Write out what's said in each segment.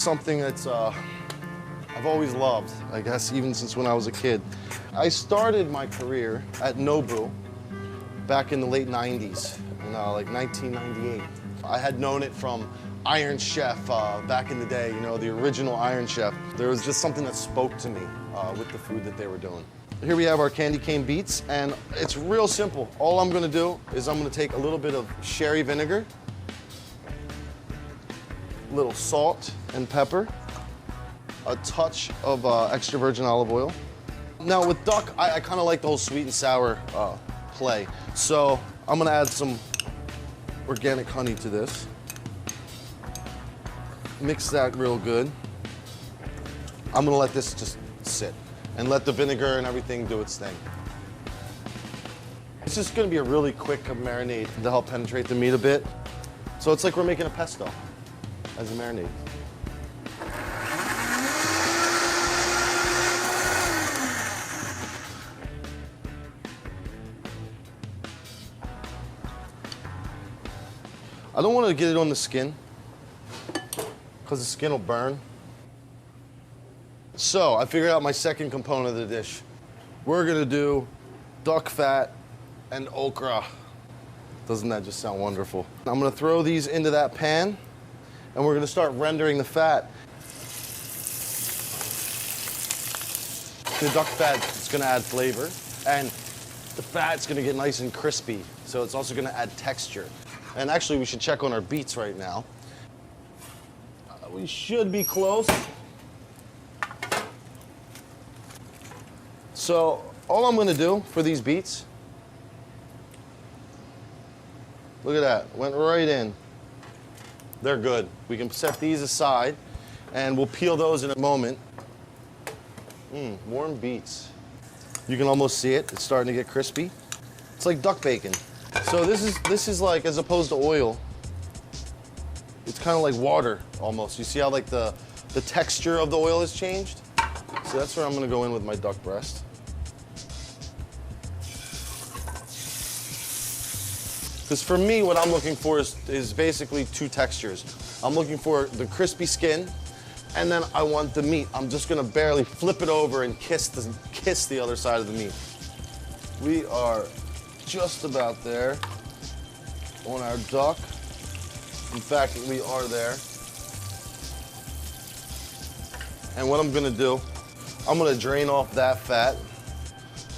Something that's I've always loved, I guess, even since when I was a kid. I started my career at Nobu back in the late 90s, like 1998. I had known it from Iron Chef back in the day, you know, the original Iron Chef. There was just something that spoke to me with the food that they were doing. Here we have our candy cane beets, and it's real simple. All I'm gonna do is I'm gonna take a little bit of sherry vinegar, a little salt and pepper, a touch of extra virgin olive oil. Now with duck, I kind of like the whole sweet and sour play. So I'm gonna add some organic honey to this. Mix that real good. I'm gonna let this just sit and let the vinegar and everything do its thing. It's just gonna be a really quick marinade to help penetrate the meat a bit. So it's like we're making a pesto as a marinade. I don't want to get it on the skin because the skin will burn. So I figured out my second component of the dish. We're gonna do duck fat and okra. Doesn't that just sound wonderful? I'm gonna throw these into that pan and we're gonna start rendering the fat. The duck fat is gonna add flavor and the fat's gonna get nice and crispy. So it's also gonna add texture. And actually we should check on our beets right now. We should be close. So all I'm gonna do for these beets, look at that, went right in. They're good. We can set these aside and we'll peel those in a moment. Warm beets. You can almost see it, it's starting to get crispy. It's like duck bacon. So this is like, as opposed to oil, it's kind of like water almost. You see how like the texture of the oil has changed? So that's where I'm gonna go in with my duck breast. Because for me, what I'm looking for is basically two textures. I'm looking for the crispy skin, and then I want the meat. I'm just gonna barely flip it over and kiss the other side of the meat. We are just about there on our duck. In fact, we are there. And what I'm gonna do, I'm gonna drain off that fat.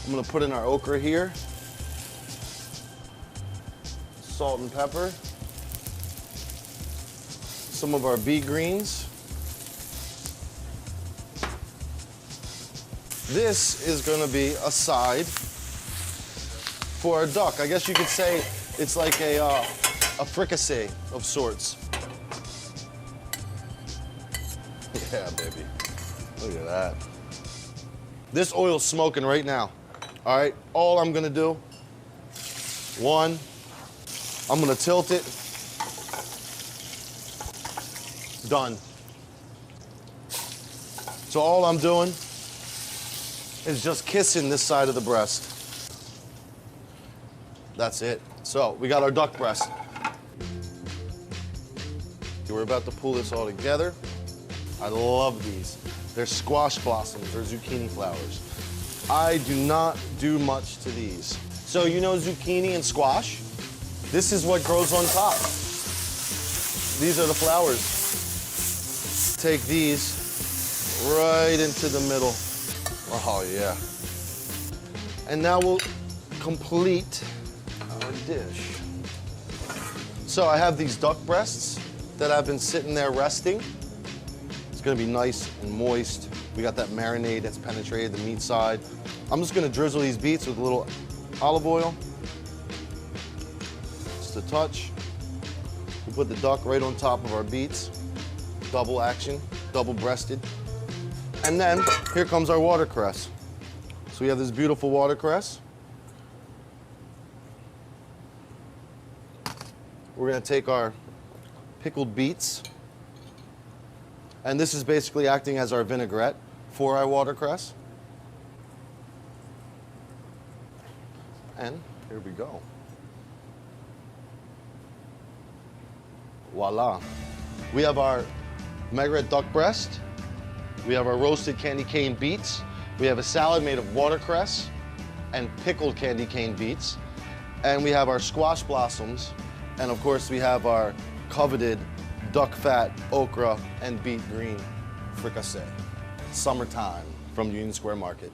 I'm gonna put in our okra here. Salt and pepper. Some of our beet greens. This is gonna be a side for our duck. I guess you could say it's like a fricassee of sorts. Yeah, baby. Look at that. This oil's smoking right now. All right, all I'm gonna do, one, I'm gonna tilt it. Done. So all I'm doing is just kissing this side of the breast. That's it. So we got our duck breast. We're about to pull this all together. I love these. They're squash blossoms, they're zucchini flowers. I do not do much to these. So you know zucchini and squash? This is what grows on top. These are the flowers. Take these right into the middle. Oh yeah. And now we'll complete our dish. So I have these duck breasts that I've been sitting there resting. It's gonna be nice and moist. We got that marinade that's penetrated the meat side. I'm just gonna drizzle these beets with a little olive oil. Just a touch. We put the duck right on top of our beets. Double action, double breasted. And then here comes our watercress. So we have this beautiful watercress. We're gonna take our pickled beets, and this is basically acting as our vinaigrette for our watercress. And here we go. Voila. We have our Magret duck breast. We have our roasted candy cane beets. We have a salad made of watercress and pickled candy cane beets. And we have our squash blossoms. And of course, we have our coveted duck fat, okra, and beet green fricassee. Summertime from Union Square Market.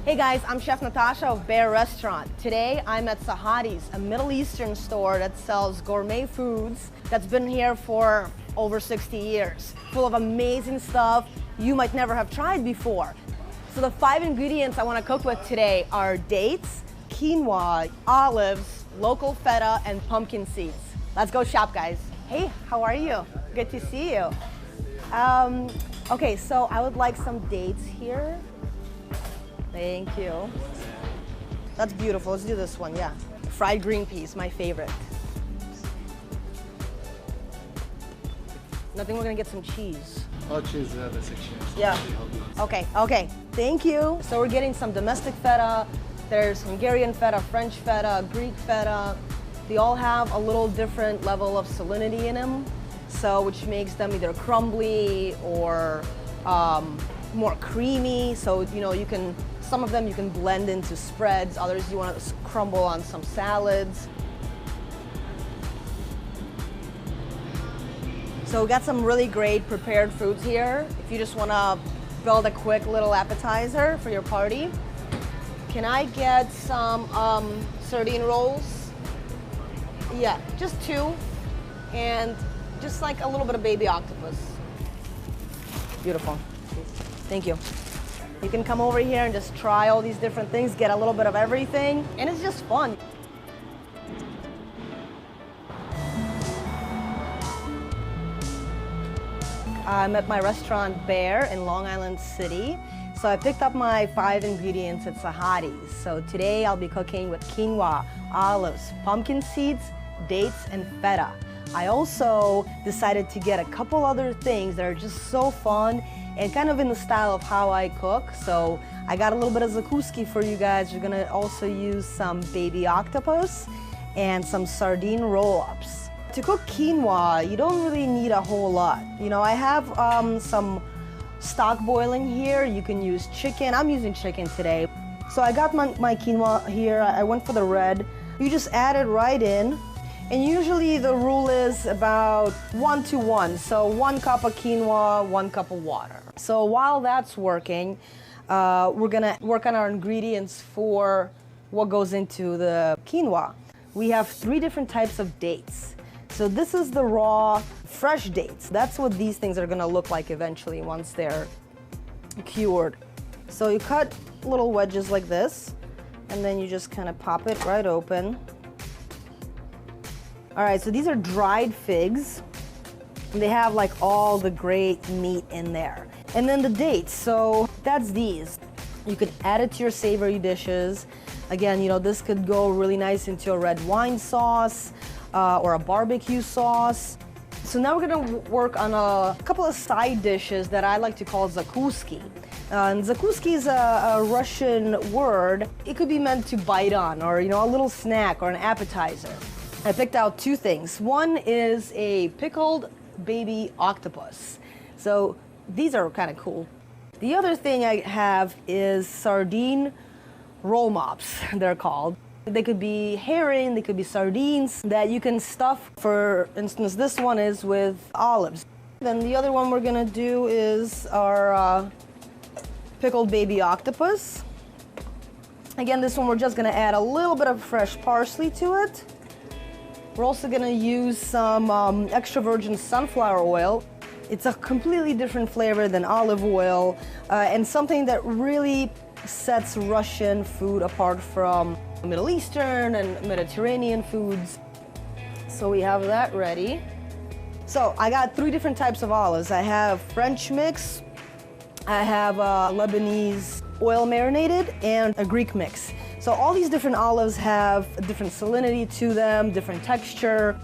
Hey guys, I'm Chef Natasha of Bear Restaurant. Today I'm at Sahadi's, a Middle Eastern store that sells gourmet foods that's been here for over 60 years. Full of amazing stuff you might never have tried before. So the 5 ingredients I want to cook with today are dates, quinoa, olives, local feta, and pumpkin seeds. Let's go shop, guys. Hey, how are you? Good to see you. Okay, so I would like some dates here. Thank you. That's beautiful. Let's do this one, yeah. Fried green peas, my favorite. I think we're gonna get some cheese. I'll choose the other section. Yeah. Okay. Thank you. So we're getting some domestic feta. There's Hungarian feta, French feta, Greek feta. They all have a little different level of salinity in them, so which makes them either crumbly or more creamy. So you can. Some of them you can blend into spreads, others you want to crumble on some salads. So we got some really great prepared foods here. If you just want to build a quick little appetizer for your party. Can I get some sardine rolls? Yeah, just 2. And just like a little bit of baby octopus. Beautiful. Thank you. You can come over here and just try all these different things, get a little bit of everything, and it's just fun. I'm at my restaurant Bear in Long Island City. So I picked up my 5 ingredients at Sahadi's. So today I'll be cooking with quinoa, olives, pumpkin seeds, dates, and feta. I also decided to get a couple other things that are just so fun and kind of in the style of how I cook. So I got a little bit of zakouski for you guys. We're gonna also use some baby octopus and some sardine roll-ups. To cook quinoa, you don't really need a whole lot. I have some stock boiling here. You can use chicken. I'm using chicken today. So I got my quinoa here. I went for the red. You just add it right in. And usually the rule is about 1 to 1. So 1 cup of quinoa, 1 cup of water. So while that's working, we're gonna work on our ingredients for what goes into the quinoa. We have 3 different types of dates. So this is the raw, fresh dates. That's what these things are gonna look like eventually once they're cured. So you cut little wedges like this, and then you just kind of pop it right open. All right, so these are dried figs. They have like all the great meat in there. And then the dates, so that's these. You could add it to your savory dishes. Again, this could go really nice into a red wine sauce or a barbecue sauce. So now we're gonna work on a couple of side dishes that I like to call zakouski. And zakouski is a Russian word. It could be meant to bite on or, a little snack or an appetizer. I picked out 2 things. One is a pickled baby octopus. So these are kind of cool. The other thing I have is sardine roll mops, they're called. They could be herring, they could be sardines that you can stuff. For instance, this one is with olives. Then the other one we're gonna do is our pickled baby octopus. Again, this one we're just gonna add a little bit of fresh parsley to it. We're also gonna use some extra virgin sunflower oil. It's a completely different flavor than olive oil and something that really sets Russian food apart from Middle Eastern and Mediterranean foods. So we have that ready. So I got 3 different types of olives. I have French mix, I have Lebanese oil marinated, and a Greek mix. So all these different olives have a different salinity to them, different texture.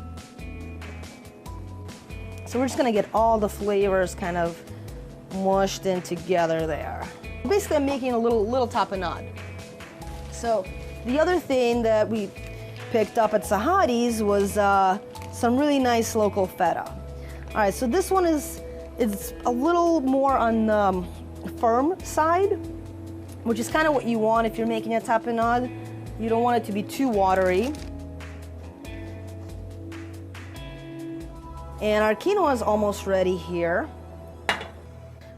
So we're just gonna get all the flavors kind of mushed in together there. Basically, I'm making a little tapenade. So the other thing that we picked up at Sahadi's was some really nice local feta. All right, so this one is a little more on the firm side, which is kind of what you want if you're making a tapenade. You don't want it to be too watery. And our quinoa is almost ready here.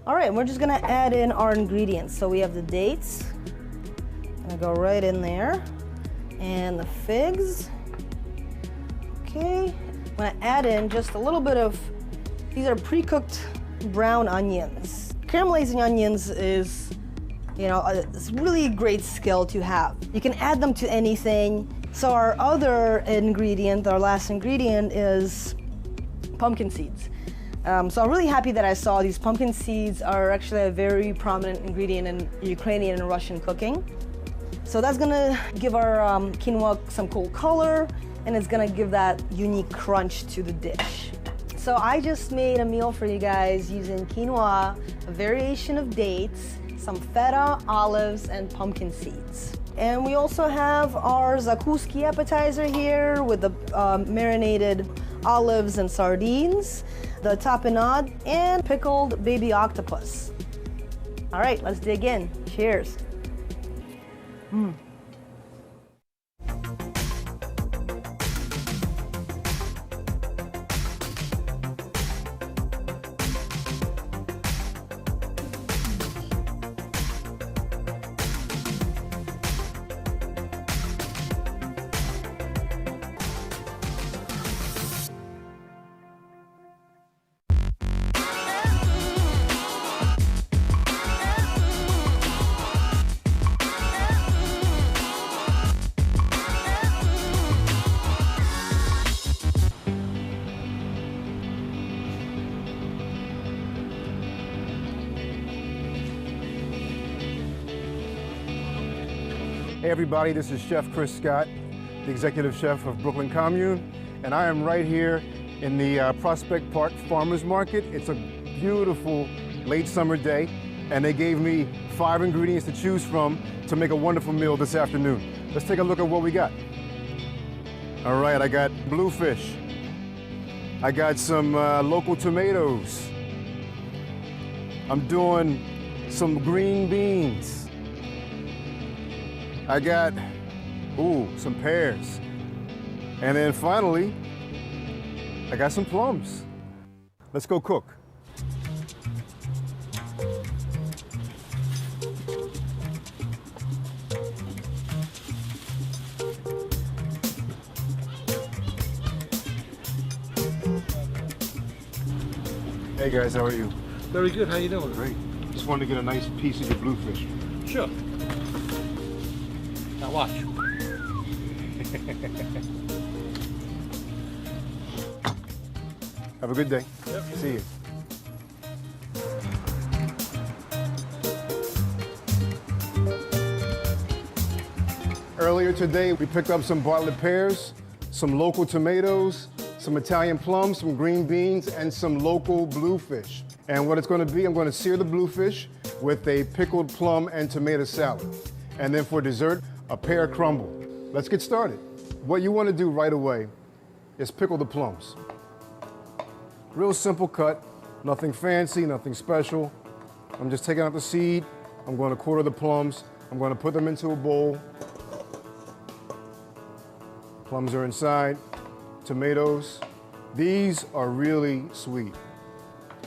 All right, we're just gonna add in our ingredients. So we have the dates, gonna go right in there, and the figs. Okay, I'm gonna add in just a little bit of, these are pre-cooked brown onions. Caramelizing onions is, you know, it's really great skill to have. You can add them to anything. So our other ingredient, our last ingredient is pumpkin seeds. So I'm really happy that I saw these pumpkin seeds are actually a very prominent ingredient in Ukrainian and Russian cooking. So that's gonna give our quinoa some cool color, and it's gonna give that unique crunch to the dish. So I just made a meal for you guys using quinoa, a variation of dates, some feta, olives, and pumpkin seeds. And we also have our zakuski appetizer here with the marinated olives and sardines, the tapenade, and pickled baby octopus. All right, let's dig in. Cheers. Hey everybody, this is Chef Chris Scott, the executive chef of Brooklyn Commune, and I am right here in the Prospect Park Farmers Market. It's a beautiful late summer day, and they gave me 5 ingredients to choose from to make a wonderful meal this afternoon. Let's take a look at what we got. All right, I got bluefish. I got some local tomatoes. I'm doing some green beans. I got, some pears. And then finally, I got some plums. Let's go cook. Hey guys, how are you? Very good. How you doing? Great. Just wanted to get a nice piece of your bluefish. Sure. Now watch. Have a good day. Yep. See you. Earlier today, we picked up some Bartlett pears, some local tomatoes, some Italian plums, some green beans, and some local bluefish. And what it's going to be, I'm going to sear the bluefish with a pickled plum and tomato salad. And then for dessert, a pear crumble. Let's get started. What you want to do right away is pickle the plums. Real simple cut, nothing fancy, nothing special. I'm just taking out the seed. I'm going to quarter the plums. I'm going to put them into a bowl. Plums are inside. Tomatoes. These are really sweet.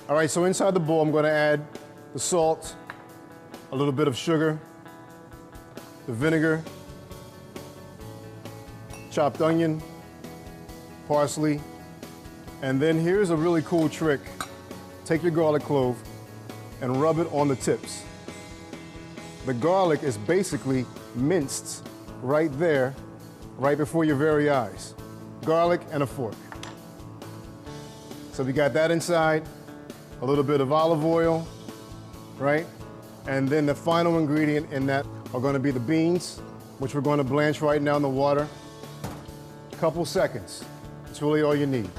All right, so inside the bowl, I'm going to add the salt, a little bit of sugar, the vinegar, chopped onion, parsley, and then here's a really cool trick. Take your garlic clove and rub it on the tips. The garlic is basically minced right there, right before your very eyes. Garlic and a fork. So we got that inside, a little bit of olive oil, right? And then the final ingredient in that are going to be the beans, which we're going to blanch right now in the water. Couple seconds. It's really all you need.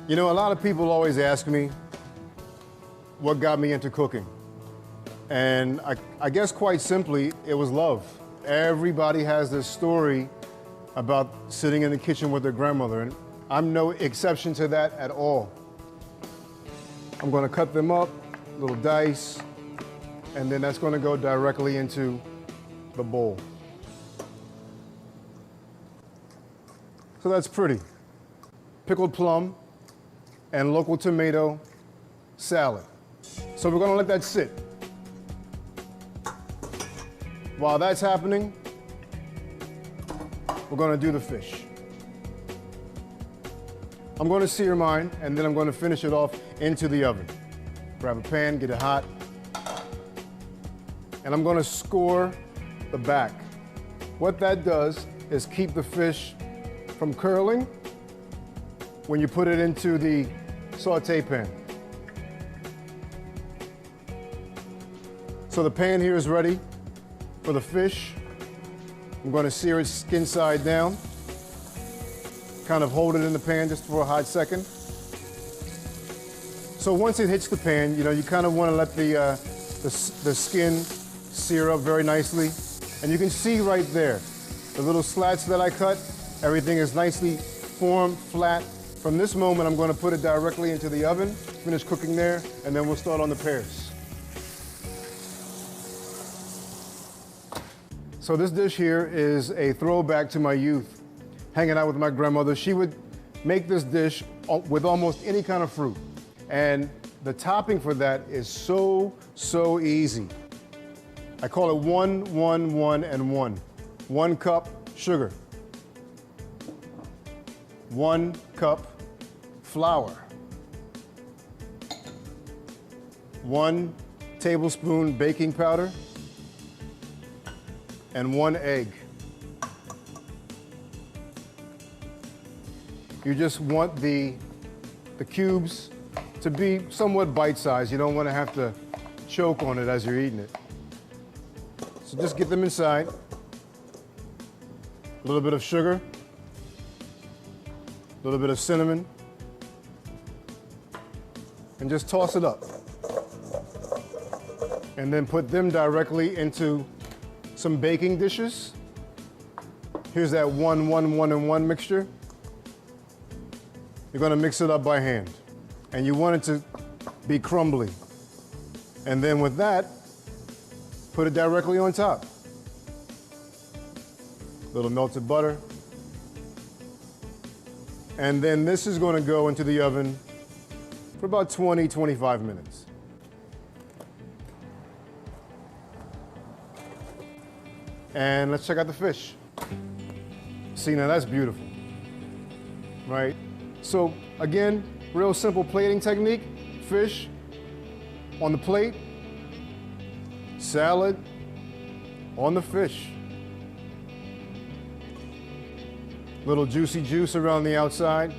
You know, a lot of people always ask me what got me into cooking. And I guess quite simply, it was love. Everybody has this story about sitting in the kitchen with their grandmother, and I'm no exception to that at all. I'm going to cut them up, little dice, and then that's going to go directly into the bowl. So that's pretty. Pickled plum and local tomato salad. So we're going to let that sit. While that's happening, we're going to do the fish. I'm going to sear mine, and then I'm going to finish it off into the oven. Grab a pan, get it hot, and I'm going to score the back. What that does is keep the fish from curling when you put it into the saute pan. So the pan here is ready for the fish. I'm going to sear it skin side down. Kind of hold it in the pan just for a hot second. So once it hits the pan, you know, you kind of want to let the skin sear up very nicely. And you can see right there, the little slats that I cut, everything is nicely formed, flat. From this moment, I'm going to put it directly into the oven, finish cooking there, and then we'll start on the pears. So this dish here is a throwback to my youth, hanging out with my grandmother. She would make this dish with almost any kind of fruit. And the topping for that is so easy. I call it 1, 1, 1, and 1. 1 cup sugar. 1 cup flour. 1 tablespoon baking powder. And 1 egg. You just want the cubes to be somewhat bite-sized. You don't want to have to choke on it as you're eating it. So just get them inside. A little bit of sugar, a little bit of cinnamon, and just toss it up. And then put them directly into some baking dishes. Here's that 1, 1, 1, and 1 mixture. You're gonna mix it up by hand. And you want it to be crumbly. And then with that, put it directly on top. A little melted butter. And then this is gonna go into the oven for about 20, 25 minutes. And let's check out the fish. See, now that's beautiful, right? So again, real simple plating technique. Fish on the plate, salad on the fish. Little juicy juice around the outside,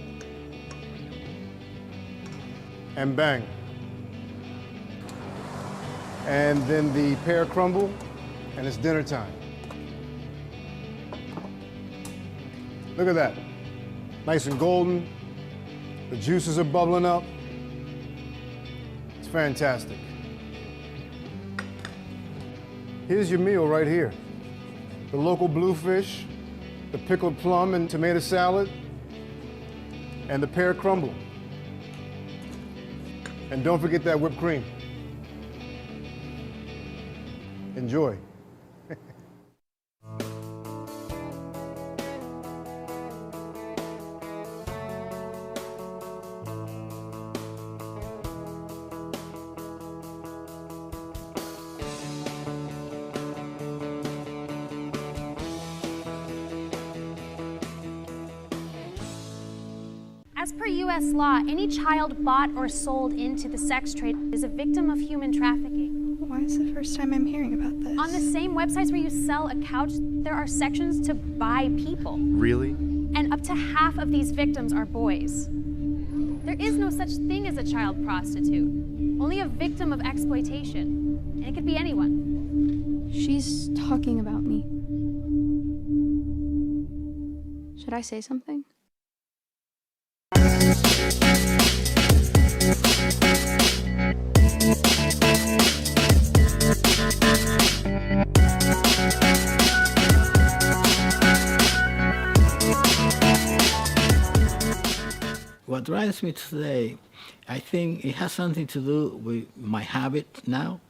and bang. And then the pear crumble, and it's dinner time. Look at that, nice and golden. The juices are bubbling up. It's fantastic. Here's your meal right here. The local bluefish, the pickled plum and tomato salad, and the pear crumble. And don't forget that whipped cream. Enjoy. As per U.S. law, any child bought or sold into the sex trade is a victim of human trafficking. Why is the first time I'm hearing about this? On the same websites where you sell a couch, there are sections to buy people. Really? And up to half of these victims are boys. There is no such thing as a child prostitute, only a victim of exploitation. And it could be anyone. She's talking about me. Should I say something? What drives me today, I think it has something to do with my habit now.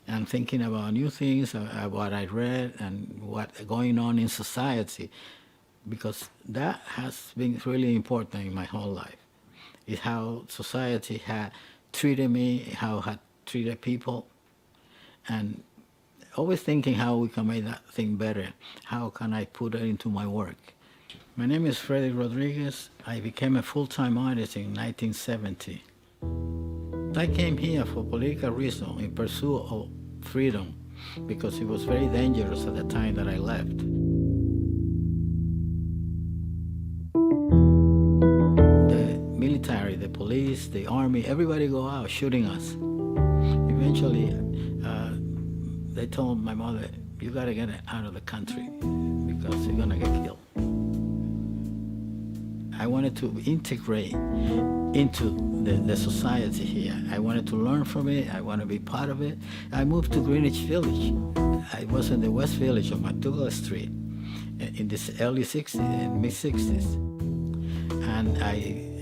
I'm thinking about new things, about what I read and what's going on in society, because that has been really important in my whole life. It's how society had treated me, how it had treated people, and always thinking how we can make that thing better. How can I put it into my work? My name is Frederick Rodriguez. I became a full-time artist in 1970. I came here for political reasons, in pursuit of freedom, because it was very dangerous at the time that I left. The military, the police, the army, everybody go out shooting us. Eventually, they told my mother, you gotta get out of the country because you're gonna get killed. I wanted to integrate into the society here. I wanted to learn from it. I want to be part of it. I moved to Greenwich Village. I was in the West Village of McDougall Street in the early 60s, mid-60s. And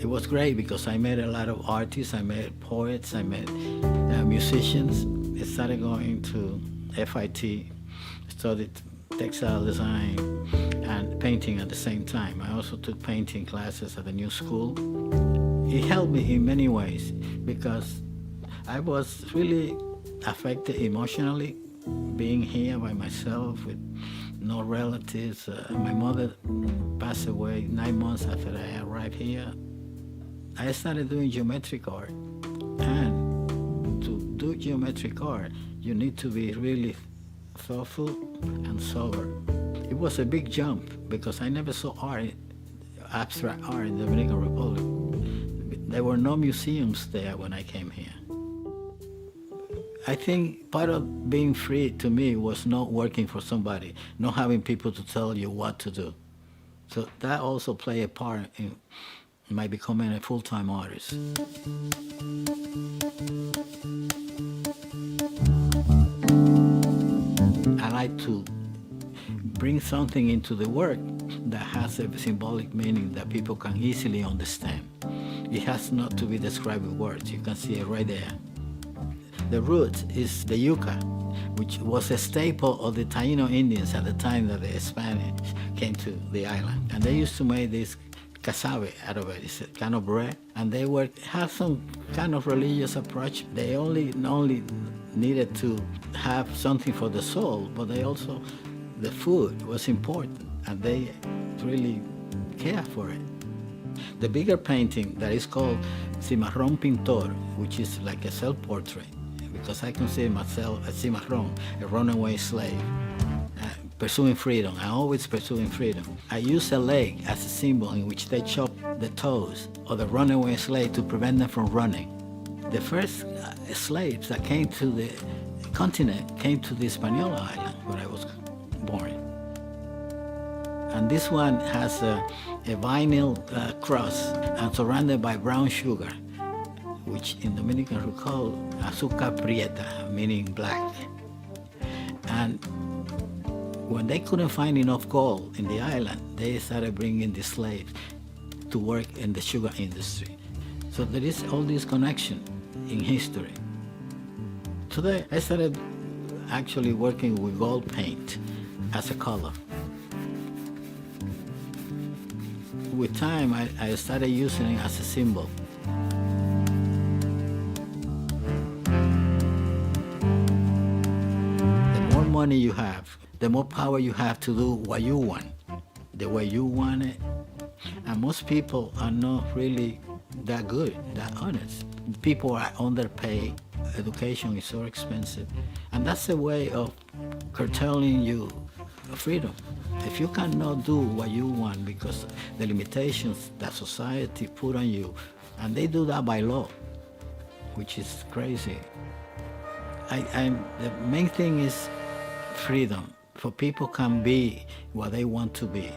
it was great because I met a lot of artists. I met poets. I met musicians. I started going to FIT, studied textile design and painting at the same time. I also took painting classes at the new school. It helped me in many ways because I was really affected emotionally being here by myself with no relatives. My mother passed away 9 months after I arrived here. I started doing geometric art, and to do geometric art you need to be really thoughtful and sober. It was a big jump because I never saw art, abstract art in the Dominican Republic. There were no museums there when I came here. I think part of being free to me was not working for somebody, not having people to tell you what to do. So that also played a part in my becoming a full-time artist. I like to bring something into the work that has a symbolic meaning that people can easily understand. It has not to be described with words. You can see it right there. The root is the yuca, which was a staple of the Taino Indians at the time that the Spanish came to the island. And they used to make this cassave out of it. It's a kind of bread. And they had some kind of religious approach. They not only needed to have something for the soul, but the food was important, and they really cared for it. The bigger painting that is called Cimarrón Pintor, which is like a self-portrait, because I consider myself a cimarrón, a runaway slave, pursuing freedom. I'm always pursuing freedom. I use a leg as a symbol in which they chop the toes of the runaway slave to prevent them from running. The first slaves that came to the continent came to the Hispaniola island where I was born. And this one has a vinyl cross and surrounded by brown sugar, which in Dominican we call azúcar prieta, meaning black. And when they couldn't find enough gold in the island, they started bringing the slaves to work in the sugar industry. So there is all this connection in history. Today, I started actually working with gold paint as a color. With time, I started using it as a symbol. The more money you have, the more power you have to do what you want, the way you want it. And most people are not really that good, that honest. People are underpaid. education is so expensive. And that's a way of curtailing you freedom. If you cannot do what you want because the limitations that society put on you, and they do that by law, which is crazy. The main thing is freedom, for people can be what they want to be.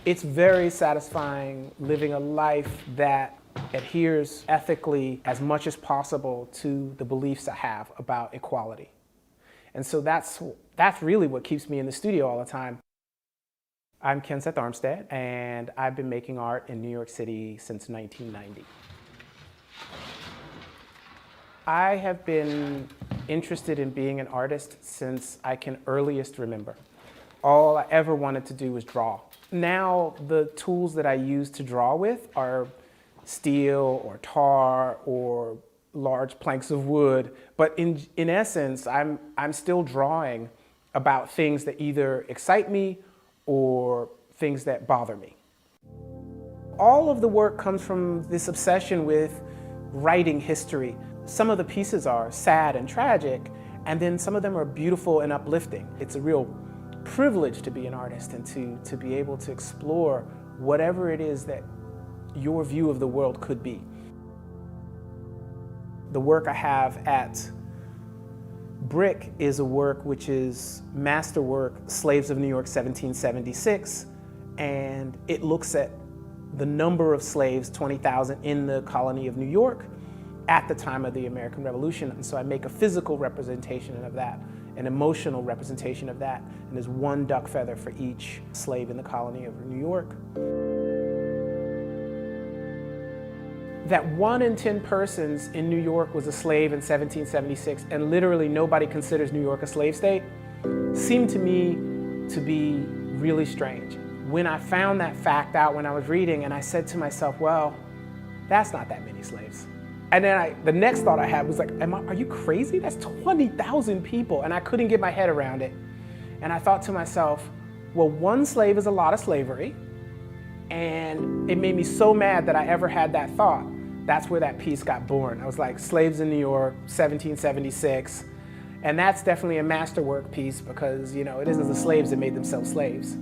It's very satisfying living a life that adheres ethically as much as possible to the beliefs I have about equality. And so that's really what keeps me in the studio all the time. I'm Ken Seth Armstead, and I've been making art in New York City since 1990. I have been interested in being an artist since I can earliest remember. All I ever wanted to do was draw. Now the tools that I use to draw with are steel or tar or large planks of wood, but in essence, I'm still drawing about things that either excite me or things that bother me. All of the work comes from this obsession with writing history. Some of the pieces are sad and tragic, and then some of them are beautiful and uplifting. It's a real privilege to be an artist and to be able to explore whatever it is that your view of the world could be. The work I have at Bric is a work which is masterwork, Slaves of New York, 1776, and it looks at the number of slaves, 20,000 in the colony of New York at the time of the American Revolution. And so I make a physical representation of that, an emotional representation of that, and there's one duck feather for each slave in the colony of New York. That 1 in 10 persons in New York was a slave in 1776, and literally nobody considers New York a slave state, seemed to me to be really strange. When I found that fact out when I was reading, and I said to myself, well, that's not that many slaves. And then the next thought I had was like, are you crazy? That's 20,000 people, and I couldn't get my head around it. And I thought to myself, well, 1 slave is a lot of slavery, and it made me so mad that I ever had that thought. That's where that piece got born. I was like, slaves in New York, 1776. And that's definitely a masterwork piece because, you know, it isn't the slaves that made themselves slaves.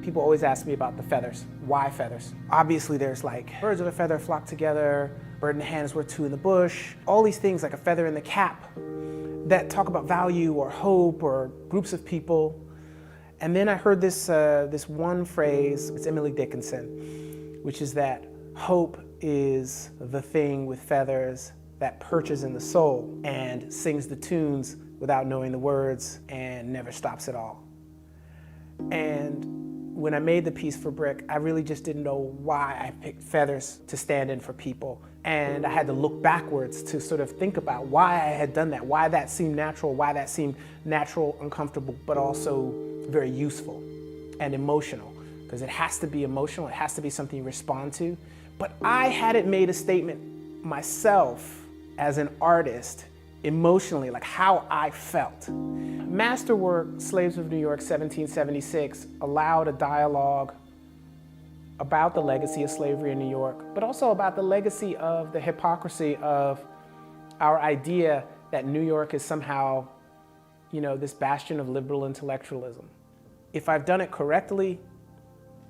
People always ask me about the feathers. Why feathers? Obviously there's like birds of a feather flock together, bird in the hand is worth 2 in the bush, all these things like a feather in the cap that talk about value or hope or groups of people. And then I heard this one phrase, it's Emily Dickinson, which is that hope is the thing with feathers that perches in the soul and sings the tunes without knowing the words and never stops at all. And when I made the piece for Bric, I really just didn't know why I picked feathers to stand in for people. And I had to look backwards to sort of think about why I had done that, why that seemed natural, uncomfortable, but also very useful and emotional. Because it has to be emotional, it has to be something you respond to. But I hadn't made a statement myself as an artist emotionally, like how I felt. Masterwork, Slaves of New York, 1776, allowed a dialogue about the legacy of slavery in New York, but also about the legacy of the hypocrisy of our idea that New York is somehow, you know, this bastion of liberal intellectualism. If I've done it correctly,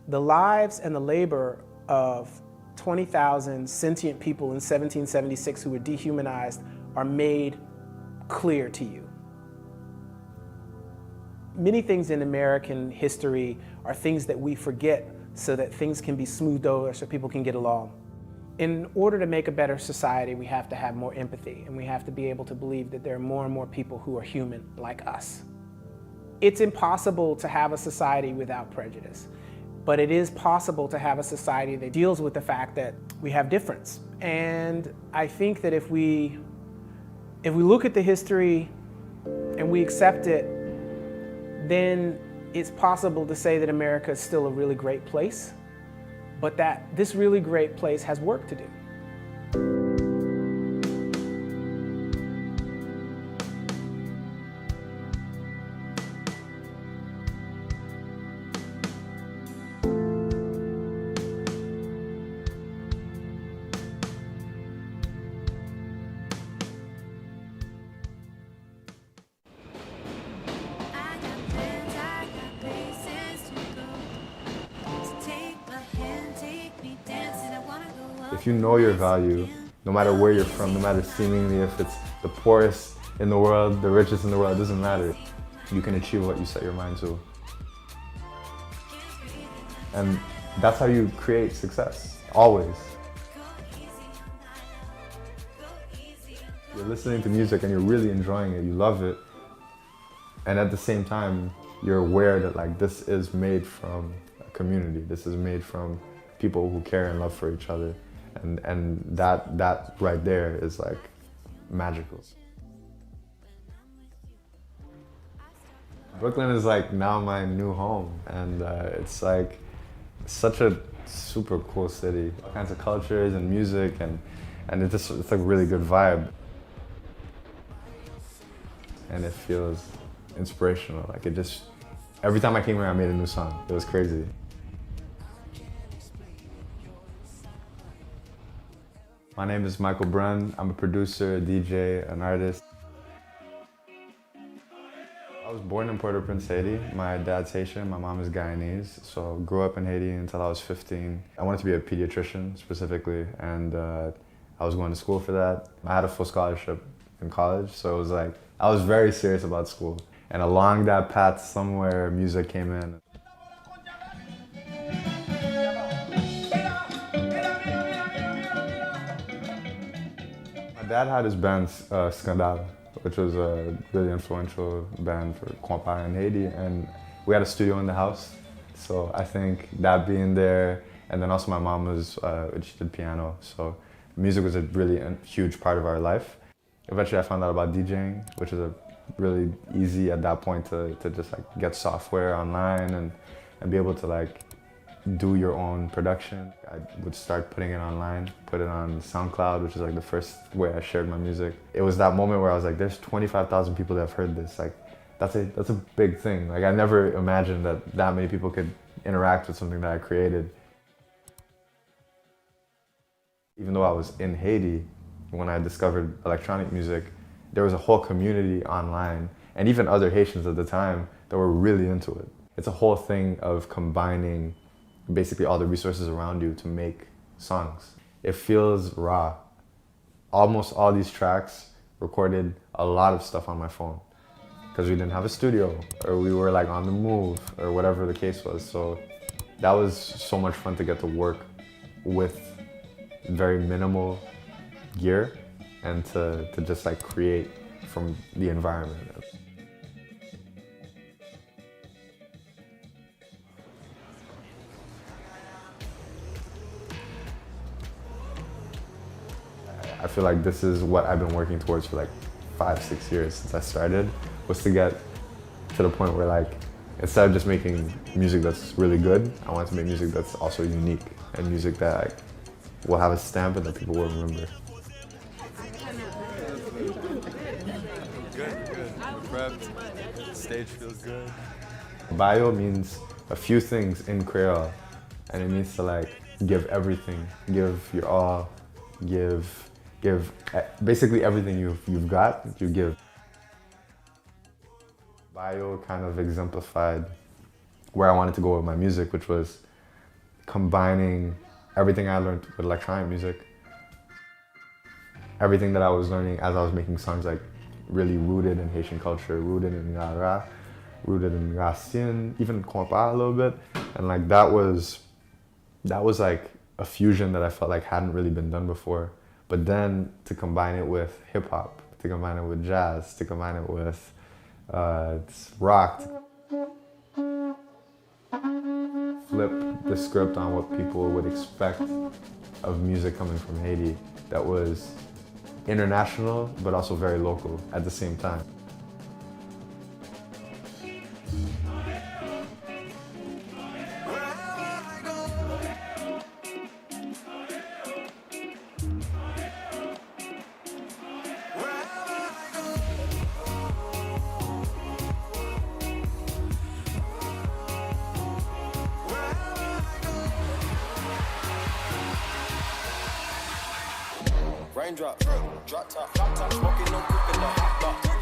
the lives and the labor of 20,000 sentient people in 1776 who were dehumanized are made clear to you. Many things in American history are things that we forget so that things can be smoothed over so people can get along. In order to make a better society, we have to have more empathy, and we have to be able to believe that there are more and more people who are human like us. It's impossible to have a society without prejudice. But it is possible to have a society that deals with the fact that we have difference. And I think that if we look at the history and we accept it, then it's possible to say that America is still a really great place, but that this really great place has work to do. If you know your value, no matter where you're from, no matter seemingly if it's the poorest in the world, the richest in the world, it doesn't matter. You can achieve what you set your mind to. And that's how you create success, always. You're listening to music and you're really enjoying it, you love it, and at the same time, you're aware that like this is made from a community, this is made from people who care and love for each other, and that right there is like magical. Brooklyn is like now my new home, and it's like such a super cool city. All kinds of cultures and music, and it's like a really good vibe. And it feels inspirational. Like it just, every time I came here, I made a new song. It was crazy. My name is Michael Brunn. I'm a producer, a DJ, an artist. I was born in Port-au-Prince, Haiti. My dad's Haitian, my mom is Guyanese. So I grew up in Haiti until I was 15. I wanted to be a pediatrician specifically, and I was going to school for that. I had a full scholarship in college, so it was like, I was very serious about school. And along that path, somewhere music came in. My dad had his band Scandale, which was a really influential band for compa in Haiti, and we had a studio in the house. So I think that being there, and then also my mom was, she did piano, so music was a really huge part of our life. Eventually I found out about DJing, which is a really easy at that point to just like get software online and be able to like do your own production. I would start putting it online, put it on SoundCloud, which is like the first way I shared my music. It was that moment where I was like, there's 25,000 people that have heard this. Like, that's a big thing. Like, I never imagined that many people could interact with something that I created. Even though I was in Haiti, when I discovered electronic music, there was a whole community online, and even other Haitians at the time that were really into it. It's a whole thing of combining basically all the resources around you to make songs. It feels raw. Almost all these tracks recorded a lot of stuff on my phone because we didn't have a studio, or we were like on the move, or whatever the case was. So that was so much fun to get to work with very minimal gear and to just like create from the environment. I feel like this is what I've been working towards for like 5-6 years since I started, was to get to the point where like, instead of just making music that's really good, I wanted to make music that's also unique, and music that like, will have a stamp and that people will remember. Good. We're prepped. The stage feels good. Bayo means a few things in Creole, and it means to like give everything, give your all, give basically everything you've got, you give. Bayo kind of exemplified where I wanted to go with my music, which was combining everything I learned with electronic music, everything that I was learning as I was making songs, like really rooted in Haitian culture, rooted in Yara, rooted in Racine, even compa a little bit. And like that was like a fusion that I felt like hadn't really been done before. But then to combine it with hip hop, to combine it with jazz, to combine it with rock, flip the script on what people would expect of music coming from Haiti that was international, but also very local at the same time.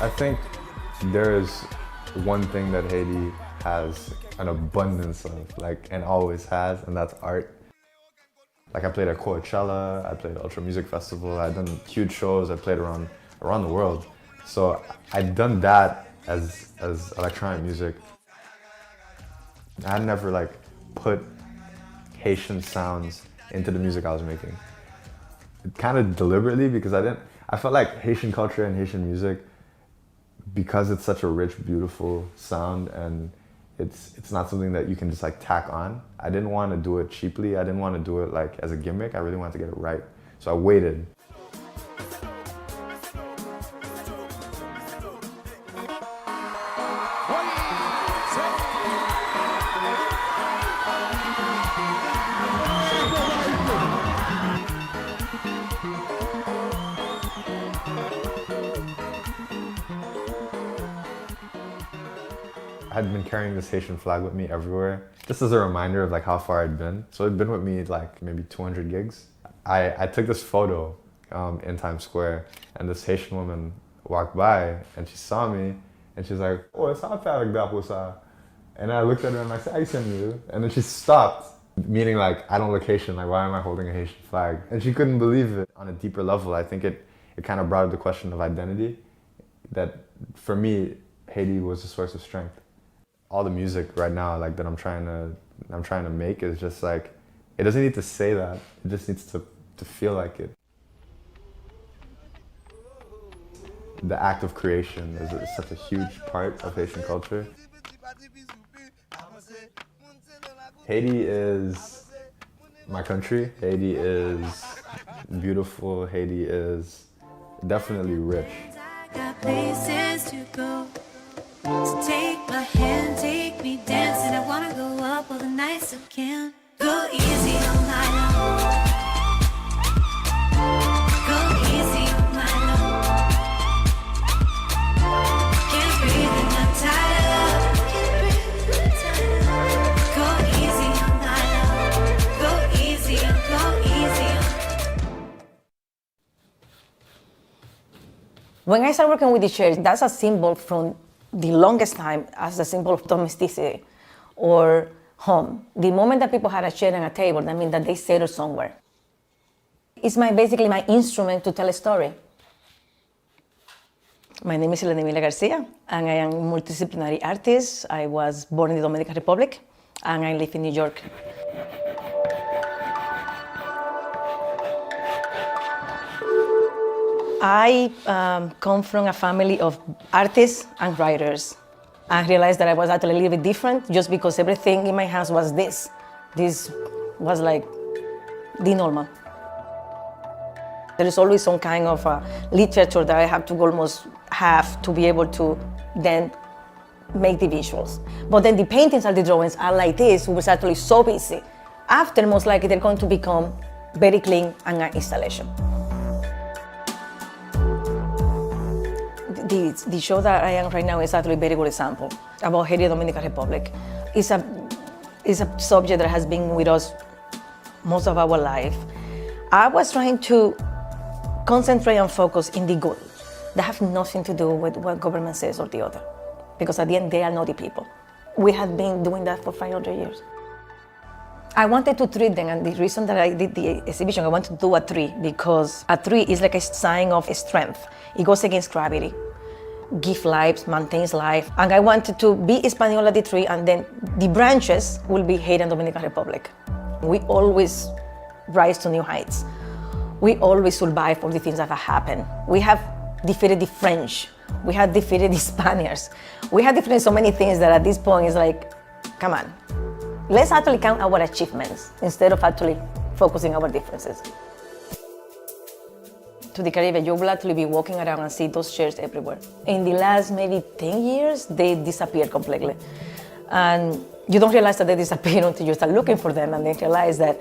I think there is one thing that Haiti has an abundance of, like, and always has, and that's art. Like I played at Coachella, I played at Ultra Music Festival, I'd done huge shows, I played around the world. So I'd done that as electronic music. I had never like put Haitian sounds into the music I was making. Kind of deliberately, because I felt like Haitian culture and Haitian music, because it's such a rich, beautiful sound and it's not something that you can just like tack on. I didn't want to do it cheaply. I didn't want to do it like as a gimmick. I really wanted to get it right. So I waited. I had been carrying this Haitian flag with me everywhere, just as a reminder of like how far I'd been. So it'd been with me like maybe 200 gigs. I took this photo in Times Square, and this Haitian woman walked by and she saw me and she's like, "Oh, it's not avec that." And I looked at her and I said, "I send you." And then she stopped, meaning like, I don't look Haitian, like why am I holding a Haitian flag? And she couldn't believe it. On a deeper level, I think it kind of brought up the question of identity, that for me, Haiti was a source of strength. All the music right now, like that I'm trying to make, is just like, it doesn't need to say that. It just needs to feel like it. The act of creation is such a huge part of Haitian culture. Haiti is my country. Haiti is beautiful. Haiti is definitely rich. Got places to go. So take my hand, take me dancing. I wanna go up all the nights I can. Go easy on my love. Go easy on my love. Can't breathe and I'm tired. Can't breathe and I'm tired. Go easy on my love. Go easy on. When I started working with the chairs, that's a symbol from the longest time as a symbol of domesticity or home. The moment that people had a chair and a table, that means that they settled somewhere. It's basically my instrument to tell a story. My name is Elena Garcia, and I am a multidisciplinary artist. I was born in the Dominican Republic, and I live in New York. I come from a family of artists and writers. I realized that I was actually a little bit different just because everything in my house was this. This was like the normal. There is always some kind of literature that I have to almost have to be able to then make the visuals. But then the paintings and the drawings are like this, who was actually so busy. After, most likely, they're going to become very clean and an installation. The show that I am right now is actually a very good example about Haiti, Dominican Republic. It's a subject that has been with us most of our life. I was trying to concentrate and focus in the good that have nothing to do with what government says or the other, because at the end they are not the people. We have been doing that for 500 years. I wanted to treat them, and the reason that I did the exhibition, I wanted to do a tree, because a tree is like a sign of strength. It goes against gravity, gives life, maintains life. And I wanted to be Espanol the tree, and then the branches will be Haiti and Dominican Republic. We always rise to new heights. We always survive for the things that have happened. We have defeated the French. We have defeated the Spaniards. We have defeated so many things that at this point is like, come on. Let's actually count our achievements instead of actually focusing our differences. To the Caribbean, you will actually be walking around and see those chairs everywhere. In the last maybe 10 years, they disappeared completely. And you don't realize that they disappear until you start looking for them, and then realize that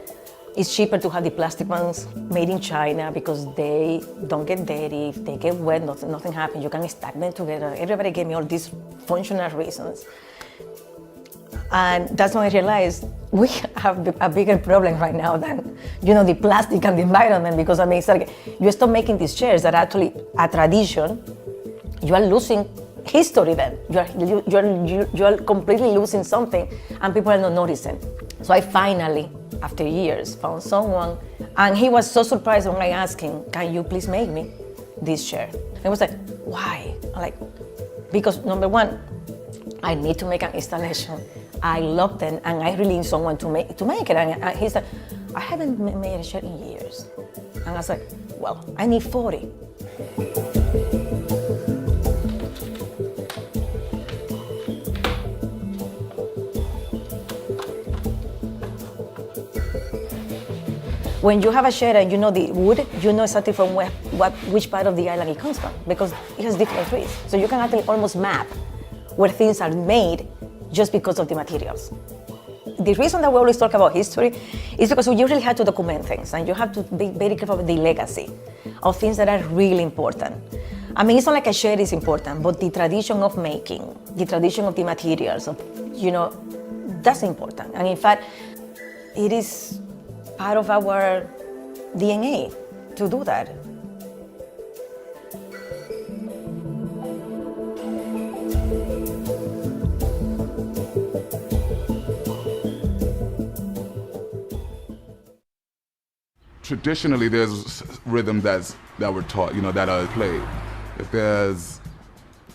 it's cheaper to have the plastic ones made in China because they don't get dirty. If they get wet, nothing happens. You can stack them together. Everybody gave me all these functional reasons. And that's when I realized we have a bigger problem right now than, the plastic and the environment, because it's like you stop making these chairs that are actually a tradition. You are losing history then. You are completely losing something, and people are not noticing. So I finally after years, found someone, and he was so surprised when I asked him, can you please make me this chair? And he was like, why? I'm like, because number one, I need to make an installation. I love them, and I really need someone to make it. And he's like, I haven't made a chair in years. And I was like, well, I need 40. When you have a chair and you know the wood, you know exactly from which part of the island it comes from, because it has different trees. So you can actually almost map where things are made just because of the materials. The reason that we always talk about history is because you really have to document things, and you have to be very careful with the legacy of things that are really important. I mean, it's not like a chair is important, but the tradition of making, the tradition of the materials, that's important. And in fact, it is part of our DNA to do that. Traditionally, there's rhythm that we're taught, that are played. If there's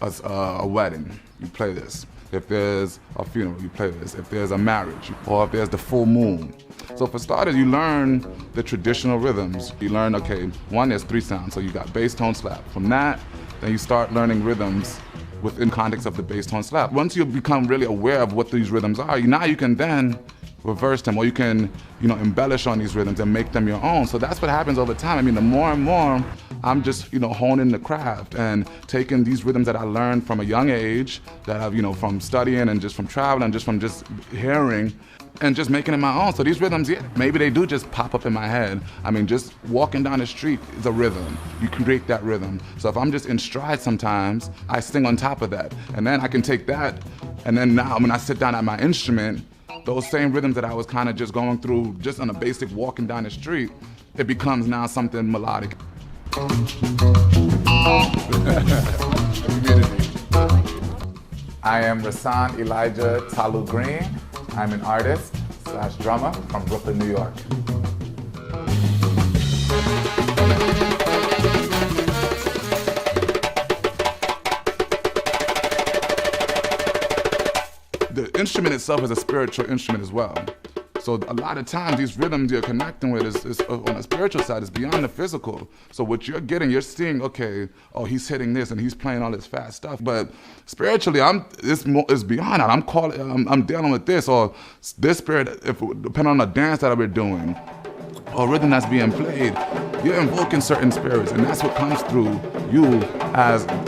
a wedding, you play this. If there's a funeral, you play this. If there's a marriage, or if there's the full moon. So for starters, you learn the traditional rhythms. You learn, okay, one, there's 3 sounds. So you got bass, tone, slap. From that, then you start learning rhythms within context of the bass, tone, slap. Once you become really aware of what these rhythms are, now you can then reverse them, or you can, embellish on these rhythms and make them your own. So that's what happens over time. I mean, the more and more I'm just, honing the craft and taking these rhythms that I learned from a young age, that I've, from studying and just from traveling, just from just hearing, and just making it my own. So these rhythms, yeah, maybe they do just pop up in my head. I mean, just walking down the street is a rhythm. You create that rhythm. So if I'm just in stride sometimes, I sing on top of that. And then I can take that, and then now when I sit down at my instrument, those same rhythms that I was kind of just going through just on a basic walking down the street, it becomes now something melodic. I am Rasan Elijah Talu Green. I'm an artist / drummer from Brooklyn, New York. The instrument itself is a spiritual instrument as well. So a lot of times these rhythms you're connecting with is on the spiritual side, is beyond the physical. So what you're getting, you're seeing, okay, oh, he's hitting this and he's playing all this fast stuff. But spiritually, it's beyond that. I'm dealing with this, or this spirit, depending on the dance that we're doing, or rhythm that's being played, you're invoking certain spirits, and that's what comes through you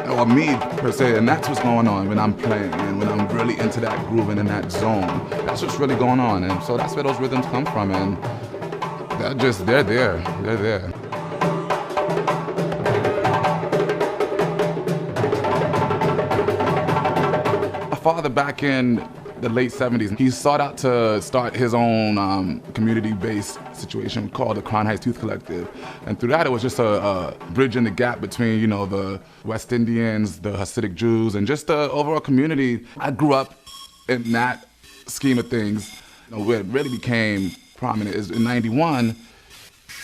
or me per se, and that's what's going on when I'm playing and when I'm really into that groove and in that zone. That's what's really going on, and so that's where those rhythms come from, and they're there. My father, back in the late 70s, he sought out to start his own community-based situation called the Crown Heights Youth Collective. And through that, it was just a bridge in the gap between, the West Indians, the Hasidic Jews, and just the overall community. I grew up in that scheme of things. Where it really became prominent is in '91,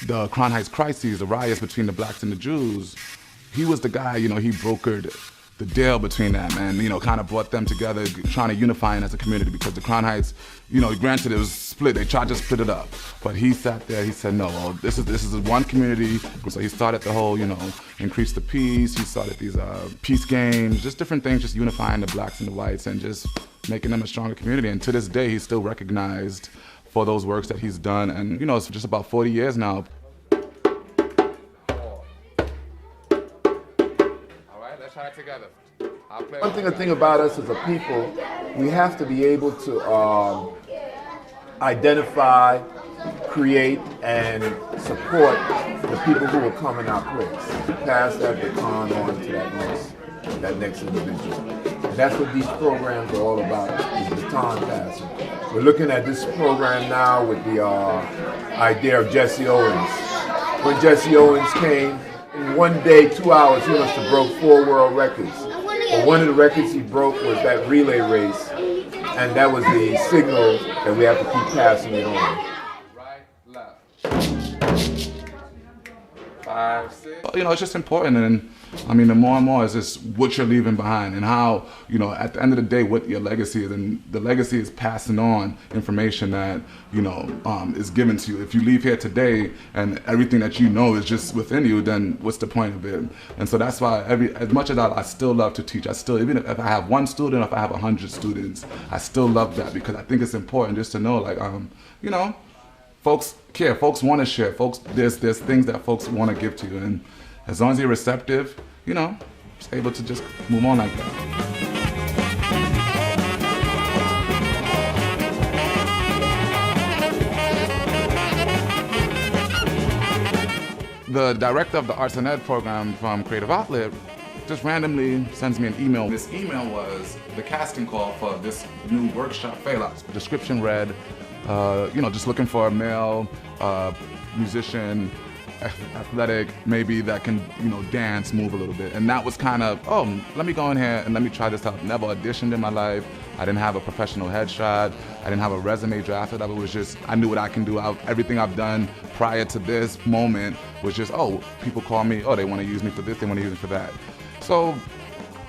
the Crown Heights crises, the riots between the blacks and the Jews. He was the guy, he brokered the deal between them and, kind of brought them together, trying to unify as a community, because the Crown Heights, granted it was split, they tried to split it up. But he sat there, he said, no, well, this is one community. So he started the whole, increase the peace. He started these peace games, just different things, just unifying the blacks and the whites and just making them a stronger community. And to this day, he's still recognized for those works that he's done. And, it's just about 40 years now. Together. One thing about us as a people, we have to be able to identify, create, and support the people who will come in our place. Pass that baton on to that next individual. And that's what these programs are all about, is baton passing. We're looking at this program now with the idea of Jesse Owens. When Jesse Owens came, in one day, 2 hours, he must have broke 4 world records. But one of the records he broke was that relay race, and that was the signal that we have to keep passing it on. 5, 6. You know, it's just important, and I mean, the more and more is just what you're leaving behind and how, you know, at the end of the day, what your legacy is. And the legacy is passing on information that, you know, is given to you. If you leave here today and everything that you know is just within you, then what's the point of it? And so that's why as much as I still love to teach, even if I have one student, if I have 100 students, I still love that, because I think it's important just to know, like, you know, folks care, folks want to share, folks, there's things that folks want to give to you, and as long as you're receptive, you know, just able to just move on like that. The director of the Arts and Ed program from Creative Outlet just randomly sends me an email. This email was the casting call for this new workshop fair. The description read, you know, just looking for a male musician, athletic, maybe that can, you know, dance, move a little bit. And that was kind of, oh, let me go in here and let me try this out. Never auditioned in my life. I didn't have a professional headshot. I didn't have a resume drafted up. It was just, I knew what I can do. Everything I've done prior to this moment was just, oh, people call me, oh, they want to use me for this, they want to use me for that. So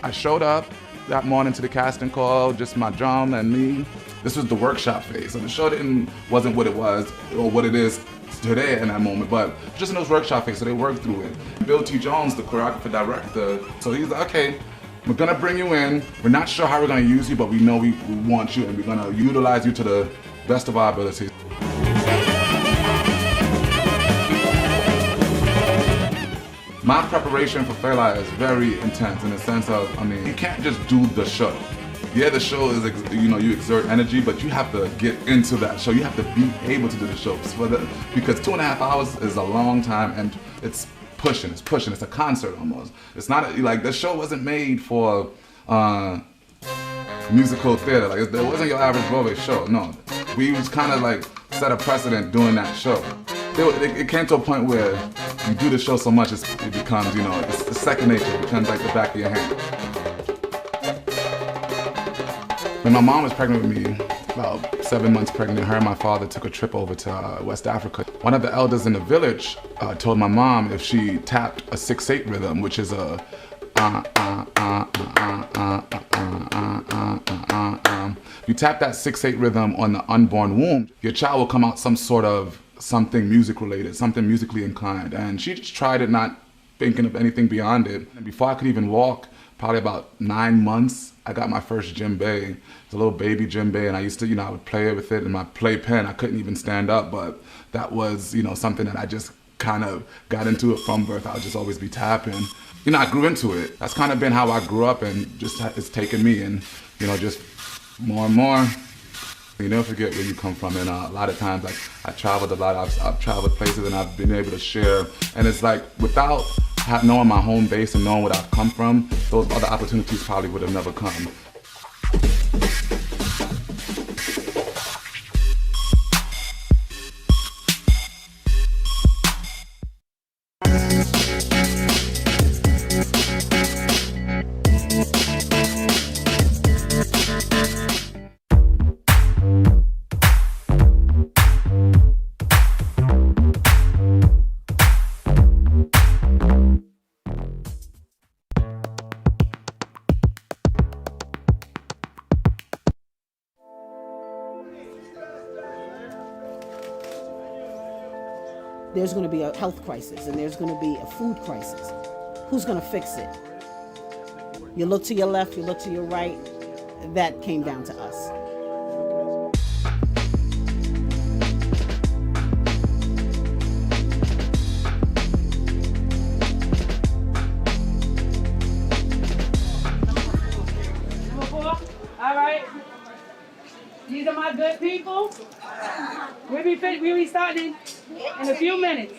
I showed up that morning to the casting call, just my drum and me. This was the workshop phase. So the show wasn't what it was or what it is today in that moment, but just in those workshop phase, so they worked through it. Bill T. Jones, the choreographer director, so he's like, okay, we're gonna bring you in. We're not sure how we're gonna use you, but we know we want you, and we're gonna utilize you to the best of our abilities. My preparation for Fairlight is very intense in the sense of, I mean, you can't just do the show. Yeah, the show is, you know, you exert energy, but you have to get into that show. You have to be able to do the show. Because 2.5 hours is a long time, and it's pushing, it's a concert almost. It's not, like, the show wasn't made for musical theater. Like, it wasn't your average Broadway show, no. We was kind of like set a precedent doing that show. It came to a point where you do the show so much, it becomes, you know, it's second nature. It becomes like the back of your hand. When my mom was pregnant with me, about 7 months pregnant, her and my father took a trip over to West Africa. One of the elders in the village told my mom if she tapped a 6/8 rhythm, which is a you tap that 6/8 rhythm on the unborn womb, your child will come out something music related, something musically inclined. And she just tried it, not thinking of anything beyond it. And before I could even walk, probably about 9 months, I got my first djembe. It's a little baby djembe, and I used to, you know, I would play it with it in my playpen. I couldn't even stand up, but that was, you know, something that I just kind of got into it from birth. I would just always be tapping. You know, I grew into it. That's kind of been how I grew up, and just it's taken me, and, you know, just more and more. You never forget where you come from, and a lot of times, like, I traveled a lot. I've traveled places, and I've been able to share, and it's like, without knowing my home base and knowing where I've come from, those other opportunities probably would have never come. There's going to be a health crisis and there's going to be a food crisis. Who's going to fix it? You look to your left, you look to your right. That came down to us. All right. These are my good people. We'll be starting in a few minutes.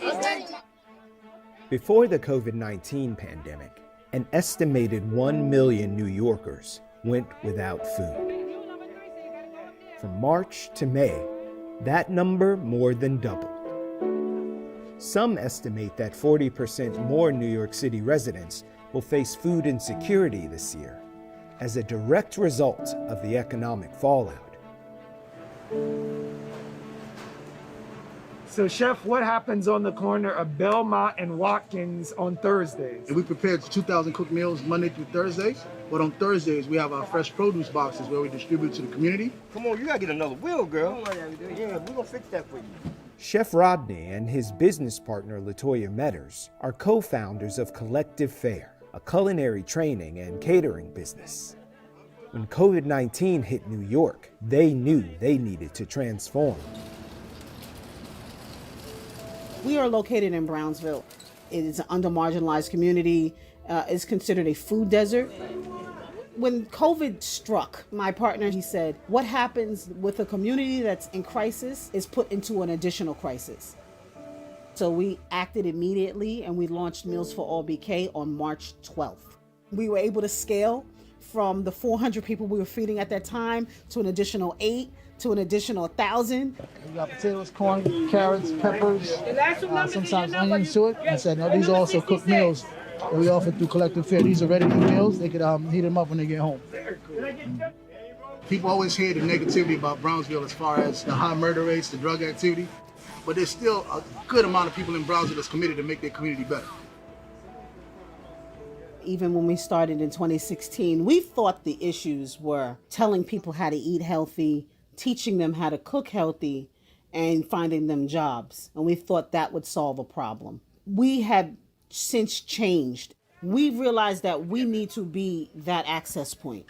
Before the COVID-19 pandemic, an estimated 1 million New Yorkers went without food. From March to May, that number more than doubled. Some estimate that 40% more New York City residents will face food insecurity this year as a direct result of the economic fallout. So, Chef, what happens on the corner of Belmont and Watkins on Thursdays? And we prepare 2,000 cooked meals Monday through Thursday. But on Thursdays, we have our fresh produce boxes where we distribute to the community. Come on, you gotta get another wheel, girl. Yeah, we're gonna fix that for you. Chef Rodney and his business partner Latoya Metters are co-founders of Collective Fare, a culinary training and catering business. When COVID-19 hit New York, they knew they needed to transform. We are located in Brownsville. It is an under-marginalized community. It's considered a food desert. When COVID struck, my partner, he said, what happens with a community that's in crisis is put into an additional crisis. So we acted immediately and we launched Meals for All BK on March 12th. We were able to scale from the 400 people we were feeding at that time to an additional 8, to an additional 1,000. We got potatoes, corn, carrots, peppers, sometimes onions to it. I said, no, these are also cooked meals that we offer through Collective Fare. These are ready-to-eat meals. They could heat them up when they get home. People always hear the negativity about Brownsville as far as the high murder rates, the drug activity, but there's still a good amount of people in Brownsville that's committed to make their community better. Even when we started in 2016, we thought the issues were telling people how to eat healthy, teaching them how to cook healthy, and finding them jobs. And we thought that would solve a problem. We have since changed. We realized that we need to be that access point.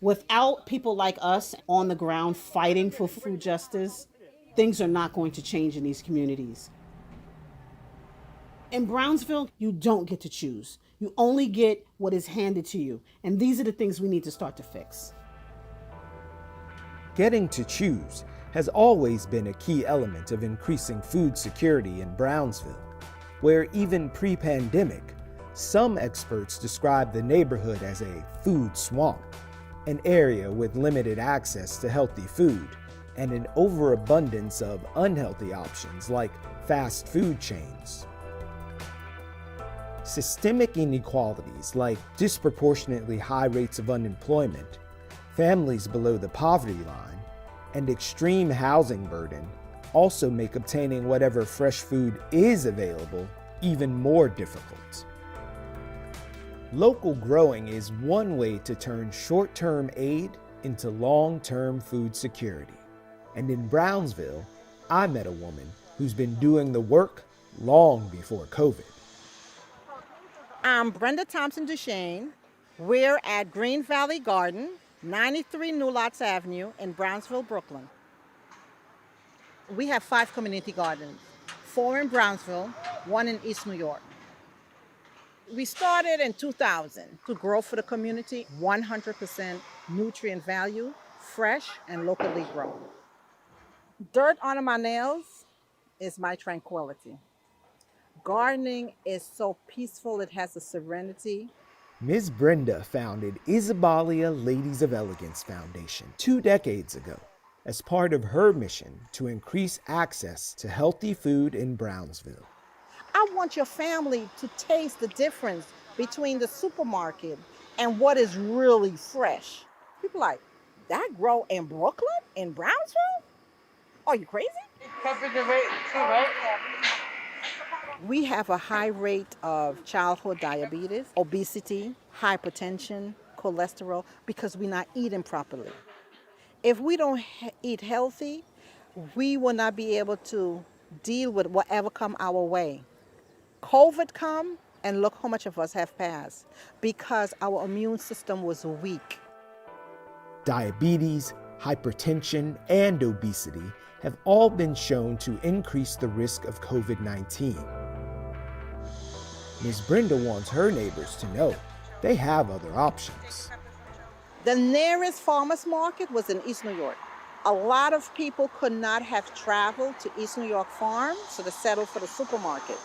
Without people like us on the ground fighting for food justice, things are not going to change in these communities. In Brownsville, you don't get to choose. You only get what is handed to you. And these are the things we need to start to fix. Getting to choose has always been a key element of increasing food security in Brownsville, where even pre-pandemic, some experts describe the neighborhood as a food swamp, an area with limited access to healthy food and an overabundance of unhealthy options like fast food chains. Systemic inequalities like disproportionately high rates of unemployment, families below the poverty line, and extreme housing burden also make obtaining whatever fresh food is available even more difficult. Local growing is one way to turn short-term aid into long-term food security. And in Brownsville, I met a woman who's been doing the work long before COVID. I'm Brenda Thompson Duchesne. We're at Green Valley Garden, 93 New Lots Avenue in Brownsville, Brooklyn. We have 5 community gardens, 4 in Brownsville, 1 in East New York. We started in 2000 to grow for the community, 100% nutrient value, fresh and locally grown. Dirt on my nails is my tranquility. Gardening is so peaceful, it has a serenity. Ms. Brenda founded Isabalia Ladies of Elegance Foundation 2 decades ago as part of her mission to increase access to healthy food in Brownsville. I want your family to taste the difference between the supermarket and what is really fresh. People like, that grow in Brooklyn, in Brownsville? Are you crazy? Covered the rate too, right? We have a high rate of childhood diabetes, obesity, hypertension, cholesterol, because we're not eating properly. If we don't eat healthy, we will not be able to deal with whatever come our way. COVID come, and look how much of us have passed, because our immune system was weak. Diabetes, hypertension, and obesity have all been shown to increase the risk of COVID-19. Ms. Brenda wants her neighbors to know they have other options. The nearest farmers market was in East New York. A lot of people could not have traveled to East New York Farm, so they settled for the supermarket.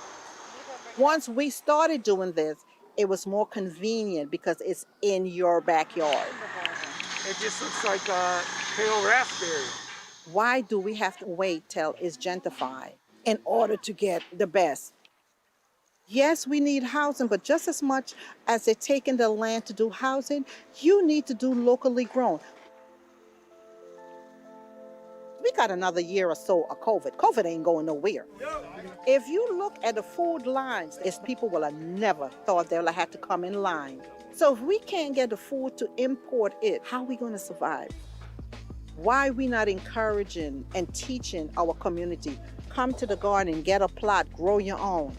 Once we started doing this, it was more convenient because it's in your backyard. It just looks like pale raspberry. Why do we have to wait till it's gentrified in order to get the best? Yes, we need housing, but just as much as they're taking the land to do housing, you need to do locally grown. We got another year or so of COVID. COVID ain't going nowhere. If you look at the food lines, it's people will have never thought they'll have to come in line. So if we can't get the food to import it, how are we going to survive? Why are we not encouraging and teaching our community? Come to the garden, get a plot, grow your own.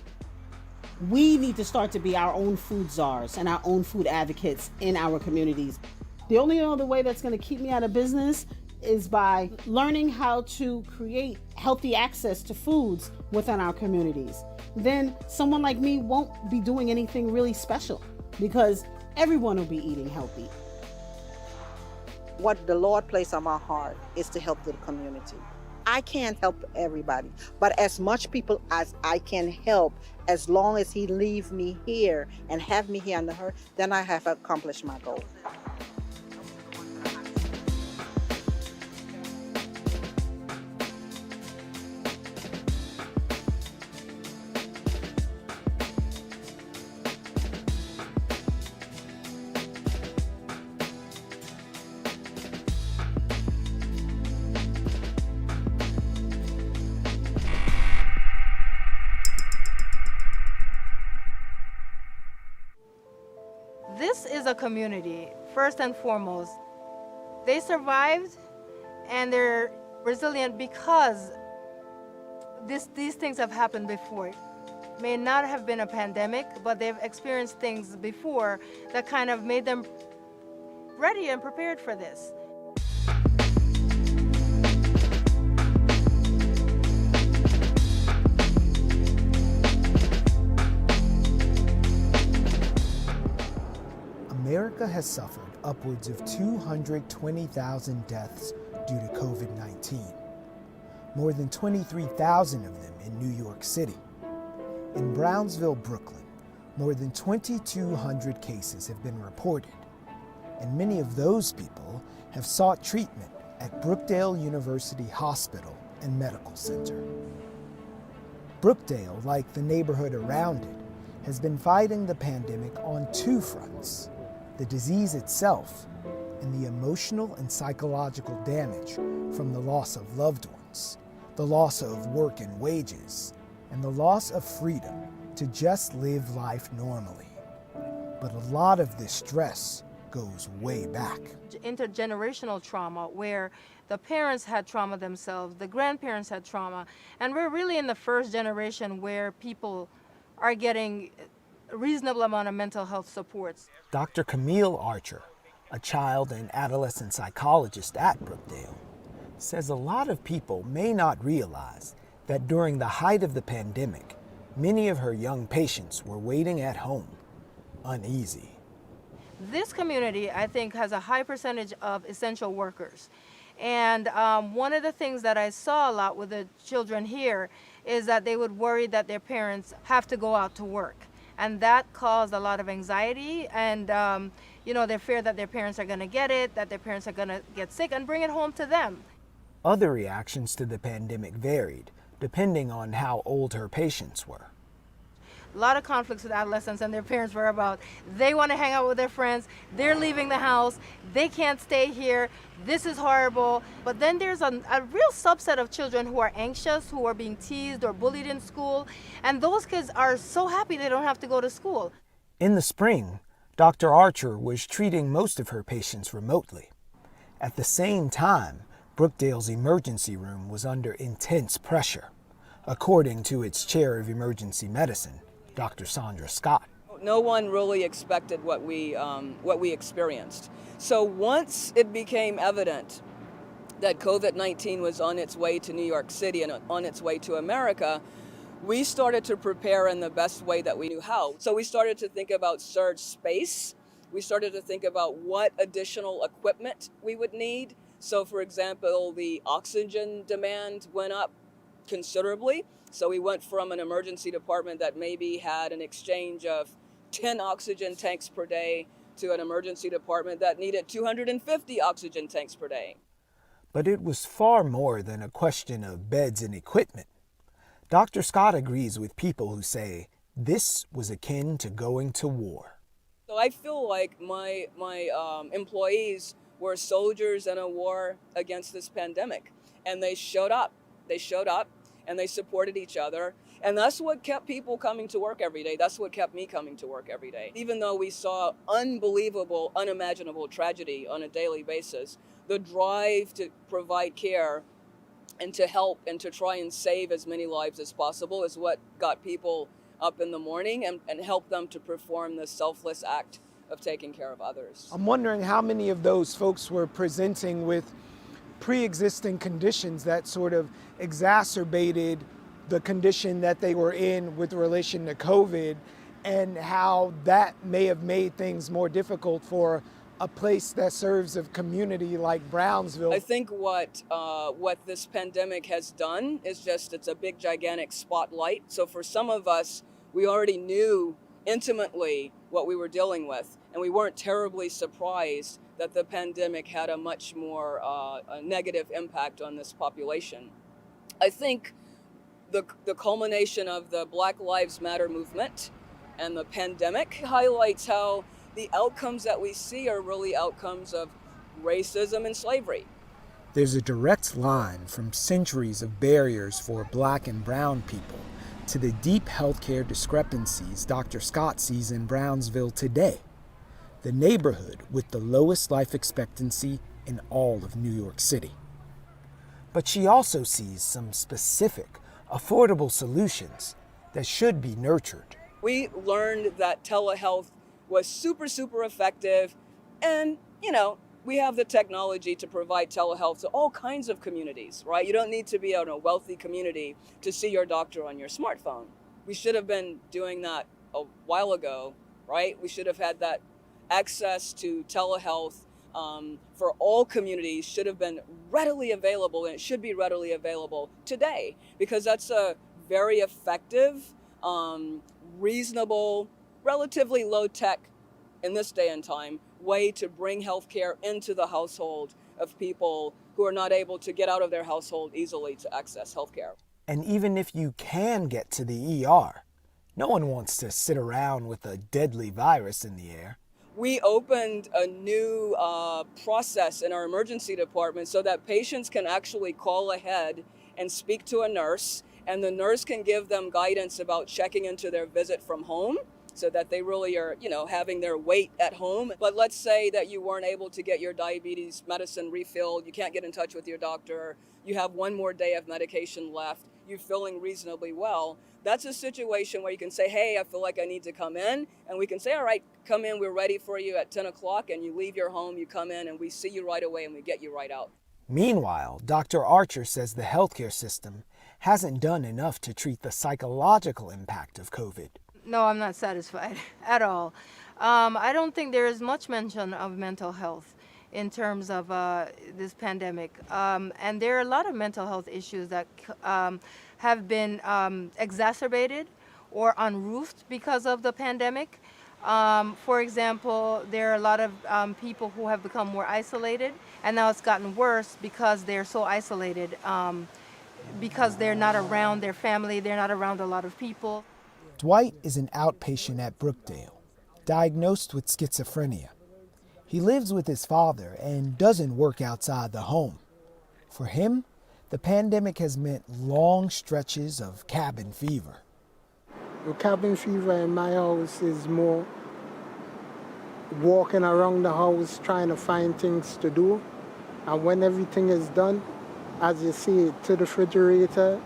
We need to start to be our own food czars and our own food advocates in our communities. The only other way that's going to keep me out of business is by learning how to create healthy access to foods within our communities. Then someone like me won't be doing anything really special because everyone will be eating healthy. What the Lord placed on my heart is to help the community. I can't help everybody, but as much people as I can help, as long as He leave me here and have me here under her, then I have accomplished my goal. This is a community, first and foremost. They survived and they're resilient because these things have happened before. May not have been a pandemic, but they've experienced things before that kind of made them ready and prepared for this. America has suffered upwards of 220,000 deaths due to COVID-19. More than 23,000 of them in New York City. In Brownsville, Brooklyn, more than 2,200 cases have been reported, and many of those people have sought treatment at Brookdale University Hospital and Medical Center. Brookdale, like the neighborhood around it, has been fighting the pandemic on two fronts: the disease itself and the emotional and psychological damage from the loss of loved ones, the loss of work and wages, and the loss of freedom to just live life normally. But a lot of this stress goes way back. Intergenerational trauma, where the parents had trauma themselves, the grandparents had trauma, and we're really in the first generation where people are getting a reasonable amount of mental health supports. Dr. Camille Archer, a child and adolescent psychologist at Brookdale, says a lot of people may not realize that during the height of the pandemic, many of her young patients were waiting at home, uneasy. This community, I think, has a high percentage of essential workers. And one of the things that I saw a lot with the children here is that they would worry that their parents have to go out to work. And that caused a lot of anxiety and, they fear that their parents are going to get it, that their parents are going to get sick and bring it home to them. Other reactions to the pandemic varied, depending on how old her patients were. A lot of conflicts with adolescents and their parents were about, they want to hang out with their friends, they're leaving the house, they can't stay here, this is horrible. But then there's a real subset of children who are anxious, who are being teased or bullied in school, and those kids are so happy they don't have to go to school. In the spring, Dr. Archer was treating most of her patients remotely. At the same time, Brookdale's emergency room was under intense pressure, according to its chair of emergency medicine, Dr. Sandra Scott. No one really expected what we experienced. So once it became evident that COVID-19 was on its way to New York City and on its way to America, we started to prepare in the best way that we knew how. So we started to think about surge space. We started to think about what additional equipment we would need. So for example, the oxygen demand went up considerably. So we went from an emergency department that maybe had an exchange of 10 oxygen tanks per day to an emergency department that needed 250 oxygen tanks per day. But it was far more than a question of beds and equipment. Dr. Scott agrees with people who say this was akin to going to war. So I feel like my employees were soldiers in a war against this pandemic. and they showed up. They showed up and they supported each other. And that's what kept people coming to work every day. That's what kept me coming to work every day. Even though we saw unbelievable, unimaginable tragedy on a daily basis, the drive to provide care and to help and to try and save as many lives as possible is what got people up in the morning and helped them to perform the selfless act of taking care of others. I'm wondering how many of those folks were presenting with pre-existing conditions that sort of exacerbated the condition that they were in with relation to COVID, and how that may have made things more difficult for a place that serves a community like Brownsville. I think what this pandemic has done is just, it's a big, gigantic spotlight. So for some of us, we already knew intimately what we were dealing with, and we weren't terribly surprised that the pandemic had a much more a negative impact on this population. I think the culmination of the Black Lives Matter movement and the pandemic highlights how the outcomes that we see are really outcomes of racism and slavery. There's a direct line from centuries of barriers for Black and brown people to the deep healthcare discrepancies Dr. Scott sees in Brownsville today, the neighborhood with the lowest life expectancy in all of New York City. But she also sees some specific, affordable solutions that should be nurtured. We learned that telehealth was super, super effective. And, we have the technology to provide telehealth to all kinds of communities, right? You don't need to be in a wealthy community to see your doctor on your smartphone. We should have been doing that a while ago, right? We should have had that access to telehealth for all communities should have been readily available, and it should be readily available today, because that's a very effective, reasonable, relatively low tech in this day and time way to bring healthcare into the household of people who are not able to get out of their household easily to access healthcare. And even if you can get to the ER, no one wants to sit around with a deadly virus in the air. We opened a new process in our emergency department so that patients can actually call ahead and speak to a nurse, and the nurse can give them guidance about checking into their visit from home, so that they really are, having their weight at home. But let's say that you weren't able to get your diabetes medicine refilled, you can't get in touch with your doctor, you have one more day of medication left, you're feeling reasonably well. That's a situation where you can say, hey, I feel like I need to come in. And we can say, all right, come in, we're ready for you at 10 o'clock. And you leave your home, you come in, and we see you right away and we get you right out. Meanwhile, Dr. Archer says the healthcare system hasn't done enough to treat the psychological impact of COVID. No, I'm not satisfied at all. I don't think there is much mention of mental health in terms of this pandemic. And there are a lot of mental health issues that have been exacerbated or unroofed because of the pandemic. For example, there are a lot of people who have become more isolated, and now it's gotten worse because they're so isolated, because they're not around their family, they're not around a lot of people. Dwight is an outpatient at Brookdale, diagnosed with schizophrenia. He lives with his father and doesn't work outside the home. For him, the pandemic has meant long stretches of cabin fever. The cabin fever in my house is more walking around the house trying to find things to do. And when everything is done, as you see, to the refrigerator,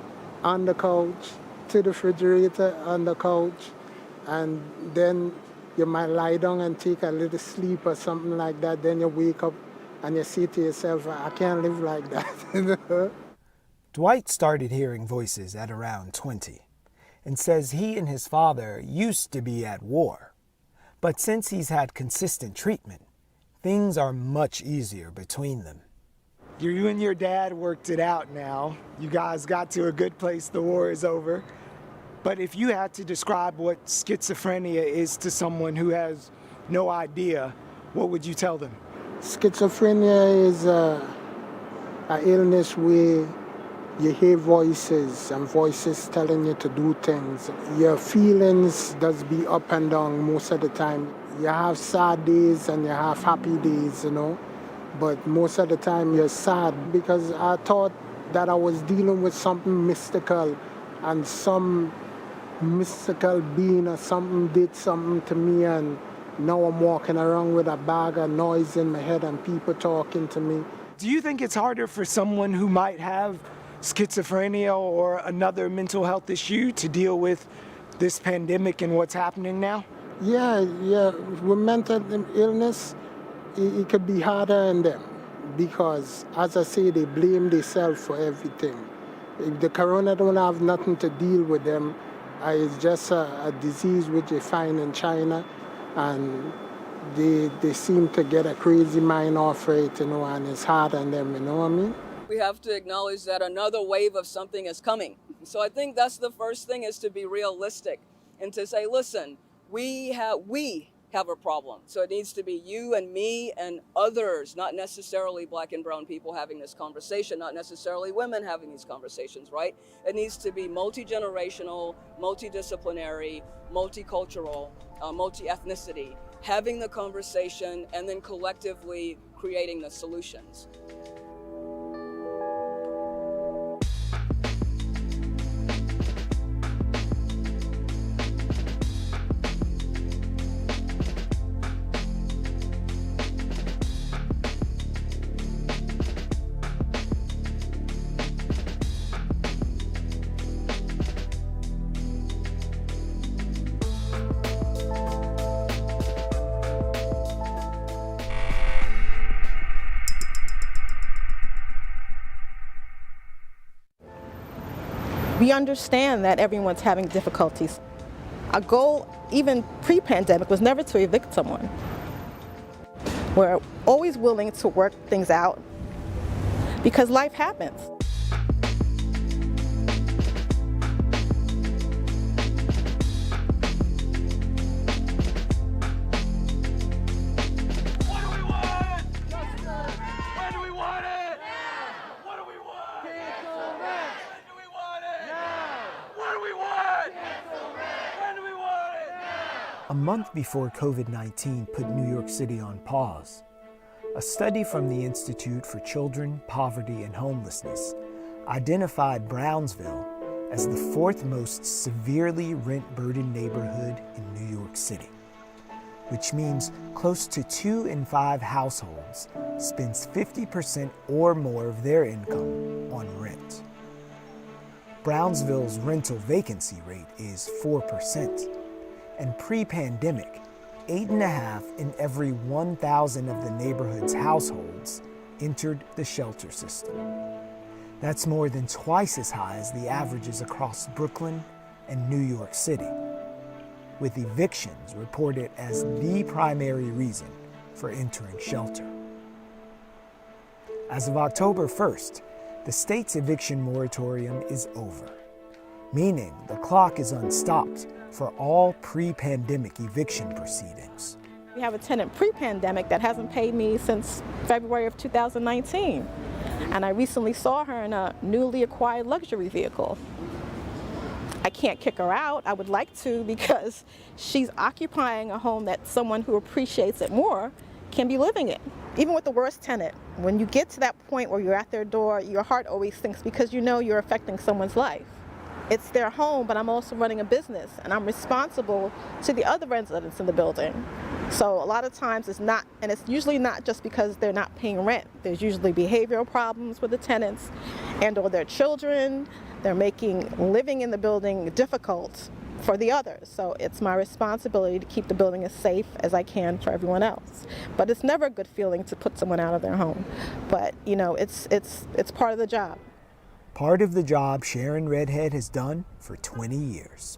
on the couch, to the refrigerator, on the couch, and then you might lie down and take a little sleep or something like that. Then you wake up and you say to yourself, I can't live like that. Dwight started hearing voices at around 20 and says he and his father used to be at war. But since he's had consistent treatment, things are much easier between them. You and your dad worked it out now. You guys got to a good place, the war is over. But if you had to describe what schizophrenia is to someone who has no idea, what would you tell them? Schizophrenia is an illness where you hear voices and voices telling you to do things. Your feelings does be up and down most of the time. You have sad days and you have happy days, But most of the time you're sad, because I thought that I was dealing with something mystical, and some mystical being or something did something to me, and now I'm walking around with a bag of noise in my head and people talking to me. Do you think it's harder for someone who might have schizophrenia or another mental health issue to deal with this pandemic and what's happening now? Yeah, with mental illness, it could be harder on them because, as I say, they blame themselves for everything. If the corona don't have nothing to deal with them, it's just a disease which they find in China, and they seem to get a crazy mind off it, and it's hard on them, you know what I mean? We have to acknowledge that another wave of something is coming. So I think that's the first thing, is to be realistic and to say, listen, we have a problem. So it needs to be you and me and others, not necessarily Black and brown people having this conversation, not necessarily women having these conversations, right? It needs to be multi-generational, multidisciplinary, multicultural, multi-ethnicity, having the conversation and then collectively creating the solutions. We understand that everyone's having difficulties. Our goal, even pre-pandemic, was never to evict someone. We're always willing to work things out because life happens. A month before COVID-19 put New York City on pause, a study from the Institute for Children, Poverty, and Homelessness identified Brownsville as the fourth most severely rent-burdened neighborhood in New York City, which means close to 2 in 5 households spends 50% or more of their income on rent. Brownsville's rental vacancy rate is 4%. And pre-pandemic, 8.5 in every 1,000 of the neighborhood's households entered the shelter system. That's more than twice as high as the averages across Brooklyn and New York City, with evictions reported as the primary reason for entering shelter. As of October 1st, the state's eviction moratorium is over, meaning the clock is unstopped for all pre-pandemic eviction proceedings. We have a tenant pre-pandemic that hasn't paid me since February of 2019. And I recently saw her in a newly acquired luxury vehicle. I can't kick her out. I would like to, because she's occupying a home that someone who appreciates it more can be living in. Even with the worst tenant, when you get to that point where you're at their door, your heart always sinks because you know you're affecting someone's life. It's their home, but I'm also running a business, and I'm responsible to the other residents in the building. So a lot of times it's not, and it's usually not just because they're not paying rent. There's usually behavioral problems with the tenants and or their children. They're making living in the building difficult for the others. So it's my responsibility to keep the building as safe as I can for everyone else. But it's never a good feeling to put someone out of their home. But you know, it's part of the job. Part of the job Sharon Redhead has done for 20 years,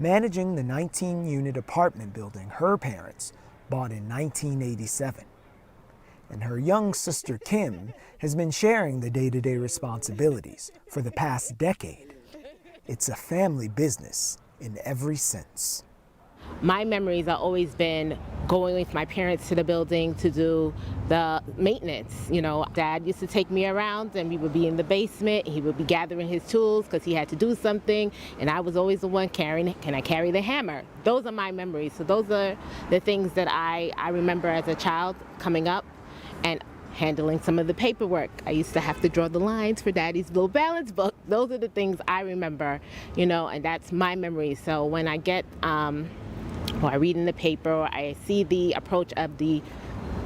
managing the 19-unit apartment building her parents bought in 1987. And her young sister Kim has been sharing the day-to-day responsibilities for the past decade. It's a family business in every sense. My memories have always been going with my parents to the building to do the maintenance. You know, Dad used to take me around and we would be in the basement. He would be gathering his tools because he had to do something. And I was always the one carrying, can I carry the hammer? Those are my memories. So those are the things that I remember as a child coming up. And handling some of the paperwork. I used to have to draw the lines for Daddy's little balance book. Those are the things I remember, you know, and that's my memory. So when I get, or I read in the paper, or I see the approach of the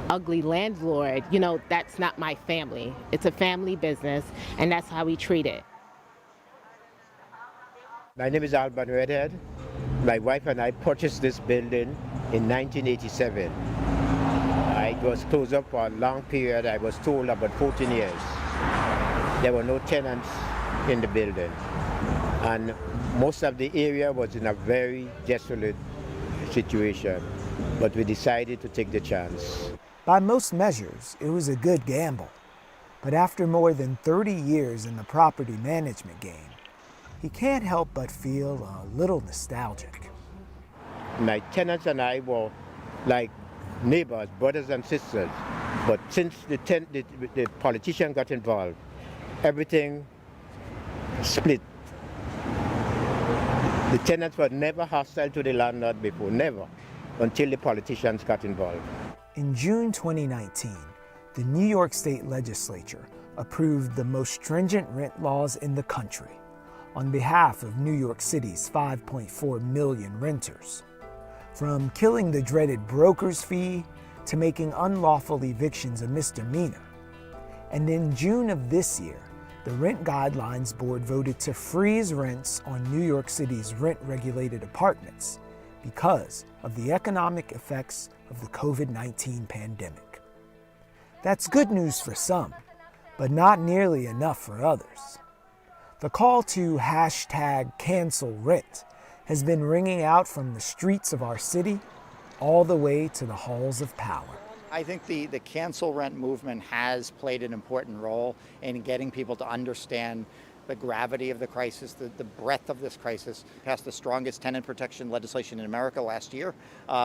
ugly landlord, you know, that's not my family. It's a family business, and that's how we treat it. My name is Alban Redhead. My wife and I purchased this building in 1987. It was closed up for a long period. I was told about 14 years. There were no tenants in the building, and most of the area was in a very desolate situation, but we decided to take the chance. By most measures, it was a good gamble. But after more than 30 years in the property management game, he can't help but feel a little nostalgic. My tenants and I were like neighbors, brothers and sisters, but since the politician got involved, everything split. The tenants were never hostile to the landlord before, never, until the politicians got involved. In June 2019, the New York State Legislature approved the most stringent rent laws in the country on behalf of New York City's 5.4 million renters. From killing the dreaded broker's fee to making unlawful evictions a misdemeanor. And in June of this year, the Rent Guidelines Board voted to freeze rents on New York City's rent-regulated apartments because of the economic effects of the COVID-19 pandemic. That's good news for some, but not nearly enough for others. The call to #CancelRent has been ringing out from the streets of our city all the way to the halls of power. I think the cancel rent movement has played an important role in getting people to understand the gravity of the crisis, the breadth of this crisis. Passed the strongest tenant protection legislation in America last year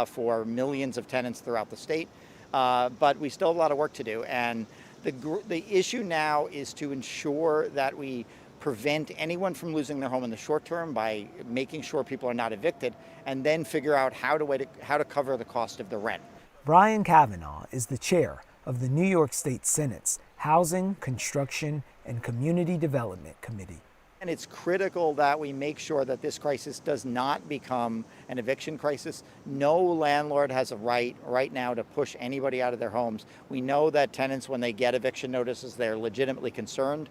for millions of tenants throughout the state. But we still have a lot of work to do. And the issue now is to ensure that we prevent anyone from losing their home in the short term by making sure people are not evicted, and then figure out how to cover the cost of the rent. Brian Kavanaugh is the chair of the New York State Senate's Housing, Construction, and Community Development Committee. And it's critical that we make sure that this crisis does not become an eviction crisis. No landlord has a right now to push anybody out of their homes. We know that tenants, when they get eviction notices, they're legitimately concerned.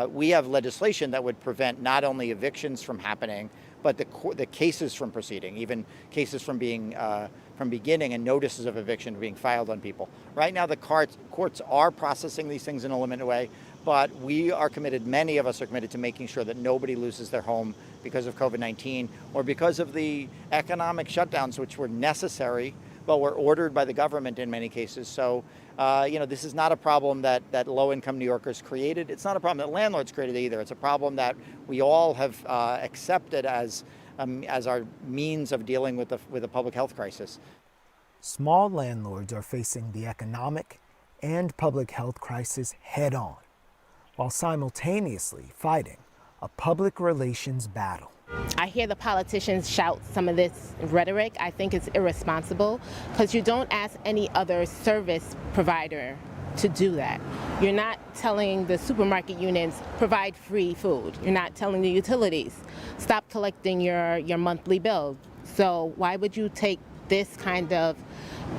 We have legislation that would prevent not only evictions from happening, but the cases from proceeding, even cases from beginning and notices of eviction being filed on people. Right now, the courts are processing these things in a limited way, but we are committed, many of us are committed to making sure that nobody loses their home because of COVID-19 or because of the economic shutdowns, which were necessary, but were ordered by the government in many cases. So, this is not a problem that low-income New Yorkers created. It's not a problem that landlords created either. It's a problem that we all have accepted as our means of dealing with the public health crisis. Small landlords are facing the economic and public health crisis head-on, while simultaneously fighting a public relations battle. I hear the politicians shout some of this rhetoric. I think it's irresponsible because you don't ask any other service provider to do that. You're not telling the supermarket units provide free food. You're not telling the utilities stop collecting your monthly bill. So why would you take this kind of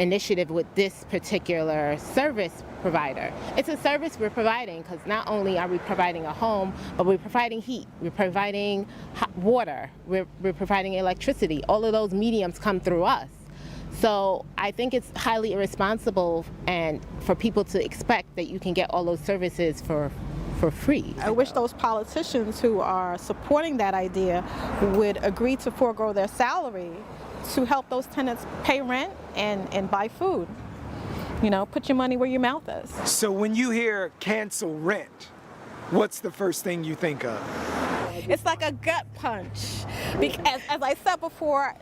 initiative with this particular service provider? It's a service we're providing because not only are we providing a home, but we're providing heat, we're providing hot water, we're providing electricity. All of those mediums come through us. So I think it's highly irresponsible and for people to expect that you can get all those services for free. I wish those politicians who are supporting that idea would agree to forego their salary to help those tenants pay rent and buy food. Put your money where your mouth is. So when you hear cancel rent, what's the first thing you think of? It's like a gut punch. Because, as I said before,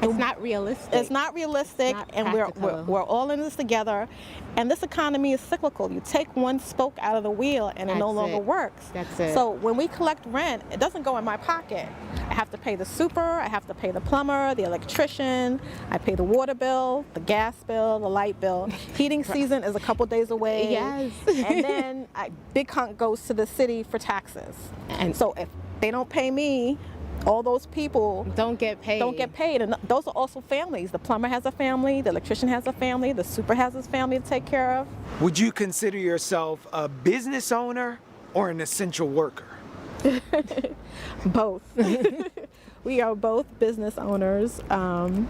It's not realistic. It's not realistic, Not and we're practical. all in this together. And this economy is cyclical. You take one spoke out of the wheel, and it no That's longer it. works. That's it. So when we collect rent, it doesn't go in my pocket. I have to pay the super, I have to pay the plumber, the electrician, I pay the water bill, the gas bill, the light bill. Heating season is a couple days away. Yes. And then big hunk goes to the city for taxes. And so if they don't pay me, all those people don't get paid. And those are also families. The plumber has a family, the electrician has a family, the super has his family to take care of. Would you consider yourself a business owner or an essential worker? Both. We are both business owners, and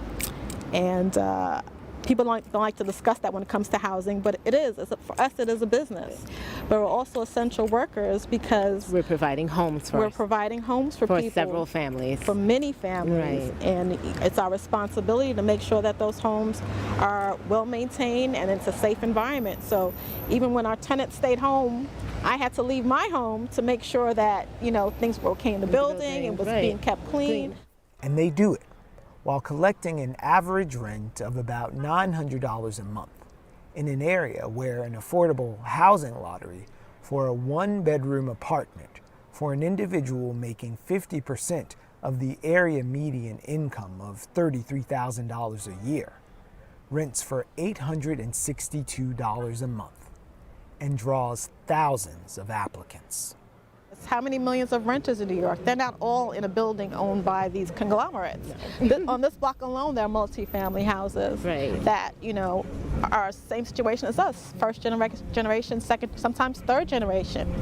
people don't like to discuss that when it comes to housing, but it is. For us, it is a business. But we're also essential workers because we're providing homes for people. Several families. For many families. Right. And it's our responsibility to make sure that those homes are well maintained and it's a safe environment. So even when our tenants stayed home, I had to leave my home to make sure that, things were okay in the building and was being kept clean. And they do it while collecting an average rent of about $900 a month in an area where an affordable housing lottery for a one-bedroom apartment for an individual making 50% of the area median income of $33,000 a year rents for $862 a month and draws thousands of applicants. How many millions of renters in New York? They're not all in a building owned by these conglomerates. On this block alone, there are multi-family houses that, are same situation as us. First generation, second, sometimes third generation,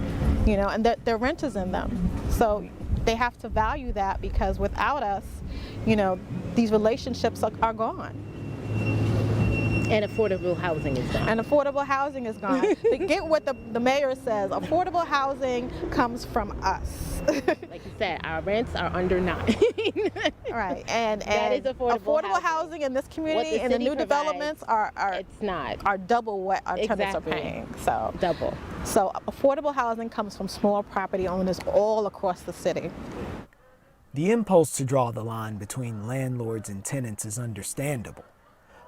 and they're renters in them. So they have to value that because without us, these relationships are gone. And affordable housing is gone. And affordable housing is gone. Forget what the mayor says. Affordable housing comes from us. Like you said, our rents are under 9. Right. And that is affordable housing in this community and the new developments are double what our tenants are paying. So double. So affordable housing comes from small property owners all across the city. The impulse to draw the line between landlords and tenants is understandable.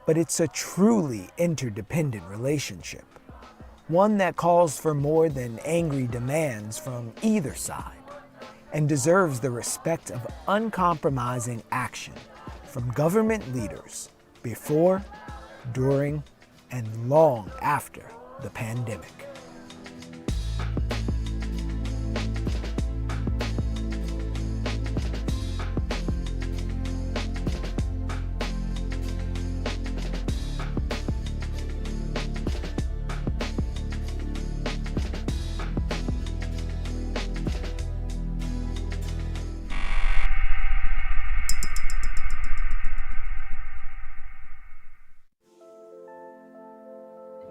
But it's a truly interdependent relationship, one that calls for more than angry demands from either side, and deserves the respect of uncompromising action from government leaders before, during, and long after the pandemic.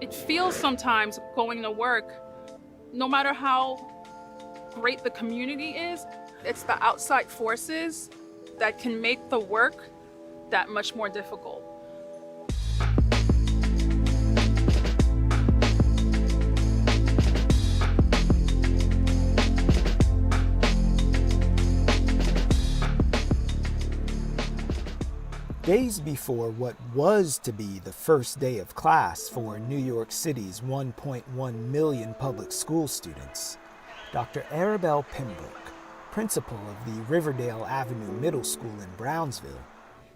It feels sometimes going to work, no matter how great the community is, it's the outside forces that can make the work that much more difficult. Days before what was to be the first day of class for New York City's 1.1 million public school students, Dr. Arabelle Pembroke, principal of the Riverdale Avenue Middle School in Brownsville,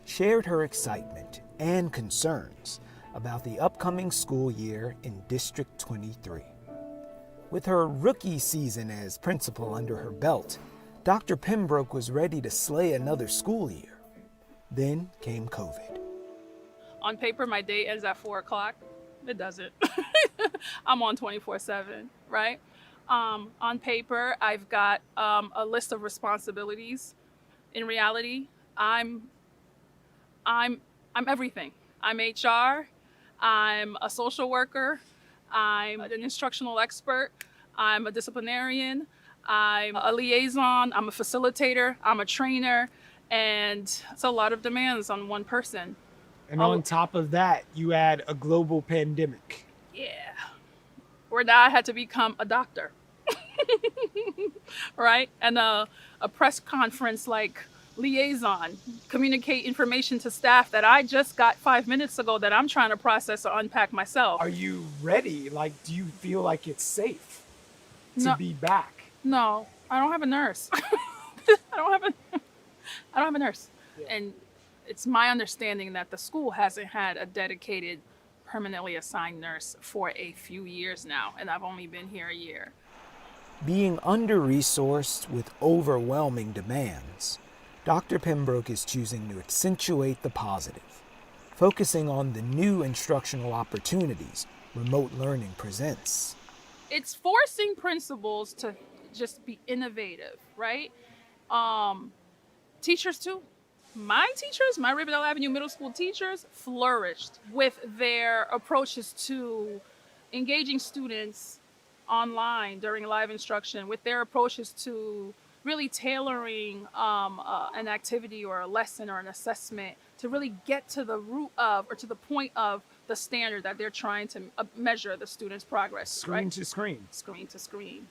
shared her excitement and concerns about the upcoming school year in District 23. With her rookie season as principal under her belt, Dr. Pembroke was ready to slay another school year. Then came COVID. On paper, my day ends at 4 o'clock. It doesn't. I'm on 24/7, right? On paper, I've got a list of responsibilities. In reality, I'm everything. I'm HR. I'm a social worker. I'm an instructional expert. I'm a disciplinarian. I'm a liaison. I'm a facilitator. I'm a trainer. And it's a lot of demands on one person. And on top of that, you add a global pandemic. Yeah. Where now I had to become a doctor. Right? And a press conference like liaison, communicate information to staff that I just got 5 minutes ago that I'm trying to process or unpack myself. Are you ready? Like, do you feel like it's safe to No. be back? No, I don't have a nurse. I don't have a nurse. And it's my understanding that the school hasn't had a dedicated, permanently assigned nurse for a few years now, and I've only been here a year. Being under-resourced with overwhelming demands, Dr. Pembroke is choosing to accentuate the positive, focusing on the new instructional opportunities remote learning presents. It's forcing principals to just be innovative, right? Teachers too. My teachers, my Riverdale Avenue Middle School teachers, flourished with their approaches to engaging students online during live instruction, with their approaches to really tailoring an activity or a lesson or an assessment to really get to the root of or to the point of the standard that they're trying to measure the student's progress. Screen right? to screen. Screen to screen.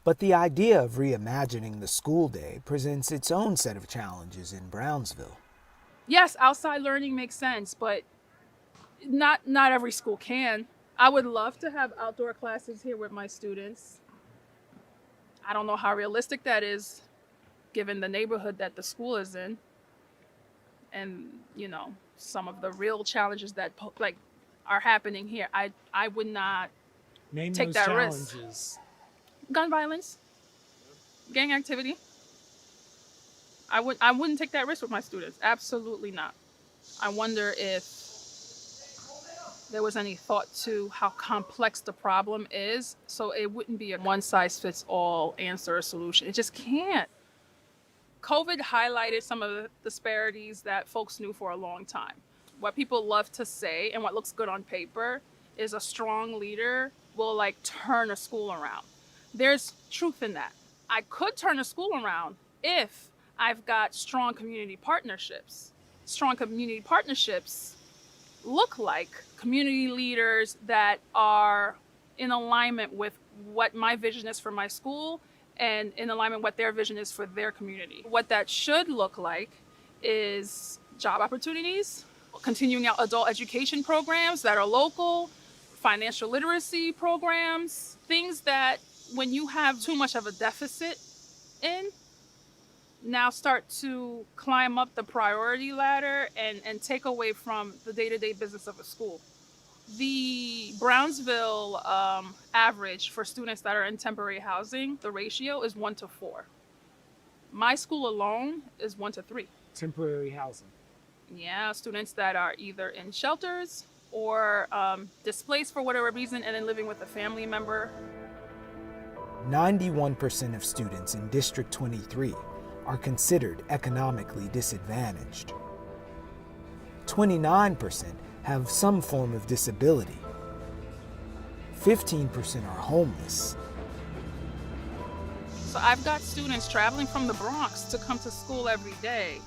But the idea of reimagining the school day presents its own set of challenges in Brownsville. Yes, outside learning makes sense, but not every school can. I would love to have outdoor classes here with my students. I don't know how realistic that is given the neighborhood that the school is in and, you know, some of the real challenges that are happening here. I would not Name take those that challenges. risk. Gun violence, gang activity. I wouldn't take that risk with my students. Absolutely not. I wonder if there was any thought to how complex the problem is, so it wouldn't be a one-size-fits-all answer or solution. It just can't. COVID highlighted some of the disparities that folks knew for a long time. What people love to say and what looks good on paper is a strong leader will turn a school around. There's truth in that. I could turn a school around if I've got strong community partnerships. Strong community partnerships look like community leaders that are in alignment with what my vision is for my school and in alignment with what their vision is for their community. What that should look like is job opportunities, continuing out adult education programs that are local, financial literacy programs, things that when you have too much of a deficit in, now start to climb up the priority ladder and take away from the day-to-day business of a school. The Brownsville average for students that are in temporary housing, the ratio is 1 to 4. My school alone is 1 to 3. Temporary housing. Yeah, students that are either in shelters or displaced for whatever reason and then living with a family member. 91% of students in District 23 are considered economically disadvantaged. 29% have some form of disability. 15% are homeless. So I've got students traveling from the Bronx to come to school every day.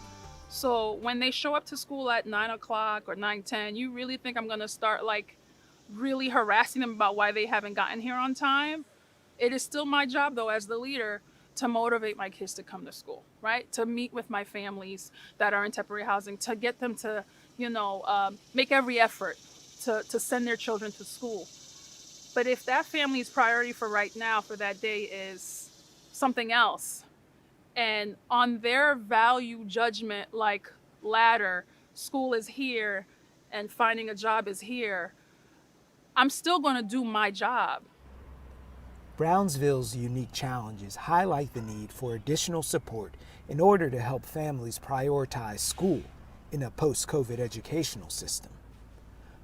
So when they show up to school at 9 o'clock or 9:10, you really think I'm gonna start really harassing them about why they haven't gotten here on time? It is still my job though as the leader to motivate my kids to come to school, right? To meet with my families that are in temporary housing, to get them to, make every effort to send their children to school. But if that family's priority for right now, for that day is something else, and on their value judgment ladder, school is here and finding a job is here, I'm still gonna do my job. Brownsville's unique challenges highlight the need for additional support in order to help families prioritize school in a post-COVID educational system.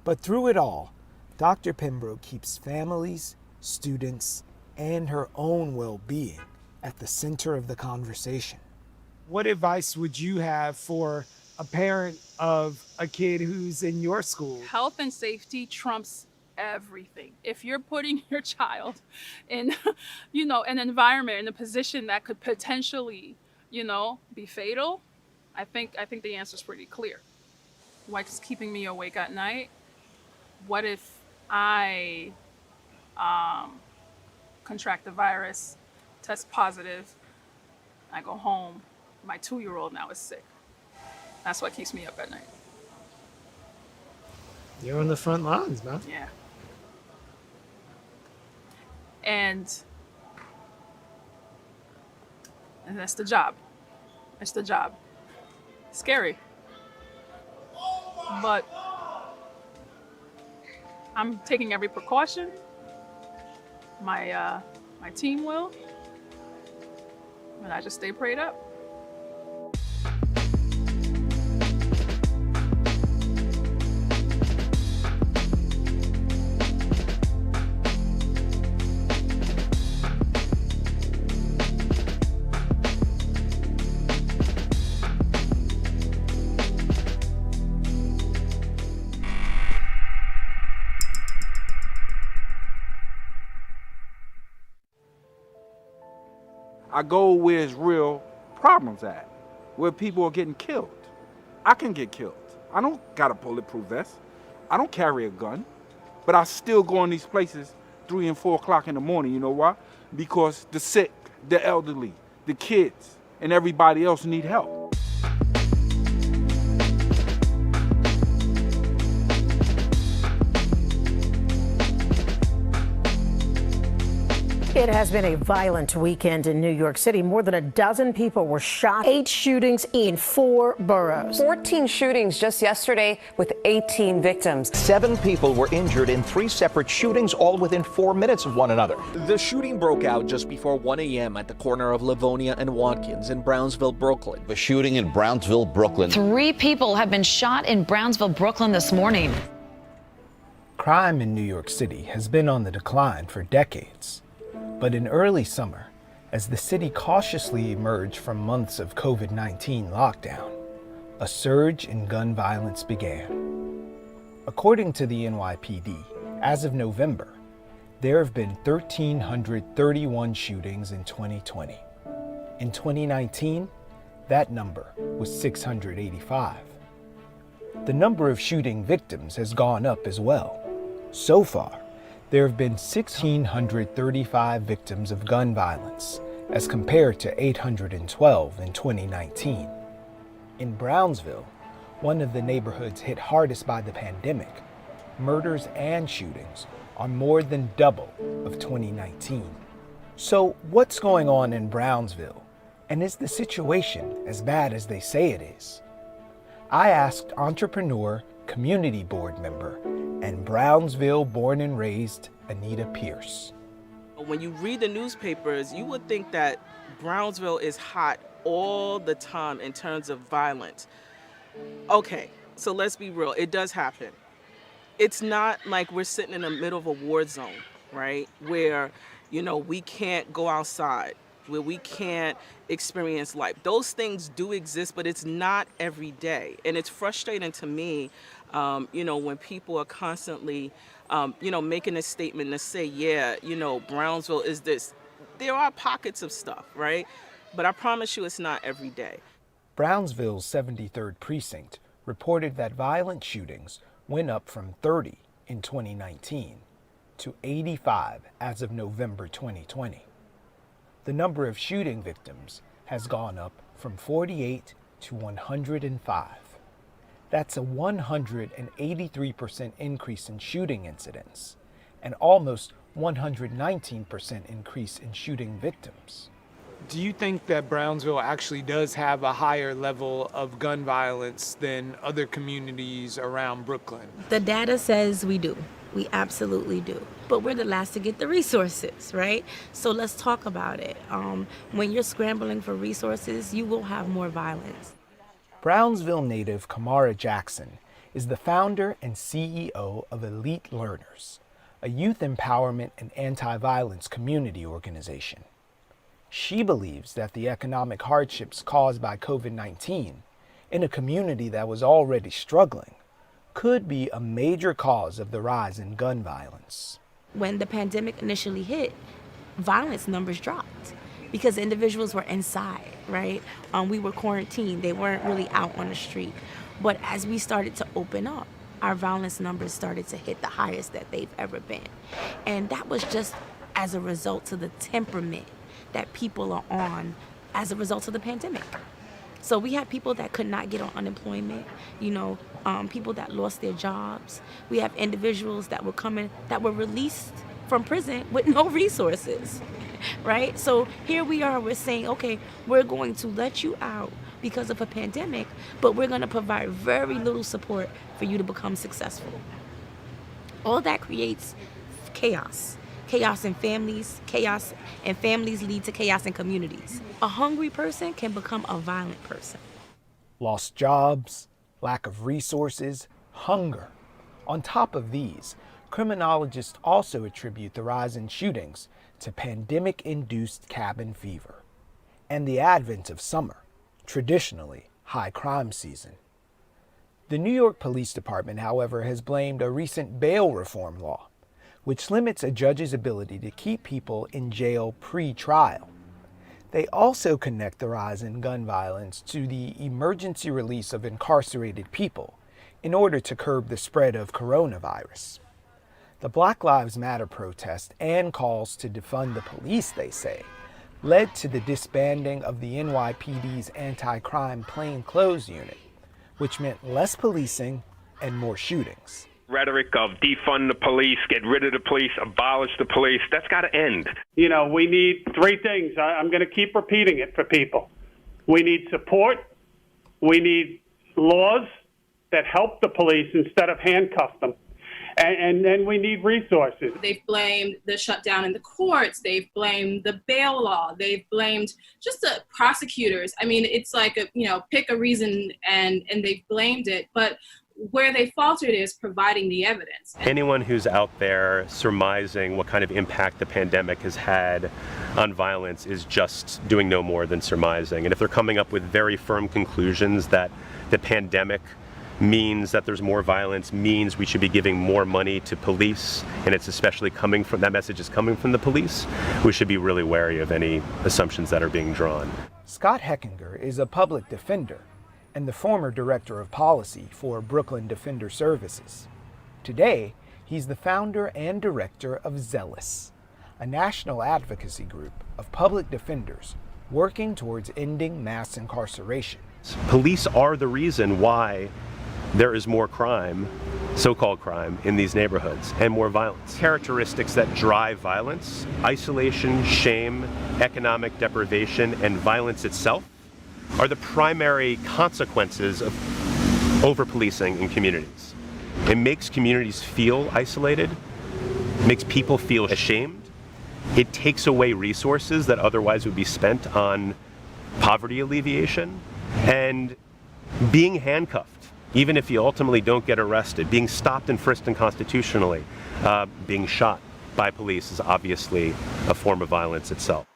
But through it all, Dr. Pembroke keeps families, students, and her own well-being at the center of the conversation. What advice would you have for a parent of a kid who's in your school? Health and safety trumps everything. If you're putting your child in, an environment, in a position that could potentially, be fatal, I think the answer is pretty clear. What's keeping me awake at night? What if I contract the virus, test positive, I go home, my 2-year-old now is sick. That's what keeps me up at night. You're on the front lines, man. Yeah. And that's the job. It's the job. Scary. But I'm taking every precaution. My team will. And I just stay prayed up. I go where there's real problems at, where people are getting killed. I can get killed. I don't got a bulletproof vest. I don't carry a gun, but I still go in these places 3 and 4 o'clock in the morning. You know why? Because the sick, the elderly, the kids, and everybody else need help. It has been a violent weekend in New York City. More than a dozen people were shot. 8 shootings in 4 boroughs. 14 shootings just yesterday with 18 victims. 7 people were injured in 3 separate shootings, all within 4 minutes of one another. The shooting broke out just before 1 a.m. at the corner of Livonia and Watkins in Brownsville, Brooklyn. The shooting in Brownsville, Brooklyn. 3 people have been shot in Brownsville, Brooklyn this morning. Crime in New York City has been on the decline for decades. But in early summer, as the city cautiously emerged from months of COVID-19 lockdown, a surge in gun violence began. According to the NYPD, as of November, there have been 1,331 shootings in 2020. In 2019, that number was 685. The number of shooting victims has gone up as well. So far, there have been 1,635 victims of gun violence, as compared to 812 in 2019. In Brownsville, one of the neighborhoods hit hardest by the pandemic, murders and shootings are more than double of 2019. So what's going on in Brownsville? And is the situation as bad as they say it is? I asked entrepreneur, community board member, and Brownsville born and raised Anita Pierce. When you read the newspapers, you would think that Brownsville is hot all the time in terms of violence. Okay, so let's be real, it does happen. It's not like we're sitting in the middle of a war zone, right? Where, we can't go outside, where we can't experience life. Those things do exist, but it's not every day. And it's frustrating to me, when people are constantly, making a statement to say, Brownsville is this. There are pockets of stuff, right? But I promise you it's not every day. Brownsville's 73rd precinct reported that violent shootings went up from 30 in 2019 to 85 as of November 2020. The number of shooting victims has gone up from 48 to 105. That's a 183% increase in shooting incidents and almost 119% increase in shooting victims. Do you think that Brownsville actually does have a higher level of gun violence than other communities around Brooklyn? The data says we do. We absolutely do. But we're the last to get the resources, right? So let's talk about it. When you're scrambling for resources, you will have more violence. Brownsville native Kamara Jackson is the founder and CEO of Elite Learners, a youth empowerment and anti-violence community organization. She believes that the economic hardships caused by COVID-19 in a community that was already struggling could be a major cause of the rise in gun violence. When the pandemic initially hit, violence numbers dropped because individuals were inside, right? We were quarantined. They weren't really out on the street. But as we started to open up, our violence numbers started to hit the highest that they've ever been. And that was just as a result of the temperament that people are on as a result of the pandemic. So we had people that could not get on unemployment, people that lost their jobs. We have individuals that were that were released from prison with no resources, right? So here we are, we're saying, okay, we're going to let you out because of a pandemic, but we're going to provide very little support for you to become successful. All that creates chaos. Chaos in families lead to chaos in communities. A hungry person can become a violent person. Lost jobs, lack of resources, hunger. On top of these, criminologists also attribute the rise in shootings to pandemic-induced cabin fever and the advent of summer, traditionally high crime season. The New York Police Department, however, has blamed a recent bail reform law, which limits a judge's ability to keep people in jail pre-trial. They also connect the rise in gun violence to the emergency release of incarcerated people in order to curb the spread of coronavirus. The Black Lives Matter protest and calls to defund the police, they say, led to the disbanding of the NYPD's anti-crime plainclothes unit, which meant less policing and more shootings. Rhetoric of defund the police, get rid of the police, abolish the police, that's got to end. We need three things. I'm going to keep repeating it for people. We need support. We need laws that help the police instead of handcuff them. And then we need resources. They've blamed the shutdown in the courts. They've blamed the bail law. They've blamed just the prosecutors. I mean, it's like, pick a reason and they've blamed it. But where they faltered is providing the evidence. Anyone who's out there surmising what kind of impact the pandemic has had on violence is just doing no more than surmising. And if they're coming up with very firm conclusions that the pandemic means that there's more violence, means we should be giving more money to police, and it's especially that message is coming from the police, we should be really wary of any assumptions that are being drawn. Scott Heckinger is a public defender and the former director of policy for Brooklyn Defender Services. Today, he's the founder and director of Zealous, a national advocacy group of public defenders working towards ending mass incarceration. Police are the reason why there is more crime, so-called crime, in these neighborhoods, and more violence. Characteristics that drive violence: isolation, shame, economic deprivation, and violence itself are the primary consequences of over-policing in communities. It makes communities feel isolated, makes people feel ashamed. It takes away resources that otherwise would be spent on poverty alleviation, and being handcuffed, even if you ultimately don't get arrested, being stopped and frisked unconstitutionally, being shot by police is obviously a form of violence itself.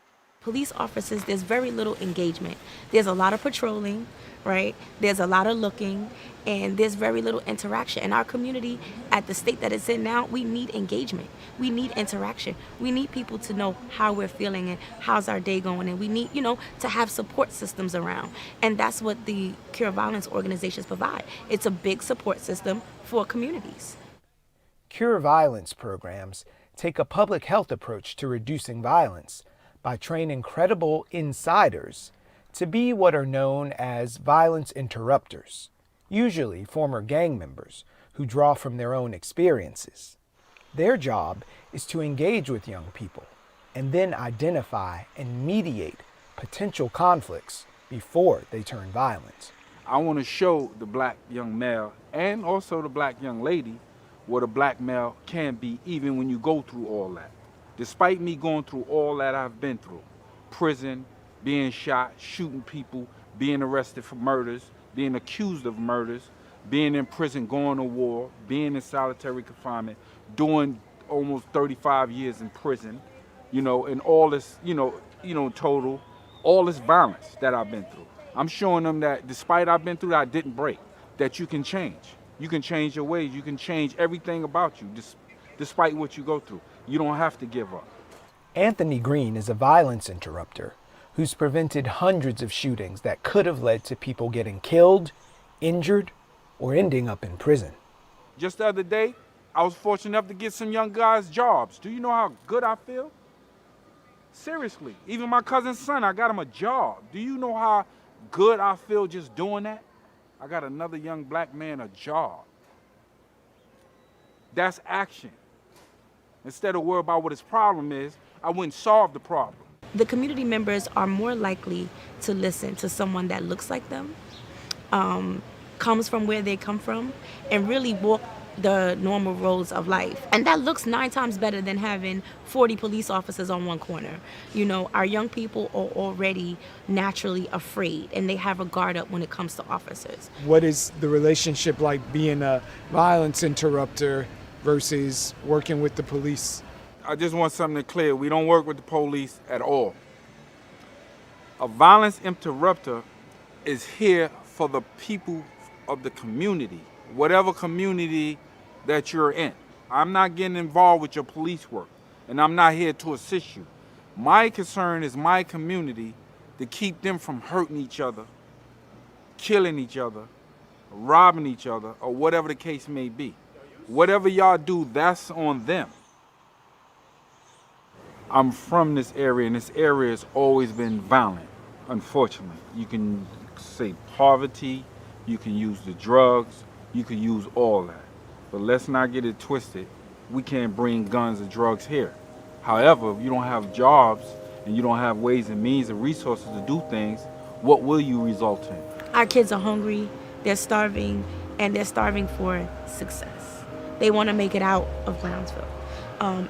Police officers, there's very little engagement. There's a lot of patrolling, right? There's a lot of looking, and there's very little interaction. In our community, at the state that it's in now, we need engagement. We need interaction. We need people to know how we're feeling and how's our day going, and we need, to have support systems around. And that's what the Cure Violence organizations provide. It's a big support system for communities. Cure Violence programs take a public health approach to reducing violence by training credible insiders to be what are known as violence interrupters, usually former gang members who draw from their own experiences. Their job is to engage with young people and then identify and mediate potential conflicts before they turn violent. I want to show the black young male and also the black young lady what a black male can be, even when you go through all that. Despite me going through all that I've been through, prison, being shot, shooting people, being arrested for murders, being accused of murders, being in prison, going to war, being in solitary confinement, doing almost 35 years in prison, and all this, total, all this violence that I've been through. I'm showing them that despite I've been through that, I didn't break, that you can change. You can change your ways. You can change everything about you, despite what you go through. You don't have to give up. Anthony Green is a violence interrupter who's prevented hundreds of shootings that could have led to people getting killed, injured, or ending up in prison. Just the other day, I was fortunate enough to get some young guys jobs. Do you know how good I feel? Seriously, even my cousin's son, I got him a job. Do you know how good I feel just doing that, I got another young black man a job. That's action. Instead of worry about what his problem is, I wouldn't solve the problem. The community members are more likely to listen to someone that looks like them, comes from where they come from, and really walk the normal roads of life. And that looks 9 times better than having 40 police officers on one corner. You know, our young people are already naturally afraid, and they have a guard up when it comes to officers. What is the relationship like being a violence interrupter versus working with the police? I just want something clear. We don't work with the police at all. A violence interrupter is here for the people of the community, whatever community that you're in. I'm not getting involved with your police work, and I'm not here to assist you. My concern is my community, to keep them from hurting each other, killing each other, robbing each other, or whatever the case may be. Whatever y'all do, that's on them. I'm from this area, and this area has always been violent, unfortunately. You can say poverty, you can use the drugs, you can use all that. But let's not get it twisted. We can't bring guns or drugs here. However, if you don't have jobs and you don't have ways and means and resources to do things, what will you result in? Our kids are hungry, they're starving, and they're starving for success. They want to make it out of Brownsville.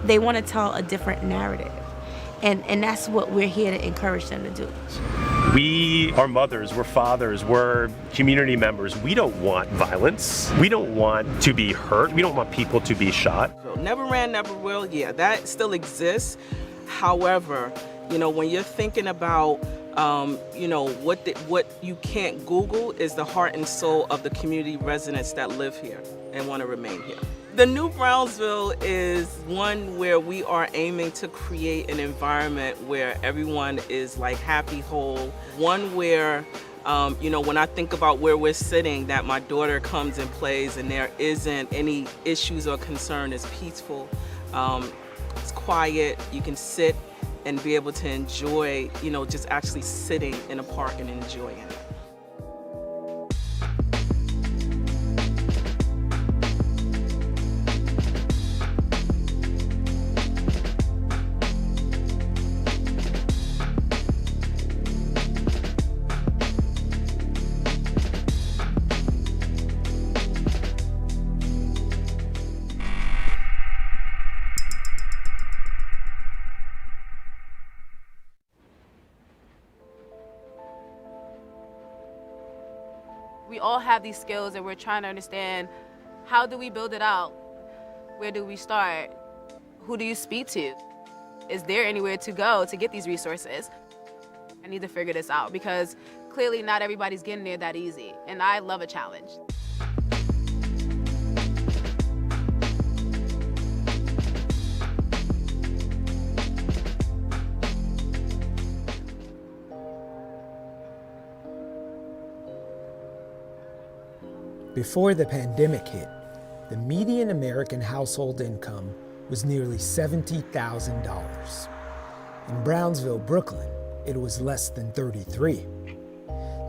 They want to tell a different narrative. And that's what we're here to encourage them to do. We are mothers, we're fathers, we're community members. We don't want violence. We don't want to be hurt. We don't want people to be shot. Never ran, never will. Yeah, that still exists. However, you know, when you're thinking about you know, what you can't Google is the heart and soul of the community residents that live here and want to remain here. The new Brownsville is one where we are aiming to create an environment where everyone is like happy, whole. One where, you know, when I think about where we're sitting, that my daughter comes and plays and there isn't any issues or concern. It's peaceful, it's quiet, you can sit and be able to enjoy, you know, just actually sitting in a park and enjoying it. We all have these skills and we're trying to understand, how do we build it out? Where do we start? Who do you speak to? Is there anywhere to go to get these resources? I need to figure this out because clearly not everybody's getting there that easy, and I love a challenge. Before the pandemic hit, the median American household income was nearly $70,000. In Brownsville, Brooklyn, it was less than 33.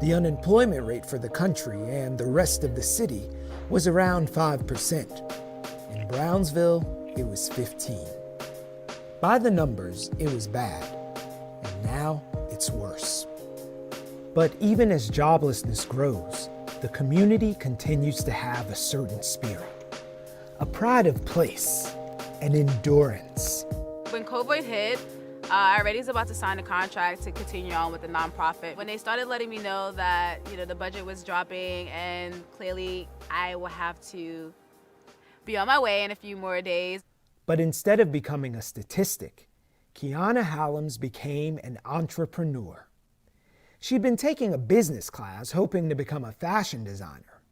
The unemployment rate for the country and the rest of the city was around 5%. In Brownsville, it was 15. By the numbers, it was bad, and now it's worse. But even as joblessness grows, the community continues to have a certain spirit, a pride of place, an endurance. When COVID hit, I already was about to sign a contract to continue on with the nonprofit. When they started letting me know that, you know, the budget was dropping and clearly I will have to be on my way in a few more days. But instead of becoming a statistic, Kiana Hallams became an entrepreneur. She'd been taking a business class hoping to become a fashion designer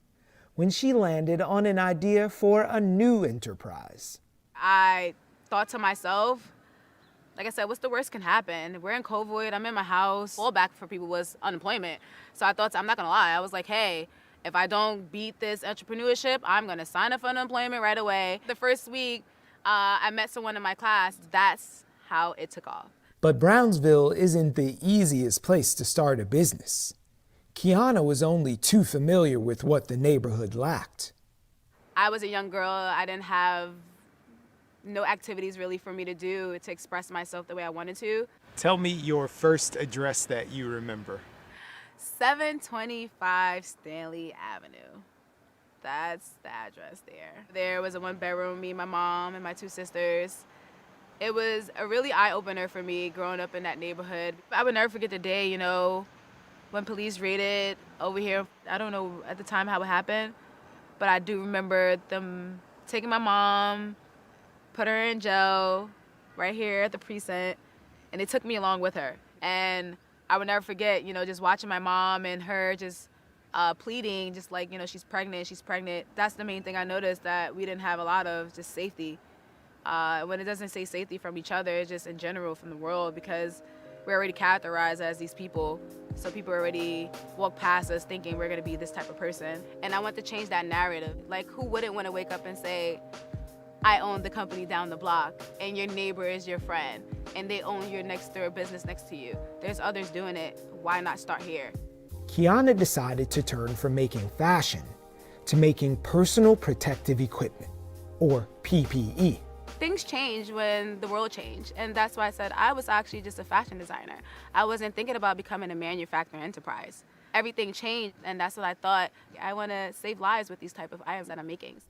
when she landed on an idea for a new enterprise. I thought to myself, like I said, what's the worst can happen? We're in COVID, I'm in my house. Fallback for people was unemployment. So I thought, I'm not gonna lie, I was like, hey, if I don't beat this entrepreneurship, I'm gonna sign up for unemployment right away. The first week, I met someone in my class. That's how it took off. But Brownsville isn't the easiest place to start a business. Kiana was only too familiar with what the neighborhood lacked. I was a young girl. I didn't have no activities really for me to do to express myself the way I wanted to. Tell me your first address that you remember. 725 Stanley Avenue. That's the address there. There was a one-bedroom, me, my mom, and my two sisters. It was a really eye-opener for me growing up in that neighborhood. I would never forget the day, you know, when police raided over here. I don't know at the time how it happened, but I do remember them taking my mom, put her in jail right here at the precinct, and they took me along with her. And I would never forget, you know, just watching my mom and her just pleading, just like, you know, she's pregnant. That's the main thing I noticed that we didn't have a lot of, just safety. When it doesn't say safety from each other, it's just in general from the world, because we're already characterized as these people. So people already walk past us thinking we're gonna be this type of person. And I want to change that narrative. Like, who wouldn't want to wake up and say, I own the company down the block, and your neighbor is your friend, and they own your next door business next to you. There's others doing it. Why not start here? Kiana decided to turn from making fashion to making personal protective equipment, or PPE. Things change when the world changed, and that's why I said I was actually just a fashion designer. I wasn't thinking about becoming a manufacturing enterprise. Everything changed, and that's what I thought. I want to save lives with these type of items that I'm making.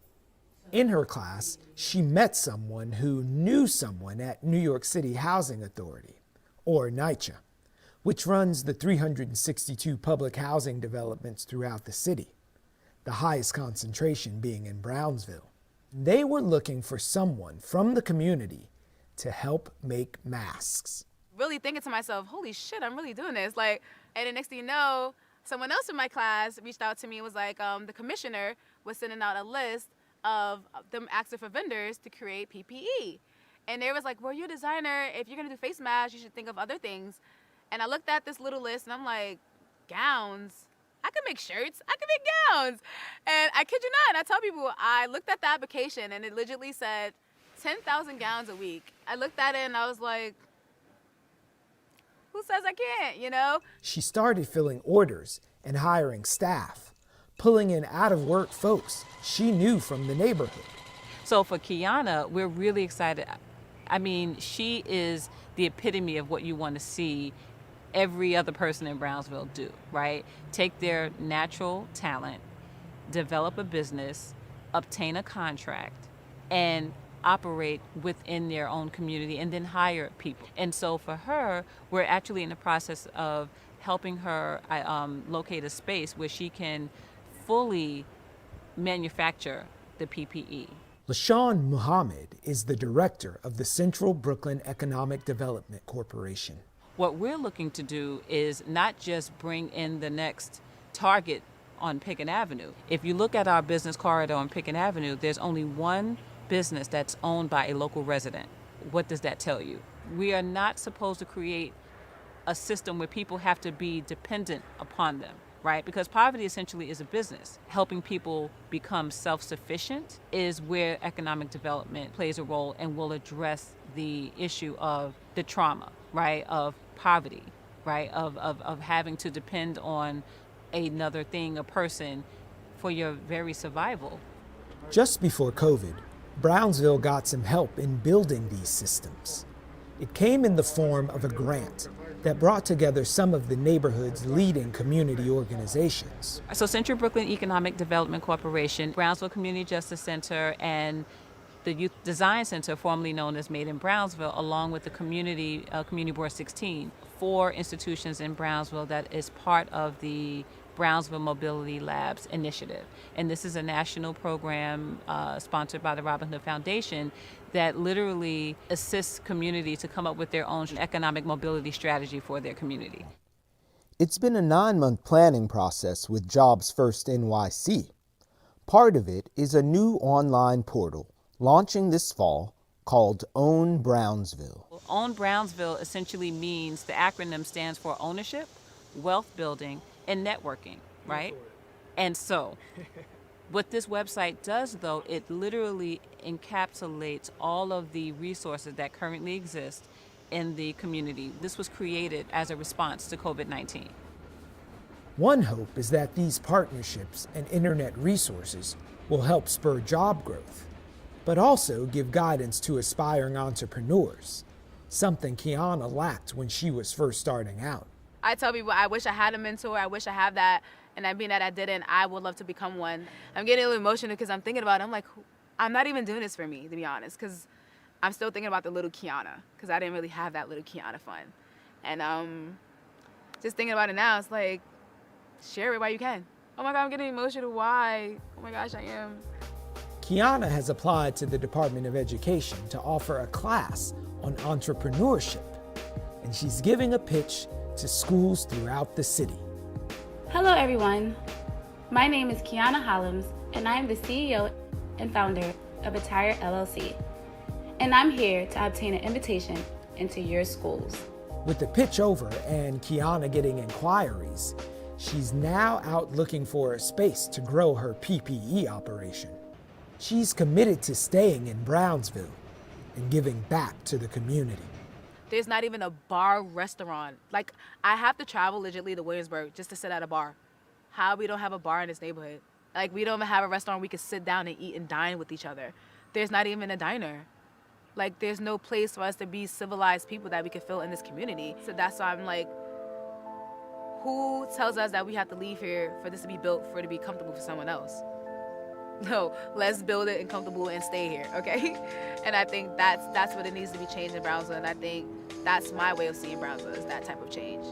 In her class, she met someone who knew someone at New York City Housing Authority, or NYCHA, which runs the 362 public housing developments throughout the city, the highest concentration being in Brownsville. They were looking for someone from the community to help make masks. Really thinking to myself, holy shit, I'm really doing this. Like, and the next thing you know, someone else in my class reached out to me and was like, the commissioner was sending out a list of them asking for vendors to create PPE. And they was like, well, you're a designer. If you're gonna do face masks, you should think of other things. And I looked at this little list and I'm like, gowns? I could make shirts, I could make gowns. And I kid you not, and I tell people, I looked at the application and it legitimately said 10,000 gowns a week. I looked at it and I was like, who says I can't, you know? She started filling orders and hiring staff, pulling in out-of-work folks she knew from the neighborhood. So for Kiana, we're really excited. I mean, she is the epitome of what you want to see every other person in Brownsville do, right? Take their natural talent, develop a business, obtain a contract, and operate within their own community, and then hire people. And so for her, we're actually in the process of helping her locate a space where she can fully manufacture the PPE. LaShawn Muhammad is the director of the Central Brooklyn Economic Development Corporation. What we're looking to do is not just bring in the next Target on Pickett Avenue. If you look at our business corridor on Pickett Avenue, there's only one business that's owned by a local resident. What does that tell you? We are not supposed to create a system where people have to be dependent upon them, right? Because poverty essentially is a business. Helping people become self-sufficient is where economic development plays a role and will address the issue of the trauma, right, of poverty, right, of having to depend on another thing, a person, for your very survival. Just before COVID, Brownsville got some help in building these systems. It came in the form of a grant that brought together some of the neighborhood's leading community organizations. So Central Brooklyn Economic Development Corporation, Brownsville Community Justice Center, and the Youth Design Center, formerly known as Made in Brownsville, along with the Community Board 16, 4 institutions in Brownsville that is part of the Brownsville Mobility Labs initiative. And this is a national program sponsored by the Robin Hood Foundation that literally assists community to come up with their own economic mobility strategy for their community. It's been a 9-month planning process with Jobs First NYC. Part of it is a new online portal launching this fall called Own Brownsville. Own Brownsville essentially means, the acronym stands for ownership, wealth building, and networking, right? And so what this website does, though, it literally encapsulates all of the resources that currently exist in the community. This was created as a response to COVID-19. One hope is that these partnerships and internet resources will help spur job growth, but also give guidance to aspiring entrepreneurs, something Kiana lacked when she was first starting out. I tell people I wish I had a mentor, I wish I had that, and I mean that I didn't, I would love to become one. I'm getting a little emotional because I'm thinking about it. I'm like, I'm not even doing this for me, to be honest, because I'm still thinking about the little Kiana, because I didn't really have that little Kiana fun. And just thinking about it now, it's like, share it while you can. Oh my God, I'm getting emotional. Why? Oh my gosh, I am. Kiana has applied to the Department of Education to offer a class on entrepreneurship, and she's giving a pitch to schools throughout the city. Hello everyone. My name is Kiana Hollums, and I am the CEO and founder of Attire LLC. And I'm here to obtain an invitation into your schools. With the pitch over and Kiana getting inquiries, she's now out looking for a space to grow her PPE operation. She's committed to staying in Brownsville and giving back to the community. There's not even a bar restaurant. Like, I have to travel legitimately to Williamsburg just to sit at a bar. How we don't have a bar in this neighborhood? Like, we don't even have a restaurant we can sit down and eat and dine with each other. There's not even a diner. Like, there's no place for us to be civilized people that we can feel in this community. So that's why I'm like, who tells us that we have to leave here for this to be built for it to be comfortable for someone else? No, let's build it and comfortable and stay here, okay? And I think that's what it needs to be changed in Brownsville, and I think that's my way of seeing Brownsville, is that type of change.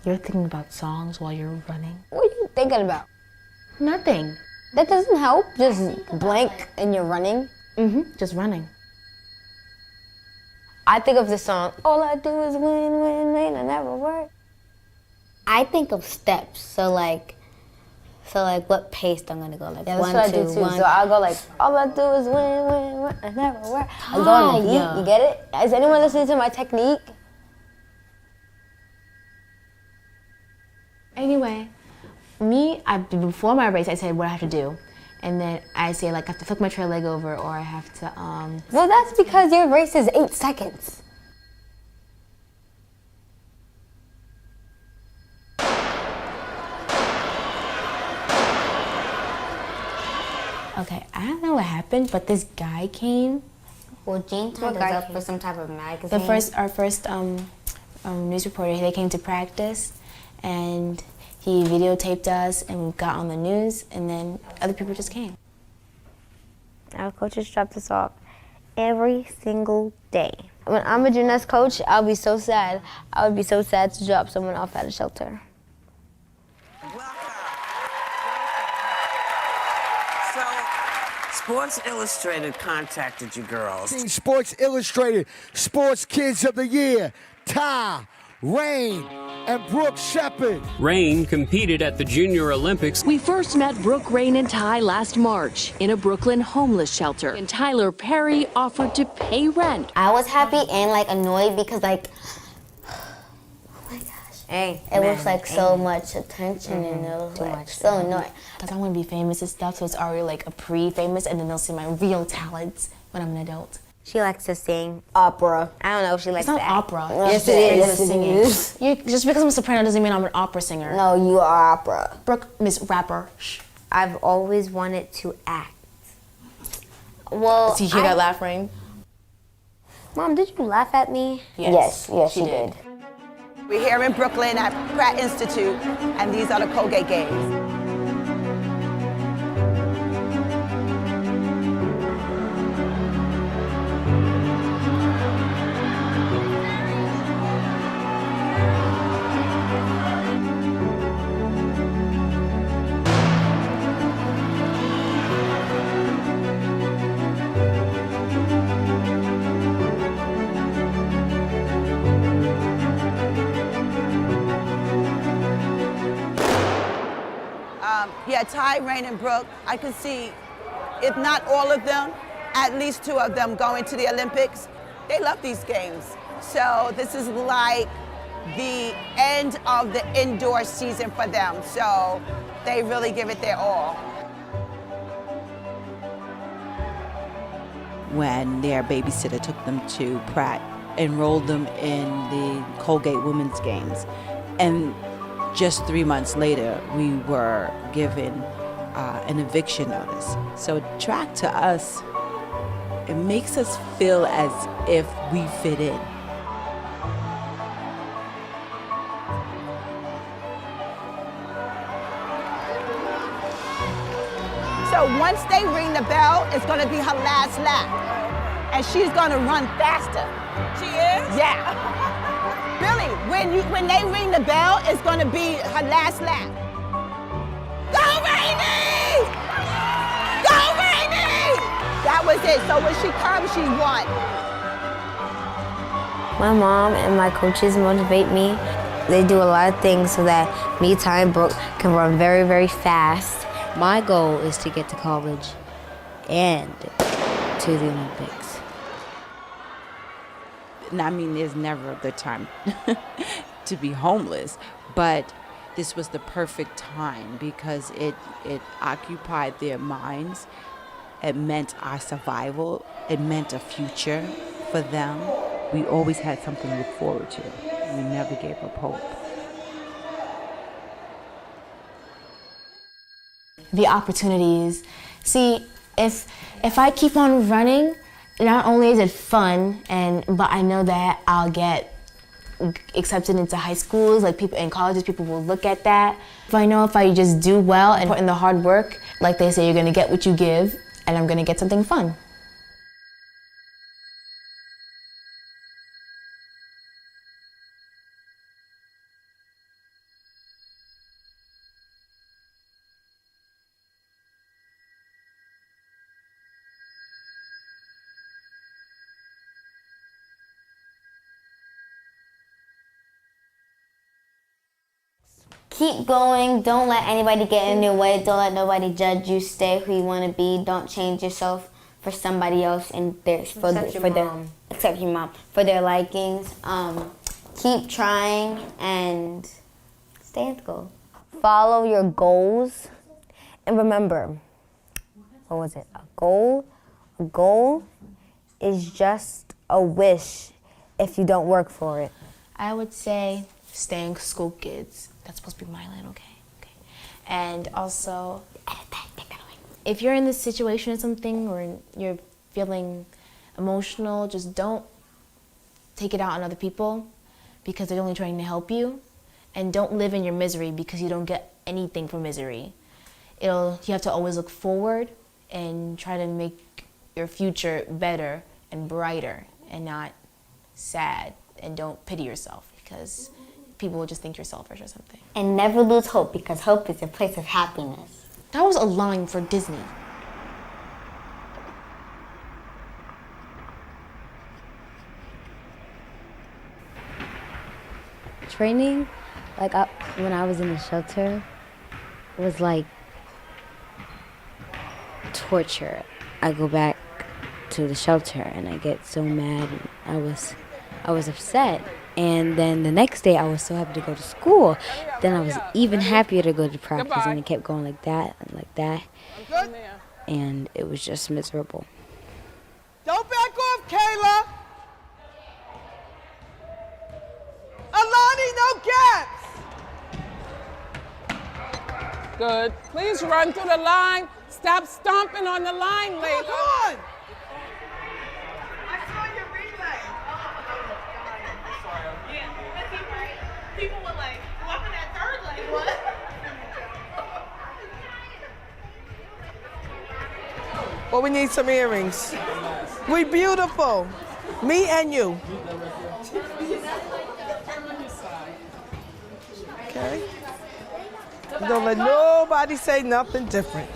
You're thinking about songs while you're running? What are you thinking about? Nothing. That doesn't help. Just blank and you're running. Just running. I think of the song, all I do is win, win, win, I never work. I think of steps. So like what pace I'm gonna go. Like, yeah, that's 1, what 2, I do too. 1. So I'll go like, all I do is win, win, win, I never work. I'm going on the beat. You get it? Is anyone listening to my technique? Anyway, before my race, I said what I have to do. And then I say, like, I have to flick my trail leg over, or I have to, Well, that's because your race is 8 seconds. Okay, I don't know what happened, but this guy came. Well, Gene turned us up for some type of magazine. Our first news reporter, they came to practice, and he videotaped us, and we got on the news, and then other people just came. Our coaches dropped us off every single day. When I'm a gymnast coach, I'll be so sad. I would be so sad to drop someone off at a shelter. Sports Illustrated contacted you girls. Sports Illustrated Sports Kids of the Year, Ty, Rain, and Brooke Shepard. Rain competed at the Junior Olympics. We first met Brooke, Rain, and Ty last March in a Brooklyn homeless shelter, and Tyler Perry offered to pay rent. I was happy and like annoyed because like, oh my gosh, it was like so much attention and it was like so annoying. Because I want to be famous and stuff, so it's already like a pre-famous, and then they'll see my real talents when I'm an adult. She likes to sing opera. I don't know if she likes to act. It's not opera. Yes, it is. Just because I'm a soprano doesn't mean I'm an opera singer. No, you are opera. Brooke, Miss Rapper. Shh. I've always wanted to act. Well, did you hear that laugh, Rain? Mom, did you laugh at me? Yes, she did. We're here in Brooklyn at Pratt Institute, and these are the Colgate Games. Yeah, Ty, Rain, and Brooke, I could see, if not all of them, at least 2 of them going to the Olympics. They love these games. So this is like the end of the indoor season for them. So they really give it their all. When their babysitter took them to Pratt, enrolled them in the Colgate Women's Games. And just 3 months later, we were given an eviction notice. So track to us, it makes us feel as if we fit in. So once they ring the bell, it's going to be her last lap. And she's going to run faster. She is? Yeah. Billy, when they ring the bell, it's going to be her last lap. Go, Rainey! Go, Rainey! That was it. So when she comes, she won. My mom and my coaches motivate me. They do a lot of things so that me, Ty, and Brooke can run very, very fast. My goal is to get to college and to the Olympics. I mean, there's never a good time to be homeless, but this was the perfect time because it occupied their minds. It meant our survival. It meant a future for them. We always had something to look forward to. We never gave up hope. The opportunities. See, if I keep on running, not only is it fun, but I know that I'll get accepted into high schools, like people in colleges, people will look at that. If I know if I just do well and put in the hard work, like they say, you're gonna get what you give, and I'm gonna get something fun. Keep going. Don't let anybody get in your way. Don't let nobody judge you. Stay who you want to be. Don't change yourself for somebody else and except your mom, for their likings. Keep trying and stay at the goal. Follow your goals, and remember, what was it? A goal is just a wish if you don't work for it. I would say staying school kids. That's supposed to be my line, okay? And also, if you're in this situation or something, or you're feeling emotional, just don't take it out on other people because they're only trying to help you. And don't live in your misery because you don't get anything from misery. You have to always look forward and try to make your future better and brighter and not sad. And don't pity yourself because people will just think you're selfish or something. And never lose hope because hope is a place of happiness. That was a line for Disney. Training, when I was in the shelter, was like torture. I go back to the shelter and I get so mad. And I was upset. And then the next day, I was so happy to go to school. Then I was even happier to go to practice, and it kept going like that and like that. And it was just miserable. Don't back off, Kayla. Alani, no gaps. Good. Please run through the line. Stop stomping on the line, Layla. Come on. People were like, walking that third lane, what? Well, we need some earrings. We beautiful. Me and you. Okay. Don't let nobody say nothing different.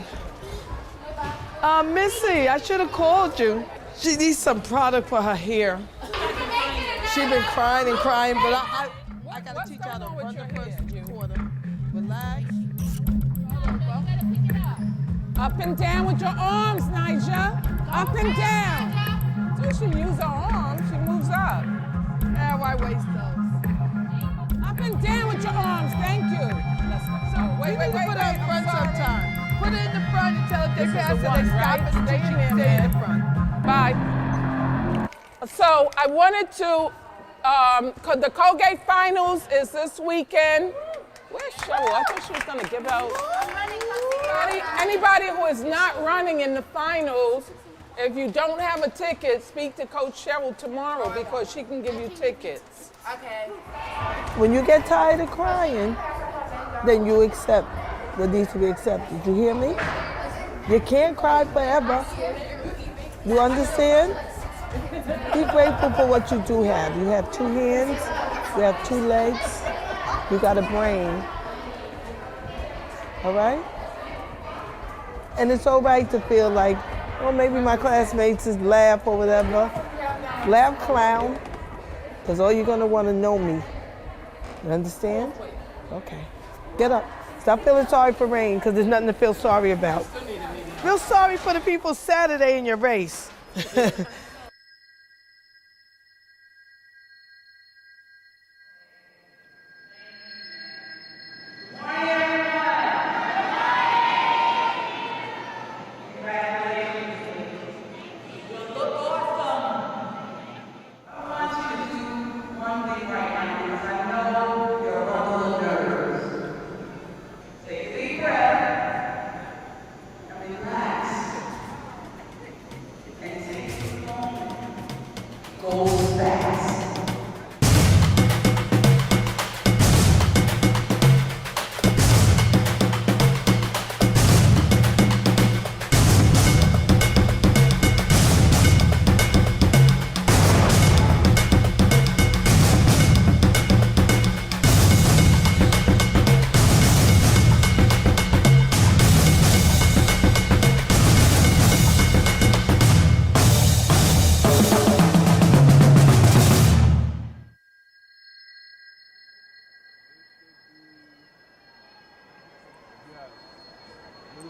Missy, I should have called you. She needs some product for her hair. She's been crying and crying, but I gotta teach her how to run the first quarter. Relax. Up and down with your arms, Nyjah. Up and down. So she use her arms, she moves up. Yeah, why waste those? Up and down with your arms, thank you. So wait, put it up front sometime. Put it in the front and tell if they pass it, they stop and stay in the front. Bye. So I wanted to, the Colgate Finals is this weekend. Where's Cheryl? I thought she was gonna give out. Anybody who is not running in the finals, if you don't have a ticket, speak to Coach Cheryl tomorrow because she can give you tickets. Okay. When you get tired of crying, then you accept what needs to be accepted. You hear me? You can't cry forever. You understand? Be grateful for what you do have. You have 2 hands, you have 2 legs, you got a brain. All right? And it's all right to feel like, oh, maybe my classmates just laugh or whatever. Laugh, clown, because all you're gonna want to know me. You understand? Okay. Get up. Stop feeling sorry for Rain, because there's nothing to feel sorry about. Feel sorry for the people Saturday in your race.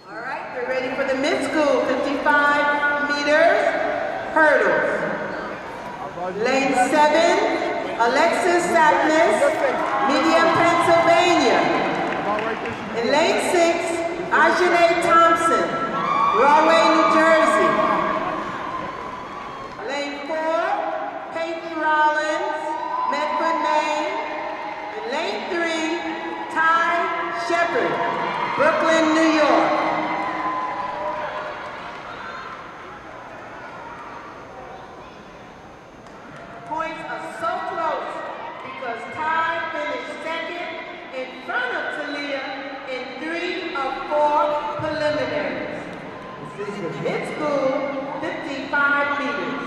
All right, we're ready for the mid-school 55 meters hurdles. Lane 7, Alexis Sapnis, Medium, Pennsylvania. In lane 6, Ajane Thompson, Rahway, New Jersey. Lane 4, Peyton Rollins, Medford, Maine. In lane 3, Ty Shepard, Brooklyn, New York. Points are so close because Ty finished second in front of Talia in 3 of 4 preliminaries. This is the mid-school 55 meters.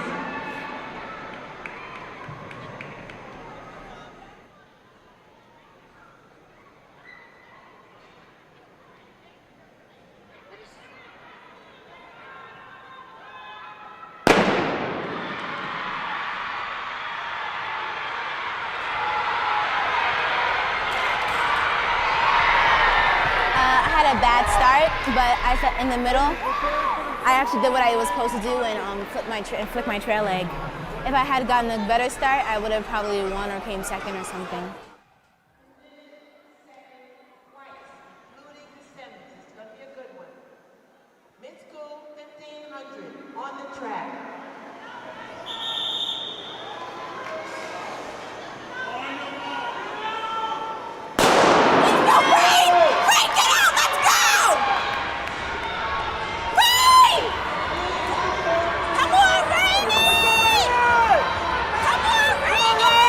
A bad start, but I thought in the middle, I actually did what I was supposed to do and flick my trail leg. If I had gotten a better start, I would have probably won or came second or something. Mid-school 1500 on the track.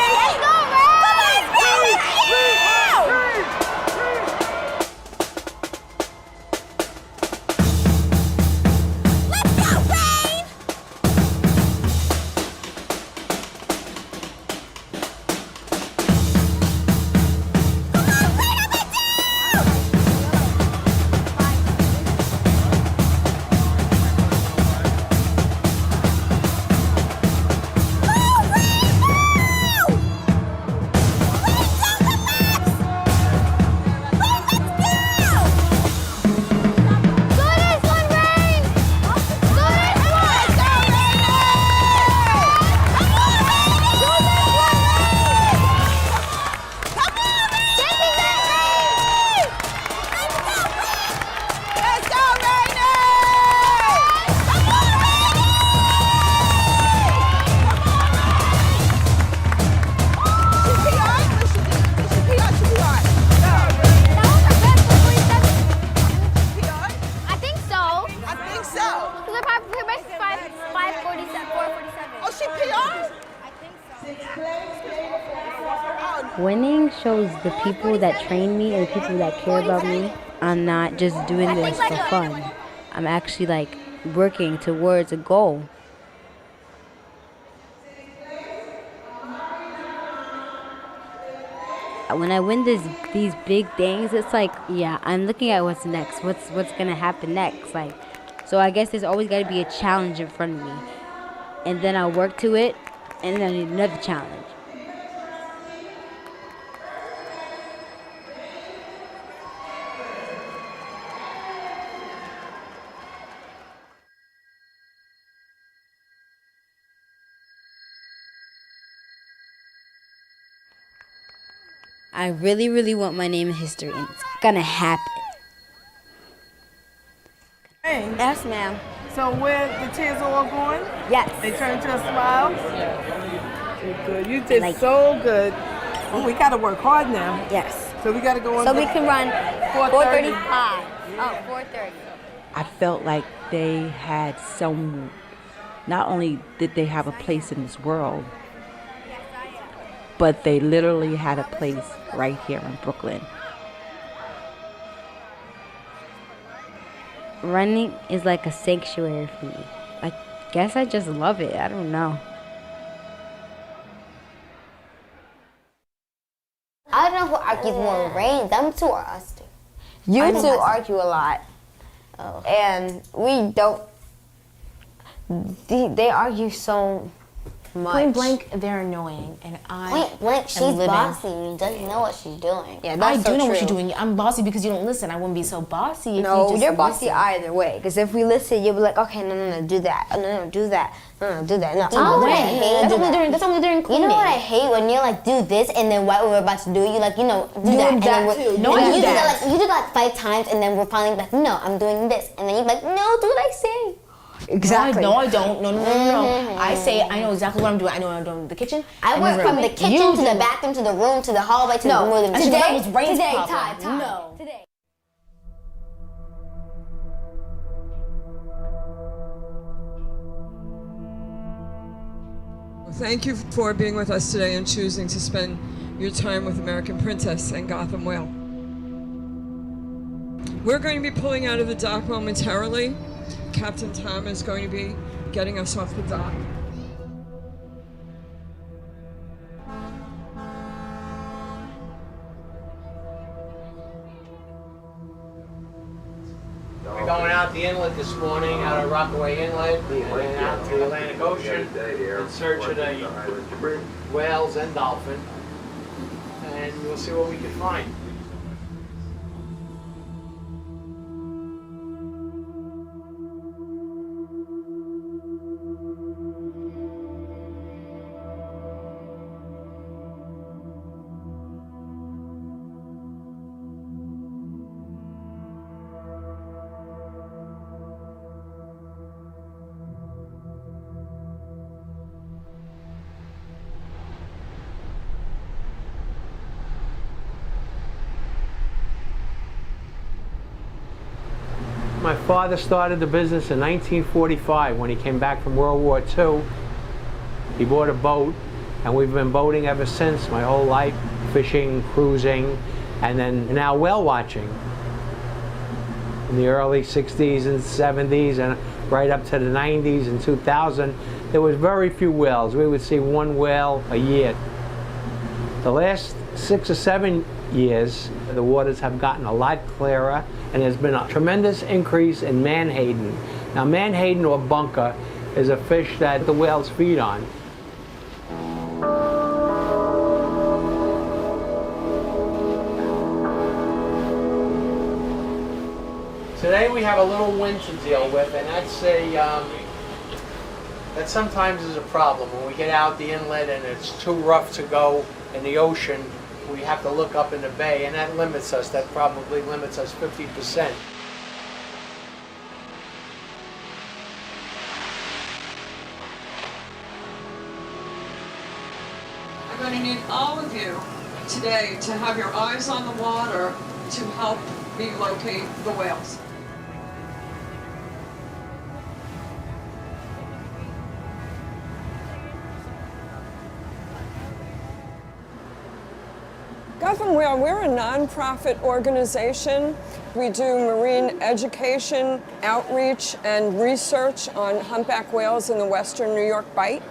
Let's go, shows the people that train me and the people that care about me I'm not just doing this for fun. I'm actually like working towards a goal. When I win these big things, it's like, yeah, I'm looking at what's next. What's gonna happen next? Like, so I guess there's always got to be a challenge in front of me, and then I'll work to it, and then I need another challenge. I really, really want my name in history, and it's gonna happen. Hey. Yes, ma'am. So where the tears are all gone? Yes. They turn to a smile? Yeah. Good. You did so good. Oh, we gotta work hard now. Yes. So we gotta go on. So we can run 4:35. Oh, 4:30. I felt like they had some, not only did they have a place in this world, but they literally had a place right here in Brooklyn. Running is like a sanctuary for me. I guess I just love it. I don't know. I don't know who argues more, Rain, them two or us two. You two argue a lot. Oh. And we don't. They argue so much. Point blank, they're annoying, and I. Point blank, she's bossy. You doesn't know what she's doing. Yeah, I do know what you're doing. I'm bossy because you don't listen. I wouldn't be so bossy if no, you just you're bossy listen. either way. Because if we listen, you'll be like, okay, no, do that. Oh, no, do that. No, do that. No, Do what? That's only during cleaning. You know what I hate when you're like, do this, and then what we're about to do, you like, do that. And then too. No, I do that. You do that like 5 times, and then we're finally like, no, I'm doing this, and then you're like, no, do what I say. Exactly. No, I don't. No. I say I know exactly what I'm doing. I know what I'm doing in the kitchen. I went from the kitchen to the bathroom to the room to the hallway to the room. That was Rain's problem. Todd. No. Today. Thank you for being with us today and choosing to spend your time with American Princess and Gotham Whale. We're going to be pulling out of the dock momentarily. Captain Tom is going to be getting us off the dock. We're going out the inlet this morning, out of Rockaway Inlet, and then out to the Atlantic Ocean in search of the whales and dolphin. And we'll see what we can find. My father started the business in 1945 when he came back from World War II. He bought a boat, and we've been boating ever since, my whole life, fishing, cruising, and then now whale watching. In the early 60s and 70s and right up to the 90s and 2000, there was very few whales. We would see 1 whale a year. The last 6 or 7 years, the waters have gotten a lot clearer, and there's been a tremendous increase in menhaden. Now, menhaden or bunker is a fish that the whales feed on. Today we have a little wind to deal with, and that sometimes is a problem. When we get out the inlet and it's too rough to go in the ocean, we have to look up in the bay, and that limits us. That probably limits us 50%. I'm going to need all of you today to have your eyes on the water to help me locate the whales. Gotham Whale, we're a nonprofit organization. We do marine education, outreach, and research on humpback whales in the western New York Bight.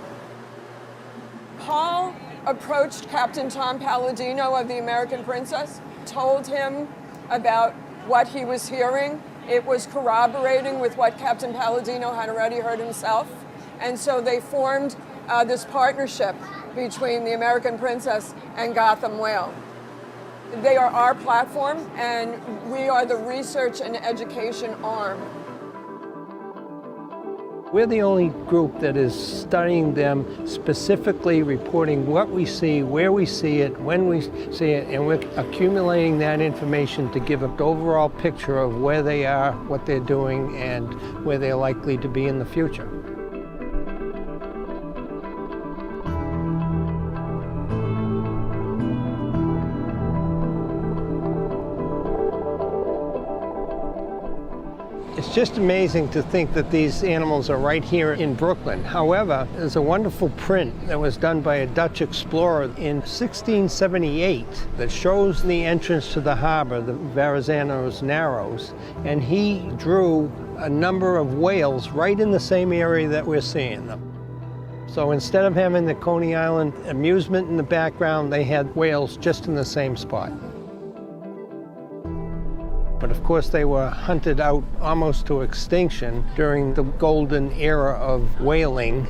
Paul approached Captain Tom Palladino of the American Princess, told him about what he was hearing. It was corroborating with what Captain Palladino had already heard himself. And so they formed this partnership between the American Princess and Gotham Whale. They are our platform, and we are the research and education arm. We're the only group that is studying them, specifically reporting what we see, where we see it, when we see it, and we're accumulating that information to give an overall picture of where they are, what they're doing, and where they're likely to be in the future. It's just amazing to think that these animals are right here in Brooklyn. However, there's a wonderful print that was done by a Dutch explorer in 1678 that shows the entrance to the harbor, the Verrazano's Narrows, and he drew a number of whales right in the same area that we're seeing them. So instead of having the Coney Island amusement in the background, they had whales just in the same spot. But of course, they were hunted out almost to extinction during the golden era of whaling.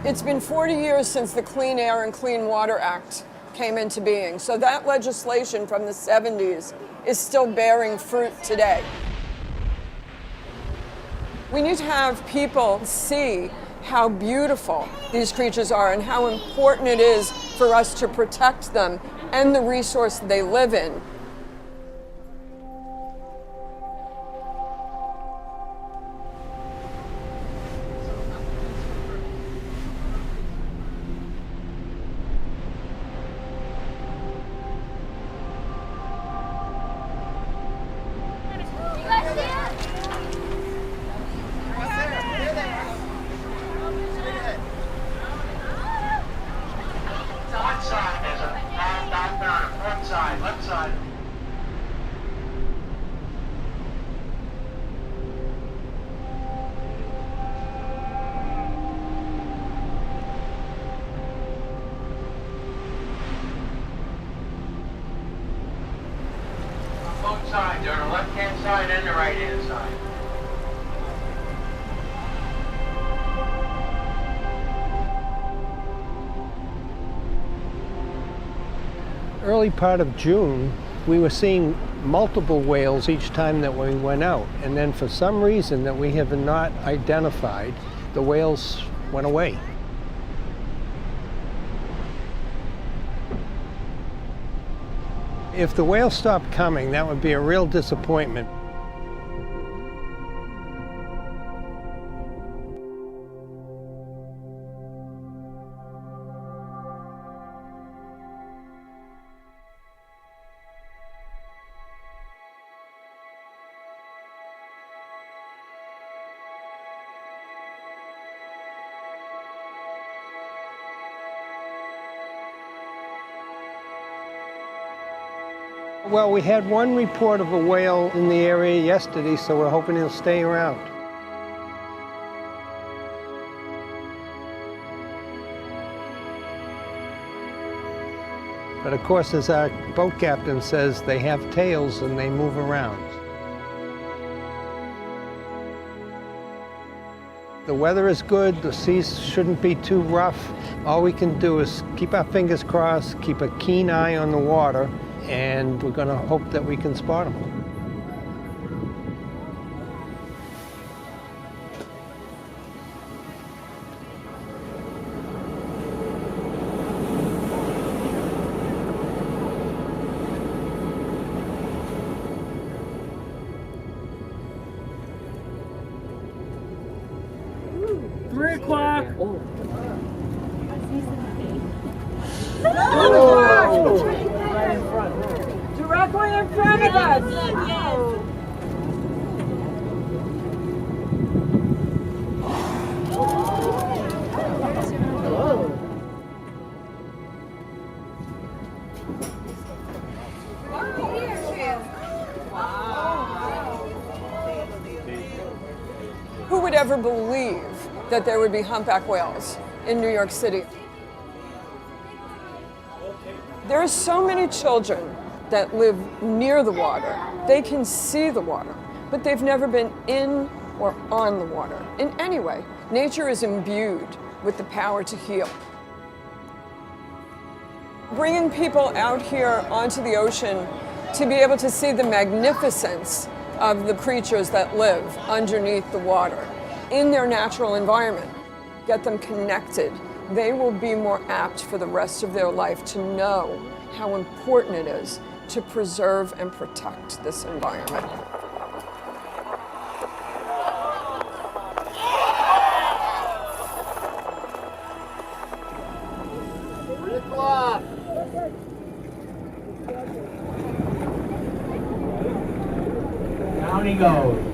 It's been 40 years since the Clean Air and Clean Water Act came into being. So that legislation from the 70s is still bearing fruit today. We need to have people see how beautiful these creatures are and how important it is for us to protect them and the resource they live in. Both sides, they're on the left-hand side and the right-hand side. Early part of June, we were seeing multiple whales each time that we went out. And then for some reason that we have not identified, the whales went away. If the whales stopped coming, that would be a real disappointment. Well, we had one report of a whale in the area yesterday, so we're hoping he'll stay around. But of course, as our boat captain says, they have tails and they move around. The weather is good, the seas shouldn't be too rough. All we can do is keep our fingers crossed, keep a keen eye on the water, and we're going to hope that we can spot them. Directly in front of us. that there would be humpback whales in New York City. There are so many children that live near the water. They can see the water, but they've never been in or on the water in any way. Nature is imbued with the power to heal. Bringing people out here onto the ocean to be able to see the magnificence of the creatures that live underneath the water in their natural environment, get them connected, they will be more apt for the rest of their life to know how important it is to preserve and protect this environment. Down he goes.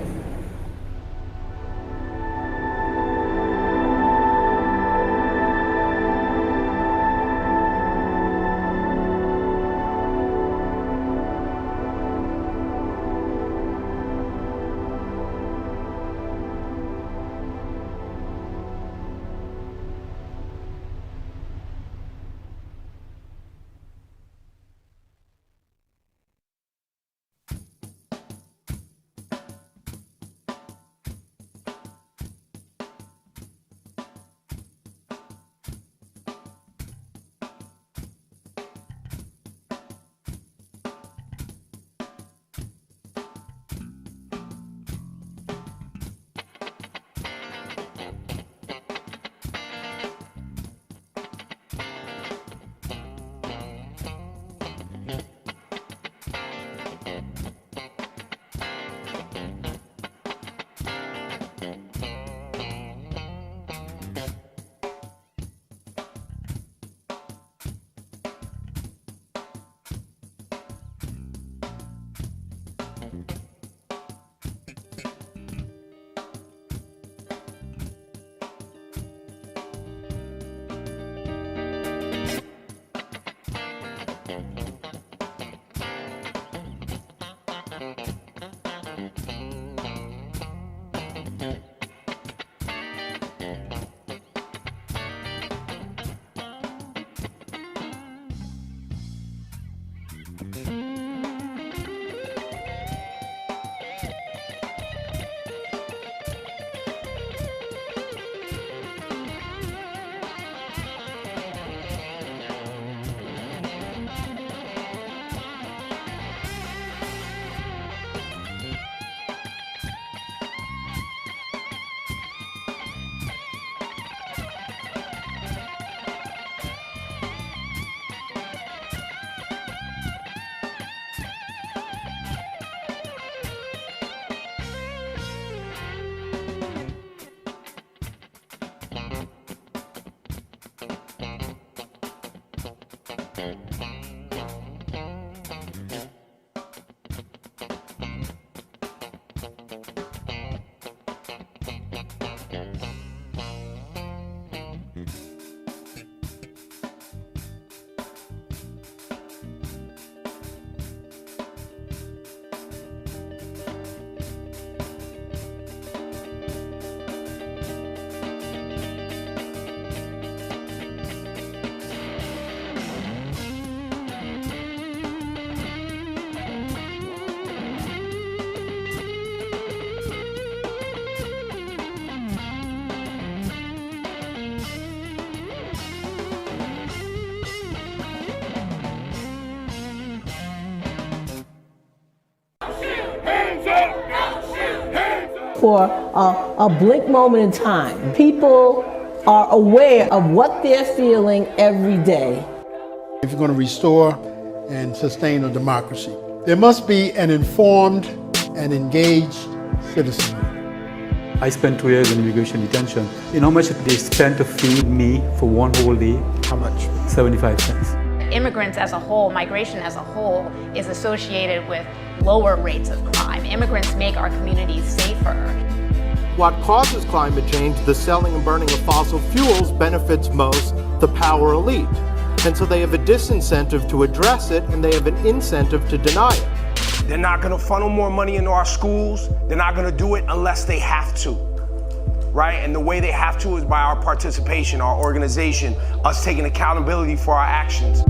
For a blink moment in time, people are aware of what they're feeling every day. If you're going to restore and sustain a democracy, there must be an informed and engaged citizenry. I spent 2 years in immigration detention. You know how much they spent to feed me for one whole day? How much? 75 cents. Immigrants as a whole, migration as a whole, is associated with lower rates of crime. Immigrants make our communities safer. What causes climate change, the selling and burning of fossil fuels, benefits most the power elite. And so they have a disincentive to address it, and they have an incentive to deny it. They're not going to funnel more money into our schools. They're not going to do it unless they have to. right? And the way they have to is by our participation, our organization, us taking accountability for our actions.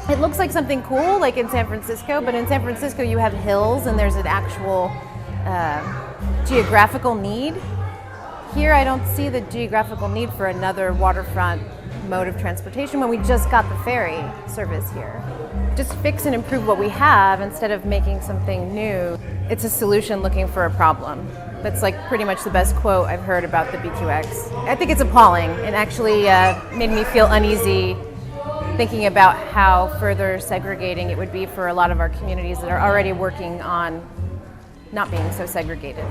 It looks like something cool, like in San Francisco, but in San Francisco you have hills and there's an actual geographical need. Here I don't see the geographical need for another waterfront mode of transportation when we just got the ferry service here. Just fix and improve what we have instead of making something new. It's a solution looking for a problem. That's like pretty much the best quote I've heard about the BQX. I think it's appalling and actually made me feel uneasy thinking about how further segregating it would be for a lot of our communities that are already working on not being so segregated.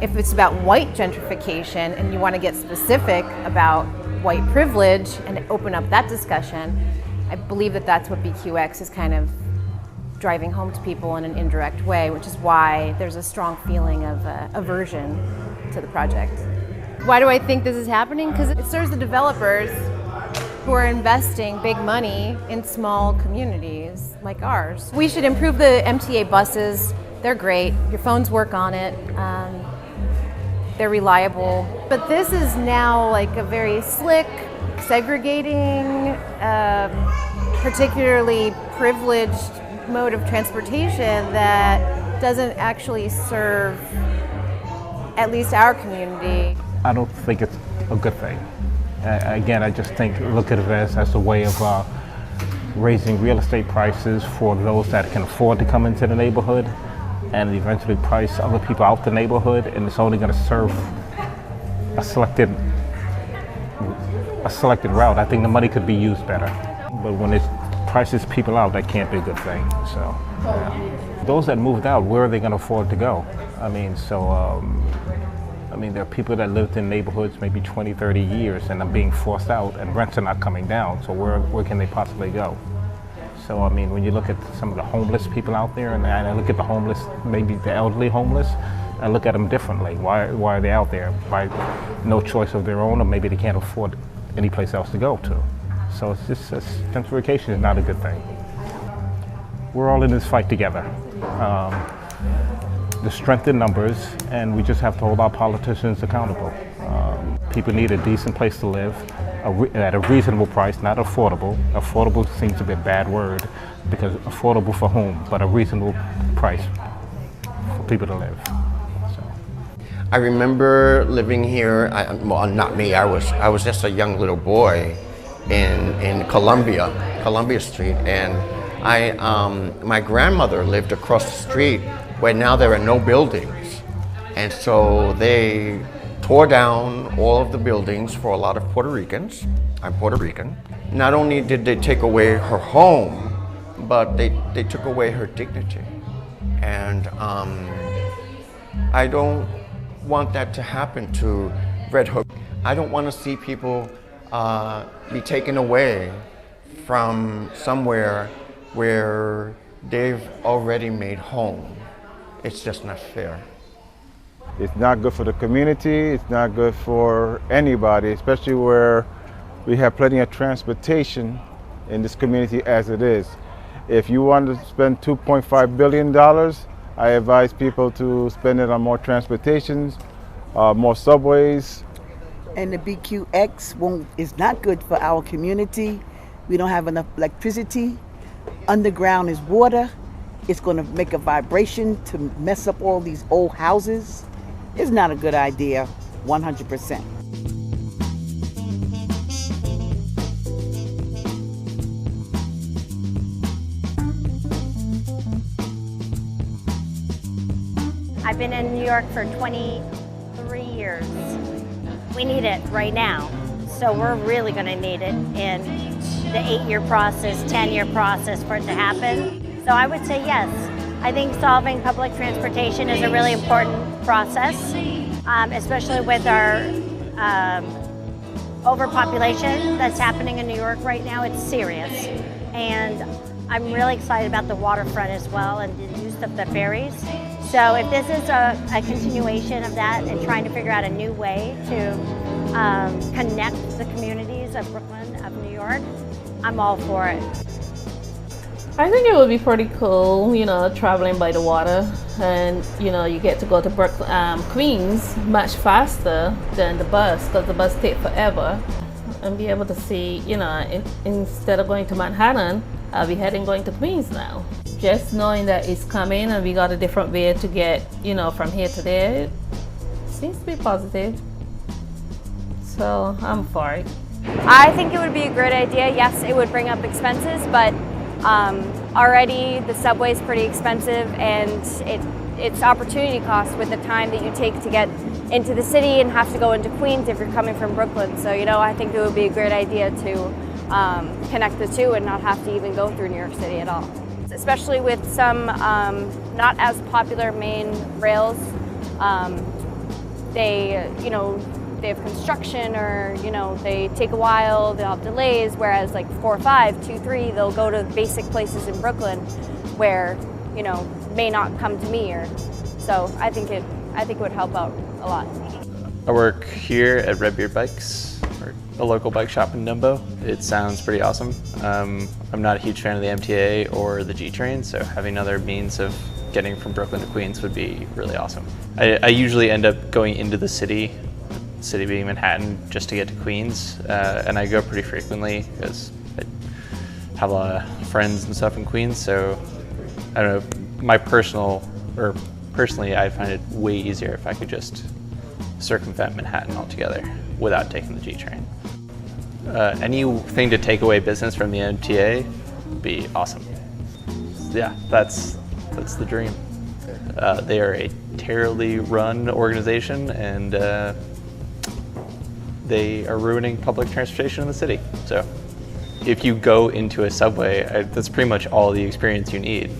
If it's about white gentrification and you want to get specific about white privilege and open up that discussion, I believe that that's what BQX is kind of driving home to people in an indirect way, which is why there's a strong feeling of aversion to the project. Why do I think this is happening? Because it serves the developers who are investing big money in small communities like ours. We should improve the MTA buses. They're great. Your phones work on it. They're reliable. But this is now like a very slick, segregating, particularly privileged mode of transportation that doesn't actually serve at least our community. I don't think it's a good thing. Again, I just look at it as a way of raising real estate prices for those that can afford to come into the neighborhood and eventually price other people out the neighborhood, and it's only going to serve a selected route. I think the money could be used better. But when it prices people out, that can't be a good thing. So those that moved out, where are they going to afford to go? I mean, there are people that lived in neighborhoods maybe 20, 30 years and are being forced out and rents are not coming down. So where can they possibly go? So, I mean, when you look at some of the homeless people out there, and I look at the homeless, maybe the elderly homeless, I look at them differently. Why are they out there? By no choice of their own, or maybe they can't afford any place else to go to. So it's just, gentrification is not a good thing. We're all in this fight together. The strength in numbers, and we just have to hold our politicians accountable. People need a decent place to live at a reasonable price, not affordable. Affordable seems to be a bad word, because affordable for whom? But a reasonable price for people to live. I remember living here, well, not me, I was just a young little boy in Columbia Street, and my grandmother lived across the street where now there are no buildings. And so they tore down all of the buildings for a lot of Puerto Ricans. I'm Puerto Rican. Not only did they take away her home, but they took away her dignity. And I don't want that to happen to Red Hook. I don't want to see people be taken away from somewhere where they've already made home. It's just not fair. It's not good for the community, it's not good for anybody, especially where we have plenty of transportation in this community as it is. If you want to spend $2.5 billion, I advise people to spend it on more transportations, more subways. And the BQX is not good for our community. We don't have enough electricity. Underground is water. It's going to make a vibration to mess up all these old houses. It's not a good idea, 100%. I've been in New York for 23 years. We need it right now. So we're really going to need it in the 8-year process, 10-year process for it to happen. So I would say yes. I think solving public transportation is a really important process, especially with our overpopulation that's happening in New York right now. It's serious. And I'm really excited about the waterfront as well and the use of the ferries. So if this is a continuation of that and trying to figure out a new way to connect the communities of Brooklyn, of New York, I'm all for it. I think it would be pretty cool, you know, traveling by the water, and you know, you get to go to Queens much faster than the bus, because the bus takes forever, and be able to see, you know, instead of going to Manhattan, I'll be going to Queens now. Just knowing that it's coming and we got a different way to get, you know, from here to there, it seems to be positive. So I'm for it. I think it would be a great idea. Yes, it would bring up expenses, but already the subway is pretty expensive, and it's opportunity cost with the time that you take to get into the city and have to go into Queens if you're coming from Brooklyn. So, you know, I think it would be a great idea to connect the two and not have to even go through New York City at all. Especially with some not as popular main rails, they have construction, or they take a while, they'll have delays, whereas like 405, 23, they'll go to basic places in Brooklyn where may not come to me, or so I think it would help out a lot. I work here at Redbeard Bikes, or a local bike shop in Dumbo. It sounds pretty awesome. I'm not a huge fan of the MTA or the G train, so having other means of getting from Brooklyn to Queens would be really awesome. I usually end up going into the city being Manhattan, just to get to Queens, and I go pretty frequently because I have a lot of friends and stuff in Queens, so I don't know, personally I find it way easier if I could just circumvent Manhattan altogether without taking the G train. Anything to take away business from the MTA would be awesome. Yeah, that's the dream. They are a terribly run organization, and they are ruining public transportation in the city. So if you go into a subway, that's pretty much all the experience you need.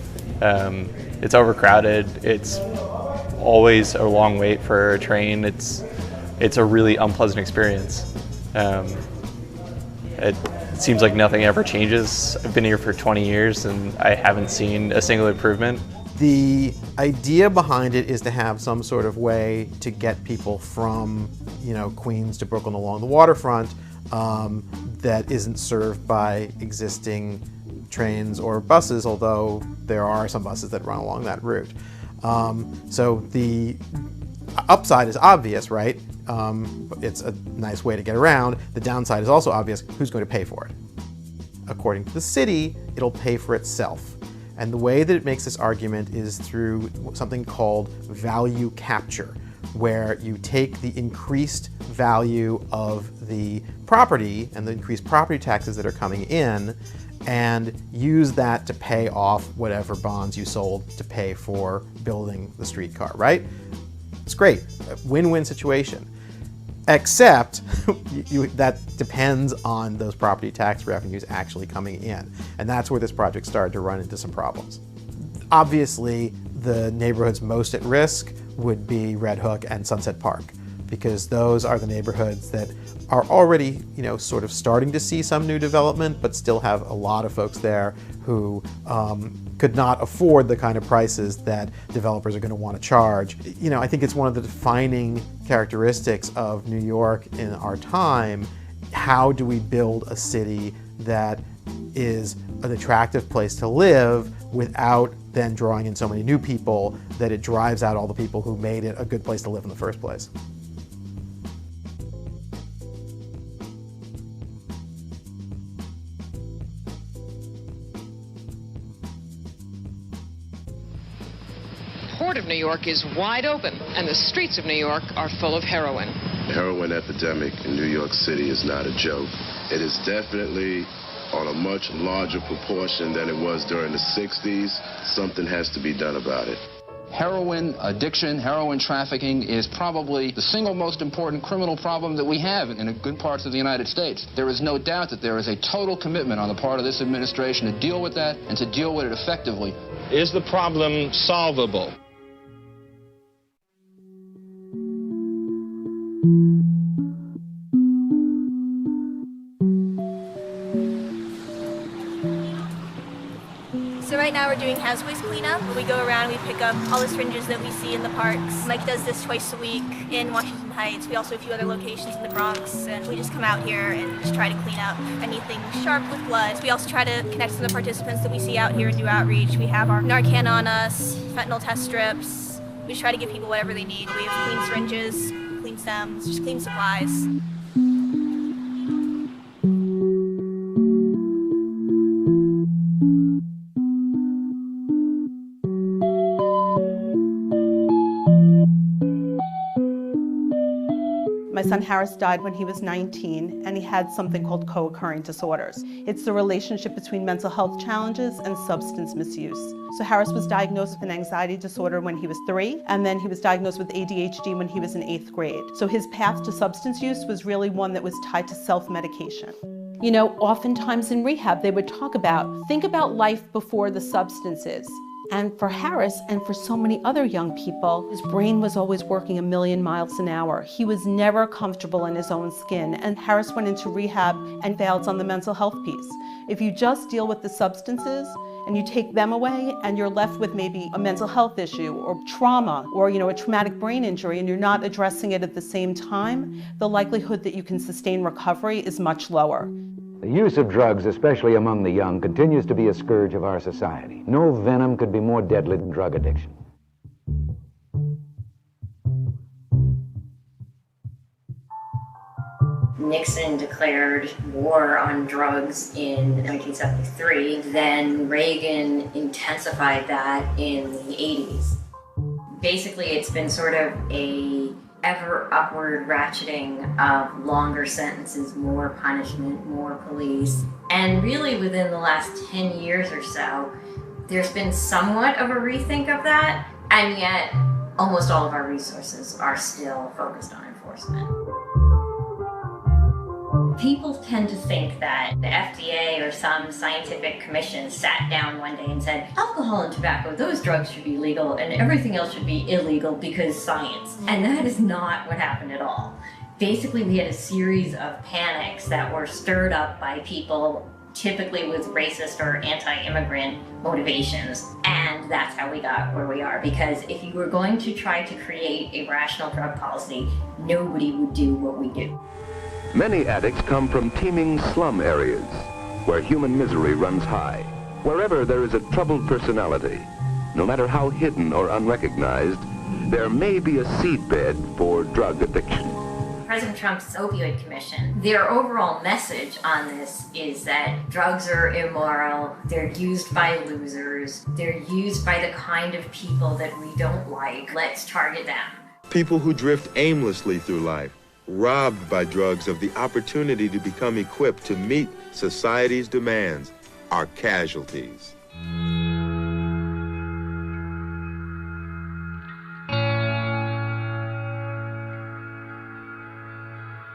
It's overcrowded, it's always a long wait for a train, it's a really unpleasant experience. It seems like nothing ever changes. I've been here for 20 years and I haven't seen a single improvement. The idea behind it is to have some sort of way to get people from, Queens to Brooklyn along the waterfront that isn't served by existing trains or buses, although there are some buses that run along that route. So the upside is obvious, right? It's a nice way to get around. The downside is also obvious. Who's going to pay for it? According to the city, it'll pay for itself. And the way that it makes this argument is through something called value capture, where you take the increased value of the property and the increased property taxes that are coming in and use that to pay off whatever bonds you sold to pay for building the streetcar, right? It's great, a win-win situation. Except that depends on those property tax revenues actually coming in. And that's where this project started to run into some problems. Obviously, the neighborhoods most at risk would be Red Hook and Sunset Park, because those are the neighborhoods that are already, sort of starting to see some new development, but still have a lot of folks there who could not afford the kind of prices that developers are going to want to charge. I think it's one of the defining characteristics of New York in our time. How do we build a city that is an attractive place to live without then drawing in so many new people that it drives out all the people who made it a good place to live in the first place? The Port of New York is wide open, and the streets of New York are full of heroin. The heroin epidemic in New York City is not a joke. It is definitely on a much larger proportion than it was during the 60s. Something has to be done about it. Heroin addiction, heroin trafficking is probably the single most important criminal problem that we have in good parts of the United States. There is no doubt that there is a total commitment on the part of this administration to deal with that and to deal with it effectively. Is the problem solvable? So right now we're doing hazard waste cleanup. We go around, we pick up all the syringes that we see in the parks. Mike does this twice a week in Washington Heights. We also have a few other locations in the Bronx, and we just come out here and just try to clean up anything sharp with blood. We also try to connect to the participants that we see out here and do outreach. We have our Narcan on us, fentanyl test strips. We just try to give people whatever they need. We have clean syringes, clean stems, just clean supplies. My son Harris died when he was 19, and he had something called co-occurring disorders. It's the relationship between mental health challenges and substance misuse. So Harris was diagnosed with an anxiety disorder when he was 3, and then he was diagnosed with ADHD when he was in 8th grade. So his path to substance use was really one that was tied to self-medication. You know, oftentimes in rehab, they would talk about, think about life before the substances. And for Harris and for so many other young people, his brain was always working 1,000,000 miles an hour. He was never comfortable in his own skin. And Harris went into rehab and failed on the mental health piece. If you just deal with the substances and you take them away and you're left with maybe a mental health issue or trauma or, a traumatic brain injury, and you're not addressing it at the same time, the likelihood that you can sustain recovery is much lower. The use of drugs, especially among the young, continues to be a scourge of our society. No venom could be more deadly than drug addiction. Nixon declared war on drugs in 1973. Then Reagan intensified that in the 80s. Basically, it's been sort of a ever upward ratcheting of longer sentences, more punishment, more police. And really within the last 10 years or so, there's been somewhat of a rethink of that, and yet almost all of our resources are still focused on enforcement. People tend to think that the FDA or some scientific commission sat down one day and said, alcohol and tobacco, those drugs should be legal and everything else should be illegal because science. And that is not what happened at all. Basically, we had a series of panics that were stirred up by people typically with racist or anti-immigrant motivations. And that's how we got where we are. Because if you were going to try to create a rational drug policy, nobody would do what we do. Many addicts come from teeming slum areas where human misery runs high. Wherever there is a troubled personality, no matter how hidden or unrecognized, there may be a seedbed for drug addiction. President Trump's opioid commission, their overall message on this is that drugs are immoral, they're used by losers, they're used by the kind of people that we don't like. Let's target them. People who drift aimlessly through life, robbed by drugs of the opportunity to become equipped to meet society's demands, are casualties.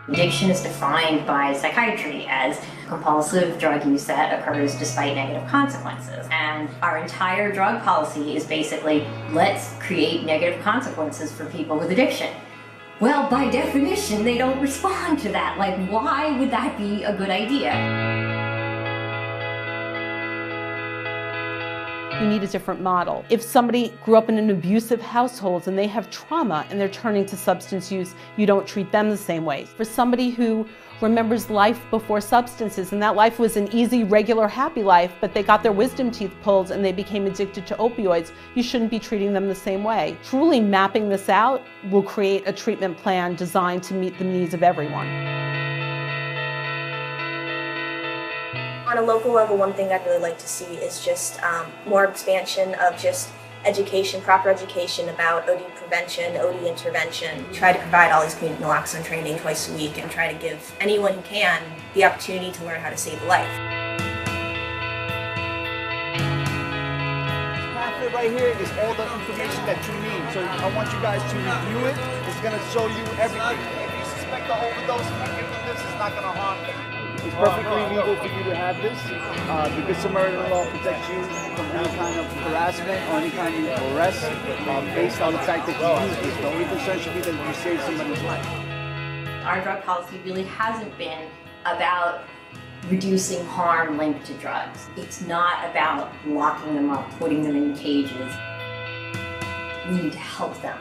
Addiction is defined by psychiatry as compulsive drug use that occurs despite negative consequences. And our entire drug policy is basically, let's create negative consequences for people with addiction. Well, by definition, they don't respond to that. Like, why would that be a good idea? You need a different model. If somebody grew up in an abusive household and they have trauma and they're turning to substance use, you don't treat them the same way. For somebody who remembers life before substances and that life was an easy, regular, happy life, but they got their wisdom teeth pulled and they became addicted to opioids, you shouldn't be treating them the same way. Truly mapping this out will create a treatment plan designed to meet the needs of everyone. On a local level, one thing I'd really like to see is just more expansion of just education, proper education about OD prevention, OD intervention. Try to provide all these community naloxone training twice a week and try to give anyone who can the opportunity to learn how to save a life. Pass it right here is all the information that you need. So I want you guys to review it. It's going to show you everything. If you suspect an overdose, this is not going to harm you. It's perfectly legal for you to have this. The Good Samaritan law protects you from any kind of harassment or any kind of arrest based on the fact that you use this. The only concern should be that you save somebody's life. Our drug policy really hasn't been about reducing harm linked to drugs. It's not about locking them up, putting them in cages. We need to help them.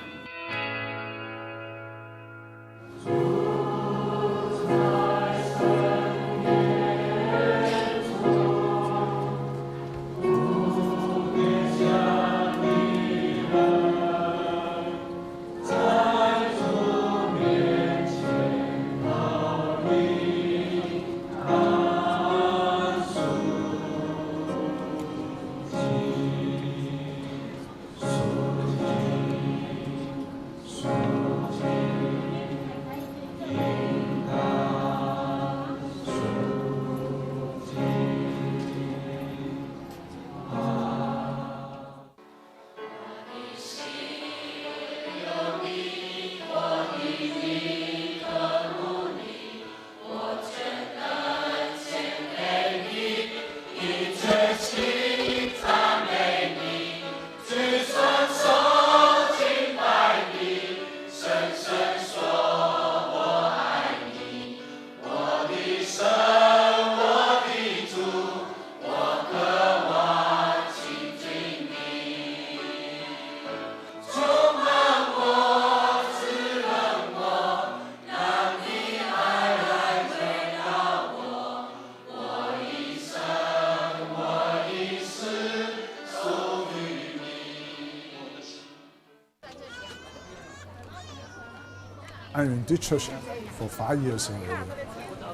I'm in this church for 5 years already.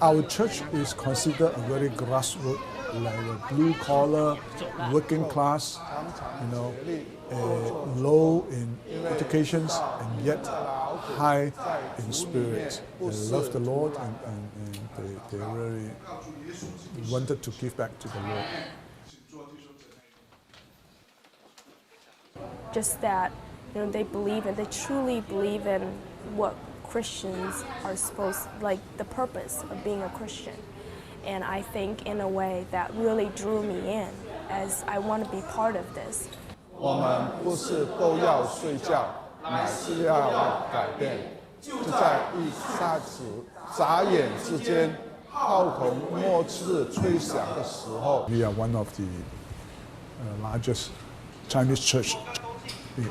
Our church is considered a very grassroots, like a blue-collar, working class, low in education and yet high in spirit. They love the Lord and they really wanted to give back to the Lord. Just that, they believe and they truly believe in what Christians are supposed, like the purpose of being a Christian. And I think in a way that really drew me in as I want to be part of this. 我们不是都要睡觉，乃是要改变。就在一霎时、眨眼之间，号筒末次吹响的时候。We are one of the largest Chinese church in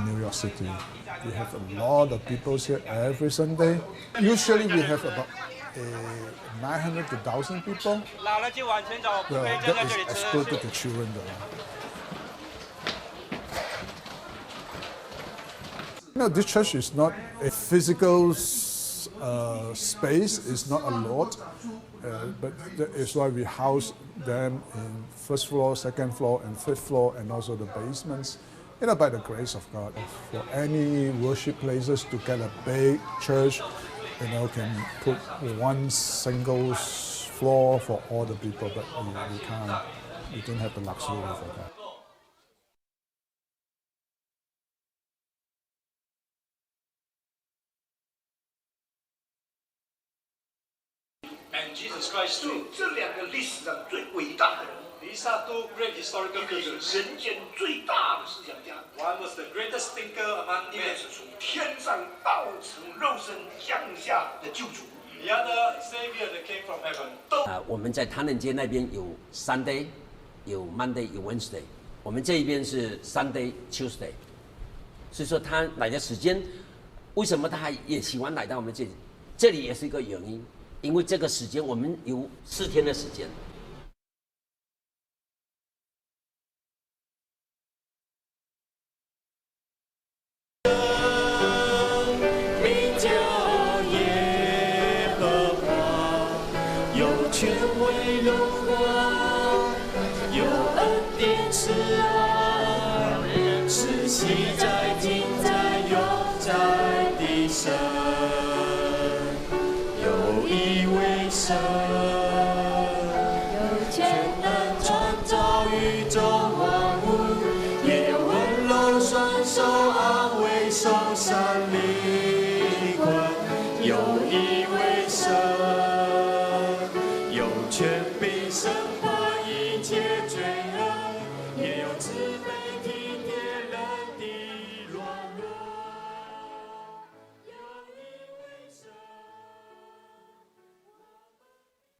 New York City. We have a lot of people here every Sunday. Usually we have about 900 to 1,000 people. Well, that is excluded the children though. This church is not a physical space, it's not a lot, but that is why we house them in first floor, second floor, and fifth floor, and also the basements. By the grace of God, for any worship places to get a big church, can put one single floor for all the people, but we can't, we don't have the luxury for that. And Jesus Christ too. 这两个历史上最伟大的人。These are two great historical figures. 人间最大的思想家。One was the greatest thinker among men. 是从天上道成肉身降下的救主。The other Savior that came from heaven. 我们在唐人街那边有 Sunday， 有 Monday， 有 Wednesday。我们这一边是 Sunday、Tuesday。所以说他来的时间，为什么他也喜欢来到我们这里？这里也是一个原因。因为这个时间我们有4天的时间。名叫耶和华，有权威荣华，有恩典慈爱，是昔在今在永在的神。神有权能创造宇宙万物，也有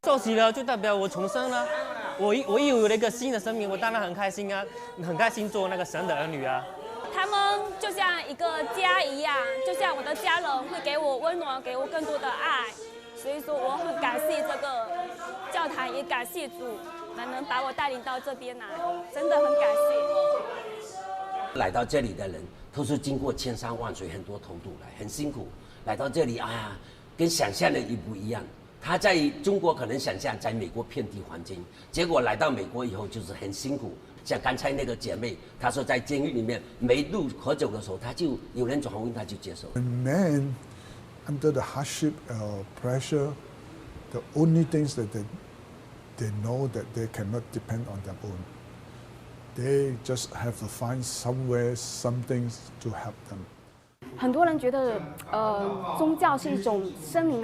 受洗了就代表我重生了，我有了一个新的生命，我当然很开心啊，很开心做那个神的儿女啊。他们就像一个家一样，就像我的家人，会给我温暖，给我更多的爱。所以说，我很感谢这个教堂，也感谢主，能把我带领到这边来，真的很感谢。来到这里的人都是经过千山万水、很多偷渡来，很辛苦。来到这里啊，跟想象的也不一样。他在中国可能想象在美国遍地黄金，结果来到美国以后就是很辛苦。像刚才那个姐妹，她说在监狱里面没路可走的时候，她就有人转问，她就接受。Men under the hardship or pressure, the only things that they know that they cannot depend on their own. They just have to find somewhere, some things to help them. 很多人觉得，宗教是一种心灵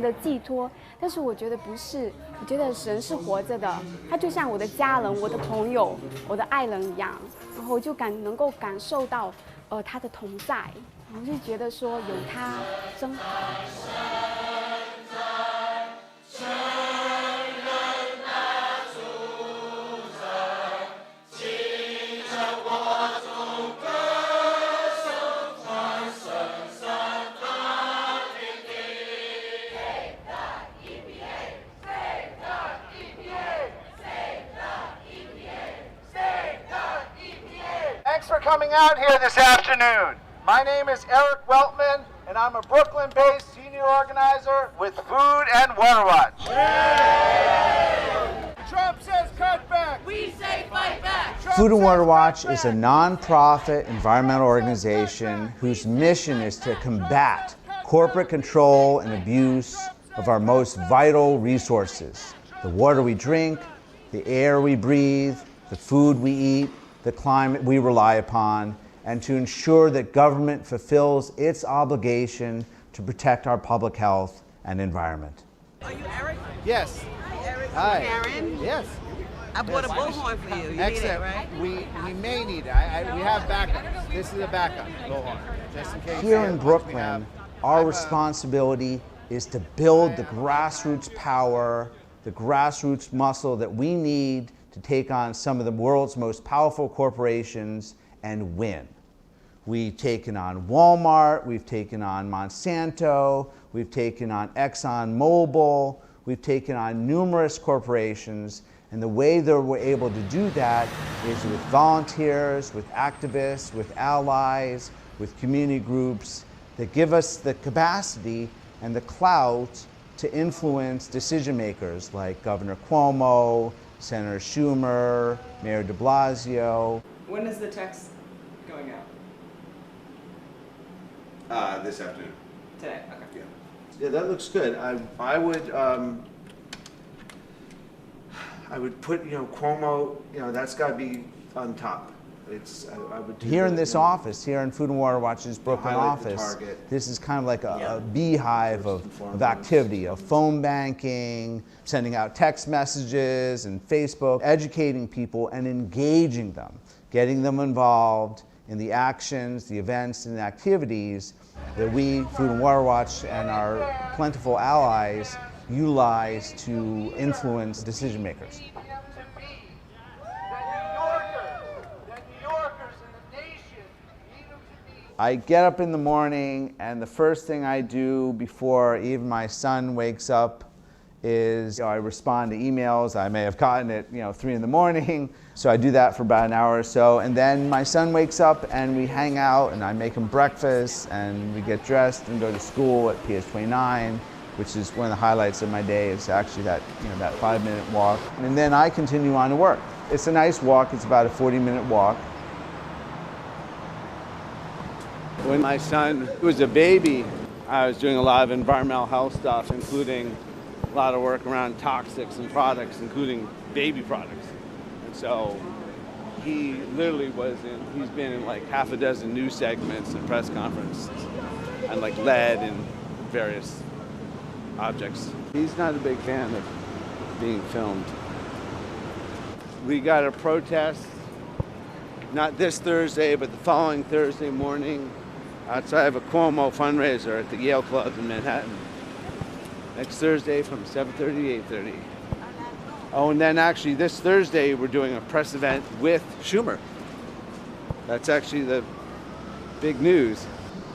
的寄托，但是我觉得不是。我觉得神是活着的，他就像我的家人、我的朋友、我的爱人一样，然后我就能够感受到，他的同在，我就觉得说有他真好。Thanks for coming out here this afternoon. My name is Eric Weltman, and I'm a Brooklyn-based senior organizer with Food and Water Watch. Trump says cut back. We say fight back. Food and Water Watch is a non-profit environmental organization whose mission is to combat corporate control and abuse of our most vital resources: the water we drink, the air we breathe, the food we eat, the climate we rely upon, and to ensure that government fulfills its obligation to protect our public health and environment. Are you Eric? Yes. Hi, Eric. Hi. Karen? Yes. I bought a bullhorn for you. You Excellent. need it, right? We may need it. We have backup. This is a backup bullhorn, just in case. Here in Brooklyn, our responsibility is to build the grassroots power, the grassroots muscle that we need to take on some of the world's most powerful corporations and win. We've taken on Walmart, we've taken on Monsanto, we've taken on ExxonMobil, we've taken on numerous corporations, and the way that we're able to do that is with volunteers, with activists, with allies, with community groups that give us the capacity and the clout to influence decision makers like Governor Cuomo, Senator Schumer, Mayor de Blasio. When is the text going out? This afternoon. Today, okay. Yeah. Yeah, that looks good. I would put, Cuomo, that's got to be on top. I would do Here in the, this office, here in Food and Water Watch's Brooklyn office, this is kind of like a beehive of activity, of phone banking, sending out text messages and Facebook, educating people and engaging them, getting them involved in the actions, the events, and the activities that we, Food and Water Watch, and our plentiful allies utilize to influence decision makers. I get up in the morning, and the first thing I do before even my son wakes up is I respond to emails I may have gotten at 3 in the morning. So I do that for about an hour or so, and then my son wakes up and we hang out, and I make him breakfast, and we get dressed and go to school at PS 29, which is one of the highlights of my day. Is actually that 5-minute walk, and then I continue on to work. It's a nice walk. It's about a 40-minute walk. When my son was a baby, I was doing a lot of environmental health stuff, including a lot of work around toxics and products, including baby products. And so he literally he's been in like half a dozen news segments and press conferences on like lead and various objects. He's not a big fan of being filmed. We got a protest not this Thursday, but the following Thursday morning outside of a Cuomo fundraiser at the Yale Club in Manhattan. Next Thursday from 7:30 to 8:30. Oh, and then actually this Thursday we're doing a press event with Schumer. That's actually the big news.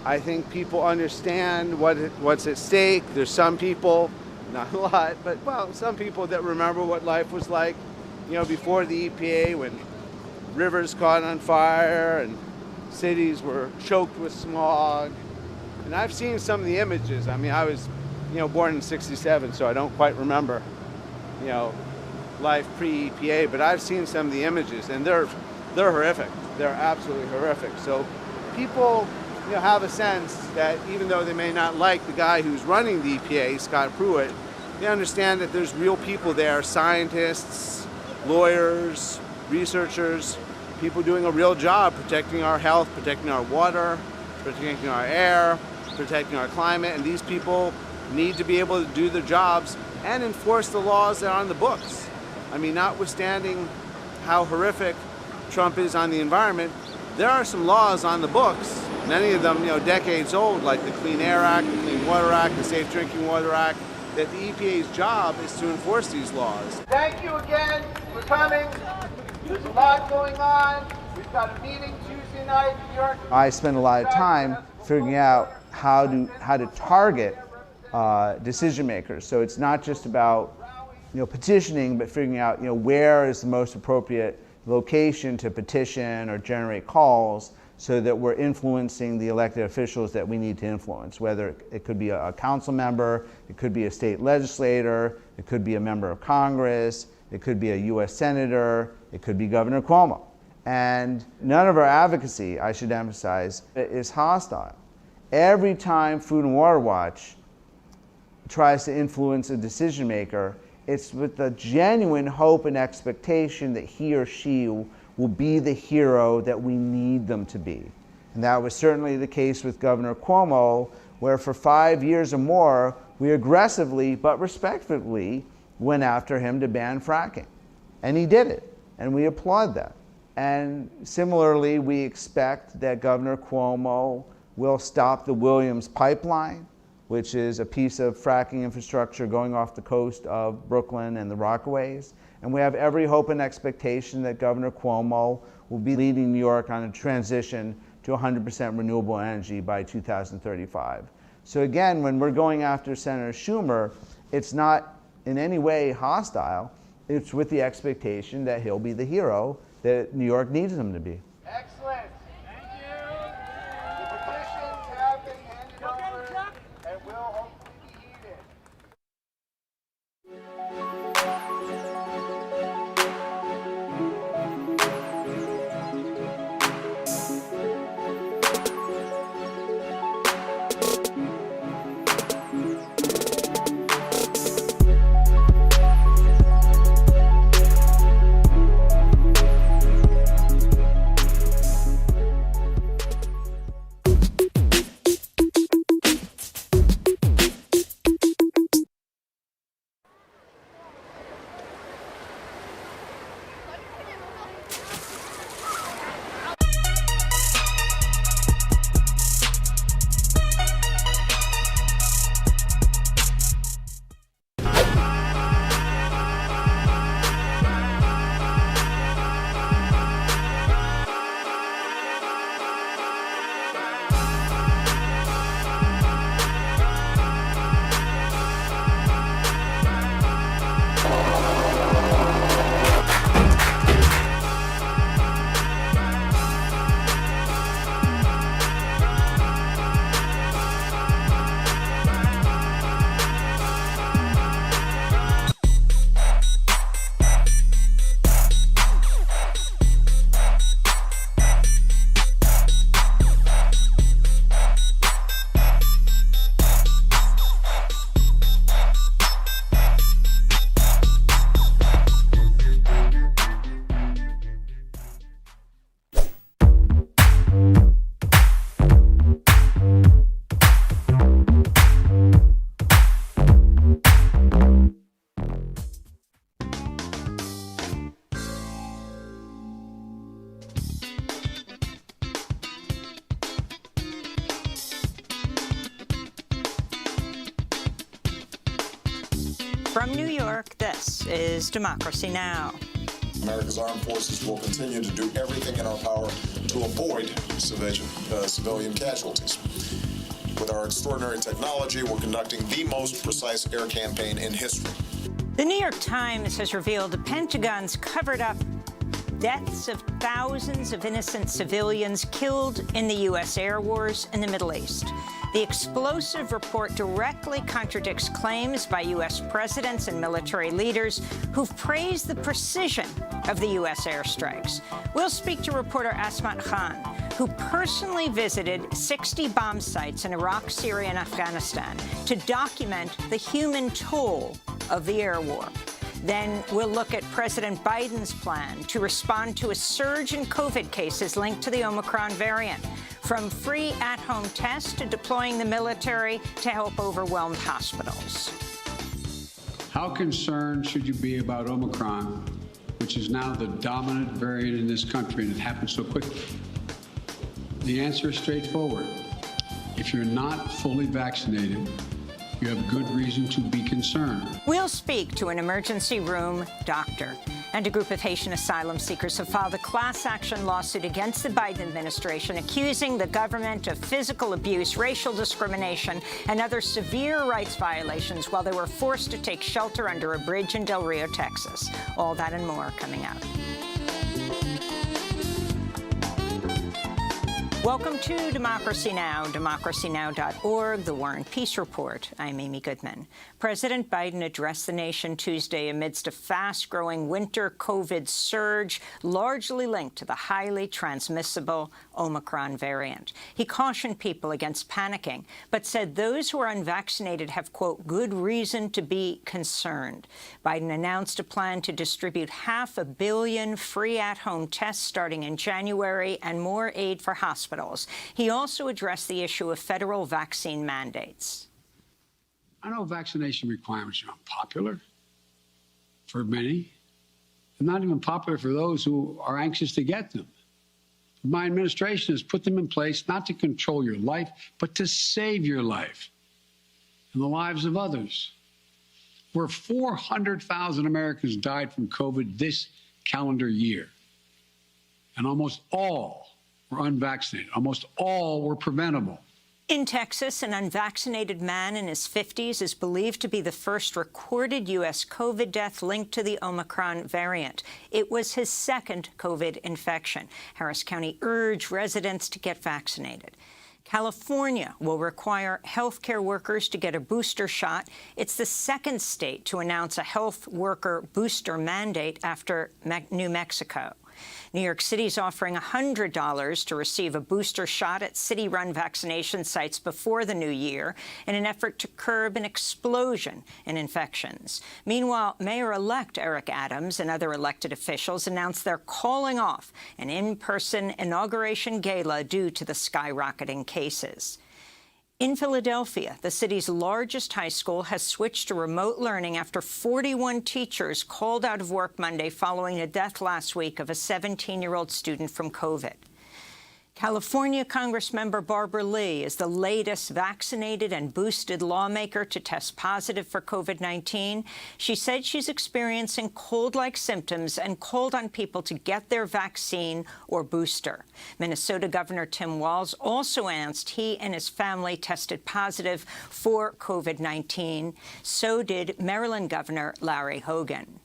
I think people understand what's at stake. There's some people, not a lot, but well, some people that remember what life was like, you know, before the EPA, when rivers caught on fire and cities were choked with smog. And I've seen some of the images. I mean, I was, you know, born in '67, so I don't quite remember, you know, life pre-EPA, but I've seen some of the images, and they're horrific. They're absolutely horrific. So people, you know, have a sense that even though they may not like the guy who's running the EPA, Scott Pruitt, they understand that there's real people there, scientists, lawyers, researchers, people doing a real job protecting our health, protecting our water, protecting our air, protecting our climate, and these people need to be able to do their jobs and enforce the laws that are on the books. I mean, notwithstanding how horrific Trump is on the environment, there are some laws on the books, many of them, you know, decades old, like the Clean Air Act, the Clean Water Act, the Safe Drinking Water Act, that the EPA's job is to enforce these laws. Thank you again for coming. There's a lot going on. We've got a meeting Tuesday night in New York. I spend a lot of time figuring out how to target decision makers. So it's not just about, you know, petitioning, but figuring out, you know, where is the most appropriate location to petition or generate calls so that we're influencing the elected officials that we need to influence, whether it could be a council member, it could be a state legislator, it could be a member of Congress, it could be a US senator, it could be Governor Cuomo. And none of our advocacy, I should emphasize, is hostile. Every time Food and Water Watch tries to influence a decision maker, it's with the genuine hope and expectation that he or she will be the hero that we need them to be. And that was certainly the case with Governor Cuomo, where for 5 years or more, we aggressively but respectfully went after him to ban fracking. And he did it, and we applaud that. And similarly, we expect that Governor Cuomo will stop the Williams pipeline, which is a piece of fracking infrastructure going off the coast of Brooklyn and the Rockaways. And we have every hope and expectation that Governor Cuomo will be leading New York on a transition to 100% renewable energy by 2035. So again, when we're going after Senator Schumer, it's not in any way hostile. It's with the expectation that he'll be the hero that New York needs him to be. Excellent. Thank you. The petitions have been handed over and will hopefully be heeded. From New York, this is Democracy Now! America's armed forces will continue to do everything in our power to avoid civilian casualties. With our extraordinary technology, we're conducting the most precise air campaign in history. The New York Times has revealed the Pentagon's covered up deaths of thousands of innocent civilians killed in the U.S. air wars in the Middle East. The explosive report directly contradicts claims by U.S. presidents and military leaders who've praised the precision of the U.S. airstrikes. We'll speak to reporter Asmat Khan, who personally visited 60 bomb sites in Iraq, Syria, and Afghanistan to document the human toll of the air war. Then we'll look at President Biden's plan to respond to a surge in COVID cases linked to the Omicron variant, from free at-home tests to deploying the military to help overwhelmed hospitals. How concerned should you be about Omicron, which is now the dominant variant in this country, and it happened so quickly? The answer is straightforward. If you're not fully vaccinated, you have good reason to be concerned. We'll speak to an emergency room doctor. And a group of Haitian asylum seekers have filed a class action lawsuit against the Biden administration, accusing the government of physical abuse, racial discrimination, and other severe rights violations while they were forced to take shelter under a bridge in Del Rio, Texas. All that and more coming up. Welcome to Democracy Now!, democracynow.org, The War and Peace Report. I'm Amy Goodman. President Biden addressed the nation Tuesday amidst a fast-growing winter COVID surge, largely linked to the highly transmissible Omicron variant. He cautioned people against panicking, but said those who are unvaccinated have, quote, good reason to be concerned. Biden announced a plan to distribute 500 million free at-home tests starting in January and more aid for hospitals. He also addressed the issue of federal vaccine mandates. I know vaccination requirements are unpopular for many, and not even popular for those who are anxious to get them. My administration has put them in place not to control your life, but to save your life and the lives of others. Where 400,000 Americans died from COVID this calendar year, and almost all were unvaccinated. Almost all were preventable. In Texas, an unvaccinated man in his 50s is believed to be the first recorded U.S. COVID death linked to the Omicron variant. It was his second COVID infection. Harris County urged residents to get vaccinated. California will require healthcare workers to get a booster shot. It's the second state to announce a health worker booster mandate after New Mexico. New York City is offering $100 to receive a booster shot at city-run vaccination sites before the new year in an effort to curb an explosion in infections. Meanwhile, Mayor-elect Eric Adams and other elected officials announced they're calling off an in-person inauguration gala due to the skyrocketing cases. In Philadelphia, the city's largest high school has switched to remote learning after 41 teachers called out of work Monday following the death last week of a 17-year-old student from COVID. California Congressmember Barbara Lee is the latest vaccinated and boosted lawmaker to test positive for COVID-19. She said she's experiencing cold-like symptoms and called on people to get their vaccine or booster. Minnesota Governor Tim Walz also announced he and his family tested positive for COVID-19. So did Maryland Governor Larry Hogan.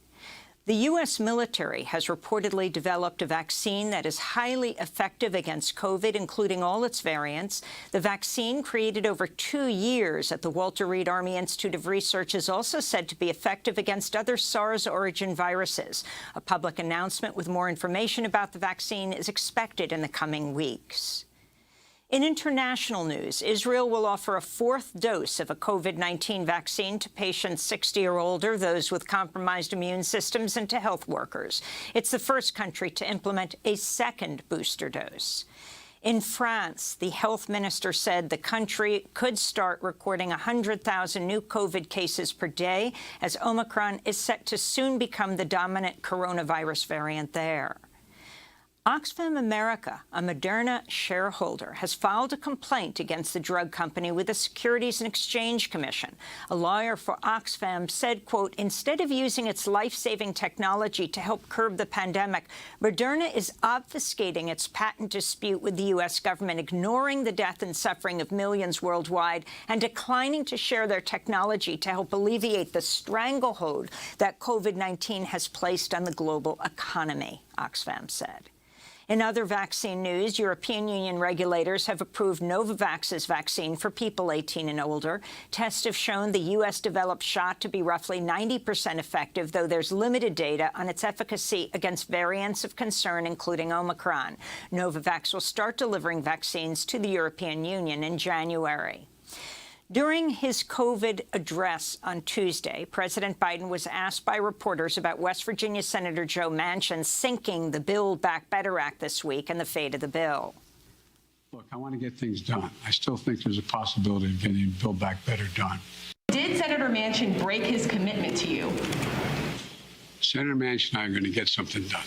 The U.S. military has reportedly developed a vaccine that is highly effective against COVID, including all its variants. The vaccine, created over 2 years at the Walter Reed Army Institute of Research, is also said to be effective against other SARS-origin viruses. A public announcement with more information about the vaccine is expected in the coming weeks. In international news, Israel will offer a 4th dose of a COVID-19 vaccine to patients 60 or older, those with compromised immune systems, and to health workers. It's the first country to implement a 2nd booster dose. In France, the health minister said the country could start recording 100,000 new COVID cases per day, as Omicron is set to soon become the dominant coronavirus variant there. Oxfam America, a Moderna shareholder, has filed a complaint against the drug company with the Securities and Exchange Commission. A lawyer for Oxfam said, quote, instead of using its life-saving technology to help curb the pandemic, Moderna is obfuscating its patent dispute with the U.S. government, ignoring the death and suffering of millions worldwide, and declining to share their technology to help alleviate the stranglehold that COVID-19 has placed on the global economy, Oxfam said. In other vaccine news, European Union regulators have approved Novavax's vaccine for people 18 and older. Tests have shown the U.S.-developed shot to be roughly 90% effective, though there's limited data on its efficacy against variants of concern, including Omicron. Novavax will start delivering vaccines to the European Union in January. During his COVID address on Tuesday, President Biden was asked by reporters about West Virginia Senator Joe Manchin sinking the Build Back Better Act this week and the fate of the bill. Look, I want to get things done. I still think there's a possibility of getting Build Back Better done. Did Senator Manchin break his commitment to you? Senator Manchin and I are going to get something done.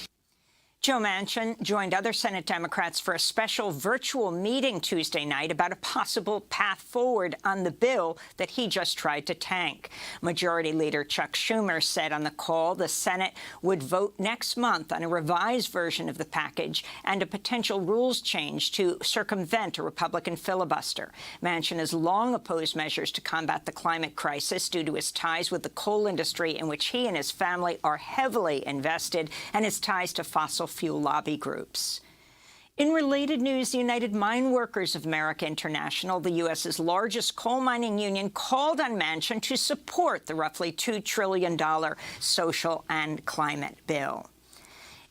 Joe Manchin joined other Senate Democrats for a special virtual meeting Tuesday night about a possible path forward on the bill that he just tried to tank. Majority Leader Chuck Schumer said on the call the Senate would vote next month on a revised version of the package and a potential rules change to circumvent a Republican filibuster. Manchin has long opposed measures to combat the climate crisis due to his ties with the coal industry, in which he and his family are heavily invested, and his ties to fossil fuel lobby groups. In related news, the United Mine Workers of America International, the U.S.'s largest coal mining union, called on Manchin to support the roughly $2 trillion social and climate bill.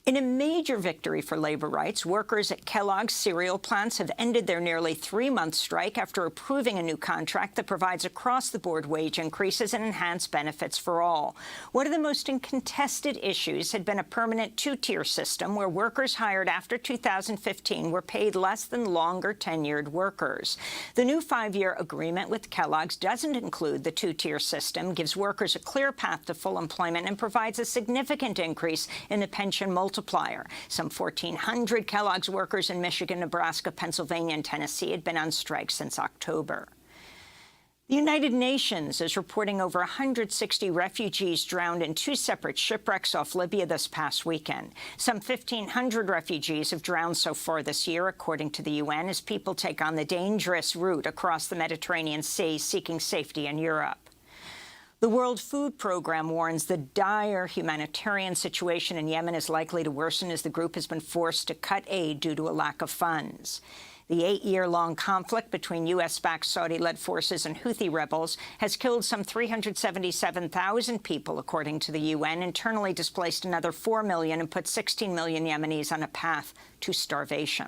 In a major victory for labor rights, workers at Kellogg's cereal plants have ended their nearly three-month strike after approving a new contract that provides across-the-board wage increases and enhanced benefits for all. One of the most contested issues had been a permanent two-tier system where workers hired after 2015 were paid less than longer-tenured workers. The new 5-year agreement with Kellogg's doesn't include the two-tier system, gives workers a clear path to full employment, and provides a significant increase in the pension multiplier. Some 1,400 Kellogg's workers in Michigan, Nebraska, Pennsylvania, and Tennessee had been on strike since October. The United Nations is reporting over 160 refugees drowned in two separate shipwrecks off Libya this past weekend. Some 1,500 refugees have drowned so far this year, according to the UN, as people take on the dangerous route across the Mediterranean Sea, seeking safety in Europe. The World Food Programme warns the dire humanitarian situation in Yemen is likely to worsen as the group has been forced to cut aid due to a lack of funds. The 8-year-long conflict between U.S.-backed Saudi-led forces and Houthi rebels has killed some 377,000 people, according to the UN, internally displaced another 4 million, and put 16 million Yemenis on a path to starvation.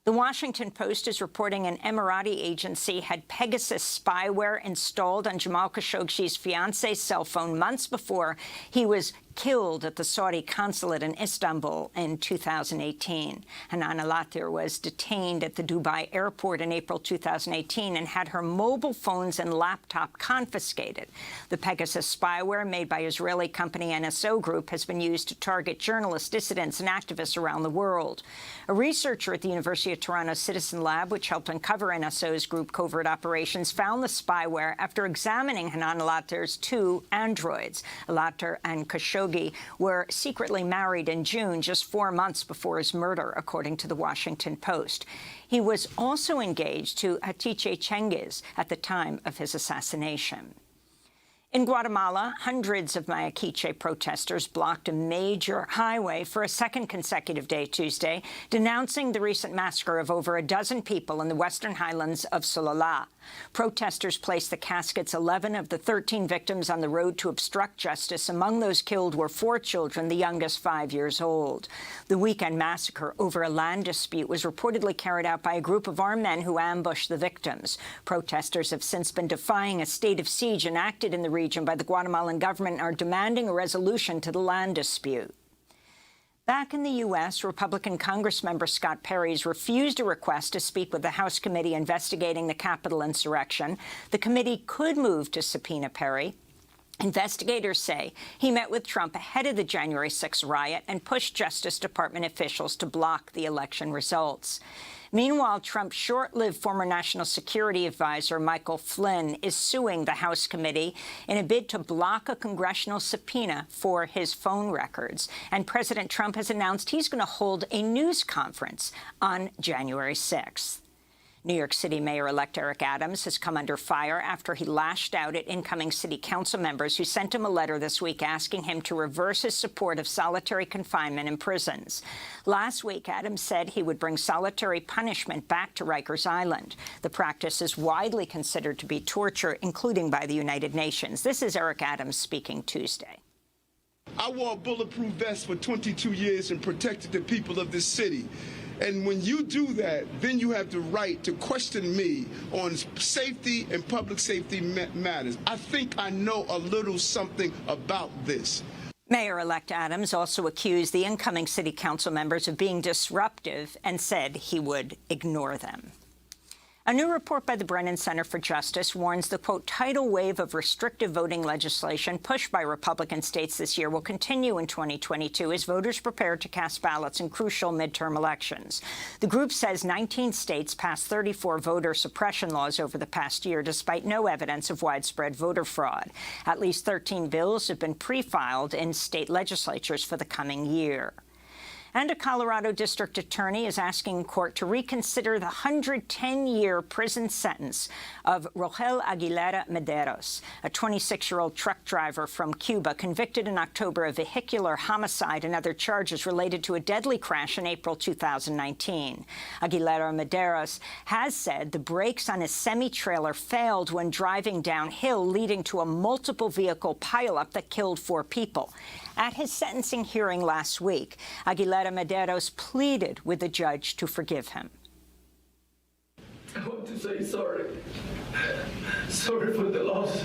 The Washington Post is reporting an Emirati agency had Pegasus spyware installed on Jamal Khashoggi's fiance's cell phone months before he was killed at the Saudi consulate in Istanbul in 2018. Hanan al-Athir was detained at the Dubai airport in April 2018 and had her mobile phones and laptop confiscated. The Pegasus spyware, made by Israeli company NSO Group, has been used to target journalists, dissidents, and activists around the world. A researcher at the University of Toronto Citizen Lab, which helped uncover NSO's group covert operations, found the spyware after examining Hanan al-Athir's two androids. Al-Athir and Khashoggi were secretly married in June, just 4 months before his murder, according to the Washington Post. He was also engaged to Hatice Cengiz at the time of his assassination. In Guatemala, hundreds of Mayaquiche protesters blocked a major highway for a second consecutive day Tuesday, denouncing the recent massacre of over a dozen people in the western highlands of Sololá. Protesters placed the caskets 11 of the 13 victims on the road to obstruct justice. Among those killed were 4 children, the youngest 5 years old. The weekend massacre over a land dispute was reportedly carried out by a group of armed men who ambushed the victims. Protesters have since been defying a state of siege enacted in the region by the Guatemalan government and are demanding a resolution to the land dispute. Back in the U.S., Republican Congressmember Scott Perry's refused a request to speak with the House committee investigating the Capitol insurrection. The committee could move to subpoena Perry. Investigators say he met with Trump ahead of the January 6th riot and pushed Justice Department officials to block the election results. Meanwhile, Trump's short-lived former National Security Advisor Michael Flynn is suing the House committee in a bid to block a congressional subpoena for his phone records. And President Trump has announced he's going to hold a news conference on January 6th. New York City Mayor-elect Eric Adams has come under fire after he lashed out at incoming city council members who sent him a letter this week asking him to reverse his support of solitary confinement in prisons. Last week, Adams said he would bring solitary punishment back to Rikers Island. The practice is widely considered to be torture, including by the United Nations. This is Eric Adams speaking Tuesday. I wore a bulletproof vest for 22 years and protected the people of this city. And when you do that, then you have the right to question me on safety and public safety matters. I think I know a little something about this. Mayor-elect Adams also accused the incoming city council members of being disruptive and said he would ignore them. A new report by the Brennan Center for Justice warns the, quote, tidal wave of restrictive voting legislation pushed by Republican states this year will continue in 2022 as voters prepare to cast ballots in crucial midterm elections. The group says 19 states passed 34 voter suppression laws over the past year, despite no evidence of widespread voter fraud. At least 13 bills have been pre-filed in state legislatures for the coming year. And a Colorado district attorney is asking court to reconsider the 110-year prison sentence of Rogel Aguilera Mederos, a 26-year-old truck driver from Cuba convicted in October of vehicular homicide and other charges related to a deadly crash in April 2019. Aguilera Mederos has said the brakes on his semi-trailer failed when driving downhill, leading to a multiple vehicle pileup that killed 4 people. At his sentencing hearing last week, Aguilera Mederos pleaded with the judge to forgive him. I want to say sorry. Sorry for the loss.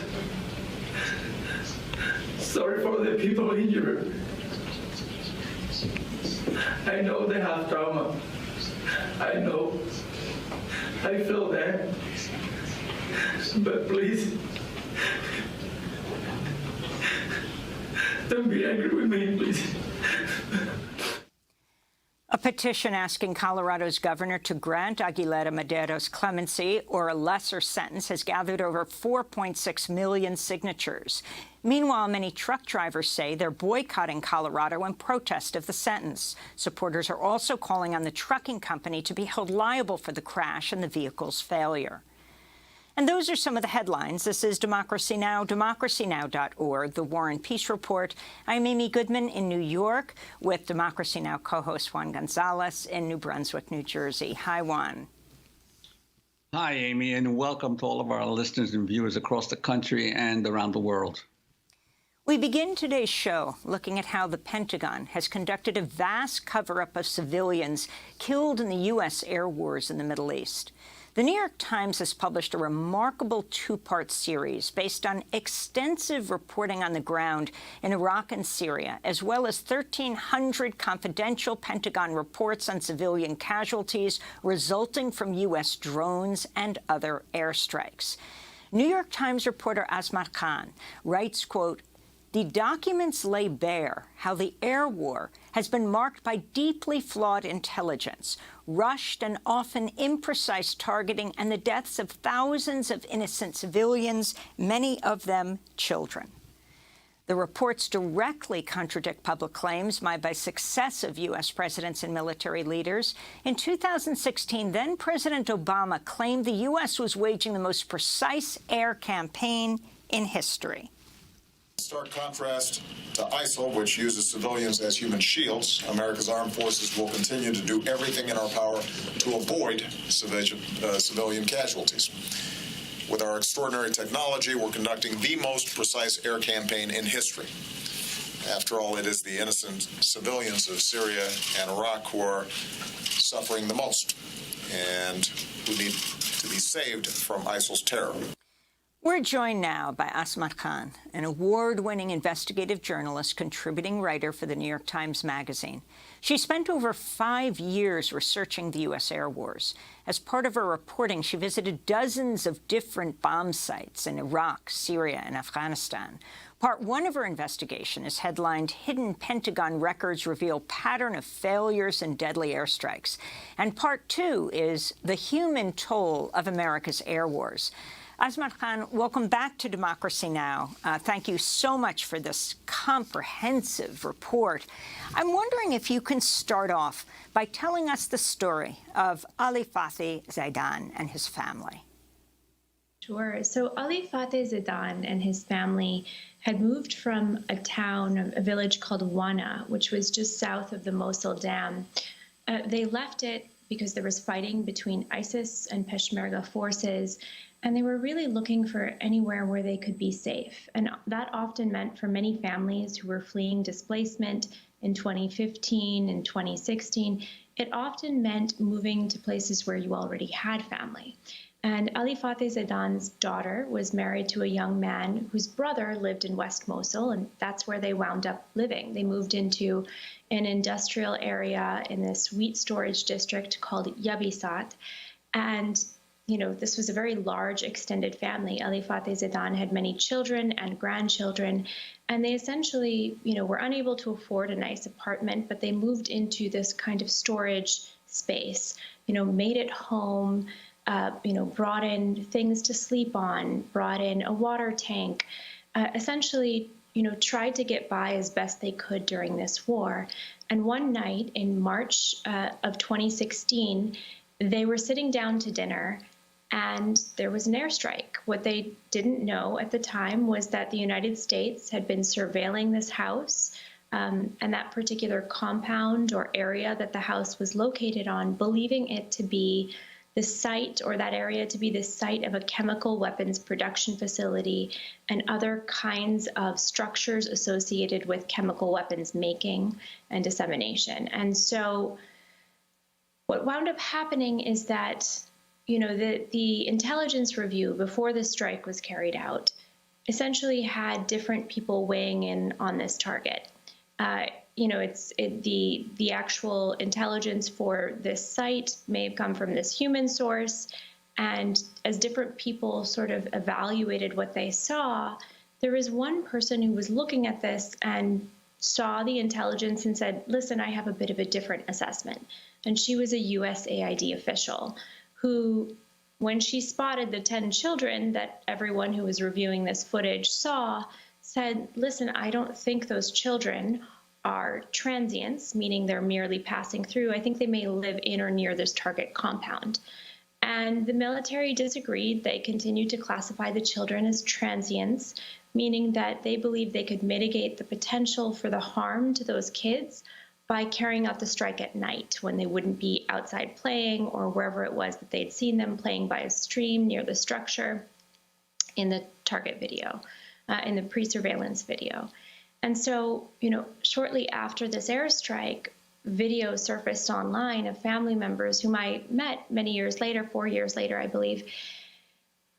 Sorry for the people injured. I know they have trauma. I know. I feel that. But please, don't be angry with me, please. A petition asking Colorado's governor to grant Aguilera Mederos clemency or a lesser sentence has gathered over 4.6 million signatures. Meanwhile, many truck drivers say they're boycotting Colorado in protest of the sentence. Supporters are also calling on the trucking company to be held liable for the crash and the vehicle's failure. And those are some of the headlines. This is Democracy Now!, democracynow.org, The War and Peace Report. I'm Amy Goodman in New York with Democracy Now! Co-host Juan Gonzalez in New Brunswick, New Jersey. Hi, Juan. Hi, Amy, and welcome to all of our listeners and viewers across the country and around the world. We begin today's show looking at how the Pentagon has conducted a vast cover-up of civilians killed in the U.S. air wars in the Middle East. The New York Times has published a remarkable 2-part series based on extensive reporting on the ground in Iraq and Syria, as well as 1,300 confidential Pentagon reports on civilian casualties resulting from U.S. drones and other airstrikes. New York Times reporter Asmat Khan writes, quote, "The documents lay bare how the air war has been marked by deeply flawed intelligence, rushed and often imprecise targeting, and the deaths of thousands of innocent civilians, many of them children." The reports directly contradict public claims made by successive U.S. presidents and military leaders. In 2016, then-President Obama claimed the U.S. was waging the most precise air campaign in history. Stark contrast to ISIL, which uses civilians as human shields, America's armed forces will continue to do everything in our power to avoid civilian casualties. With our extraordinary technology, we're conducting the most precise air campaign in history. After all, it is the innocent civilians of Syria and Iraq who are suffering the most and who need to be saved from ISIL's terror. We're joined now by Azmat Khan, an award-winning investigative journalist, contributing writer for the New York Times Magazine. She spent over 5 years researching the U.S. air wars. As part of her reporting, she visited dozens of different bomb sites in Iraq, Syria, and Afghanistan. Part 1 of her investigation is headlined "Hidden Pentagon Records Reveal Pattern of Failures and Deadly Airstrikes." And Part 2 is "The Human Toll of America's Air Wars." Azmat Khan, welcome back to Democracy Now! Thank you so much for this comprehensive report. I'm wondering if you can start off by telling us the story of Ali Fathi Zaidan and his family. Sure. So Ali Fathi Zaidan and his family had moved from a town, a village called Wana, which was just south of the Mosul Dam. They left it because there was fighting between ISIS and Peshmerga forces, and they were really looking for anywhere where they could be safe. And that often meant for many families who were fleeing displacement in 2015 and 2016, it often meant moving to places where you already had family. And Ali Fathi Zaidan's daughter was married to a young man whose brother lived in West Mosul, and that's where they wound up living. They moved into an industrial area in this wheat storage district called Yabisat. And you know, this was a very large extended family. Ali Fathi Zaidan had many children and grandchildren, and they essentially, you know, were unable to afford a nice apartment, but they moved into this kind of storage space, you know, made it home, you know, brought in things to sleep on, brought in a water tank, essentially, you know, tried to get by as best they could during this war. And one night in March of 2016, they were sitting down to dinner, and there was an airstrike. What they didn't know at the time was that the United States had been surveilling this house and that particular compound or area that the house was located on, believing it to be the site, or that area to be the site, of a chemical weapons production facility and other kinds of structures associated with chemical weapons making and dissemination. And so what wound up happening is that, you know, the intelligence review before the strike was carried out essentially had different people weighing in on this target. You know, the actual intelligence for this site may have come from this human source, and as different people sort of evaluated what they saw, there was one person who was looking at this and saw the intelligence and said, listen, I have a bit of a different assessment. And she was a USAID official who, when she spotted the 10 children that everyone who was reviewing this footage saw, said, listen, I don't think those children are transients, meaning they're merely passing through. I think they may live in or near this target compound. And the military disagreed. They continued to classify the children as transients, meaning that they believed they could mitigate the potential for the harm to those kids by carrying out the strike at night when they wouldn't be outside playing, or wherever it was that they'd seen them playing by a stream near the structure in the target video, in the pre-surveillance video. And so, you know, shortly after this airstrike, video surfaced online of family members whom I met many years later, 4 years later, I believe,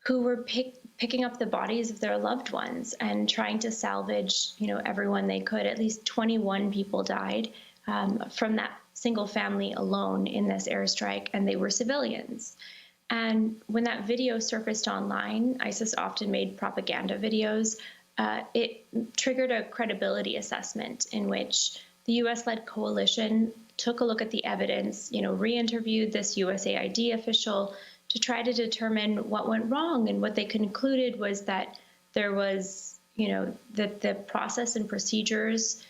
who were picking up the bodies of their loved ones and trying to salvage, you know, everyone they could. At least 21 people died from that single family alone in this airstrike, and they were civilians. And when that video surfaced online, ISIS often made propaganda videos. It triggered a credibility assessment in which the U.S.-led coalition took a look at the evidence, you know, re-interviewed this USAID official to try to determine what went wrong. And what they concluded was that there was, you know, that the process and procedures,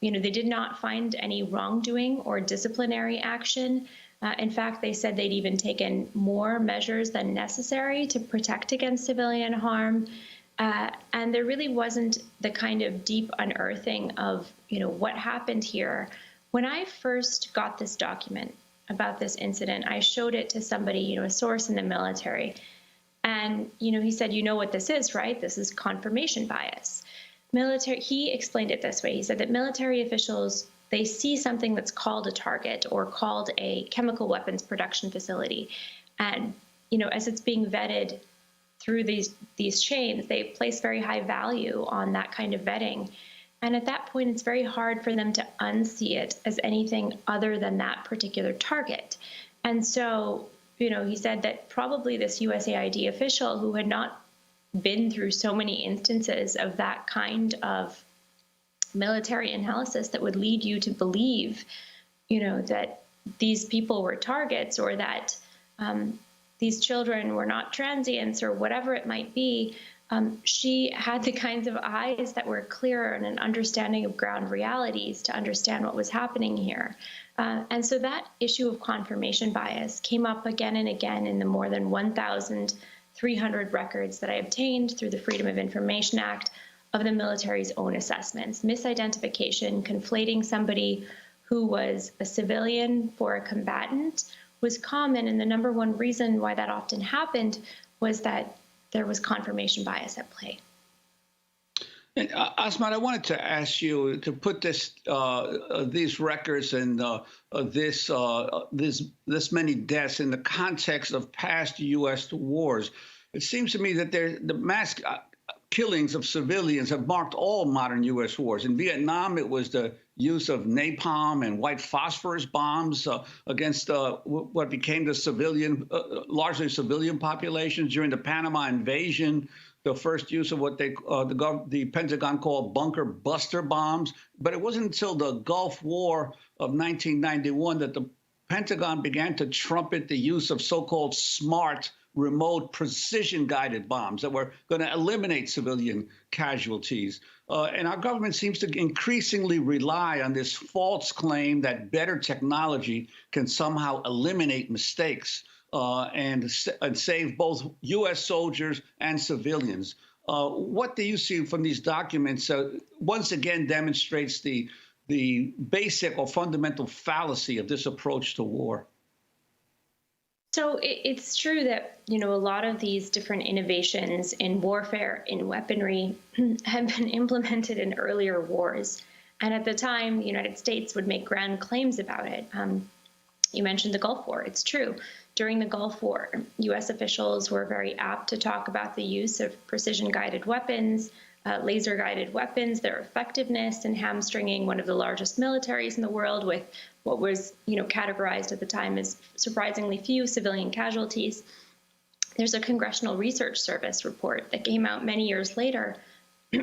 you know, they did not find any wrongdoing or disciplinary action. In fact, they said they'd even taken more measures than necessary to protect against civilian harm. And there really wasn't the kind of deep unearthing of, you know, what happened here. When I first got this document about this incident, I showed it to somebody, you know, a source in the military. And, you know, he said, you know what this is, right? This is confirmation bias. He explained it this way. He said that military officials, they see something that's called a target or called a chemical weapons production facility. And, you know, as it's being vetted, through these chains, they place very high value on that kind of vetting. And at that point, it's very hard for them to unsee it as anything other than that particular target. And so, he said that probably this USAID official who had not been through so many instances of that kind of military analysis that would lead you to believe, that these people were targets, or that these children were not transients, or whatever it might be. She had the kinds of eyes that were clearer and an understanding of ground realities to understand what was happening here. And so that issue of confirmation bias came up again and again in the more than 1,300 records that I obtained through the Freedom of Information Act of the military's own assessments. Misidentification, conflating somebody who was a civilian for a combatant was common, and the number one reason why that often happened was that there was confirmation bias at play. And, Asmat, I wanted to ask you to put these records and this many deaths in the context of past U.S. wars. It seems to me that the mass killings of civilians have marked all modern U.S. wars. In Vietnam, it was the use of napalm and white phosphorus bombs against what became the largely civilian populations. During the Panama invasion, the first use of what the Pentagon called bunker buster bombs. But it wasn't until the Gulf War of 1991 that the Pentagon began to trumpet the use of so-called smart, remote, precision-guided bombs that were going to eliminate civilian casualties. And our government seems to increasingly rely on this false claim that better technology can somehow eliminate mistakes and save both U.S. soldiers and civilians. What do you see from these documents? Once again, demonstrates the basic or fundamental fallacy of this approach to war. So it's true that, a lot of these different innovations in warfare, in weaponry, have been implemented in earlier wars. And at the time, the United States would make grand claims about it. You mentioned the Gulf War. It's true. During the Gulf War, U.S. officials were very apt to talk about the use of precision-guided weapons, laser-guided weapons, their effectiveness in hamstringing one of the largest militaries in the world with what was, categorized at the time as surprisingly few civilian casualties. There's a Congressional Research Service report that came out many years later,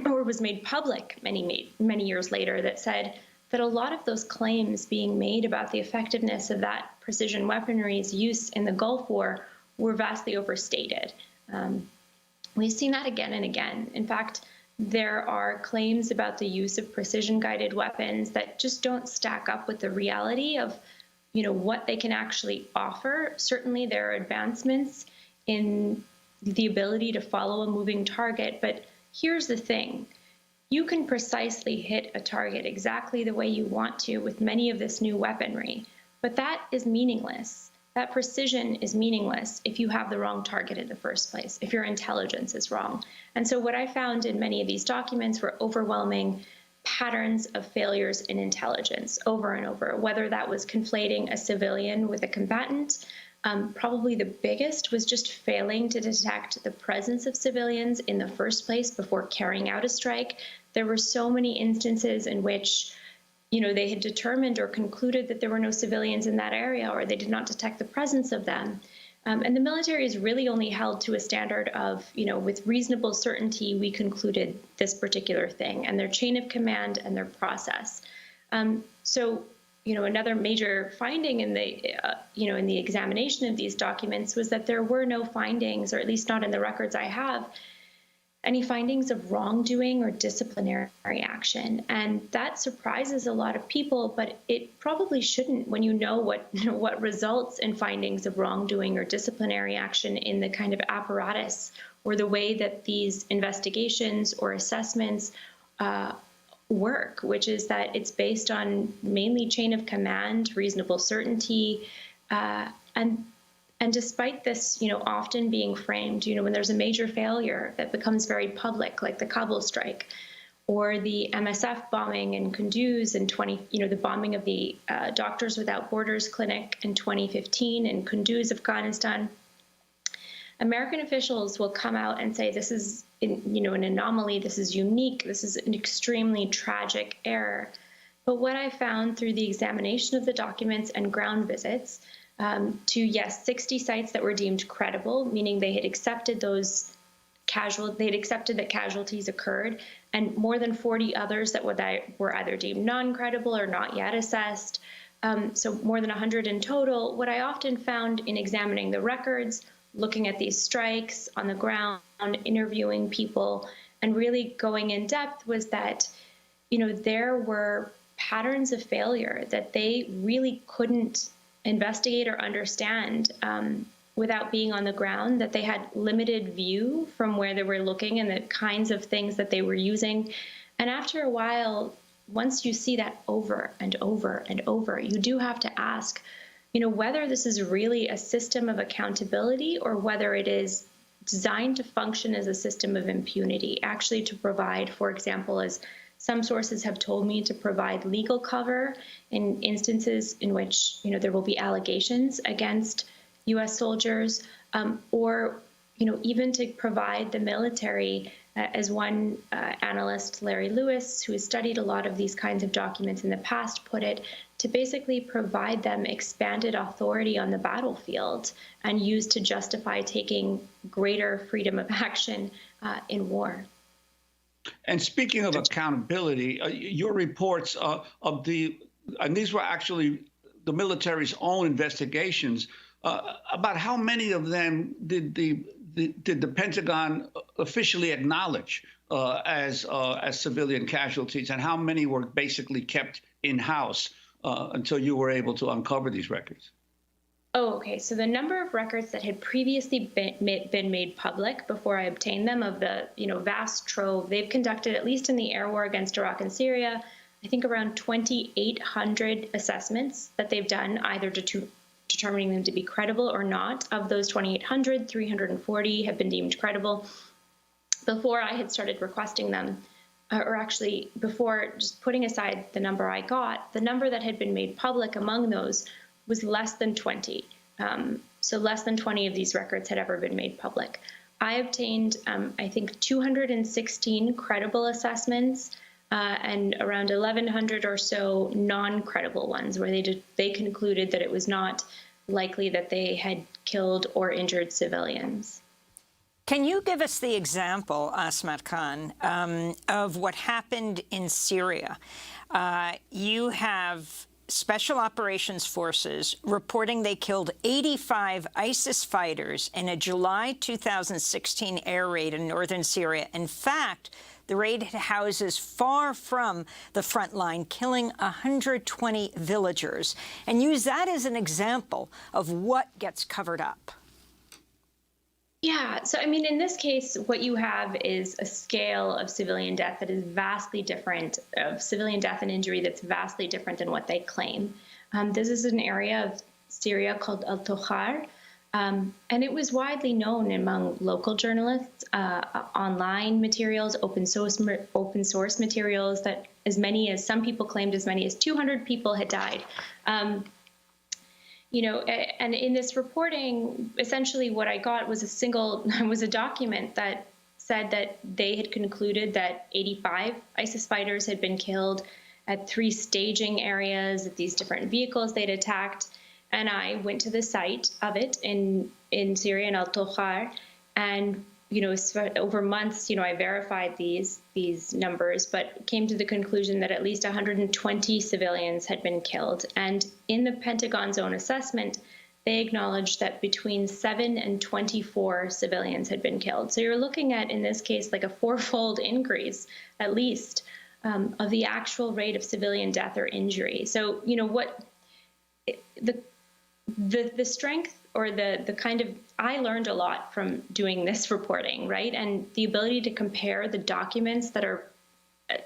or was made public many years later, that said that a lot of those claims being made about the effectiveness of that precision weaponry's use in the Gulf War were vastly overstated. We've seen that again and again. In fact, there are claims about the use of precision-guided weapons that just don't stack up with the reality of, what they can actually offer. Certainly, there are advancements in the ability to follow a moving target, but here's the thing. You can precisely hit a target exactly the way you want to with many of this new weaponry, but that is meaningless. That precision is meaningless if you have the wrong target in the first place, if your intelligence is wrong. And so what I found in many of these documents were overwhelming patterns of failures in intelligence over and over, whether that was conflating a civilian with a combatant. Probably the biggest was just failing to detect the presence of civilians in the first place before carrying out a strike. There were so many instances in which they had determined or concluded that there were no civilians in that area, or they did not detect the presence of them. And the military is really only held to a standard of, with reasonable certainty, we concluded this particular thing, and their chain of command and their process. So, another major finding in the examination of these documents was that there were no findings, or at least not in the records I have, any findings of wrongdoing or disciplinary action. And that surprises a lot of people, but it probably shouldn't when you know what results in findings of wrongdoing or disciplinary action in the kind of apparatus or the way that these investigations or assessments work, which is that it's based on mainly chain of command, reasonable certainty, and despite this, often being framed, when there's a major failure that becomes very public, like the Kabul strike, or the MSF bombing in Kunduz in the bombing of the Doctors Without Borders clinic in 2015 in Kunduz, Afghanistan, American officials will come out and say this is, an anomaly, this is unique, this is an extremely tragic error. But what I found through the examination of the documents and ground visits to 60 sites that were deemed credible, meaning they had accepted that casualties occurred, and more than 40 others that were either deemed non-credible or not yet assessed. So more than 100 in total. What I often found in examining the records, looking at these strikes on the ground, interviewing people, and really going in depth was that, there were patterns of failure that they really couldn't investigate or understand without being on the ground, that they had limited view from where they were looking and the kinds of things that they were using. And after a while, once you see that over and over and over, you do have to ask, whether this is really a system of accountability or whether it is designed to function as a system of impunity, actually to provide, for example, as some sources have told me, to provide legal cover in instances in which, there will be allegations against U.S. soldiers, or, even to provide the military, as one analyst, Larry Lewis, who has studied a lot of these kinds of documents in the past, put it, to basically provide them expanded authority on the battlefield and used to justify taking greater freedom of action in war. And speaking of accountability, your reports and these were actually the military's own investigations, about how many of them did the Pentagon officially acknowledge as civilian casualties, and how many were basically kept in-house until you were able to uncover these records? Oh, okay. So the number of records that had previously been made public before I obtained them, of the vast trove, they've conducted, at least in the air war against Iraq and Syria, I think around 2,800 assessments that they've done, either determining them to be credible or not. Of those 2,800, 340 have been deemed credible. Before I had started requesting them, or actually before just putting aside the number I got, the number that had been made public among those was less than 20. So less than 20 of these records had ever been made public. I obtained, I think, 216 credible assessments and around 1,100 or so non-credible ones, where they concluded that it was not likely that they had killed or injured civilians. Can you give us the example, Asmat Khan, of what happened in Syria? You have Special Operations Forces reporting they killed 85 ISIS fighters in a July 2016 air raid in northern Syria. In fact, the raid hit houses far from the front line, killing 120 villagers, and use that as an example of what gets covered up. Yeah, so I mean, in this case, what you have is a scale of civilian death that is vastly different, of civilian death and injury that's vastly different than what they claim. This is an area of Syria called Al-Tokhar, and it was widely known among local journalists, online materials, open source materials, that some people claimed as many as 200 people had died. And in this reporting, essentially what I got was a document that said that they had concluded that 85 ISIS fighters had been killed at 3 staging areas, at these different vehicles they'd attacked. And I went to the site of it in Syria, in Al-Tokhar, and over months, I verified these numbers, but came to the conclusion that at least 120 civilians had been killed. And in the Pentagon's own assessment, they acknowledged that between 7 and 24 civilians had been killed. So you're looking at, in this case, like a 4-fold increase, at least, of the actual rate of civilian death or injury. So, the strength, or the kind of, I learned a lot from doing this reporting, right? And the ability to compare the documents that are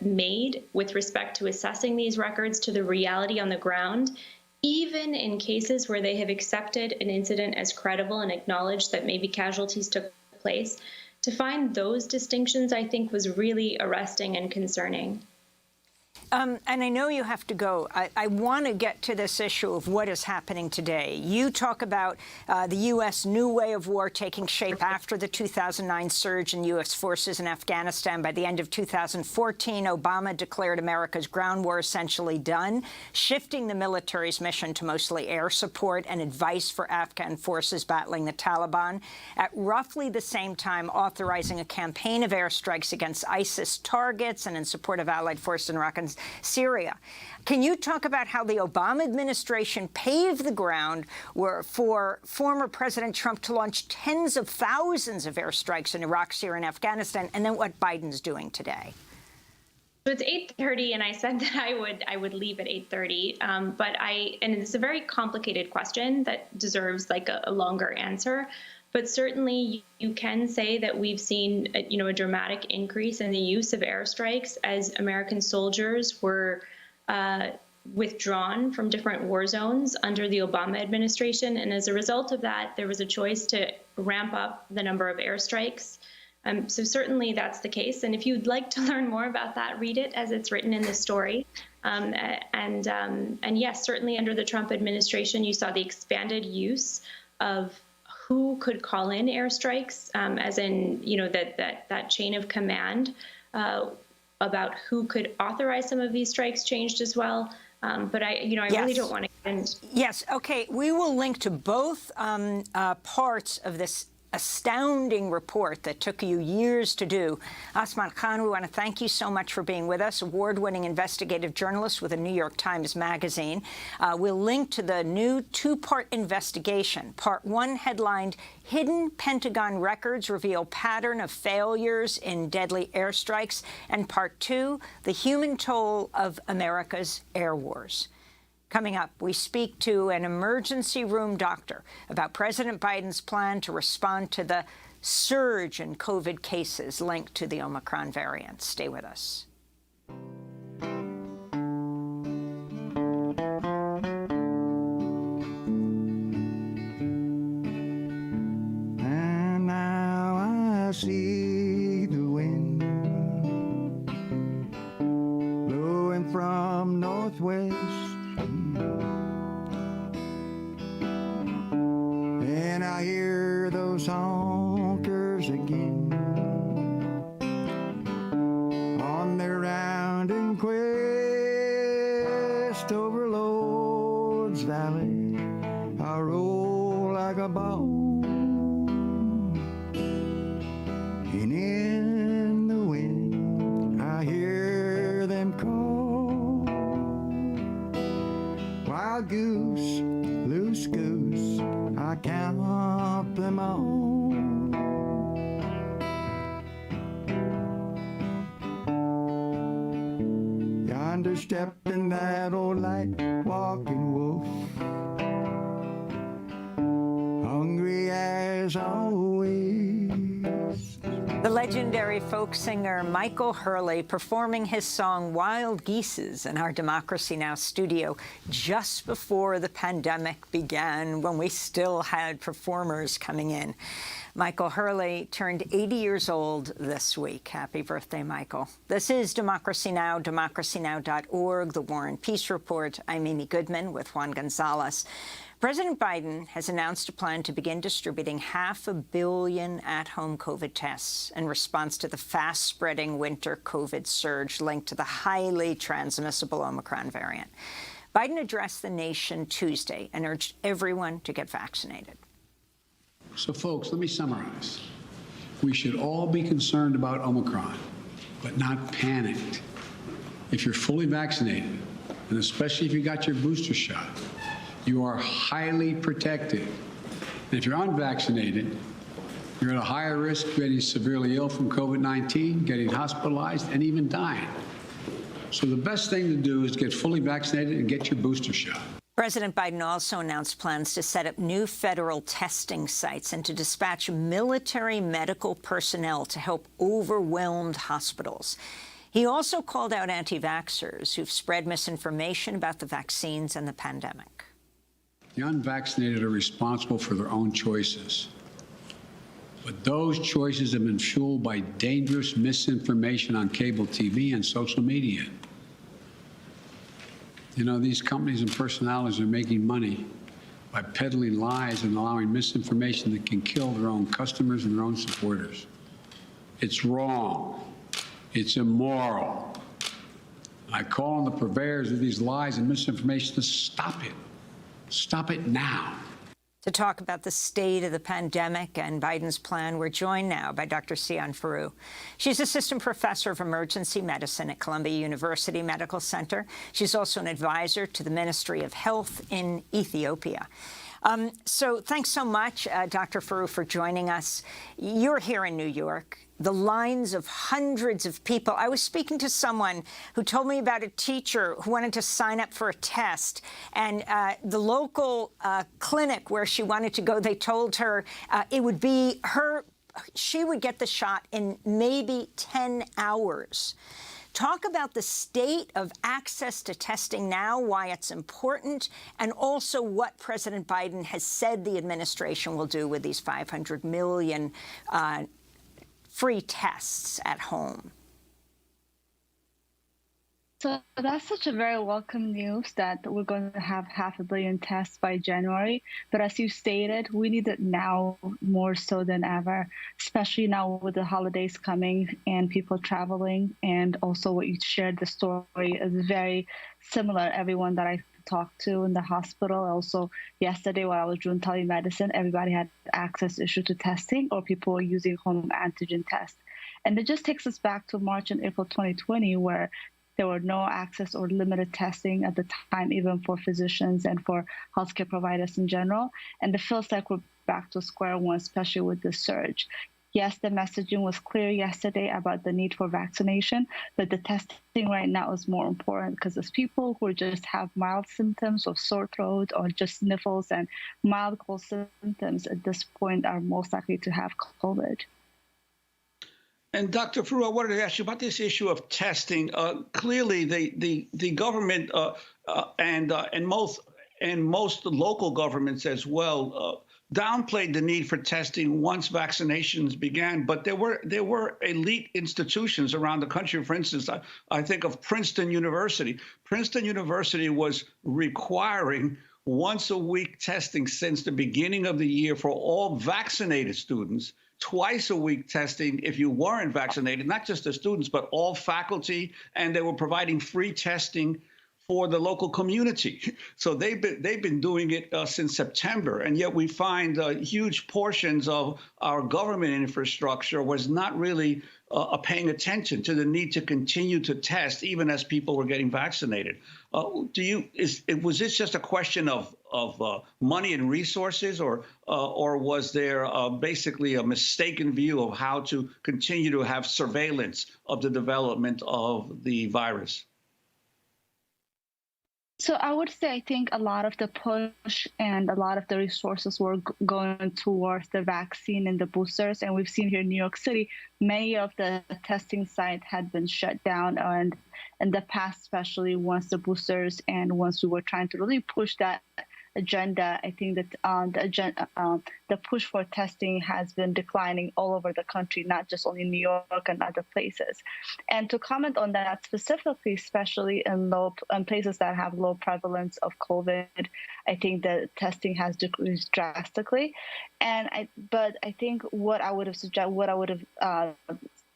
made with respect to assessing these records to the reality on the ground, even in cases where they have accepted an incident as credible and acknowledged that maybe casualties took place, to find those distinctions, I think, was really arresting and concerning. And I know you have to go. I want to get to this issue of what is happening today. You talk about the U.S. new way of war taking shape after the 2009 surge in U.S. forces in Afghanistan. By the end of 2014, Obama declared America's ground war essentially done, shifting the military's mission to mostly air support and advice for Afghan forces battling the Taliban. At roughly the same time, authorizing a campaign of airstrikes against ISIS targets and in support of allied forces in Iraq and Syria. Can you talk about how the Obama administration paved the ground for former President Trump to launch tens of thousands of airstrikes in Iraq, Syria, and Afghanistan, and then what Biden's doing today? So it's 8:30, and I said that I would leave at 8:30. And it's a very complicated question that deserves like a longer answer. But certainly, you can say that we've seen, a dramatic increase in the use of airstrikes as American soldiers were withdrawn from different war zones under the Obama administration. And as a result of that, there was a choice to ramp up the number of airstrikes. So certainly that's the case. And if you'd like to learn more about that, read it as it's written in the story. And yes, certainly under the Trump administration, you saw the expanded use of who could call in airstrikes, as in, that chain of command about who could authorize some of these strikes changed as well. But I really don't want to get into. Yes. Okay. We will link to both parts of this astounding report that took you years to do. Asman Khan, we want to thank you so much for being with us, award-winning investigative journalist with the New York Times Magazine. We'll link to the new two-part investigation. Part 1, headlined, Hidden Pentagon Records Reveal Pattern of Failures in Deadly Airstrikes, and Part 2, The Human Toll of America's Air Wars. Coming up, we speak to an emergency room doctor about President Biden's plan to respond to the surge in COVID cases linked to the Omicron variant. Stay with us. And now I see the wind blowing from northwest. And I hear those honkers again on their rounding quest over Lord's Valley. I roll like a ball, and in the wind I hear them call. Wild goose, loose goose, I count them all. Yonder stepping that old light walking wolf, hungry as always. The legendary folk singer Michael Hurley performing his song Wild Geeses in our Democracy Now! Studio just before the pandemic began, when we still had performers coming in. Michael Hurley turned 80 years old this week. Happy birthday, Michael. This is Democracy Now!, democracynow.org, The War and Peace Report. I'm Amy Goodman with Juan Gonzalez. President Biden has announced a plan to begin distributing 500 million at-home COVID tests in response to the fast-spreading winter COVID surge linked to the highly transmissible Omicron variant. Biden addressed the nation Tuesday and urged everyone to get vaccinated. So, folks, let me summarize. We should all be concerned about Omicron, but not panicked. If you're fully vaccinated, and especially if you got your booster shot, you are highly protected. And if you're unvaccinated, you're at a higher risk of getting severely ill from COVID-19, getting hospitalized, and even dying. So the best thing to do is get fully vaccinated and get your booster shot. President Biden also announced plans to set up new federal testing sites and to dispatch military medical personnel to help overwhelmed hospitals. He also called out anti-vaxxers who've spread misinformation about the vaccines and the pandemic. The unvaccinated are responsible for their own choices. But those choices have been fueled by dangerous misinformation on cable TV and social media. You know, these companies and personalities are making money by peddling lies and allowing misinformation that can kill their own customers and their own supporters. It's wrong. It's immoral. I call on the purveyors of these lies and misinformation to stop it. Stop it now. To talk about the state of the pandemic and Biden's plan, we're joined now by Dr. Sian Farouk. She's assistant professor of emergency medicine at Columbia University Medical Center. She's also an advisor to the Ministry of Health in Ethiopia. So thanks so much, Dr. Farouk, for joining us. You're here in New York. The lines of hundreds of people. I was speaking to someone who told me about a teacher who wanted to sign up for a test, and the local clinic where she wanted to go, they told her it would be she would get the shot in maybe 10 hours. Talk about the state of access to testing now, why it's important, and also what President Biden has said the administration will do with these 500 million free tests at home. So that's such a very welcome news that we're going to have 500 million tests by January. But as you stated, we need it now more so than ever, especially now with the holidays coming and people traveling. And also what you shared, the story is very similar. Everyone that I talked to in the hospital, also yesterday while I was doing telemedicine, everybody had access issue to testing or people were using home antigen tests. And it just takes us back to March and April 2020 where there were no access or limited testing at the time, even for physicians and for healthcare providers in general. And it feels like we're back to square one, especially with the surge. Yes, the messaging was clear yesterday about the need for vaccination, but the testing right now is more important because there's people who just have mild symptoms of sore throat or just sniffles and mild cold symptoms at this point are most likely to have COVID. And Dr. Farouk, I wanted to ask you about this issue of testing. Clearly, the government and most local governments as well downplayed the need for testing once vaccinations began. But there were elite institutions around the country. For instance, I think of Princeton University. Princeton University was requiring once-a-week testing since the beginning of the year for all vaccinated students. Twice-a-week testing if you weren't vaccinated, not just the students, but all faculty, and they were providing free testing for the local community. So they've been doing it since September, and yet we find huge portions of our government infrastructure was not really paying attention to the need to continue to test even as people were getting vaccinated. Was this just a question of money and resources, or was there basically a mistaken view of how to continue to have surveillance of the development of the virus? So I would say I think a lot of the push and a lot of the resources were going towards the vaccine and the boosters. And we've seen here in New York City, many of the testing sites had been shut down. And in the past, especially once the boosters and once we were trying to really push that agenda, I think that the push for testing has been declining all over the country, not just only in New York and other places. And to comment on that specifically, especially in places that have low prevalence of COVID, I think the testing has decreased drastically. But I think what I would have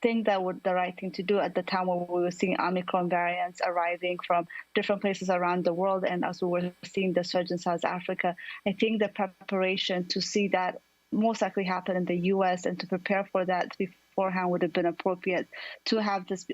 think that was the right thing to do at the time when we were seeing Omicron variants arriving from different places around the world, and as we were seeing the surge in South Africa, I think the preparation to see that most likely happen in the U.S. and to prepare for that beforehand would have been appropriate to have this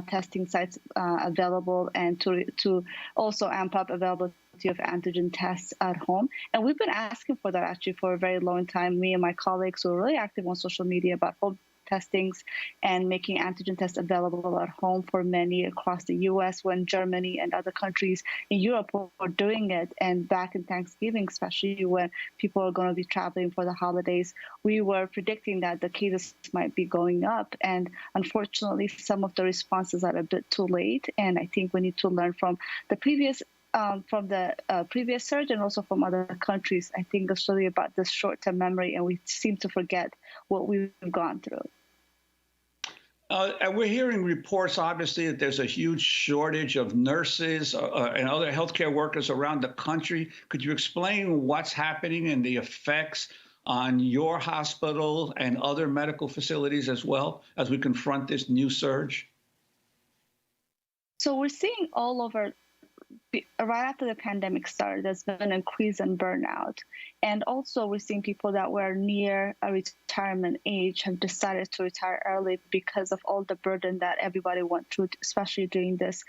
testing sites available and to also amp up availability of antigen tests at home. And we've been asking for that actually for a very long time. Me and my colleagues were really active on social media about home testings and making antigen tests available at home for many across the U.S. when Germany and other countries in Europe were doing it. And back in Thanksgiving, especially when people are going to be traveling for the holidays, we were predicting that the cases might be going up. And unfortunately, some of the responses are a bit too late. And I think we need to learn from the previous surge and also from other countries. I think it's really about this short-term memory, and we seem to forget what we've gone through. And we're hearing reports, obviously, that there's a huge shortage of nurses and other healthcare workers around the country. Could you explain what's happening and the effects on your hospital and other medical facilities as well as we confront this new surge? So we're seeing all over, right after the pandemic started, there's been an increase in burnout. And also we're seeing people that were near a retirement age have decided to retire early because of all the burden that everybody went through, especially during this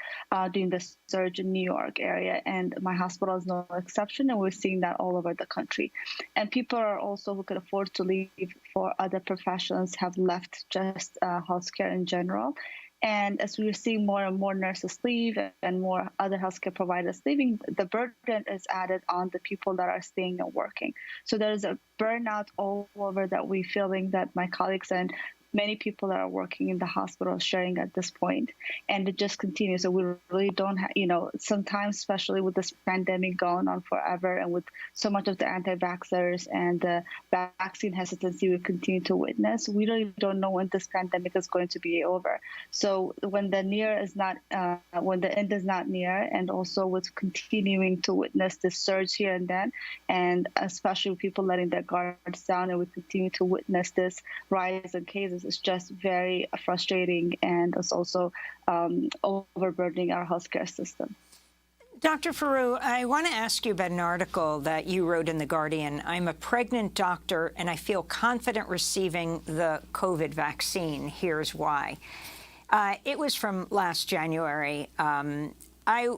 surge in New York area. And my hospital is no exception, and we're seeing that all over the country. And people are also who could afford to leave for other professions have left just healthcare in general. And as we're seeing more and more nurses leave and more other healthcare providers leaving, the burden is added on the people that are staying and working. So there's a burnout all over that we're feeling, that my colleagues and many people that are working in the hospital are sharing at this point. And it just continues. So we really don't have, sometimes, especially with this pandemic going on forever and with so much of the anti-vaxxers and the vaccine hesitancy we continue to witness, we really don't know when this pandemic is going to be over. So when the end is not near, and also with continuing to witness this surge here and then, and especially with people letting their guards down, and we continue to witness this rise in cases, it's just very frustrating, and it's also overburdening our healthcare system. Dr. Farooq, I want to ask you about an article that you wrote in The Guardian. I'm a pregnant doctor, and I feel confident receiving the COVID vaccine. Here's why. It was from last January. I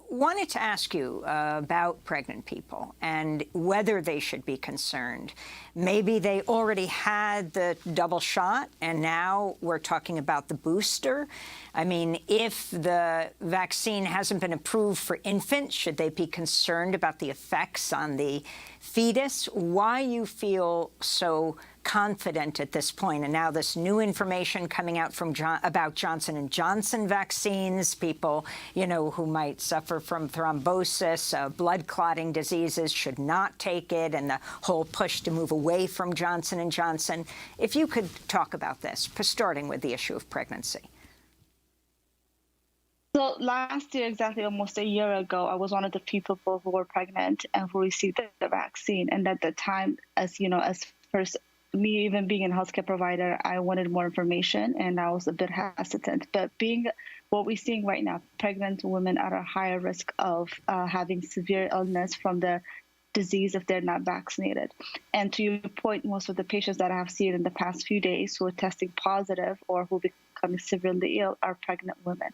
wanted to ask you about pregnant people and whether they should be concerned. Maybe they already had the double shot, and now we're talking about the booster. I mean, if the vaccine hasn't been approved for infants, should they be concerned about the effects on the fetus? Why you feel so confident at this point? And now this new information coming out from about Johnson & Johnson vaccines, people, who might suffer from thrombosis, blood clotting diseases should not take it, and the whole push to move away from Johnson & Johnson. If you could talk about this, starting with the issue of pregnancy. So last year, exactly almost a year ago, I was one of the few people who were pregnant and who received the vaccine. And at the time, as first, me even being a healthcare provider, I wanted more information, and I was a bit hesitant. But being what we're seeing right now, pregnant women are at a higher risk of having severe illness from the disease if they're not vaccinated. And to your point, most of the patients that I have seen in the past few days who are testing positive or who become severely ill are pregnant women.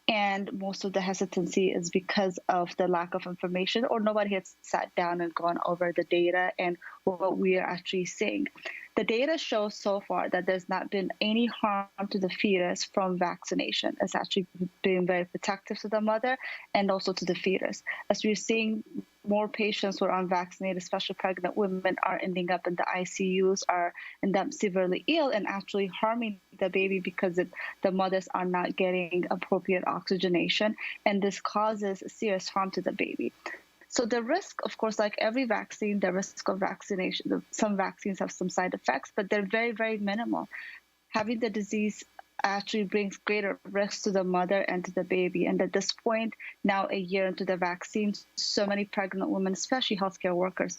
And most of the hesitancy is because of the lack of information, or nobody has sat down and gone over the data and what we are actually seeing. The data shows so far that there's not been any harm to the fetus from vaccination. It's actually been very protective to the mother and also to the fetus. As we're seeing, more patients who are unvaccinated, especially pregnant women, are ending up in the ICUs, end up severely ill and actually harming the baby because the mothers are not getting appropriate oxygenation, and this causes serious harm to the baby. So the risk, of course, like every vaccine, the risk of vaccination, some vaccines have some side effects, but they're very, very minimal. Having the disease actually brings greater risk to the mother and to the baby. And at this point, now a year into the vaccine, so many pregnant women, especially healthcare workers,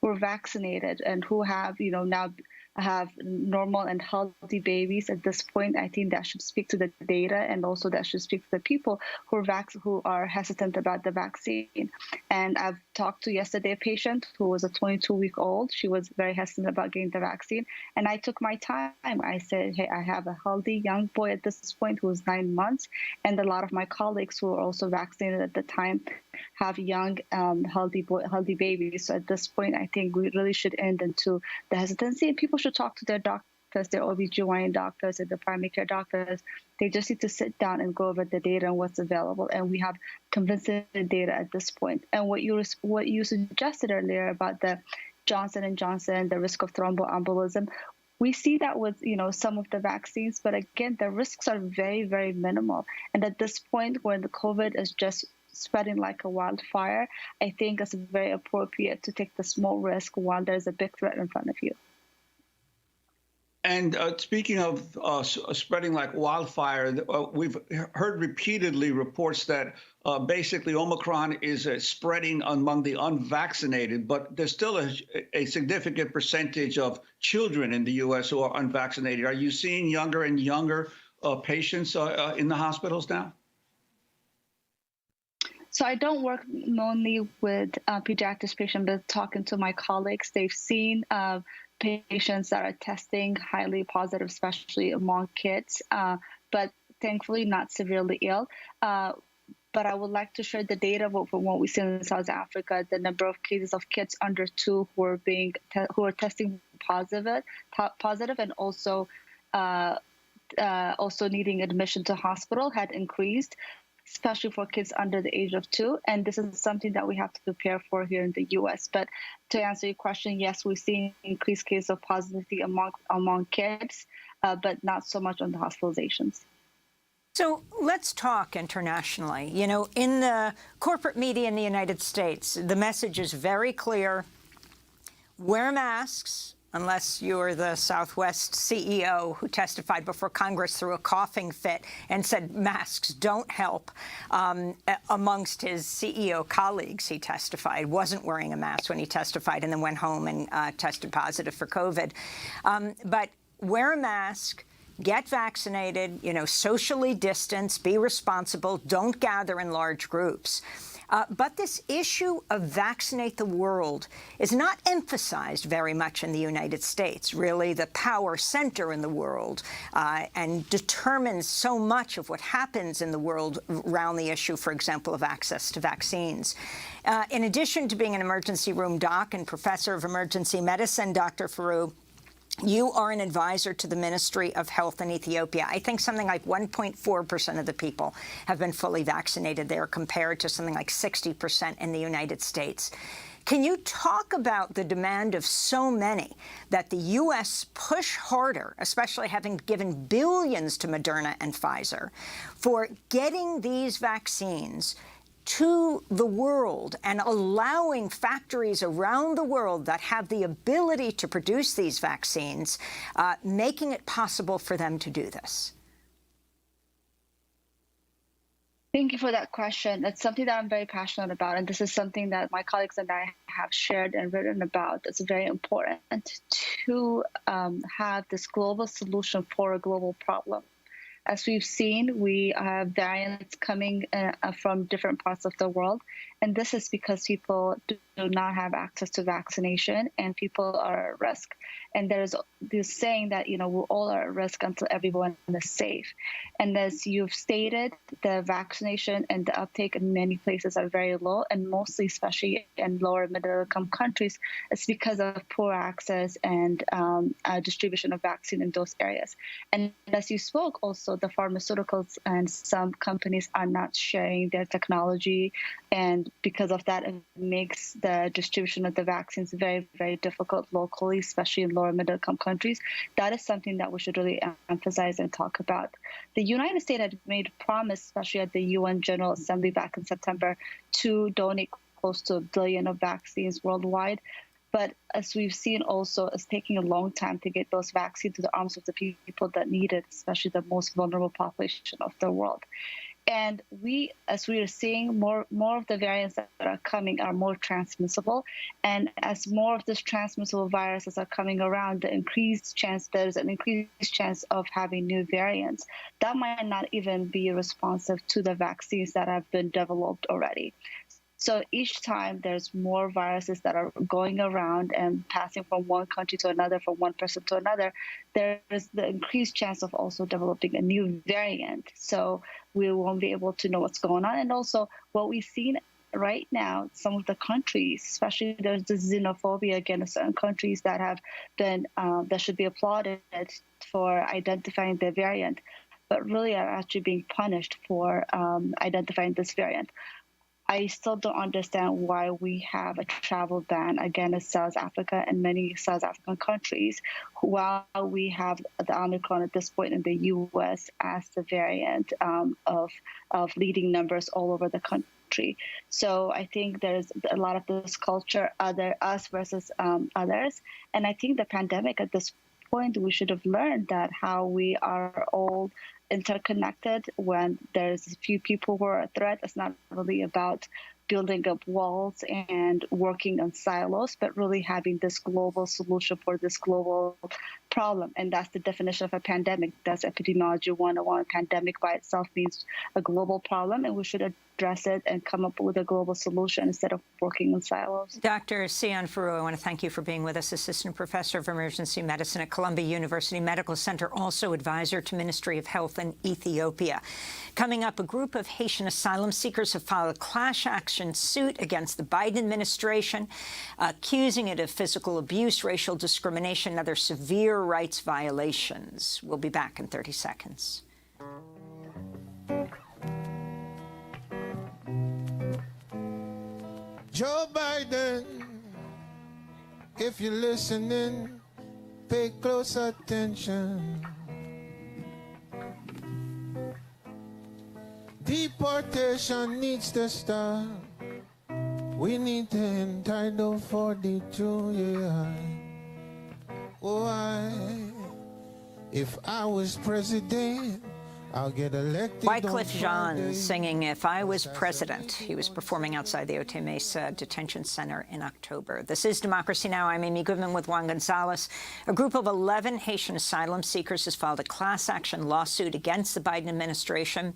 who are vaccinated and who have, now have normal and healthy babies. At this point, I think that should speak to the data, and also that should speak to the people who are hesitant about the vaccine. And I've talked to yesterday a patient who was a 22-week-old. She was very hesitant about getting the vaccine, and I took my time. I said, hey, I have a healthy young boy at this point who was 9 months, and a lot of my colleagues who were also vaccinated at the time have young, healthy babies. So at this point, I think we really should end into the hesitancy, and people should talk to their doctors, their OB/GYN doctors, and the primary care doctors. They just need to sit down and go over the data and what's available. And we have convincing data at this point. And what you suggested earlier about the Johnson & Johnson, the risk of thromboembolism, we see that with some of the vaccines, but again, the risks are very, very minimal. And at this point, when the COVID is just spreading like a wildfire, I think it's very appropriate to take the small risk while there's a big threat in front of you. And speaking of spreading like wildfire, we've heard repeatedly reports that basically Omicron is spreading among the unvaccinated, but there's still a significant percentage of children in the U.S. who are unvaccinated. Are you seeing younger and younger patients in the hospitals now? So I don't work only with pediatric patients, but talking to my colleagues, they've seen patients that are testing highly positive, especially among kids, but thankfully not severely ill. But I would like to share the data from what we see in South Africa, the number of cases of kids under 2 who are testing positive, and also needing admission to hospital had increased, especially for kids under the age of 2. And this is something that we have to prepare for here in the U.S. But to answer your question, yes, we're seeing increased cases of positivity among kids, but not so much on the hospitalizations. So let's talk internationally. You know, in the corporate media in the United States, the message is very clear. Wear masks, unless you're the Southwest CEO who testified before Congress through a coughing fit and said masks don't help. Amongst his CEO colleagues, he testified, wasn't wearing a mask when he testified, and then went home and tested positive for COVID. But wear a mask, get vaccinated, you know, socially distance, be responsible, don't gather in large groups. But this issue of vaccinate the world is not emphasized very much in the United States, really the power center in the world, and determines so much of what happens in the world around the issue, for example, of access to vaccines. In addition to being an emergency room doc and professor of emergency medicine, Dr. Farouk, you are an advisor to the Ministry of Health in Ethiopia. I think something like 1.4% of the people have been fully vaccinated there, compared to something like 60% in the United States. Can you talk about the demand of so many that the U.S. push harder, especially having given billions to Moderna and Pfizer, for getting these vaccines to the world and allowing factories around the world that have the ability to produce these vaccines, making it possible for them to do this? Thank you for that question. It's something that I'm very passionate about, and this is something that my colleagues and I have shared and written about. It's very important to have this global solution for a global problem. As we've seen, we have variants coming from different parts of the world, and this is because people do not have access to vaccination and people are at risk. And there's this saying that, you know, we all are at risk until everyone is safe. And as you've stated, the vaccination and the uptake in many places are very low, and mostly, especially in lower middle-income countries, it's because of poor access and distribution of vaccine in those areas. And as you spoke, also the pharmaceuticals and some companies are not sharing their technology, and because of that, it makes the distribution of the vaccines very, very difficult locally, especially in lower middle-income countries. That is something that we should really emphasize and talk about. The United States had made a promise, especially at the UN General Assembly back in September, to donate close to 1 billion of vaccines worldwide. But as we've seen also, it's taking a long time to get those vaccines to the arms of the people that need it, especially the most vulnerable population of the world. And as we are seeing, more of the variants that are coming are more transmissible. And as more of these transmissible viruses are coming around, there's an increased chance of having new variants that might not even be responsive to the vaccines that have been developed already. So each time there's more viruses that are going around and passing from one country to another, from one person to another, there is the increased chance of also developing a new variant. So we won't be able to know what's going on. And also what we've seen right now, some of the countries, especially there's the xenophobia against certain countries that have been, that should be applauded for identifying the variant, but really are actually being punished for identifying this variant. I still don't understand why we have a travel ban against South Africa and many South African countries, while we have the Omicron at this point in the U.S. as the variant of leading numbers all over the country. So I think there's a lot of this culture, us versus others. And I think the pandemic at this point, we should have learned that how we are all interconnected. When there's a few people who are a threat, it's not really about building up walls and working on silos, but really having this global solution for this global problem. And that's the definition of a pandemic. That's epidemiology 101. Pandemic by itself means a global problem, and we should address it and come up with a global solution instead of working in silos. Dr. Sian Furu, I want to thank you for being with us, Assistant Professor of Emergency Medicine at Columbia University Medical Center, also advisor to Ministry of Health in Ethiopia. Coming up, a group of Haitian asylum seekers have filed a class action suit against the Biden administration, accusing it of physical abuse, racial discrimination, and other severe rights violations. We'll be back in 30 seconds. Joe Biden, if you're listening, pay close attention. Deportation needs to stop. We need to end Title 42, yeah. Why? If I was president, I'll get elected. Wycliffe Jean singing If I Was President. He was performing outside the Otay Mesa Detention Center in October. This is Democracy Now! I'm Amy Goodman with Juan Gonzalez. A group of 11 Haitian asylum seekers has filed a class action lawsuit against the Biden administration,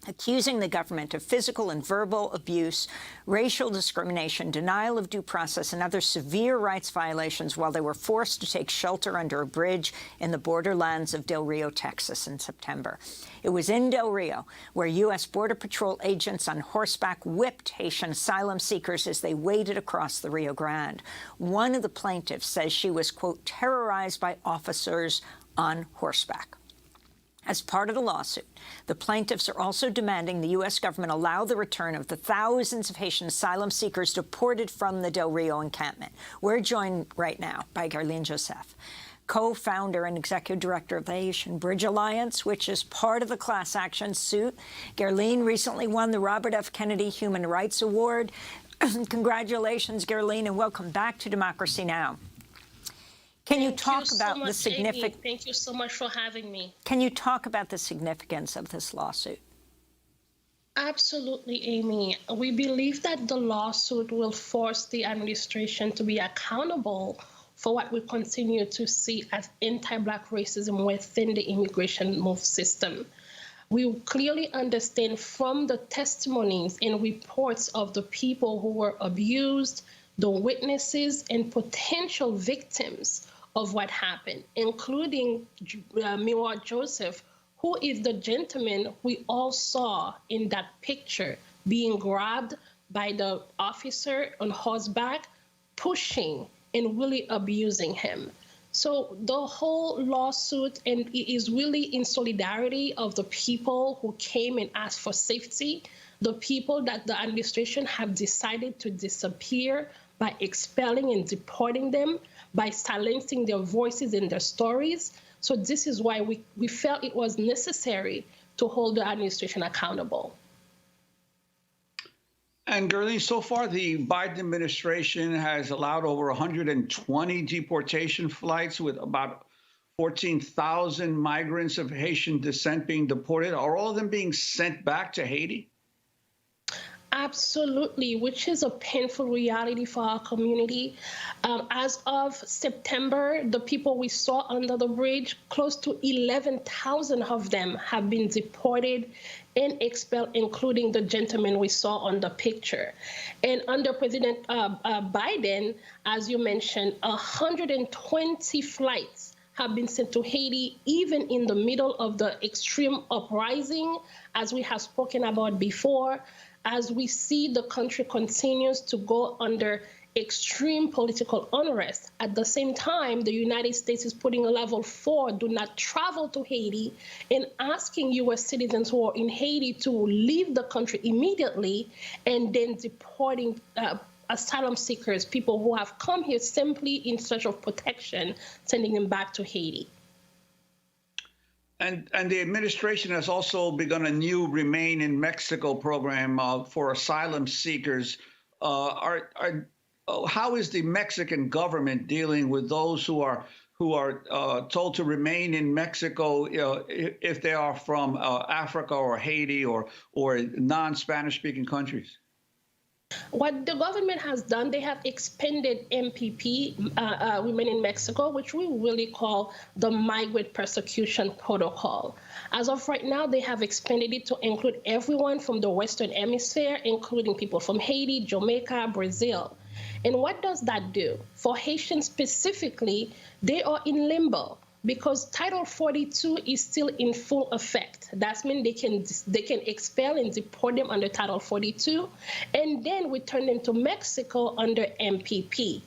accusing the government of physical and verbal abuse, racial discrimination, denial of due process, and other severe rights violations while they were forced to take shelter under a bridge in the borderlands of Del Rio, Texas in September. It was in Del Rio where U.S. Border Patrol agents on horseback whipped Haitian asylum seekers as they waded across the Rio Grande. One of the plaintiffs says she was, quote, terrorized by officers on horseback. As part of the lawsuit, the plaintiffs are also demanding the U.S. government allow the return of the thousands of Haitian asylum seekers deported from the Del Rio encampment. We're joined right now by Guerline Joseph, co-founder and executive director of the Haitian Bridge Alliance, which is part of the class action suit. Guerline recently won the Robert F. Kennedy Human Rights Award. Congratulations, Guerline, and welcome back to Democracy Now! Can you talk about the significance? Thank you so much for having me. Can you talk about the significance of this lawsuit? Absolutely, Amy. We believe that the lawsuit will force the administration to be accountable for what we continue to see as anti-Black racism within the immigration move system. We clearly understand from the testimonies and reports of the people who were abused, the witnesses and potential victims of what happened, including Miwa Joseph, who is the gentleman we all saw in that picture being grabbed by the officer on horseback, pushing and really abusing him. So the whole lawsuit and is really in solidarity of the people who came and asked for safety, the people that the administration have decided to disappear by expelling and deporting them, by silencing their voices and their stories. So this is why we felt it was necessary to hold the administration accountable. And Guerline, so far the Biden administration has allowed over 120 deportation flights with about 14,000 migrants of Haitian descent being deported. Are all of them being sent back to Haiti? Absolutely, which is a painful reality for our community. As of September, the people we saw under the bridge, close to 11,000 of them have been deported and expelled, including the gentleman we saw on the picture. And under President Biden, as you mentioned, 120 flights have been sent to Haiti, even in the middle of the extreme uprising, as we have spoken about before. As we see the country continues to go under extreme political unrest. At the same time, the United States is putting a level 4, do not travel to Haiti, and asking U.S. citizens who are in Haiti to leave the country immediately, and then deporting asylum seekers, people who have come here simply in search of protection, sending them back to Haiti. And the administration has also begun a new Remain in Mexico program for asylum seekers. How is the Mexican government dealing with those who who are told to remain in Mexico if they are from Africa or Haiti or non-Spanish speaking countries? What the government has done, they have expanded MPP, Women in Mexico, which we really call the Migrant Persecution Protocol. As of right now, they have expanded it to include everyone from the Western Hemisphere, including people from Haiti, Jamaica, Brazil. And what does that do? For Haitians specifically, they are in limbo because Title 42 is still in full effect. That means they can expel and deport them under Title 42 and then return them to Mexico under MPP,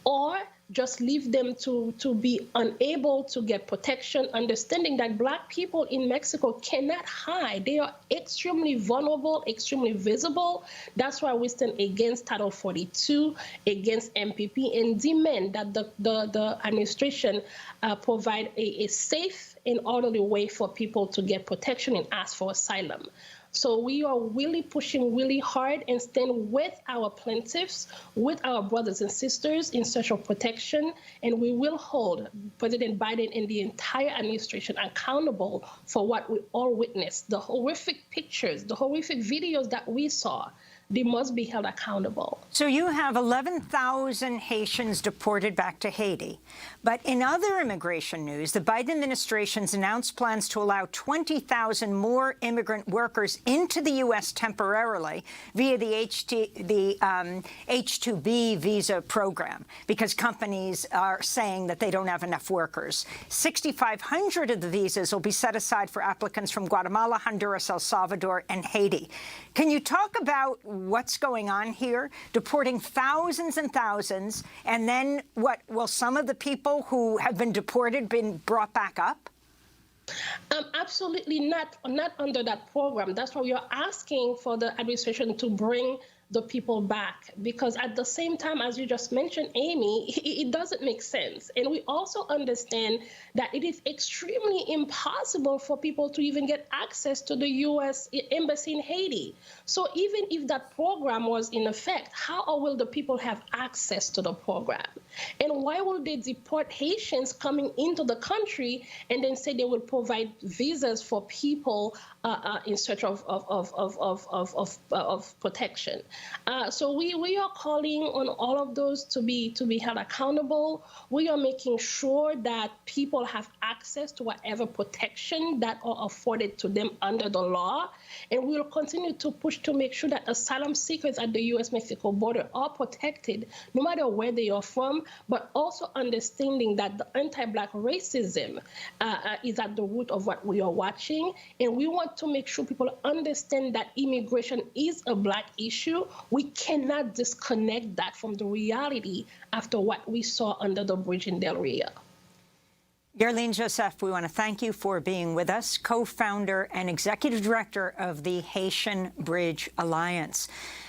or just leave them to be unable to get protection, understanding that Black people in Mexico cannot hide. They are extremely vulnerable, extremely visible. That's why we stand against Title 42, against MPP, and demand that the administration provide a safe and orderly way for people to get protection and ask for asylum. So we are really pushing really hard and stand with our plaintiffs, with our brothers and sisters in search of protection, and we will hold President Biden and the entire administration accountable for what we all witnessed, the horrific pictures, the horrific videos that we saw. They must be held accountable. So you have 11,000 Haitians deported back to Haiti. But in other immigration news, the Biden administration's announced plans to allow 20,000 more immigrant workers into the U.S. temporarily via the H-2B visa program, because companies are saying that they don't have enough workers. 6,500 of the visas will be set aside for applicants from Guatemala, Honduras, El Salvador, and Haiti. Can you talk about what's going on here? Deporting thousands and thousands, and then what, will some of the people who have been deported been brought back up? Absolutely not under that program. That's why we are asking for the administration to bring the people back, because at the same time, as you just mentioned, Amy, it doesn't make sense. And we also understand that it is extremely impossible for people to even get access to the U.S. Embassy in Haiti. So even if that program was in effect, how will the people have access to the program? And why will they deport Haitians coming into the country and then say they will provide visas for people in search of protection? So we are calling on all of those to be held accountable. We are making sure that people have access to whatever protection that are afforded to them under the law. And we will continue to push to make sure that asylum seekers at the U.S.-Mexico border are protected, no matter where they are from, but also understanding that the anti-Black racism is at the root of what we are watching. And we want to make sure people understand that immigration is a Black issue. We cannot disconnect that from the reality after what we saw under the bridge in Del Rio. Guerline Joseph, we want to thank you for being with us, co-founder and executive director of the Haitian Bridge Alliance.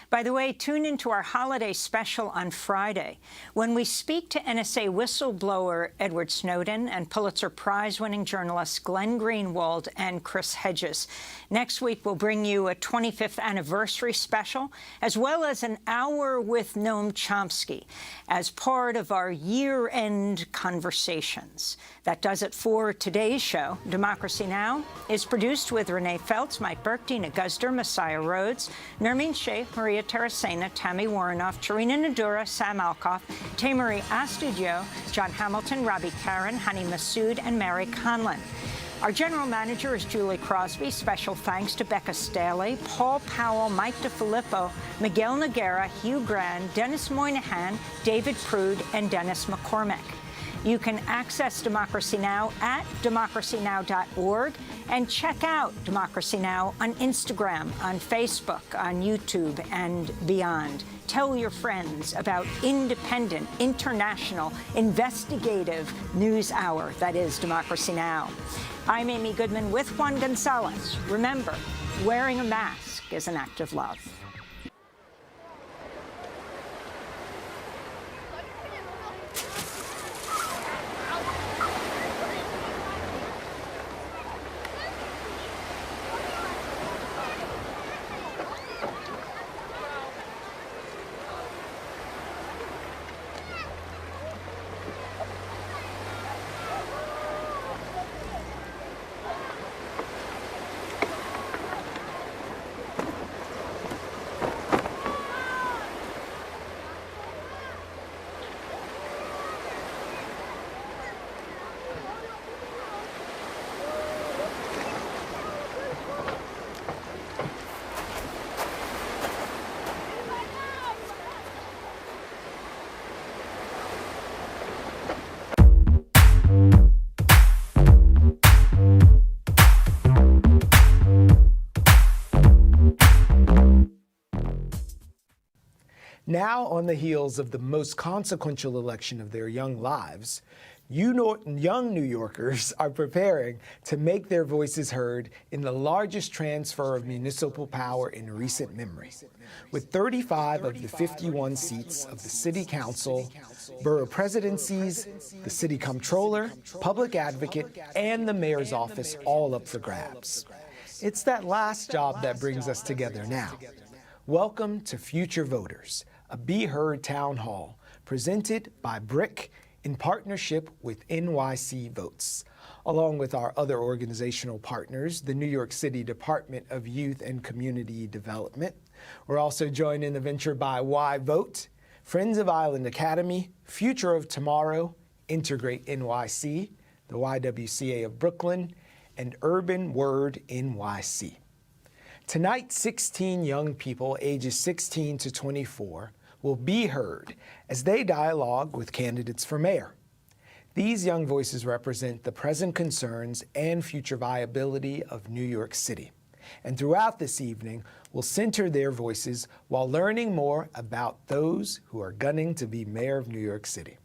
By the way, tune into our holiday special on Friday when we speak to NSA whistleblower Edward Snowden and Pulitzer Prize-winning journalists Glenn Greenwald and Chris Hedges. Next week, we'll bring you a 25th anniversary special, as well as an hour with Noam Chomsky as part of our year-end conversations. That does it for today's show. Democracy Now! Is produced with Renee Feltz, Mike Burke, Dina Guzder, Messiah Rhodes, Nermeen Sheikh, Maria Terracena, Tammy Warnoff, Tarina Nadura, Sam Alkoff, Taymarie Astudio, John Hamilton, Robbie Karen, Hani Massoud, and Mary Conlon. Our general manager is Julie Crosby. Special thanks to Becca Staley, Paul Powell, Mike DeFilippo, Miguel Noguera, Hugh Grand, Dennis Moynihan, David Prude, and Dennis McCormick. You can access Democracy Now! At democracynow.org and check out Democracy Now! On Instagram, on Facebook, on YouTube, and beyond. Tell your friends about independent, international, investigative news hour that is Democracy Now! I'm Amy Goodman with Juan Gonzalez. Remember, wearing a mask is an act of love. Now, on the heels of the most consequential election of their young lives, young New Yorkers are preparing to make their voices heard in the largest transfer of municipal power in recent memory. With 35 of the 51 seats of the City Council, borough presidencies, the City Comptroller, Public Advocate, and the Mayor's office all up for grabs. It's that last job that brings us together now. Welcome to Future Voters, a Be Heard town hall presented by Bric in partnership with NYC Votes. Along with our other organizational partners, the New York City Department of Youth and Community Development. We're also joined in the venture by Why Vote, Friends of Island Academy, Future of Tomorrow, Integrate NYC, the YWCA of Brooklyn, and Urban Word NYC. Tonight, 16 young people ages 16 to 24 will be heard as they dialogue with candidates for mayor. These young voices represent the present concerns and future viability of New York City. And throughout this evening, we'll center their voices while learning more about those who are gunning to be mayor of New York City.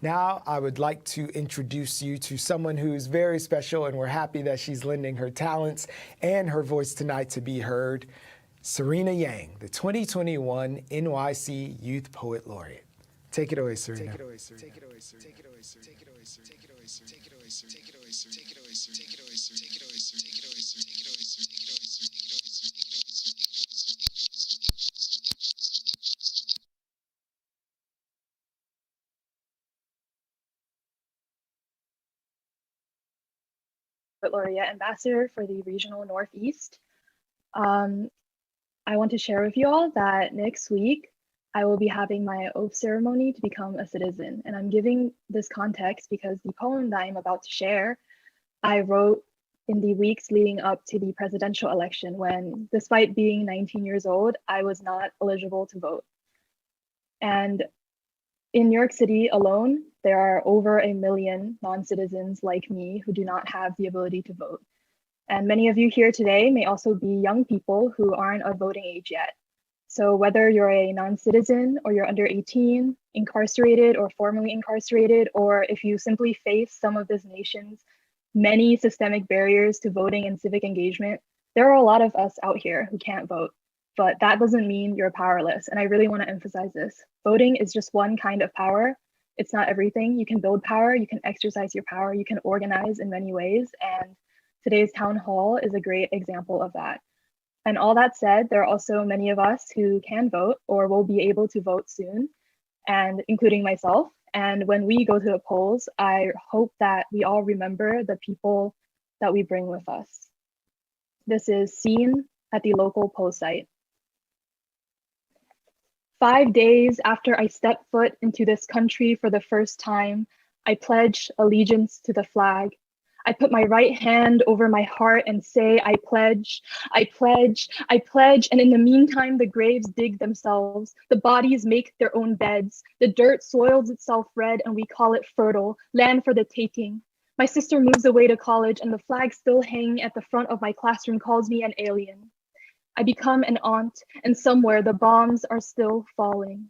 Now, I would like to introduce you to someone who is very special, and we're happy that she's lending her talents and her voice tonight to be heard. Serena Yang, the 2021 NYC Youth Poet Laureate. Take it away, Serena. Take it away, sir. Take it away, sir. Take it away, sir. Take it away, sir. Take it away, sir. Take it away, sir. Take it away, sir. Take it away, sir. Take it away, sir. Take it away, sir. Take it away, sir. Take it away, sir. Take it away, sir. Take it away, sir. Take it away, sir. Laureate Ambassador for the Regional Northeast. I want to share with you all that next week I will be having my oath ceremony to become a citizen. And I'm giving this context because the poem that I'm about to share, I wrote in the weeks leading up to the presidential election when, despite being 19 years old, I was not eligible to vote. And in New York City alone, there are over 1 million non-citizens like me who do not have the ability to vote. And many of you here today may also be young people who aren't of voting age yet. So whether you're a non-citizen or you're under 18, incarcerated or formerly incarcerated, or if you simply face some of this nation's many systemic barriers to voting and civic engagement, there are a lot of us out here who can't vote. But that doesn't mean you're powerless. And I really want to emphasize this. Voting is just one kind of power. It's not everything. You can build power, you can exercise your power, you can organize in many ways. And today's town hall is a great example of that. And all that said, there are also many of us who can vote or will be able to vote soon, and including myself. And when we go to the polls, I hope that we all remember the people that we bring with us. This is seen at the local poll site. 5 days after I stepped foot into this country for the first time, I pledge allegiance to the flag. I put my right hand over my heart and say, I pledge, I pledge, I pledge. And in the meantime, the graves dig themselves. The bodies make their own beds. The dirt soils itself red and we call it fertile, land for the taking. My sister moves away to college and the flag still hanging at the front of my classroom calls me an alien. I become an aunt and somewhere the bombs are still falling.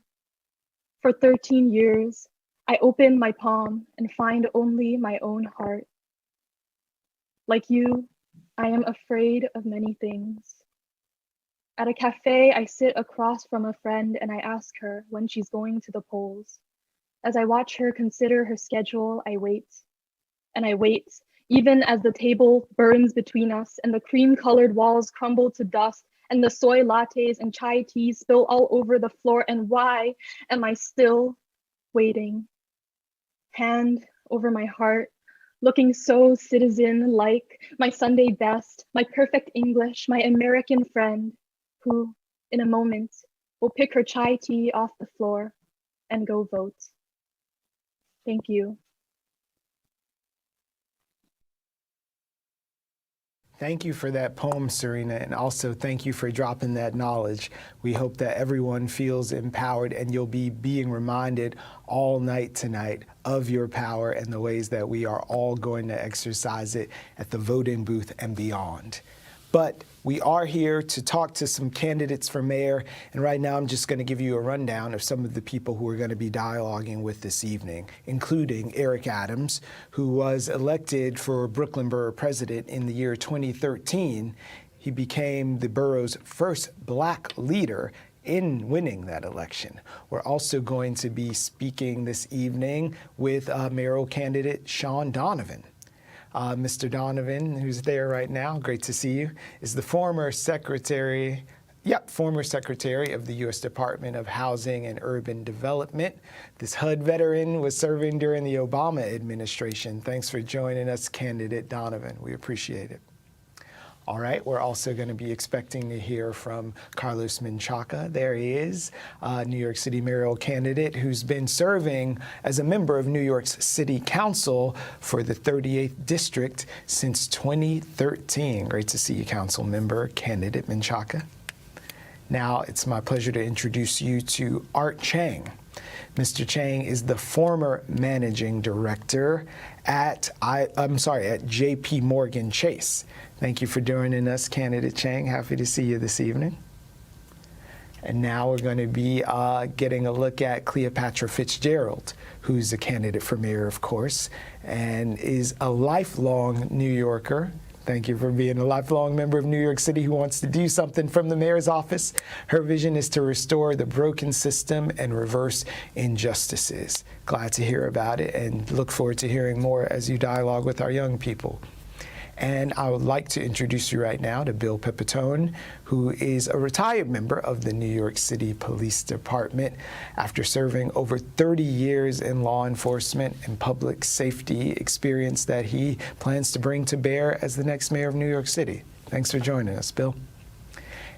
For 13 years, I open my palm and find only my own heart. Like you, I am afraid of many things. At a cafe, I sit across from a friend and I ask her when she's going to the polls. As I watch her consider her schedule, I wait. And I wait, even as the table burns between us and the cream-colored walls crumble to dust and the soy lattes and chai teas spill all over the floor. And why am I still waiting? Hand over my heart, looking so citizen-like, my Sunday best, my perfect English, my American friend, who, in a moment, will pick her chai tea off the floor and go vote. Thank you. Thank you for that poem, Serena, and also thank you for dropping that knowledge. We hope that everyone feels empowered and you'll be being reminded all night tonight of your power and the ways that we are all going to exercise it at the voting booth and beyond. But we are here to talk to some candidates for mayor, and right now I'm just going to give you a rundown of some of the people who we're going to be dialoguing with this evening, including Eric Adams, who was elected for Brooklyn Borough President in the year 2013. He became the borough's first black leader in winning that election. We're also going to be speaking this evening with mayoral candidate Sean Donovan. Mr. Donovan, who's there right now, great to see you, is the former secretary of the U.S. Department of Housing and Urban Development. This HUD veteran was serving during the Obama administration. Thanks for joining us, candidate Donovan. We appreciate it. All right, we're also going to be expecting to hear from Carlos Menchaca. There he is, New York City mayoral candidate who's been serving as a member of New York's City Council for the 38th District since 2013. Great to see you, council member, candidate Menchaca. Now, it's my pleasure to introduce you to Art Chang. Mr. Chang is the former managing director at J.P. Morgan Chase. Thank you for joining us, candidate Chang. Happy to see you this evening. And now we're going to be getting a look at Cleopatra Fitzgerald, who's a candidate for mayor, of course, and is a lifelong New Yorker. Thank you for being a lifelong member of New York City who wants to do something from the mayor's office. Her vision is to restore the broken system and reverse injustices. Glad to hear about it and look forward to hearing more as you dialogue with our young people. And I would like to introduce you right now to Bill Pipitone, who is a retired member of the New York City Police Department after serving over 30 years in law enforcement and public safety experience that he plans to bring to bear as the next mayor of New York City. Thanks for joining us, Bill.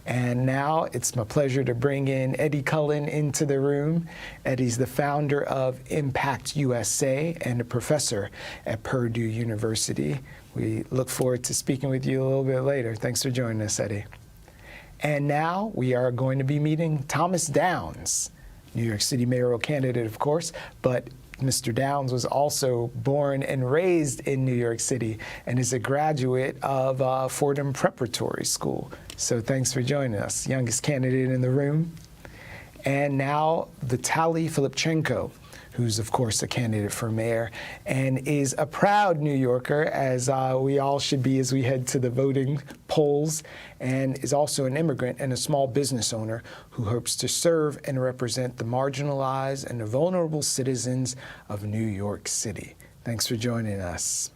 And now it's my pleasure to bring in Eddie Cullen into the room. Eddie's the founder of Impact USA and a professor at Purdue University. We look forward to speaking with you a little bit later. Thanks for joining us, Eddie. And now we are going to be meeting Thomas Downs, New York City mayoral candidate, of course, but Mr. Downs was also born and raised in New York City and is a graduate of Fordham Preparatory School. So thanks for joining us, youngest candidate in the room. And now Vitaly Filipchenko, who's of course a candidate for mayor and is a proud New Yorker, as we all should be as we head to the voting polls, and is also an immigrant and a small business owner who hopes to serve and represent the marginalized and the vulnerable citizens of New York City. Thanks for joining us.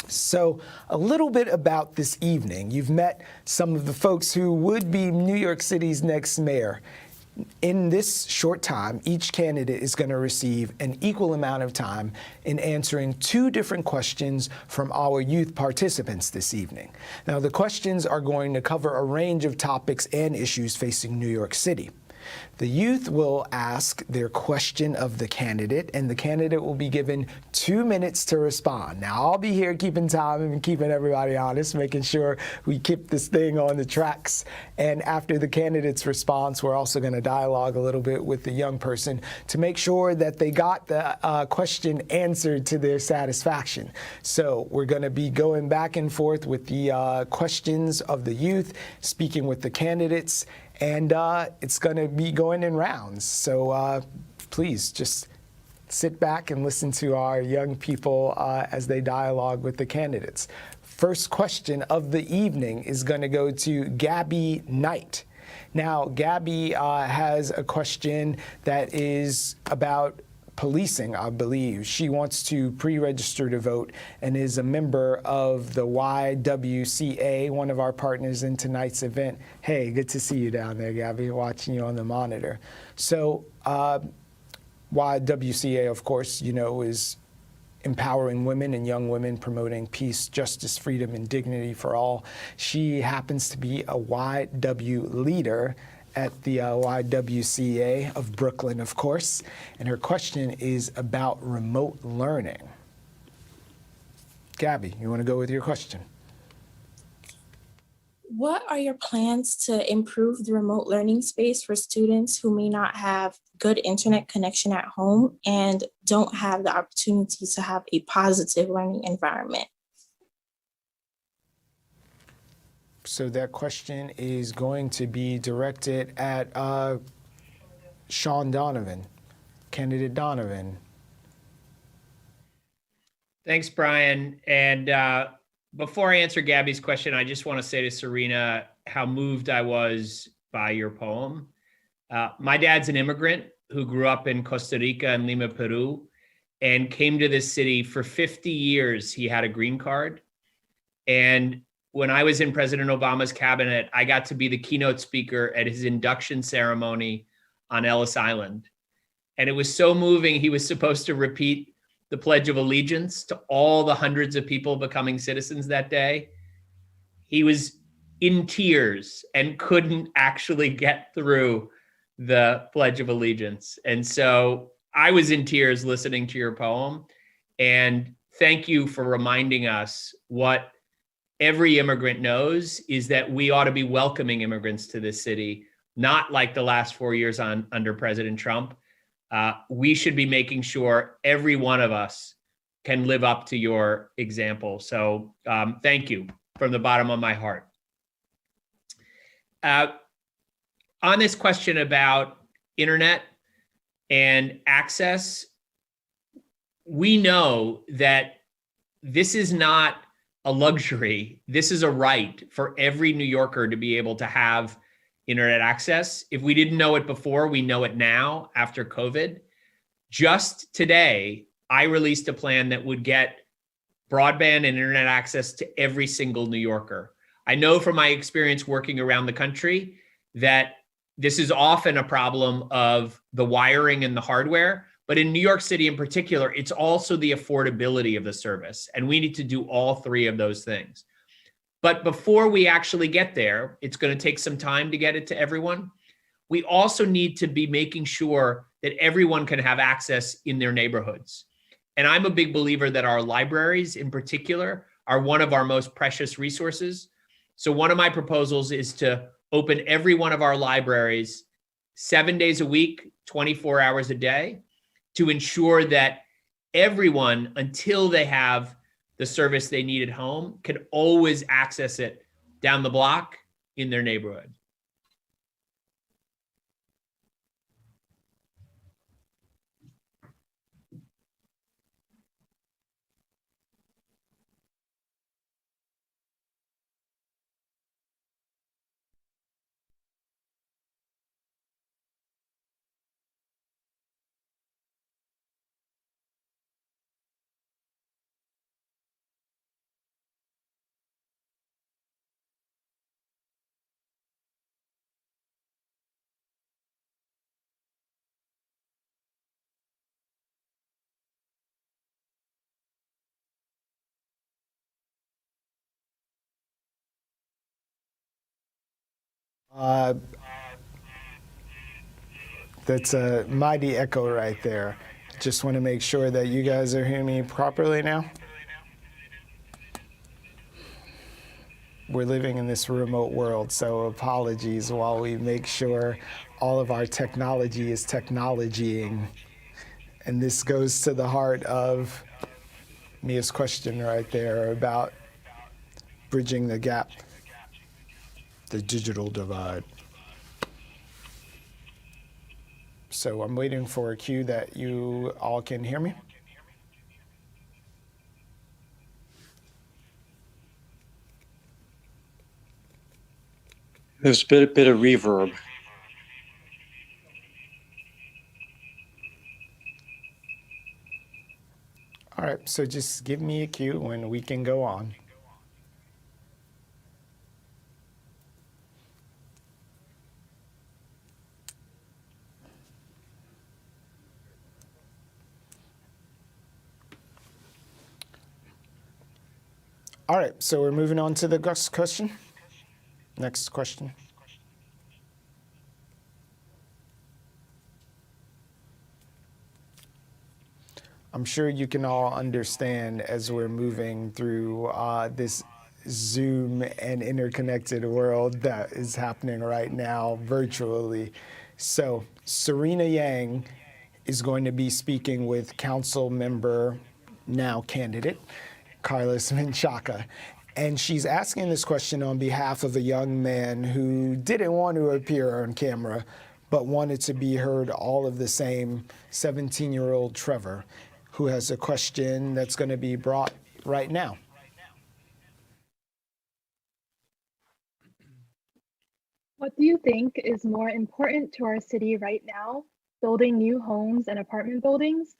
So a little bit about this evening. You've met some of the folks who would be New York City's next mayor. In this short time, each candidate is going to receive an equal amount of time in answering 2 different questions from our youth participants this evening. Now, the questions are going to cover a range of topics and issues facing New York City. The youth will ask their question of the candidate, and the candidate will be given 2 minutes to respond. Now, I'll be here keeping time and keeping everybody honest, making sure we keep this thing on the tracks. And after the candidate's response, we're also going to dialogue a little bit with the young person to make sure that they got the question answered to their satisfaction. So we're going to be going back and forth with the questions of the youth, speaking with the candidates, and it's going to be going in rounds. So please just sit back and listen to our young people as they dialogue with the candidates. First question of the evening is going to go to Gabby Knight. Now, Gabby has a question that is about policing, I believe. She wants to pre-register to vote and is a member of the YWCA, one of our partners in tonight's event. Hey, good to see you down there, Gabby, watching you on the monitor. So YWCA, of course, you know, is empowering women and young women, promoting peace, justice, freedom, and dignity for all. She happens to be a YW leader at the YWCA of Brooklyn, of course, and her question is about remote learning. Gabby, you want to go with your question? What are your plans to improve the remote learning space for students who may not have good internet connection at home and don't have the opportunity to have a positive learning environment? So that question is going to be directed at Sean Donovan, candidate Donovan. Thanks, Brian. And before I answer Gabby's question, I just want to say to Serena how moved I was by your poem. My dad's an immigrant who grew up in Costa Rica and Lima, Peru, and came to this city for 50 years. He had a green card. And when I was in President Obama's cabinet, I got to be the keynote speaker at his induction ceremony on Ellis Island. And it was so moving. He was supposed to repeat the Pledge of Allegiance to all the hundreds of people becoming citizens that day. He was in tears and couldn't actually get through the Pledge of Allegiance. And so I was in tears listening to your poem. And thank you for reminding us what every immigrant knows is that we ought to be welcoming immigrants to this city, not like the last 4 years under President Trump. We should be making sure every one of us can live up to your example. So thank you from the bottom of my heart. On this question about internet and access, we know that this is not a luxury. This is a right for every New Yorker to be able to have internet access. If we didn't know it before, we know it now after COVID. Just today, I released a plan that would get broadband and internet access to every single New Yorker. I know from my experience working around the country that this is often a problem of the wiring and the hardware, but in New York City in particular, it's also the affordability of the service. And we need to do all three of those things. But before we actually get there, it's going to take some time to get it to everyone. We also need to be making sure that everyone can have access in their neighborhoods. And I'm a big believer that our libraries in particular are one of our most precious resources. So one of my proposals is to open every one of our libraries 7 days a week, 24 hours a day, to ensure that everyone, until they have the service they need at home, can always access it down the block in their neighborhood. That's a mighty echo right there. Just want to make sure that you guys are hearing me properly now. We're living in this remote world, so apologies while we make sure all of our technology is technologying. And this goes to the heart of Mia's question right there about bridging the gap, the digital divide. So I'm waiting for a cue that you all can hear me. There's a bit of reverb. All right, so just give me a cue when we can go on. All right, so we're moving on to the next question. Next question. I'm sure you can all understand as we're moving through this Zoom and interconnected world that is happening right now virtually. So Serena Yang is going to be speaking with council member, now candidate, Carlos Menchaca. And she's asking this question on behalf of a young man who didn't want to appear on camera, but wanted to be heard all of the same, 17-year-old Trevor, who has a question that's going to be brought right now. What do you think is more important to our city right now, building new homes and apartment buildings,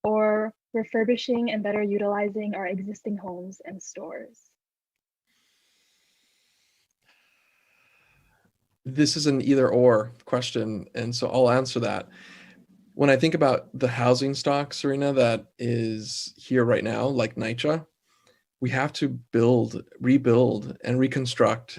or refurbishing and better utilizing our existing homes and stores? This is an either or question, and so I'll answer that. When I think about the housing stock, Serena, that is here right now, like NYCHA, we have to build, rebuild, and reconstruct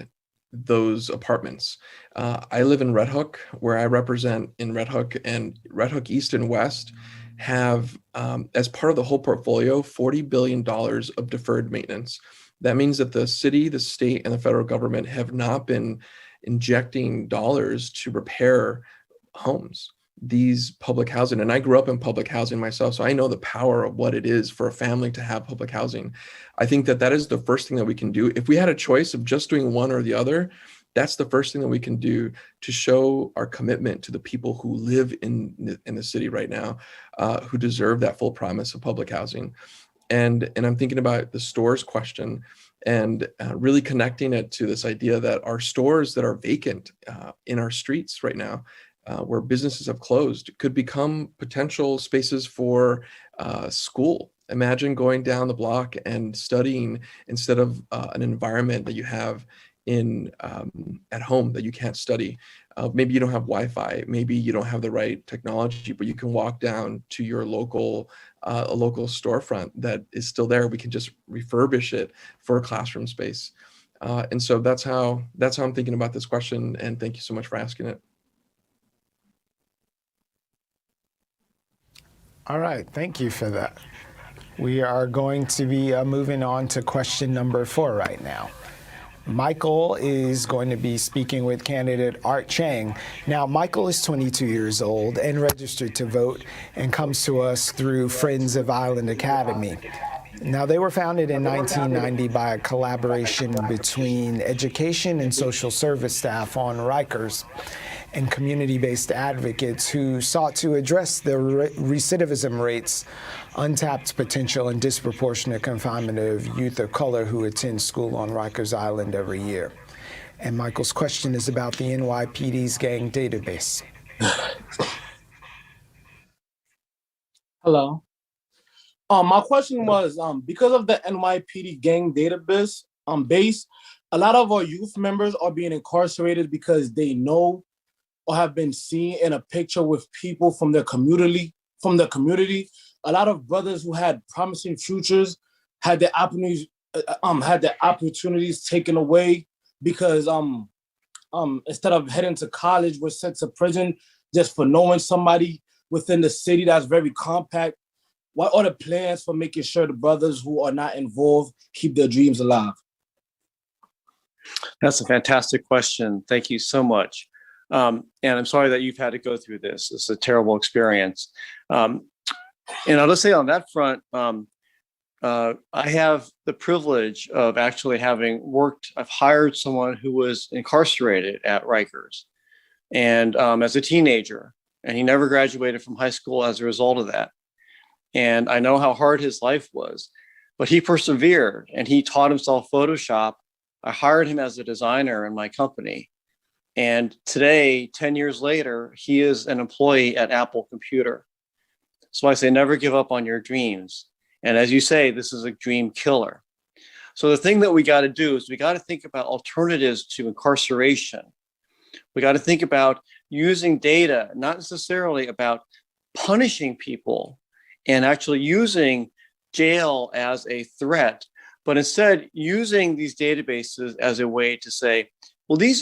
those apartments. I live in Red Hook, where I represent in Red Hook, and Red Hook East and West have, as part of the whole portfolio, $40 billion of deferred maintenance. That means that the city, the state, and the federal government have not been injecting dollars to repair homes, these public housing. And I grew up in public housing myself, so I know the power of what it is for a family to have public housing. I think that that is the first thing that we can do. If we had a choice of just doing one or the other, that's the first thing that we can do to show our commitment to the people who live in the city right now, who deserve that full promise of public housing. And I'm thinking about the stores question, and really connecting it to this idea that our stores that are vacant in our streets right now, where businesses have closed, could become potential spaces for school. Imagine going down the block and studying instead of an environment that you have in at home that you can't study. Maybe you don't have Wi-Fi, maybe you don't have the right technology, but you can walk down to your local a local storefront that is still there. We can just refurbish it for a classroom space. And so that's how I'm thinking about this question. And thank you so much for asking it. All right, thank you for that. We are going to be moving on to question number 4 right now. Michael is going to be speaking with candidate Art Chang. Now, Michael is 22 years old and registered to vote, and comes to us through Friends of Island Academy. Now, they were founded in 1990 by a collaboration between education and social service staff on Rikers and community-based advocates who sought to address the recidivism rates, untapped potential, and disproportionate confinement of youth of color who attend school on Rikers Island every year. And Michael's question is about the NYPD's gang database. Hello. My question was, because of the NYPD gang database a lot of our youth members are being incarcerated because they know or have been seen in a picture with people from their community. A lot of brothers who had promising futures had their opportunities taken away because instead of heading to college, were sent to prison just for knowing somebody within the city that's very compact. What are the plans for making sure the brothers who are not involved keep their dreams alive? That's a fantastic question. Thank you so much. And I'm sorry that you've had to go through this. It's a terrible experience. And I'll just say on that front, I have the privilege of actually I've hired someone who was incarcerated at Rikers and as a teenager, and he never graduated from high school as a result of that. And I know how hard his life was, but he persevered and he taught himself Photoshop. I hired him as a designer in my company. And today, 10 years later, he is an employee at Apple Computer. So I say, never give up on your dreams. And as you say, this is a dream killer. So the thing that we got to do is we got to think about alternatives to incarceration. We got to think about using data, not necessarily about punishing people and actually using jail as a threat, but instead using these databases as a way to say, well, these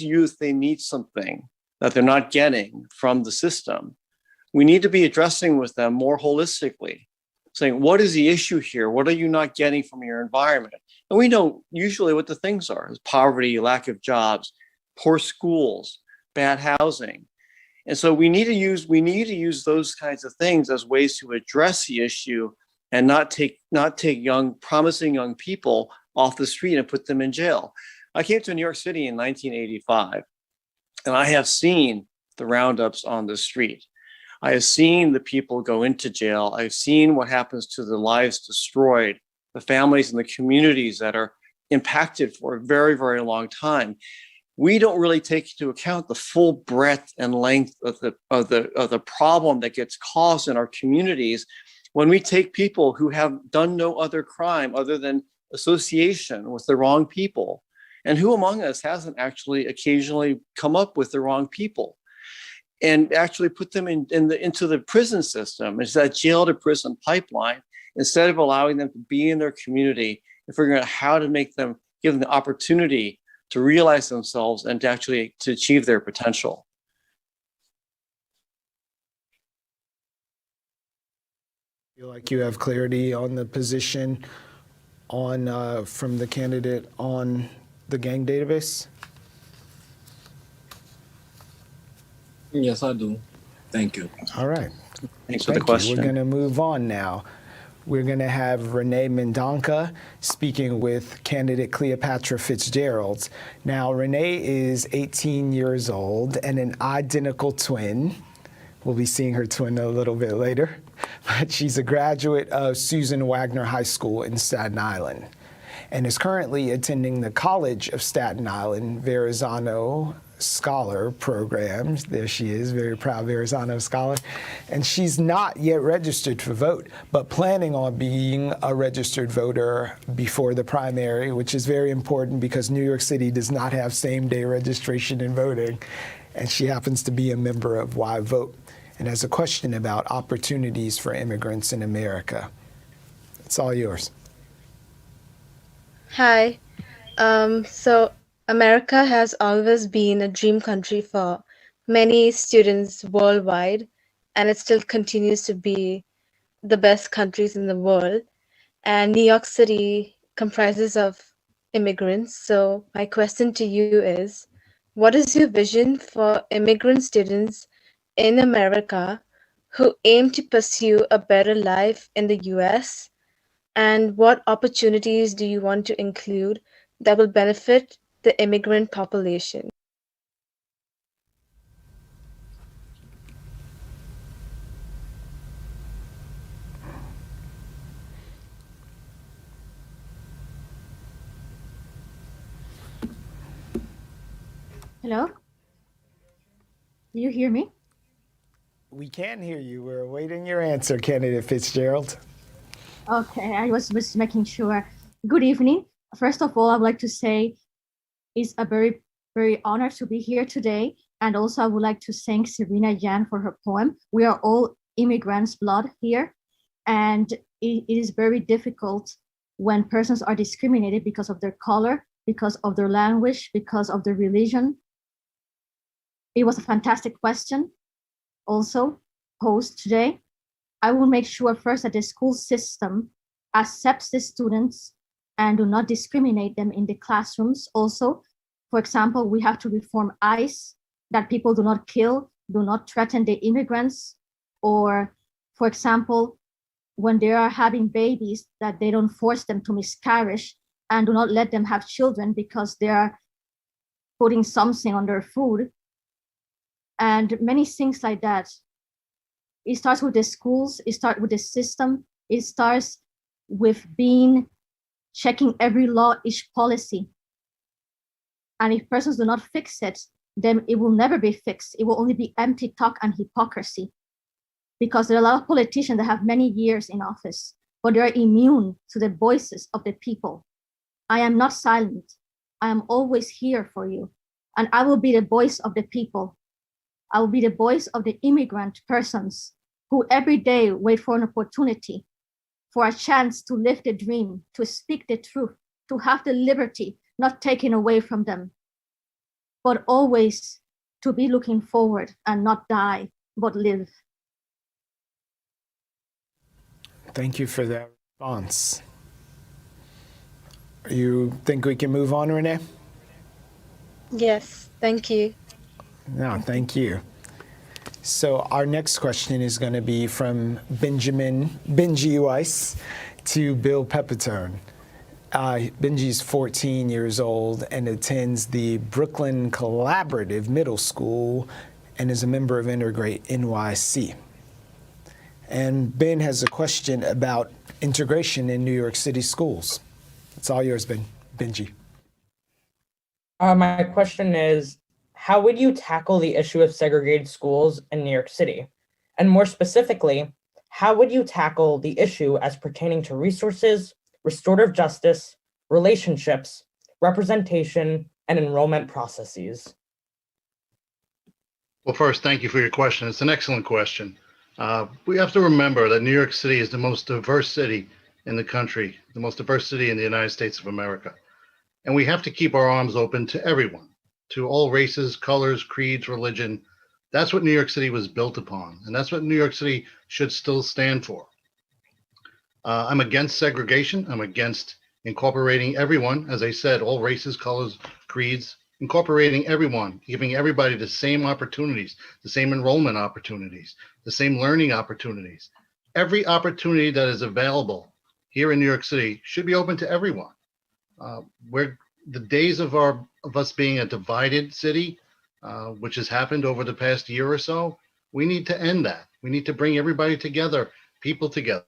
youth, they need something that they're not getting from the system. We need to be addressing with them more holistically, saying, what is the issue here? What are you not getting from your environment? And we know usually what the things are: is poverty, lack of jobs, poor schools, bad housing. And so we need to use those kinds of things as ways to address the issue and not take promising young people off the street and put them in jail. I came to New York City in 1985, and I have seen the roundups on the street. I have seen the people go into jail. I've seen what happens to the lives destroyed, the families and the communities that are impacted for a very, very long time. We don't really take into account the full breadth and length of the problem that gets caused in our communities when we take people who have done no other crime other than association with the wrong people. And who among us hasn't actually occasionally come up with the wrong people and actually put them into the prison system? It's that jail to prison pipeline, instead of allowing them to be in their community and figuring out how to make them, give them the opportunity to realize themselves and to achieve their potential. Feel like you have clarity on the position on from the candidate on the gang database? Yes, I do. Thank you. All right. Thanks for the question. We're going to move on now. We're going to have Renee Mendonca speaking with candidate Cleopatra Fitzgerald. Now, Renee is 18 years old and an identical twin. We'll be seeing her twin a little bit later. But she's a graduate of Susan Wagner High School in Staten Island and is currently attending the College of Staten Island Verrazano Scholar program. There she is, very proud Verrazano Scholar. And she's not yet registered to vote, but planning on being a registered voter before the primary, which is very important because New York City does not have same-day registration and voting. And she happens to be a member of Why Vote and has a question about opportunities for immigrants in America. It's all yours. Hi. So America has always been a dream country for many students worldwide, and it still continues to be the best countries in the world. And New York City comprises of immigrants. So my question to you is, what is your vision for immigrant students in America who aim to pursue a better life in the US? And what opportunities do you want to include that will benefit the immigrant population? Hello? Do you hear me? We can hear you. We're awaiting your answer, candidate Fitzgerald. Okay, I was just making sure. Good evening. First of all, I'd like to say it's a very, very honor to be here today. And also I would like to thank Serena Yan for her poem. We are all immigrants' blood here. And it is very difficult when persons are discriminated because of their color, because of their language, because of their religion. It was a fantastic question also posed today. I will make sure first that the school system accepts the students and do not discriminate them in the classrooms. Also, for example, we have to reform ICE, that people do not kill, do not threaten the immigrants, or for example, when they are having babies, that they don't force them to miscarriage and do not let them have children because they are putting something on their food. And many things like that. It starts with the schools, it starts with the system, it starts with checking every law, each policy. And if persons do not fix it, then it will never be fixed. It will only be empty talk and hypocrisy. Because there are a lot of politicians that have many years in office, but they're immune to the voices of the people. I am not silent. I am always here for you. And I will be the voice of the people. I will be the voice of the immigrant persons who every day wait for an opportunity, for a chance to live the dream, to speak the truth, to have the liberty not taken away from them, but always to be looking forward and not die, but live. Thank you for that response. You think we can move on, Renee? Yes, thank you. No, thank you. So our next question is going to be from Benji Weiss to Bill Pepitone. Benji's 14 years old and attends the Brooklyn Collaborative Middle School and is a member of Integrate NYC. And Ben has a question about integration in New York City schools. It's all yours, Benji. My question is, how would you tackle the issue of segregated schools in New York City? And more specifically, how would you tackle the issue as pertaining to resources, restorative justice, relationships, representation, and enrollment processes? Well, first, thank you for your question. It's an excellent question. We have to remember that New York City is the most diverse city in the country, the most diverse city in the United States of America. And we have to keep our arms open to everyone, to all races, colors, creeds, religion. That's what New York City was built upon. And that's what New York City should still stand for. I'm against segregation. I'm against incorporating everyone, as I said, all races, colors, creeds, incorporating everyone, giving everybody the same opportunities, the same enrollment opportunities, the same learning opportunities. Every opportunity that is available here in New York City should be open to everyone. Where the days of us being a divided city, which has happened over the past year or so, we need to end that. We need to bring everybody together, people together.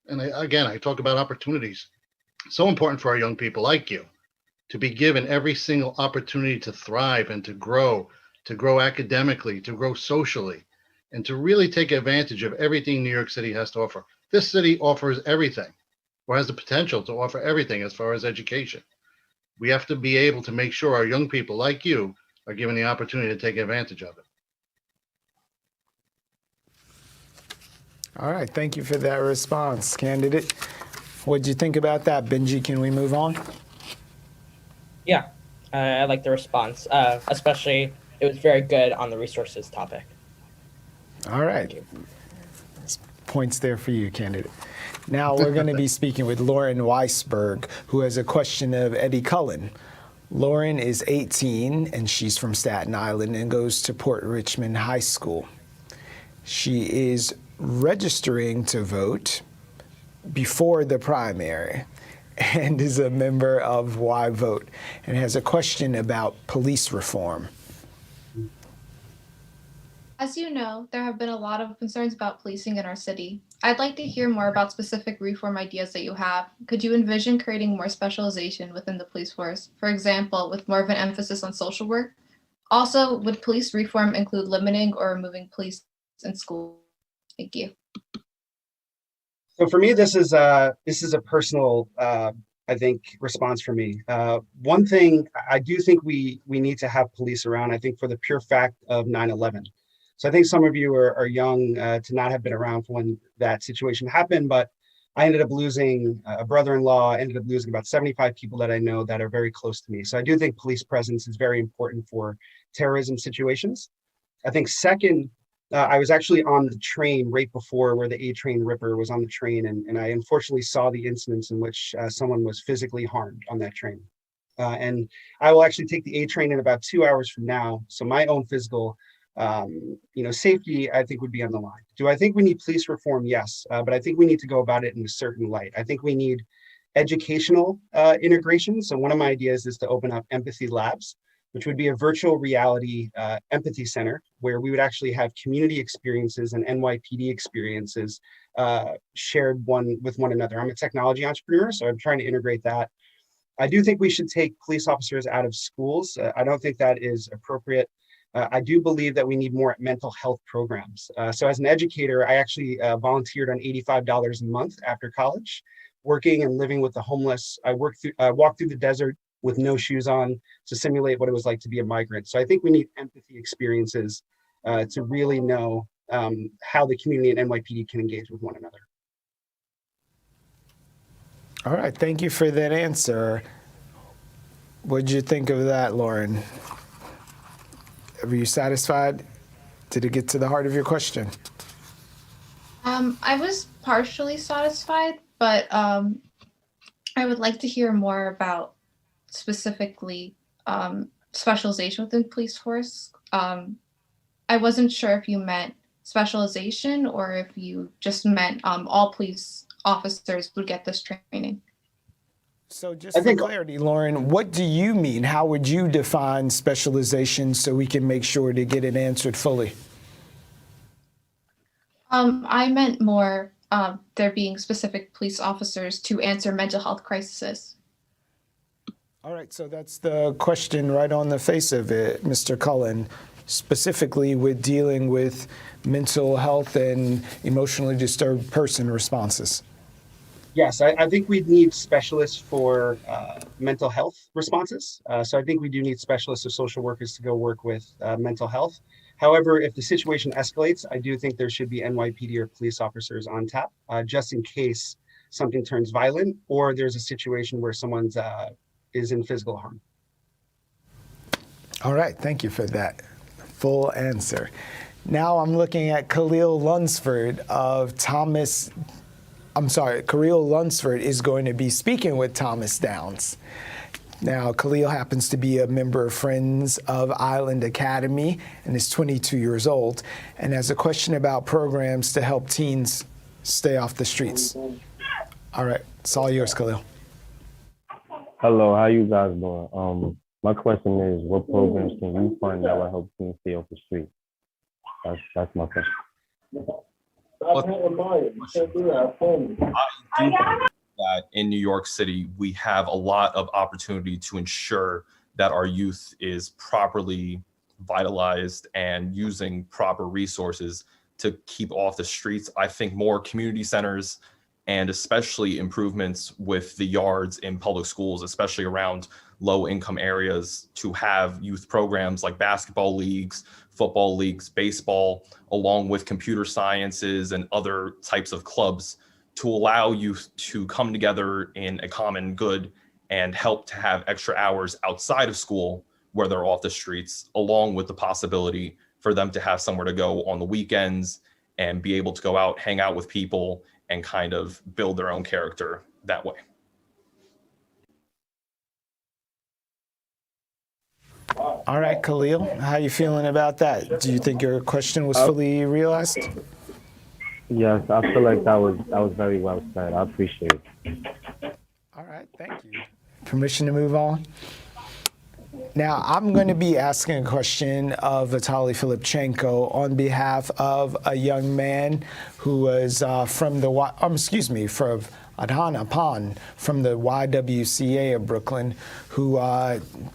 And I talk about opportunities. So important for our young people like you to be given every single opportunity to thrive and to grow academically, to grow socially, and to really take advantage of everything New York City has to offer. This city offers everything, or has the potential to offer everything as far as education. We have to be able to make sure our young people like you are given the opportunity to take advantage of it. All right, thank you for that response, candidate. What did you think about that, Benji? Can we move on? Yeah, I like the response, especially it was very good on the resources topic. All right. Points there for you, candidate. Now we're going to be speaking with Lauren Weisberg, who has a question of Eddie Cullen. Lauren is 18, and she's from Staten Island and goes to Port Richmond High School. She is registering to vote before the primary and is a member of Why Vote and has a question about police reform. As you know, there have been a lot of concerns about policing in our city. I'd like to hear more about specific reform ideas that you have. Could you envision creating more specialization within the police force, for example, with more of an emphasis on social work? Also, would police reform include limiting or removing police in school? Thank you. So for me, this is a personal, I think, response for me. One thing, I do think we need to have police around, I think, for the pure fact of 9/11. So I think some of you are young to not have been around for when that situation happened, but I ended up losing a brother-in-law, ended up losing about 75 people that I know that are very close to me. So I do think police presence is very important for terrorism situations. I think second, I was actually on the train right before where the A train Ripper was on the train, and I unfortunately saw the incidents in which someone was physically harmed on that train. And I will actually take the A train in about 2 hours from now. So my own physical safety, I think, would be on the line. Do I think we need police reform? Yes, but I think we need to go about it in a certain light. I think we need educational integration. So one of my ideas is to open up empathy labs, which would be a virtual reality empathy center where we would actually have community experiences and NYPD experiences shared with one another. I'm a technology entrepreneur, so I'm trying to integrate that. I do think we should take police officers out of schools. I don't think that is appropriate. I do believe that we need more mental health programs. So as an educator, I actually volunteered on $85 a month after college, working and living with the homeless. I walked through the desert with no shoes on to simulate what it was like to be a migrant. So I think we need empathy experiences to really know how the community and NYPD can engage with one another. All right, thank you for that answer. What did you think of that, Lauren? Were you satisfied? Did it get to the heart of your question? I was partially satisfied, but I would like to hear more about specifically specialization within police force. I wasn't sure if you meant specialization or if you just meant all police officers would get this training. So just for clarity, Lauren, what do you mean? How would you define specialization so we can make sure to get it answered fully? I meant more there being specific police officers to answer mental health crises. All right, so that's the question right on the face of it, Mr. Cullen, specifically with dealing with mental health and emotionally disturbed person responses. Yes, I think we need specialists for mental health responses. So I think we do need specialists or social workers to go work with mental health. However, if the situation escalates, I do think there should be NYPD or police officers on tap, just in case something turns violent or there's a situation where someone's is in physical harm. All right, thank you for that full answer. Now I'm looking at Khalil Lunsford of Khalil Lunsford is going to be speaking with Thomas Downs. Now, Khalil happens to be a member of Friends of Island Academy and is 22 years old and has a question about programs to help teens stay off the streets. All right, it's all yours, Khalil. Hello, how you guys doing? My question is, what programs can you fund that will help teens stay off the street? That's my question. That in New York City, we have a lot of opportunity to ensure that our youth is properly vitalized and using proper resources to keep off the streets. I think more community centers and especially improvements with the yards in public schools, especially around low-income areas, to have youth programs like basketball leagues, football leagues, baseball, along with computer sciences and other types of clubs to allow youth to come together in a common good and help to have extra hours outside of school where they're off the streets, along with the possibility for them to have somewhere to go on the weekends and be able to go out, hang out with people, and kind of build their own character that way. All right, Khalil, how are you feeling about that? Do you think your question was fully realized? Yes, I feel like that was very well said. I appreciate it. All right, thank you. Permission to move on? Now, I'm going to be asking a question of Vitaly Filipchenko on behalf of a young man who was from Adhana Pan from the YWCA of Brooklyn, who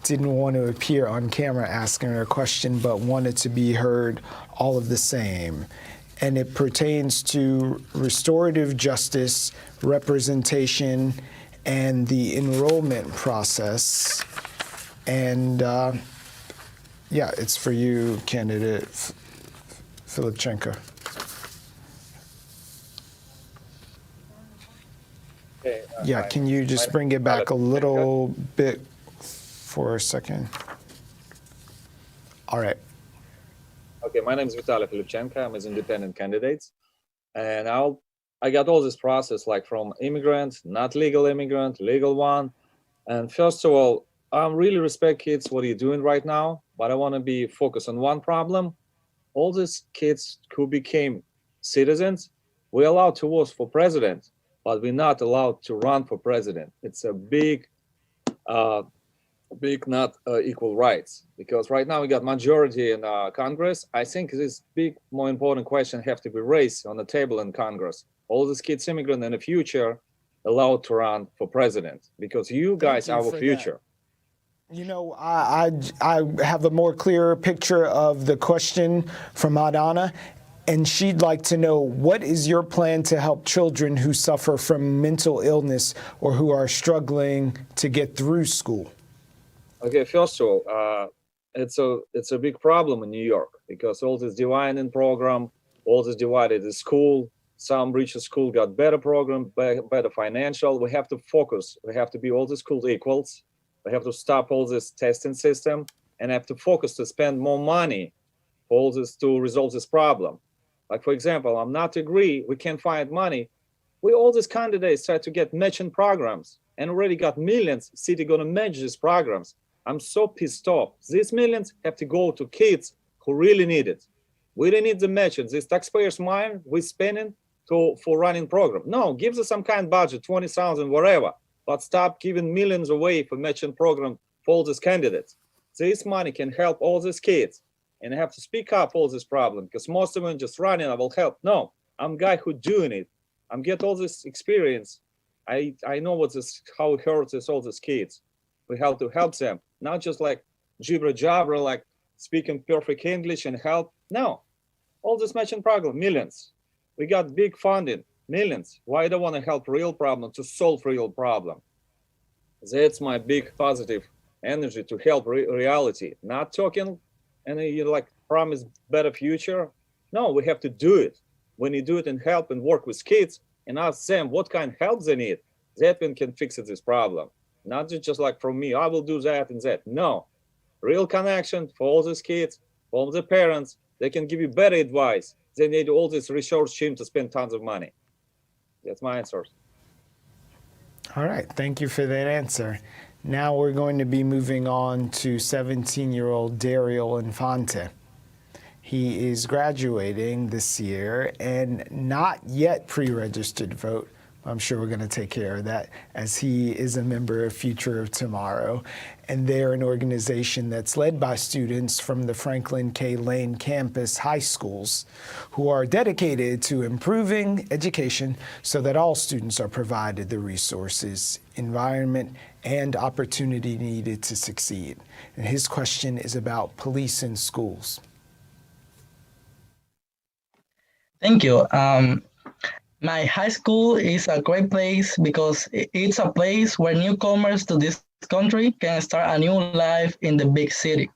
didn't want to appear on camera asking her a question, but wanted to be heard all of the same. And it pertains to restorative justice, representation, and the enrollment process. And yeah, it's for you, candidate Filipchenko. Yeah, can you just bring it back a little bit for a second? All right. Okay, my name is Vitaly Filipchenko. I'm an independent candidate. And I got all this process, like from immigrant, not legal immigrant, legal one. And first of all, I really respect kids, what you're doing right now, but I want to be focused on one problem. All these kids who became citizens, we're allowed to vote for president, but we're not allowed to run for president. It's a big not equal rights, because right now we got majority in Congress. I think this big, more important question have to be raised on the table in Congress. All these kids immigrant in the future allowed to run for president, because you guys are our future. You know, I have a more clear picture of the question from Adana, and she'd like to know, what is your plan to help children who suffer from mental illness or who are struggling to get through school? Okay, first of all, it's a big problem in New York, because all this dividing program, all this divided is school. Some richer school got better program, better financial. We have to focus. We have to be all the schools equals. We have to stop all this testing system and have to focus to spend more money for all this to resolve this problem. Like, for example, I'm not agree, we can't find money. All these candidates try to get matching programs and already got millions. City gonna match these programs. I'm so pissed off. These millions have to go to kids who really need it. We don't need the matching. This taxpayers' money we're spending for running program. No, give us some kind of budget, 20,000, whatever. but stop giving millions away for matching program for all these candidates. This money can help all these kids, and I have to speak up all this problem because most of them just running, I will help. No, I'm a guy who doing it. I'm get all this experience. I know how it hurts all these kids. We have to help them, not just like jibber jabber, like speaking perfect English and help. No, all this matching program, millions. We got big funding, millions. Why don't want to help real problem to solve real problem? That's my big positive energy to help reality. Not talking and you like promise better future. No, we have to do it. When you do it and help and work with kids and ask them what kind of help they need, that one can fix this problem. Not just like from me, I will do that and that. No, real connection for all these kids, for all the parents. They can give you better advice. They need all this resource team to spend tons of money. That's my answer. All right, thank you for that answer. Now we're going to be moving on to 17-year-old Daryl Infante. He is graduating this year and not yet pre-registered to vote. I'm sure we're going to take care of that, as he is a member of Future of Tomorrow. And they're an organization that's led by students from the Franklin K. Lane campus high schools who are dedicated to improving education so that all students are provided the resources, environment, and opportunity needed to succeed. And his question is about police in schools. Thank you. My high school is a great place because it's a place where newcomers to this country can start a new life in the big city.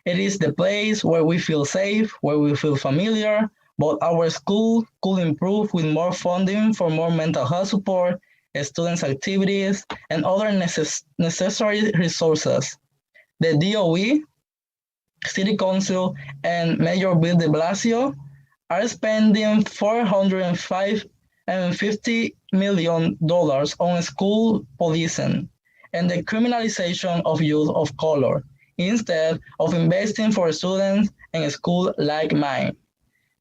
It is the place where we feel safe, where we feel familiar, but our school could improve with more funding for more mental health support, students' activities, and other necessary resources. The DOE, City Council, and Mayor Bill de Blasio are spending $450 million on school policing and the criminalization of youth of color, instead of investing for students in a school like mine.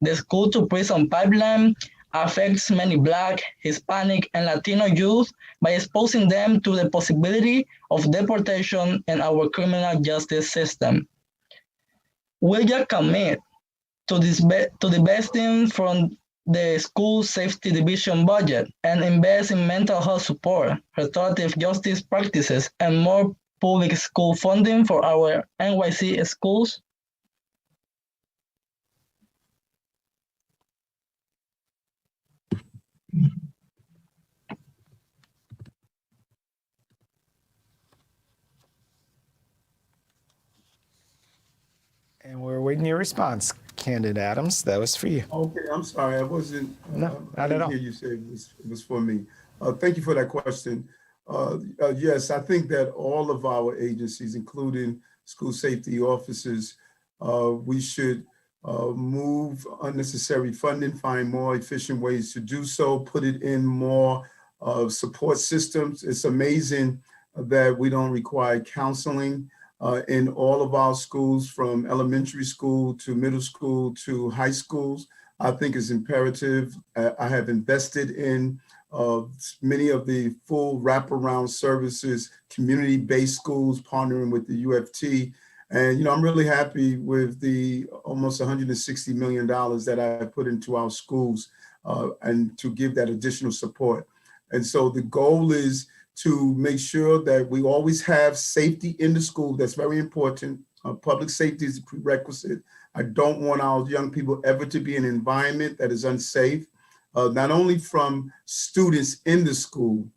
The school-to-prison pipeline affects many Black, Hispanic, and Latino youth by exposing them to the possibility of deportation in our criminal justice system. Will you commit to divesting from the school safety division budget and invest in mental health support, restorative justice practices, and more public school funding for our NYC schools? And we're waiting your response, Candidate Adams. That was for you. Okay, I'm sorry. I wasn't. No, I not at didn't all. hear you say it was for me. Thank you for that question. Yes, I think that all of our agencies, including school safety officers, we should move unnecessary funding, find more efficient ways to do so, put it in more support systems. It's amazing that we don't require counseling in all of our schools, from elementary school to middle school to high schools. I think it's imperative. I have invested in many of the full wraparound services, community-based schools, partnering with the UFT. And, I'm really happy with the almost $160 million that I put into our schools and to give that additional support. And so the goal is to make sure that we always have safety in the school. That's very important. Public safety is a prerequisite. I don't want our young people ever to be in an environment that is unsafe, not only from students in the school,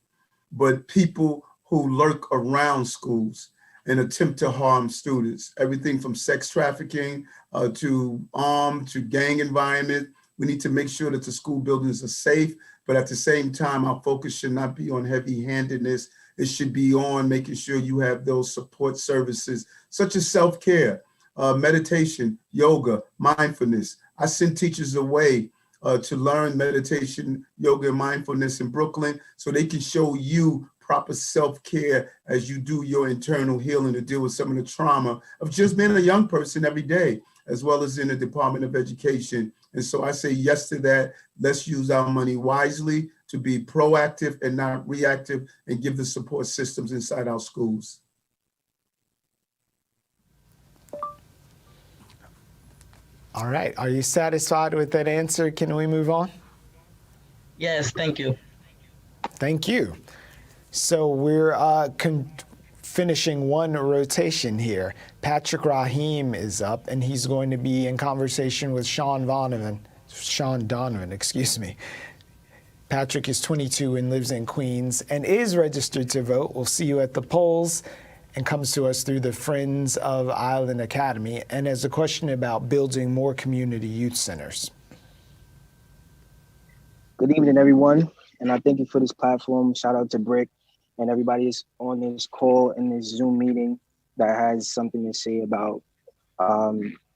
but people who lurk around schools and attempt to harm students. Everything from sex trafficking to armed to gang environment. We need to make sure that the school buildings are safe, but at the same time, our focus should not be on heavy-handedness. It should be on making sure you have those support services, such as self-care, meditation, yoga, mindfulness. I send teachers away to learn meditation, yoga, and mindfulness in Brooklyn so they can show you proper self-care as you do your internal healing to deal with some of the trauma of just being a young person every day, as well as in the Department of Education. And so I say yes to that. Let's use our money wisely. to be proactive and not reactive and give the support systems inside our schools. All right, are you satisfied with that answer? Can we move on? Yes, thank you. Thank you. So we're finishing one rotation here. Patrick Rahim is up, and he's going to be in conversation with Sean Donovan, excuse me. Patrick is 22 and lives in Queens and is registered to vote. We'll see you at the polls, and comes to us through the Friends of Island Academy, and has a question about building more community youth centers. Good evening, everyone, and I thank you for this platform. Shout out to Bric and everybody is on this call in this Zoom meeting that has something to say about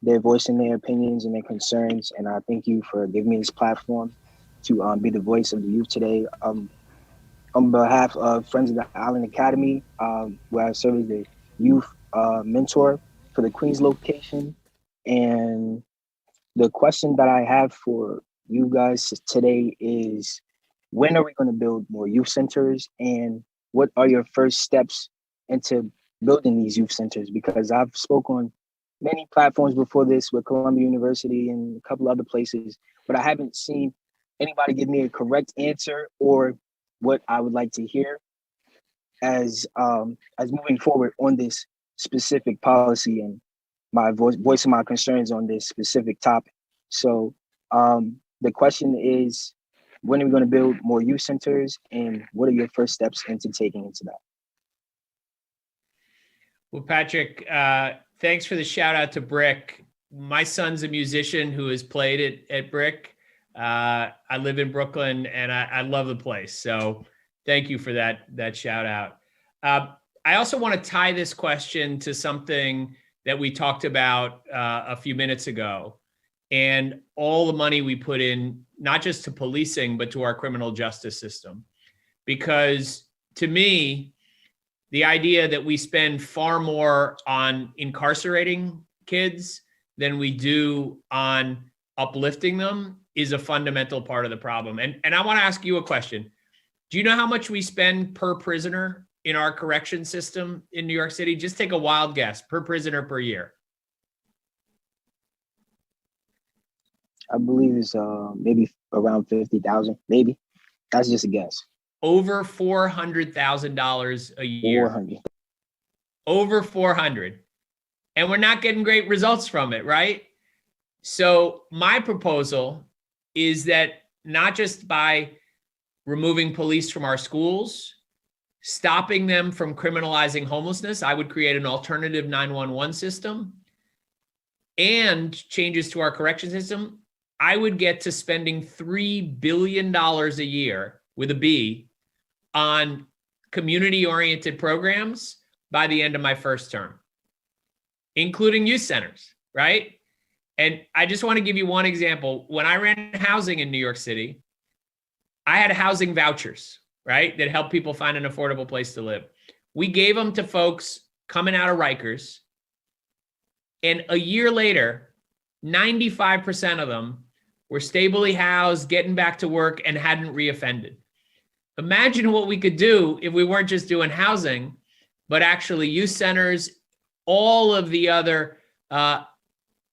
their voicing their opinions and their concerns. And I thank you for giving me this platform to be the voice of the youth today. On behalf of Friends of the Island Academy, where I serve as the youth mentor for the Queens location. And the question that I have for you guys today is, when are we going to build more youth centers, and what are your first steps into building these youth centers? Because I've spoken on many platforms before this with Columbia University and a couple other places, but I haven't seen anybody give me a correct answer or what I would like to hear as moving forward on this specific policy and my voicing my concerns on this specific topic. So the question is, when are we going to build more youth centers, and what are your first steps into taking into that? Well, Patrick, thanks for the shout out to Bric. My son's a musician who has played at Bric. I live in Brooklyn, and I love the place. So thank you for that shout out. I also want to tie this question to something that we talked about a few minutes ago, and all the money we put in, not just to policing, but to our criminal justice system. Because to me, the idea that we spend far more on incarcerating kids than we do on uplifting them is a fundamental part of the problem. And I want to ask you a question. Do you know how much we spend per prisoner in our correction system in New York City? Just take a wild guess, per prisoner per year. I believe it's maybe around 50,000, maybe. That's just a guess. Over $400,000 a year. 400. Over 400. And we're not getting great results from it, right? So my proposal is that not just by removing police from our schools, stopping them from criminalizing homelessness, I would create an alternative 911 system, and changes to our correction system. I would get to spending $3 billion a year, with a B, on community-oriented programs by the end of my first term, including youth centers, right? And I just want to give you one example. When I ran housing in New York City, I had housing vouchers, right, that helped people find an affordable place to live. We gave them to folks coming out of Rikers, and a year later, 95% of them were stably housed, getting back to work, and hadn't reoffended. Imagine what we could do if we weren't just doing housing, but actually youth centers, all of the other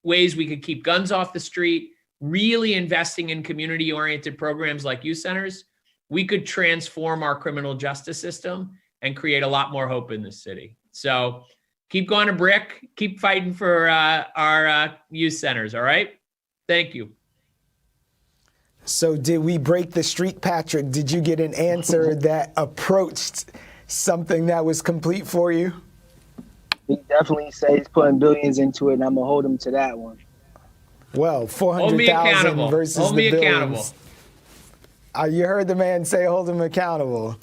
ways we could keep guns off the street, really investing in community-oriented programs like youth centers. We could transform our criminal justice system and create a lot more hope in this city. So keep going to Bric, keep fighting for our youth centers, all right? Thank you. So did we break the streak, Patrick? Did you get an answer that approached something that was complete for you? He definitely says he's putting billions into it, and I'm going to hold him to that one. Well, 400,000 versus hold the me billions. Accountable. You heard the man say hold him accountable.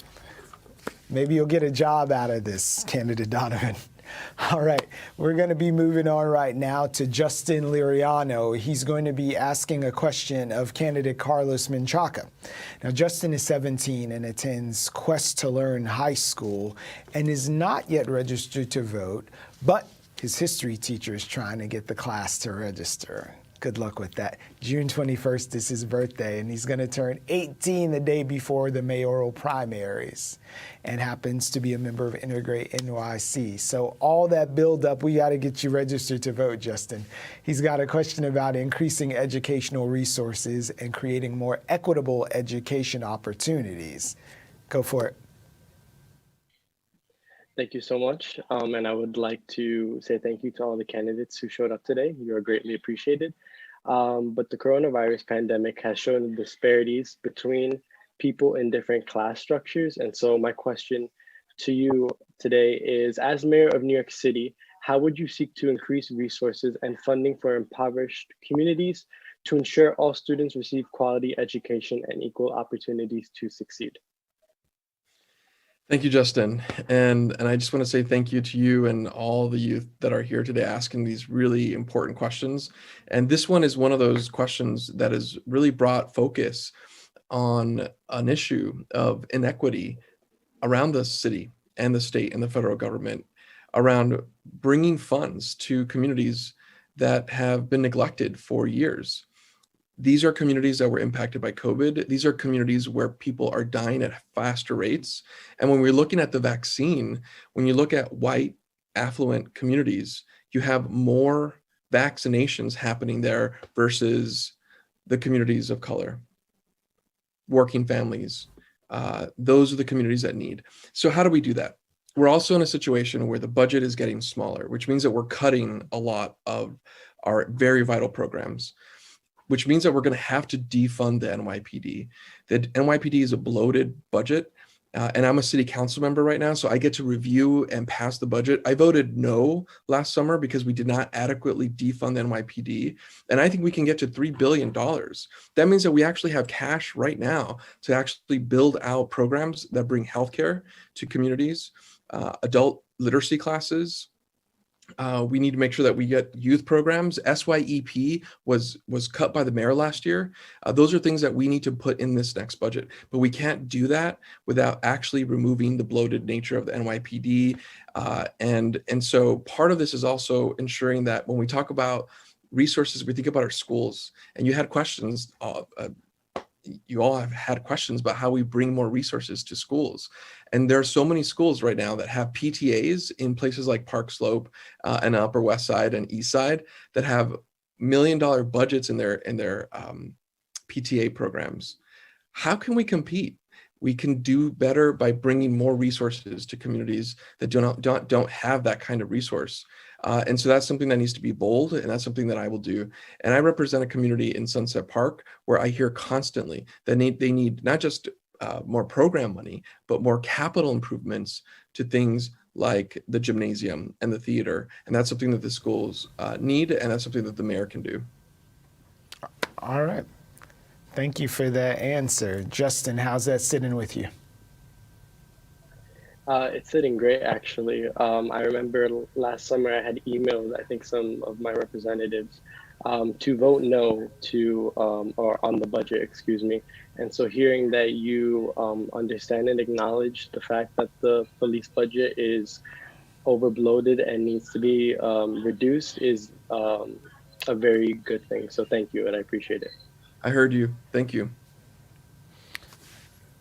Maybe you'll get a job out of this, candidate Donovan. All right, we're going to be moving on right now to Justin Liriano. He's going to be asking a question of candidate Carlos Menchaca. Now, Justin is 17 and attends Quest to Learn High School and is not yet registered to vote, but his history teacher is trying to get the class to register. Good luck with that. June 21st is his birthday, and he's going to turn 18 the day before the mayoral primaries, and happens to be a member of Integrate NYC. So all that build up, we got to get you registered to vote, Justin. He's got a question about increasing educational resources and creating more equitable education opportunities. Go for it. Thank you so much. And I would like to say thank you to all the candidates who showed up today. You are greatly appreciated. But the coronavirus pandemic has shown the disparities between people in different class structures. And so my question to you today is, as mayor of New York City, how would you seek to increase resources and funding for impoverished communities to ensure all students receive quality education and equal opportunities to succeed? Thank you, Justin. And I just want to say thank you to you and all the youth that are here today asking these really important questions. And this one is one of those questions that has really brought focus on an issue of inequity around the city and the state and the federal government, around bringing funds to communities that have been neglected for years. These are communities that were impacted by COVID. These are communities where people are dying at faster rates. And when we're looking at the vaccine, when you look at white, affluent communities, you have more vaccinations happening there versus the communities of color, working families. Those are the communities that need. So how do we do that? We're also in a situation where the budget is getting smaller, which means that we're cutting a lot of our very vital programs, which means that we're going to have to defund the NYPD. The NYPD is a bloated budget, and I'm a city council member right now, so I get to review and pass the budget. I voted no last summer because we did not adequately defund the NYPD, and I think we can get to $3 billion. That means that we actually have cash right now to actually build out programs that bring healthcare to communities, adult literacy classes. We need to make sure that we get youth programs. SYEP was cut by the mayor last year. Those are things that we need to put in this next budget, but we can't do that without actually removing the bloated nature of the NYPD. And so part of this is also ensuring that when we talk about resources, we think about our schools. And you had questions, you all have had questions about how we bring more resources to schools. And there are so many schools right now that have PTAs in places like Park Slope and Upper West Side and East Side that have $1 million budgets in their PTA programs. How can we compete? We can do better by bringing more resources to communities that don't have that kind of resource. And so that's something that needs to be bold, and that's something that I will do. And I represent a community in Sunset Park where I hear constantly that they need not just more program money, but more capital improvements to things like the gymnasium and the theater. And that's something that the schools need, and that's something that the mayor can do. All right. Thank you for that answer. Justin, how's that sitting with you? It's sitting great, actually. I remember last summer I had emailed, I think, some of my representatives to vote no to, or on the budget, excuse me. And so hearing that you understand and acknowledge the fact that the police budget is overbloated and needs to be reduced is a very good thing. So thank you, and I appreciate it. I heard you. Thank you.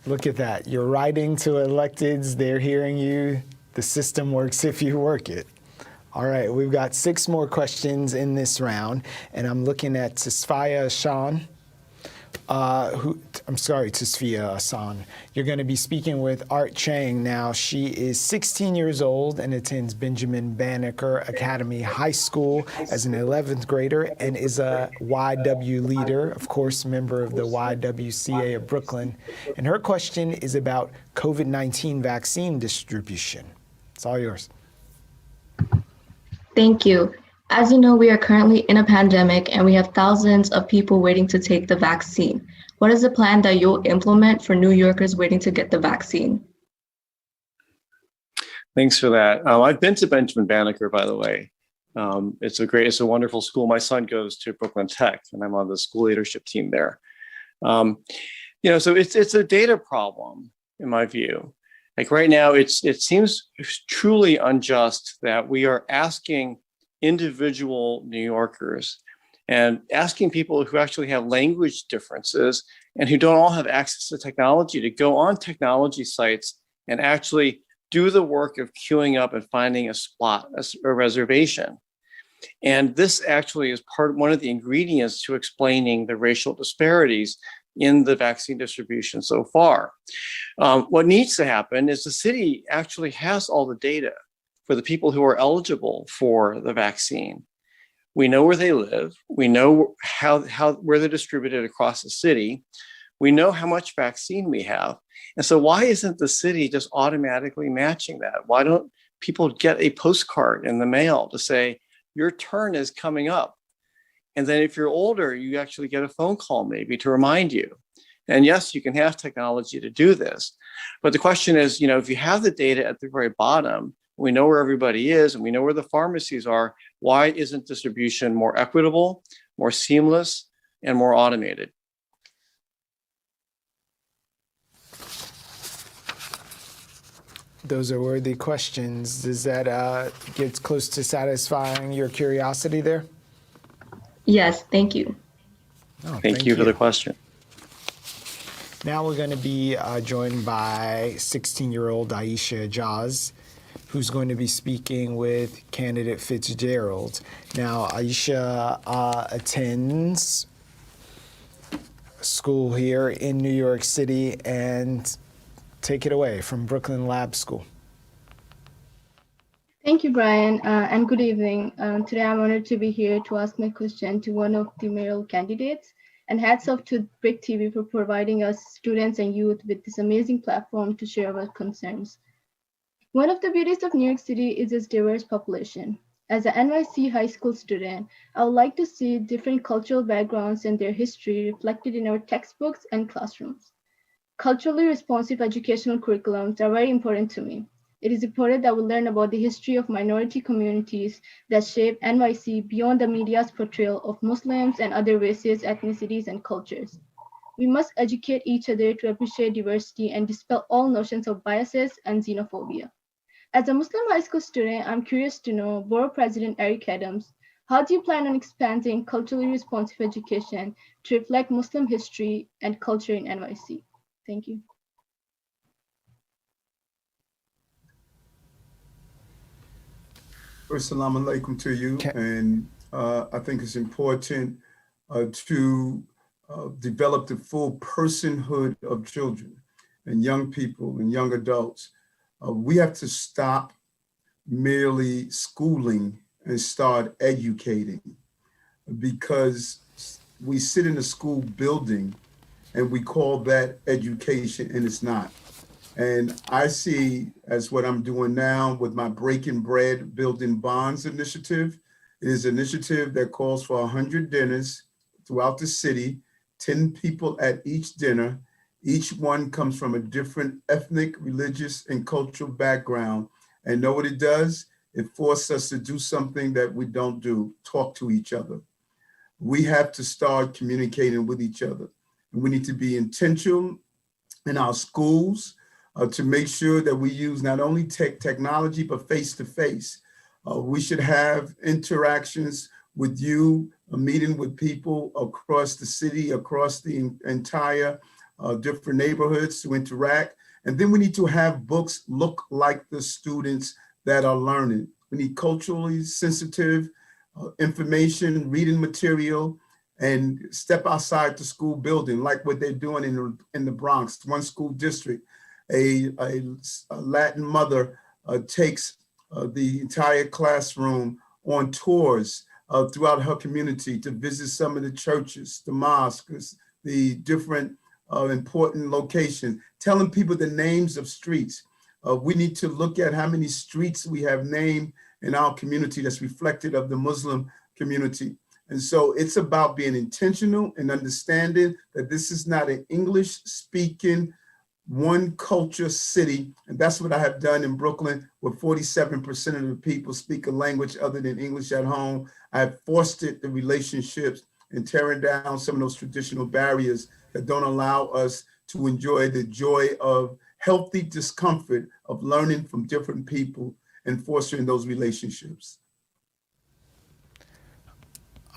Look at that. You're writing to electeds. They're hearing you. The system works if you work it. All right, we've got 6 more questions in this round, and I'm looking at Tasfia Hassan. Tasfia Hassan. You're going to be speaking with Art Chang now. She is 16 years old and attends Benjamin Banneker Academy High School as an 11th grader and is a YW leader, of course, member of the YWCA of Brooklyn. And her question is about COVID-19 vaccine distribution. It's all yours. Thank you. As you know, we are currently in a pandemic and we have thousands of people waiting to take the vaccine. What is the plan that you'll implement for New Yorkers waiting to get the vaccine? Thanks for that. I've been to Benjamin Banneker, by the way. It's a wonderful school. My son goes to Brooklyn Tech, and I'm on the school leadership team there. So it's a data problem, in my view. Like right now, it seems truly unjust that we are asking individual New Yorkers and asking people who actually have language differences and who don't all have access to technology to go on technology sites and actually do the work of queuing up and finding a spot, a reservation. And this actually is one of the ingredients to explaining the racial disparities in the vaccine distribution so far. What needs to happen is the city actually has all the data for the people who are eligible for the vaccine. We know where they live. We know where they're distributed across the city. We know how much vaccine we have. And so why isn't the city just automatically matching that? Why don't people get a postcard in the mail to say, your turn is coming up? And then if you're older, you actually get a phone call maybe to remind you. And yes, you can have technology to do this. But the question is, if you have the data at the very bottom, we know where everybody is and we know where the pharmacies are, why isn't distribution more equitable, more seamless, and more automated? Those are worthy questions. Does that get close to satisfying your curiosity there? Yes, thank you. Oh, thank you for the question. Now we're going to be joined by 16-year-old Aisha Jaz, who's going to be speaking with candidate Fitzgerald. Now, Aisha attends school here in New York City, and take it away from Brooklyn Lab School. Thank you, Brian, and good evening. Today I'm honored to be here to ask my question to one of the mayoral candidates, and hats off to Bric TV for providing us students and youth with this amazing platform to share our concerns. One of the beauties of New York City is its diverse population. As an NYC high school student, I would like to see different cultural backgrounds and their history reflected in our textbooks and classrooms. Culturally responsive educational curriculums are very important to me. It is important that we learn about the history of minority communities that shape NYC beyond the media's portrayal of Muslims and other races, ethnicities, and cultures. We must educate each other to appreciate diversity and dispel all notions of biases and xenophobia. As a Muslim high school student, I'm curious to know, Borough President Eric Adams, how do you plan on expanding culturally responsive education to reflect Muslim history and culture in NYC? Thank you. Assalamu alaikum to you. And I think it's important to develop the full personhood of children and young people and young adults. We have to stop merely schooling and start educating, because we sit in a school building and we call that education, and it's not. And I see, as what I'm doing now with my Breaking Bread Building Bonds initiative, it is an initiative that calls for 100 dinners throughout the city, 10 people at each dinner. Each one comes from a different ethnic, religious, and cultural background. And know what it does? It forces us to do something that we don't do, talk to each other. We have to start communicating with each other. And we need to be intentional in our schools to make sure that we use not only technology, but face-to-face. We should have interactions with you, a meeting with people across the city, across the entire different neighborhoods to interact. And then we need to have books look like the students that are learning. We need culturally sensitive information, reading material, and step outside the school building, like what they're doing in the Bronx. One school district, a Latin mother takes the entire classroom on tours throughout her community to visit some of the churches, the mosques, the different important locations, telling people the names of streets. We need to look at how many streets we have named in our community that's reflected of the Muslim community. And so it's about being intentional and understanding that this is not an English speaking, one culture city. And that's what I have done in Brooklyn, where 47% of the people speak a language other than English at home. I have fostered the relationships and tearing down some of those traditional barriers that don't allow us to enjoy the joy of healthy discomfort of learning from different people and fostering those relationships.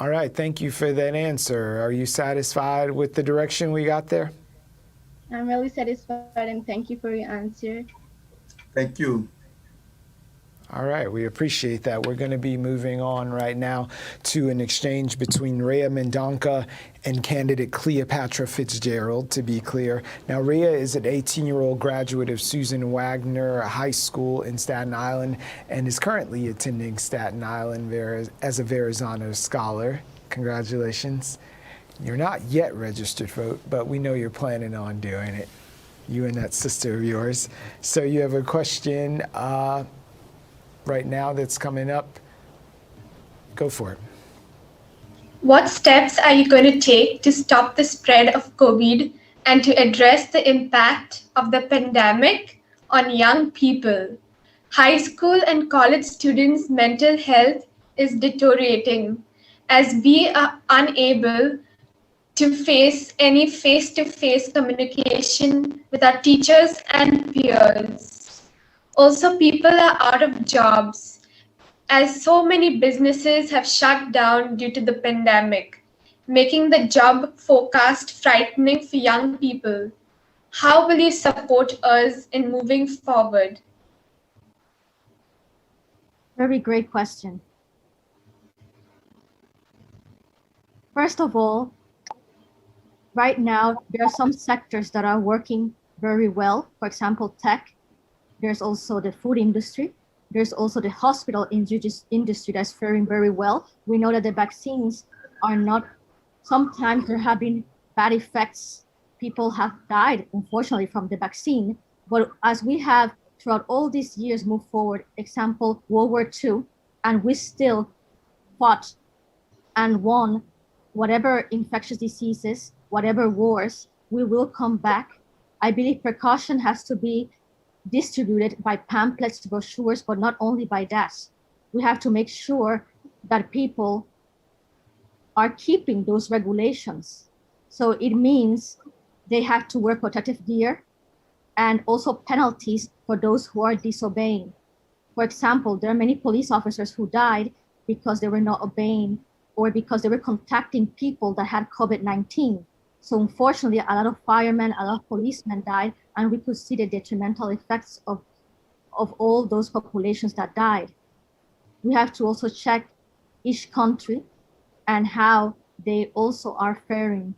All right, thank you for that answer. Are you satisfied with the direction we got there? I'm really satisfied and thank you for your answer. Thank you. All right, we appreciate that. We're going to be moving on right now to an exchange between Rhea Mendonca and candidate Cleopatra Fitzgerald, to be clear. Now, Rhea is an 18-year-old graduate of Susan Wagner High School in Staten Island and is currently attending Staten Island as a Verrazano Scholar. Congratulations. You're not yet registered vote, but we know you're planning on doing it, you and that sister of yours. So you have a question right now that's coming up. Go for it. What steps are you going to take to stop the spread of COVID and to address the impact of the pandemic on young people? High school and college students' mental health is deteriorating as we are unable to face any face-to-face communication with our teachers and peers. Also, people are out of jobs as so many businesses have shut down due to the pandemic, making the job forecast frightening for young people. How will you support us in moving forward? Very great question. First of all, right now, there are some sectors that are working very well. For example, tech. There's also the food industry. There's also the hospital industry that's faring very well. We know that the vaccines are not, sometimes there have been bad effects. People have died, unfortunately, from the vaccine. But as we have throughout all these years moved forward, example, World War II, and we still fought and won whatever infectious diseases, whatever wars, we will come back. I believe precaution has to be distributed by pamphlets, brochures, but not only by that. We have to make sure that people are keeping those regulations. So it means they have to wear protective gear and also penalties for those who are disobeying. For example, there are many police officers who died because they were not obeying or because they were contacting people that had COVID-19. So unfortunately, a lot of firemen, a lot of policemen died, and we could see the detrimental effects of all those populations that died. We have to also check each country and how they also are faring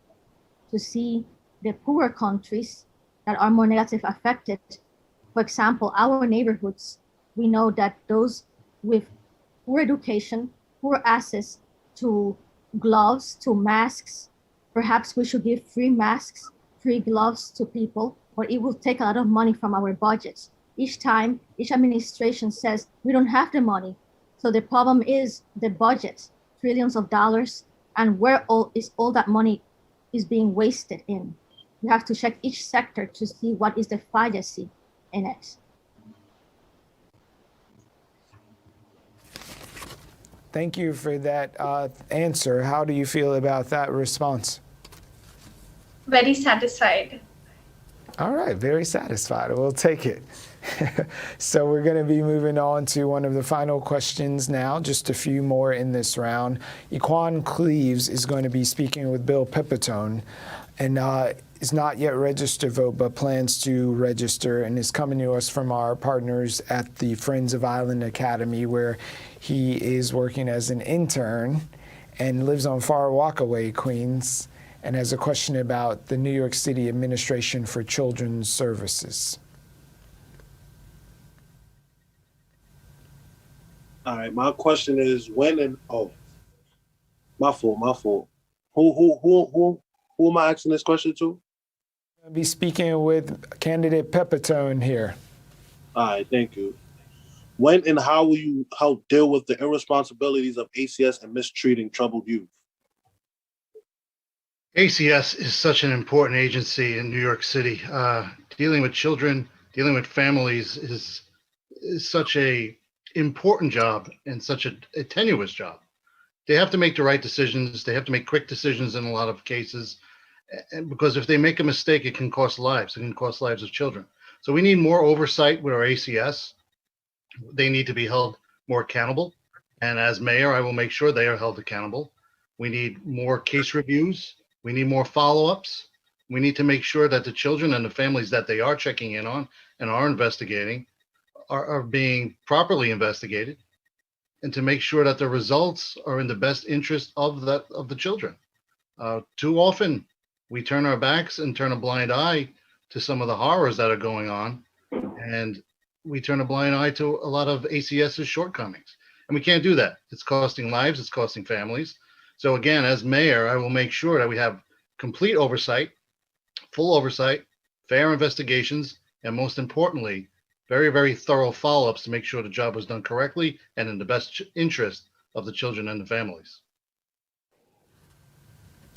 to see the poorer countries that are more negatively affected. For example, our neighborhoods, we know that those with poor education, poor access to gloves, to masks, perhaps we should give free masks, free gloves to people, or it will take a lot of money from our budgets. Each time, each administration says, we don't have the money. So the problem is the budget, trillions of dollars, and where all that money is being wasted in. You have to check each sector to see what is the efficacy in it. Thank you for that answer. How do you feel about that response? Very satisfied. All right, very satisfied. We'll take it. So we're going to be moving on to one of the final questions now, just a few more in this round. Equan Cleaves is going to be speaking with Bill Pipitone, and is not yet registered vote, but plans to register, and is coming to us from our partners at the Friends of Island Academy, where he is working as an intern and lives on Far Rockaway, Queens, and has a question about the New York City Administration for Children's Services. All right, my question is when and my fault. Who am I asking this question to? I'll be speaking with candidate Pepitone here. All right, thank you. When and how will you help deal with the irresponsibilities of ACS and mistreating troubled youth? ACS is such an important agency in New York City. Dealing with children, dealing with families is such a important job and such a tenuous job. They have to make the right decisions. They have to make quick decisions in a lot of cases. And because if they make a mistake, it can cost lives. It can cost lives of children. So we need more oversight with our ACS. They need to be held more accountable. And as mayor, I will make sure they are held accountable. We need more case reviews. We need more follow-ups. We need to make sure that the children and the families that they are checking in on and are investigating are being properly investigated, and to make sure that the results are in the best interest of the children. Too often, we turn our backs and turn a blind eye to some of the horrors that are going on, and we turn a blind eye to a lot of ACS's shortcomings. And we can't do that. It's costing lives, it's costing families. So again, as mayor, I will make sure that we have complete oversight, full oversight, fair investigations, and most importantly, very, very thorough follow-ups to make sure the job was done correctly and in the best interest of the children and the families.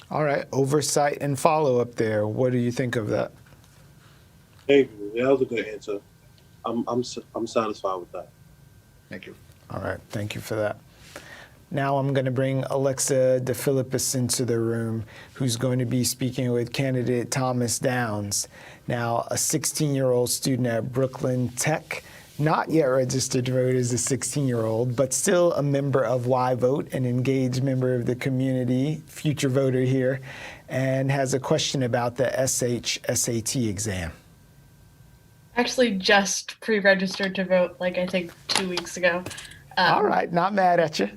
All right, oversight and follow-up there. What do you think of that? Thank you. That was a good answer. I'm satisfied with that. Thank you. All right, thank you for that. Now I'm going to bring Alexa DeFilippis into the room, who's going to be speaking with candidate Thomas Downs. Now, a 16-year-old student at Brooklyn Tech, not yet registered to vote as a 16-year-old, but still a member of Y Vote, an engaged member of the community, future voter here, and has a question about the SHSAT exam. Actually just pre-registered to vote, like I think 2 weeks ago. All right, not mad at you.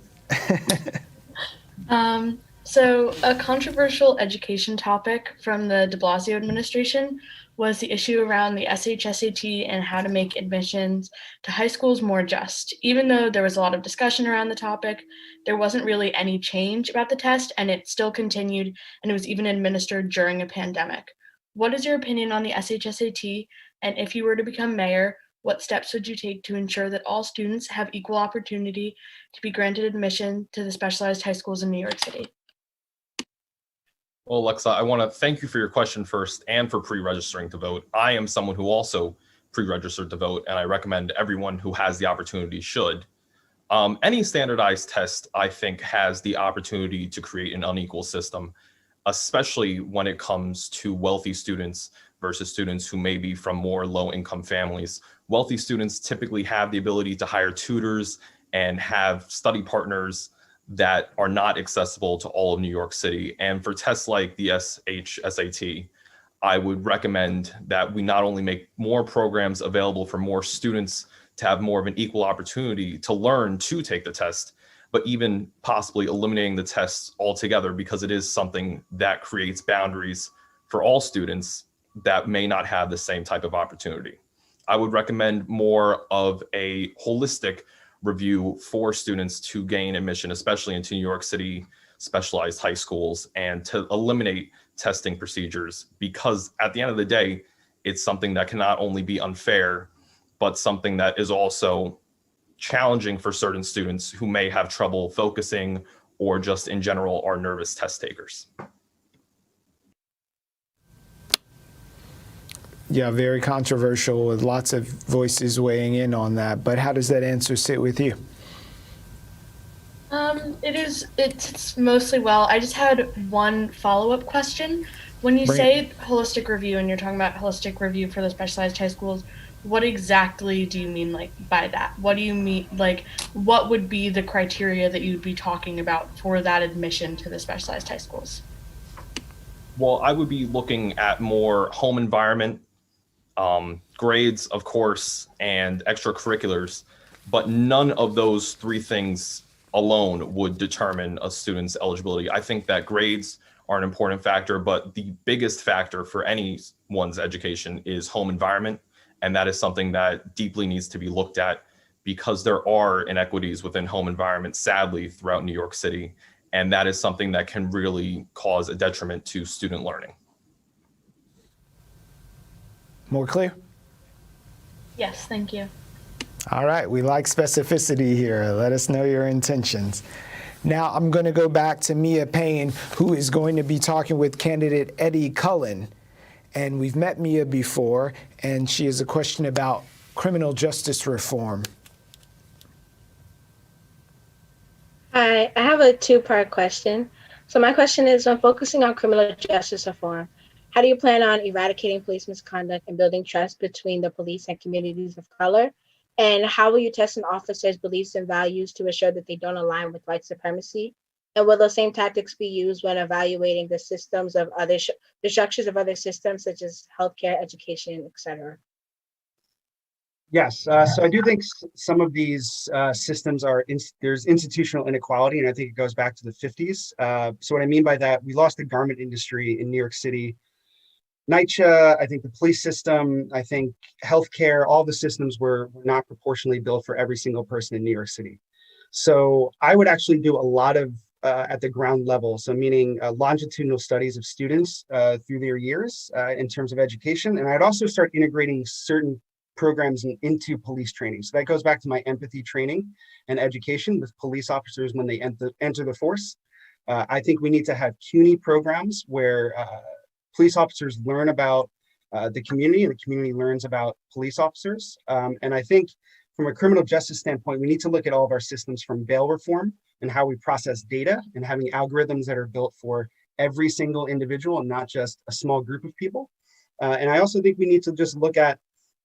So a controversial education topic from the de Blasio administration was the issue around the SHSAT and how to make admissions to high schools more just. Even though there was a lot of discussion around the topic, there wasn't really any change about the test, and it still continued, and it was even administered during a pandemic. What is your opinion on the SHSAT? And if you were to become mayor, what steps would you take to ensure that all students have equal opportunity to be granted admission to the specialized high schools in New York City? Well, Alexa, I want to thank you for your question first and for pre-registering to vote. I am someone who also pre-registered to vote, and I recommend everyone who has the opportunity should. Any standardized test, I think, has the opportunity to create an unequal system, especially when it comes to wealthy students versus students who may be from more low-income families. Wealthy students typically have the ability to hire tutors and have study partners that are not accessible to all of New York City. And for tests like the SHSAT, I would recommend that we not only make more programs available for more students to have more of an equal opportunity to learn to take the test, but even possibly eliminating the tests altogether, because it is something that creates boundaries for all students that may not have the same type of opportunity. I would recommend more of a holistic review for students to gain admission, especially into New York City specialized high schools, and to eliminate testing procedures, because at the end of the day, it's something that can not only be unfair, but something that is also challenging for certain students who may have trouble focusing or just in general are nervous test takers. Yeah, very controversial with lots of voices weighing in on that. But how does that answer sit with you? It's mostly well. I just had one follow-up question. When you say holistic review and you're talking about holistic review for the specialized high schools, what exactly do you mean by that? What do you mean, what would be the criteria that you'd be talking about for that admission to the specialized high schools? Well, I would be looking at more home environment, grades, of course, and extracurriculars, but none of those three things alone would determine a student's eligibility. I think that grades are an important factor, but the biggest factor for anyone's education is home environment. And that is something that deeply needs to be looked at, because there are inequities within home environment, sadly, throughout New York City. And that is something that can really cause a detriment to student learning. More clear? Yes, thank you. All right, we like specificity here. Let us know your intentions. Now I'm going to go back to Mia Payne, who is going to be talking with candidate Eddie Cullen. And we've met Mia before, and she has a question about criminal justice reform. Hi, I have a two-part question. So my question is, when focusing on criminal justice reform, how do you plan on eradicating police misconduct and building trust between the police and communities of color? And how will you test an officer's beliefs and values to ensure that they don't align with white supremacy? And will those same tactics be used when evaluating the systems of other, the structures of other systems such as healthcare, education, et cetera? Yes, so I do think some of these systems are, there's institutional inequality, and I think it goes back to the 50s. So what I mean by that, we lost the garment industry in New York City. NYCHA, I think the police system, I think healthcare, all the systems were not proportionally built for every single person in New York City. So I would actually do a lot of at the ground level, so meaning longitudinal studies of students through their years in terms of education. And I'd also start integrating certain programs into police training. So that goes back to my empathy training and education with police officers when they enter the force. I think we need to have CUNY programs where police officers learn about the community and the community learns about police officers. And I think from a criminal justice standpoint, we need to look at all of our systems from bail reform and how we process data and having algorithms that are built for every single individual and not just a small group of people. And I also think we need to just look at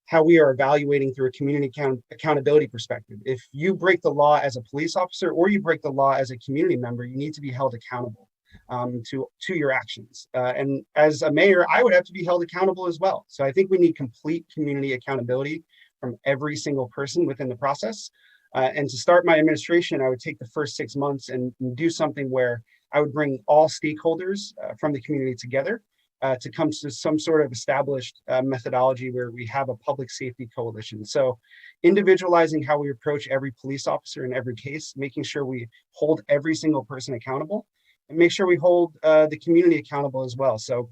how we are evaluating through a community accountability perspective. If you break the law as a police officer or you break the law as a community member, you need to be held accountable to your actions. And as a mayor, I would have to be held accountable as well. So I think we need complete community accountability from every single person within the process. And to start my administration, I would take the first 6 months and do something where I would bring all stakeholders from the community together to come to some sort of established methodology where we have a public safety coalition. So individualizing how we approach every police officer in every case, making sure we hold every single person accountable, and make sure we hold the community accountable as well. So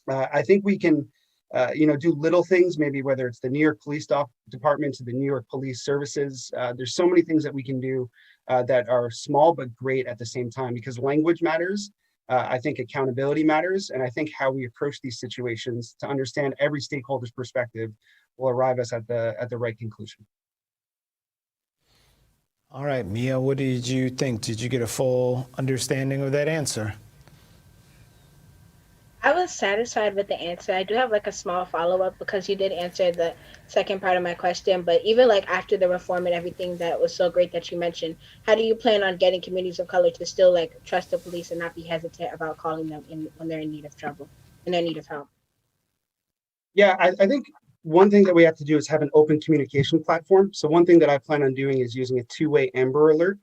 I think we can do little things, maybe whether it's the New York Police Department to the New York Police Services. There's so many things that we can do that are small but great at the same time, because language matters. I think accountability matters. And I think how we approach these situations to understand every stakeholder's perspective will arrive us at the right conclusion. All right, Mia, what did you think? Did you get a full understanding of that answer? I was satisfied with the answer. I do have like a small follow-up because you did answer the second part of my question, but even like after the reform and everything that was so great that you mentioned, how do you plan on getting communities of color to still like trust the police and not be hesitant about calling them when they're in need of trouble, when they're in need of help? Yeah, I think one thing that we have to do is have an open communication platform. So one thing that I plan on doing is using a two-way Amber Alert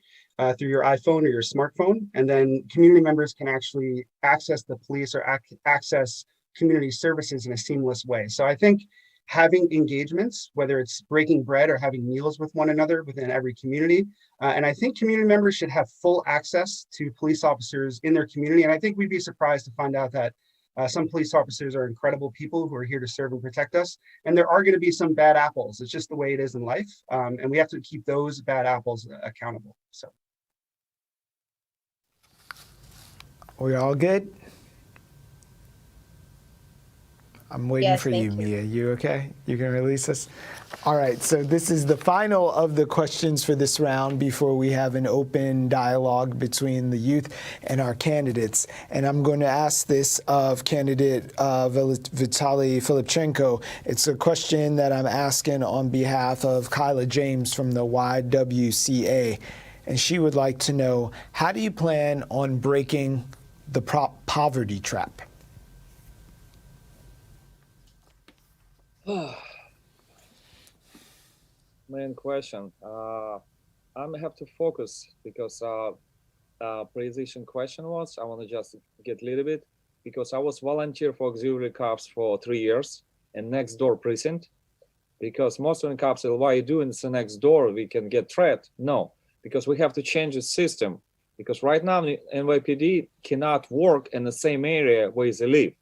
through your iPhone or your smartphone. And then community members can actually access the police or access community services in a seamless way. So I think having engagements, whether it's breaking bread or having meals with one another within every community. And I think community members should have full access to police officers in their community. And I think we'd be surprised to find out that some police officers are incredible people who are here to serve and protect us. And there are going to be some bad apples. It's just the way it is in life. And we have to keep those bad apples accountable. So. We all good? I'm waiting for you, Mia. You okay? You can release us? All right, so this is the final of the questions for this round before we have an open dialogue between the youth and our candidates. And I'm going to ask this of candidate Vitaly Filipchenko. It's a question that I'm asking on behalf of Kyla James from the YWCA. And she would like to know, how do you plan on breaking the poverty trap? Main question. I have to focus because precision question was, I want to just get a little bit, because I was volunteer for auxiliary cops for 3 years and next door precinct, because most of the cops say, why are you doing this next door? We can get threat. No, because we have to change the system. Because right now, the NYPD cannot work in the same area where they live,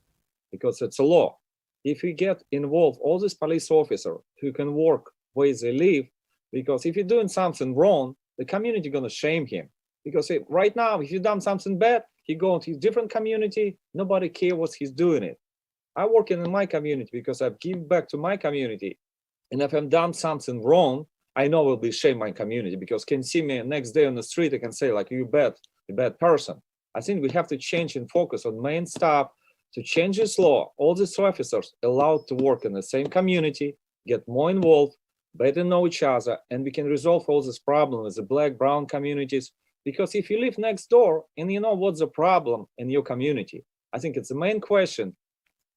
because it's a law. If we get involved, all these police officers who can work where they live, because if you're doing something wrong, the community is going to shame him. Because right now, if you've done something bad, he go into his different community, nobody cares what he's doing it. I work in my community because I give back to my community. And if I've done something wrong, I know will be shame my community, because can see me next day on the street, I can say like, you bad person. I think we have to change and focus on main stuff to change this law. All these officers allowed to work in the same community, get more involved, better know each other, and we can resolve all this problem with the black, brown communities, Because if you live next door and you know what's the problem in your community, I think it's the main question.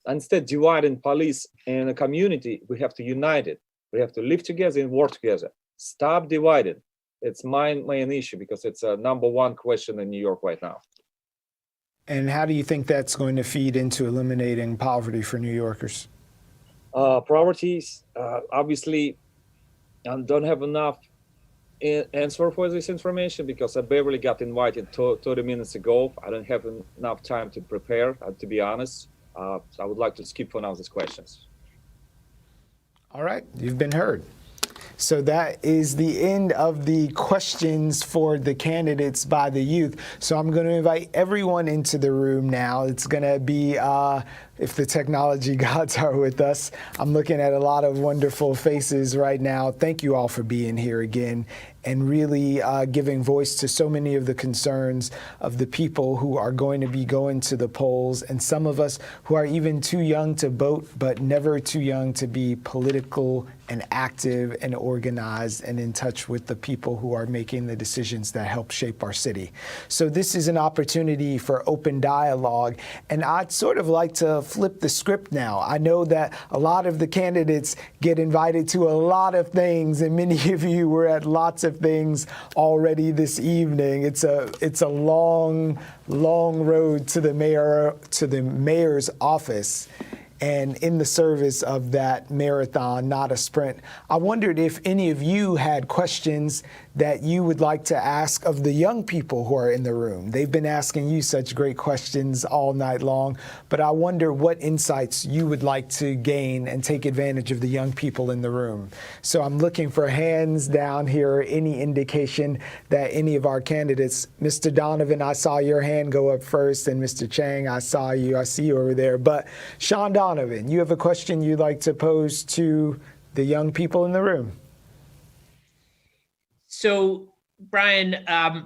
Instead dividing police and a community, we have to unite it. We have to live together and work together. Stop dividing. It's my main issue because it's a #1 question in New York right now. And how do you think that's going to feed into eliminating poverty for New Yorkers? Priorities, obviously, I don't have enough answer for this information because I barely got invited 30 minutes ago. I don't have enough time to prepare, to be honest. So I would like to skip for now these questions. All right, you've been heard. So that is the end of the questions for the candidates by the youth. So I'm going to invite everyone into the room now. It's going to be, if the technology gods are with us, I'm looking at a lot of wonderful faces right now. Thank you all for being here again and really giving voice to so many of the concerns of the people who are going to be going to the polls, and some of us who are even too young to vote, but never too young to be political and active and organized and in touch with the people who are making the decisions that help shape our city. So this is an opportunity for open dialogue, and I'd sort of like to flip the script now. I know that a lot of the candidates get invited to a lot of things, and many of you were at lots of things already this evening. It's a long road to the mayor's office. And in the service of that marathon, not a sprint, I wondered if any of you had questions that you would like to ask of the young people who are in the room. They've been asking you such great questions all night long, but I wonder what insights you would like to gain and take advantage of the young people in the room. So I'm looking for hands down here, any indication that any of our candidates, Mr. Donovan, I saw your hand go up first, and Mr. Chang, I see you over there. But Sean Donovan, you have a question you'd like to pose to the young people in the room? So, Brian, I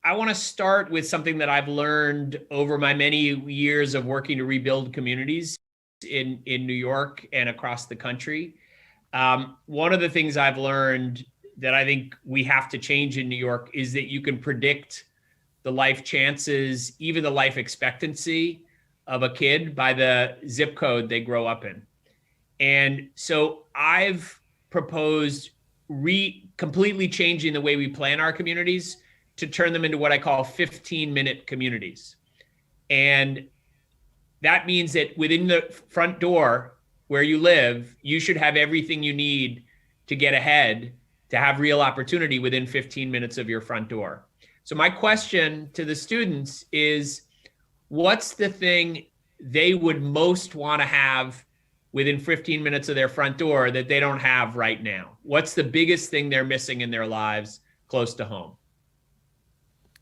want to start with something that I've learned over my many years of working to rebuild communities in New York and across the country. One of the things I've learned that I think we have to change in New York is that you can predict the life chances, even the life expectancy of a kid by the zip code they grow up in. And so I've proposed completely changing the way we plan our communities to turn them into what I call 15-minute communities. And that means that within the front door where you live, you should have everything you need to get ahead, to have real opportunity within 15 minutes of your front door. So my question to the students is, what's the thing they would most want to have within 15 minutes of their front door that they don't have right now? What's the biggest thing they're missing in their lives close to home?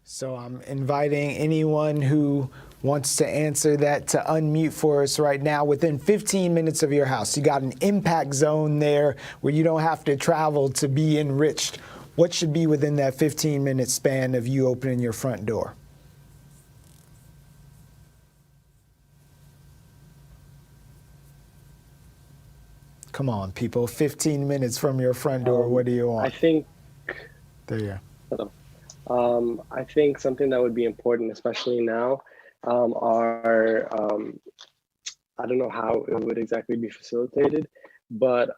So I'm inviting anyone who wants to answer that to unmute for us right now. Within 15 minutes of your house, you got an impact zone there where you don't have to travel to be enriched. What should be within that 15-minute span of you opening your front door? Come on, people, 15 minutes from your front door, what do you want? I think, there you go. I think something that would be important, especially now, are, I don't know how it would exactly be facilitated, but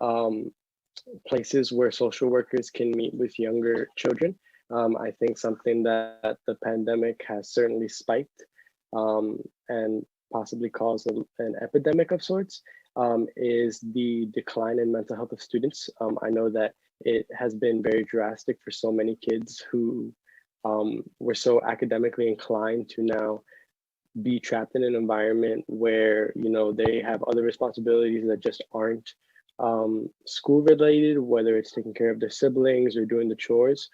places where social workers can meet with younger children. I think something that the pandemic has certainly spiked and possibly caused an epidemic of sorts is the decline in mental health of students. I know that it has been very drastic for so many kids who were so academically inclined to now be trapped in an environment where, you know, they have other responsibilities that just aren't school related, whether it's taking care of their siblings or doing the chores.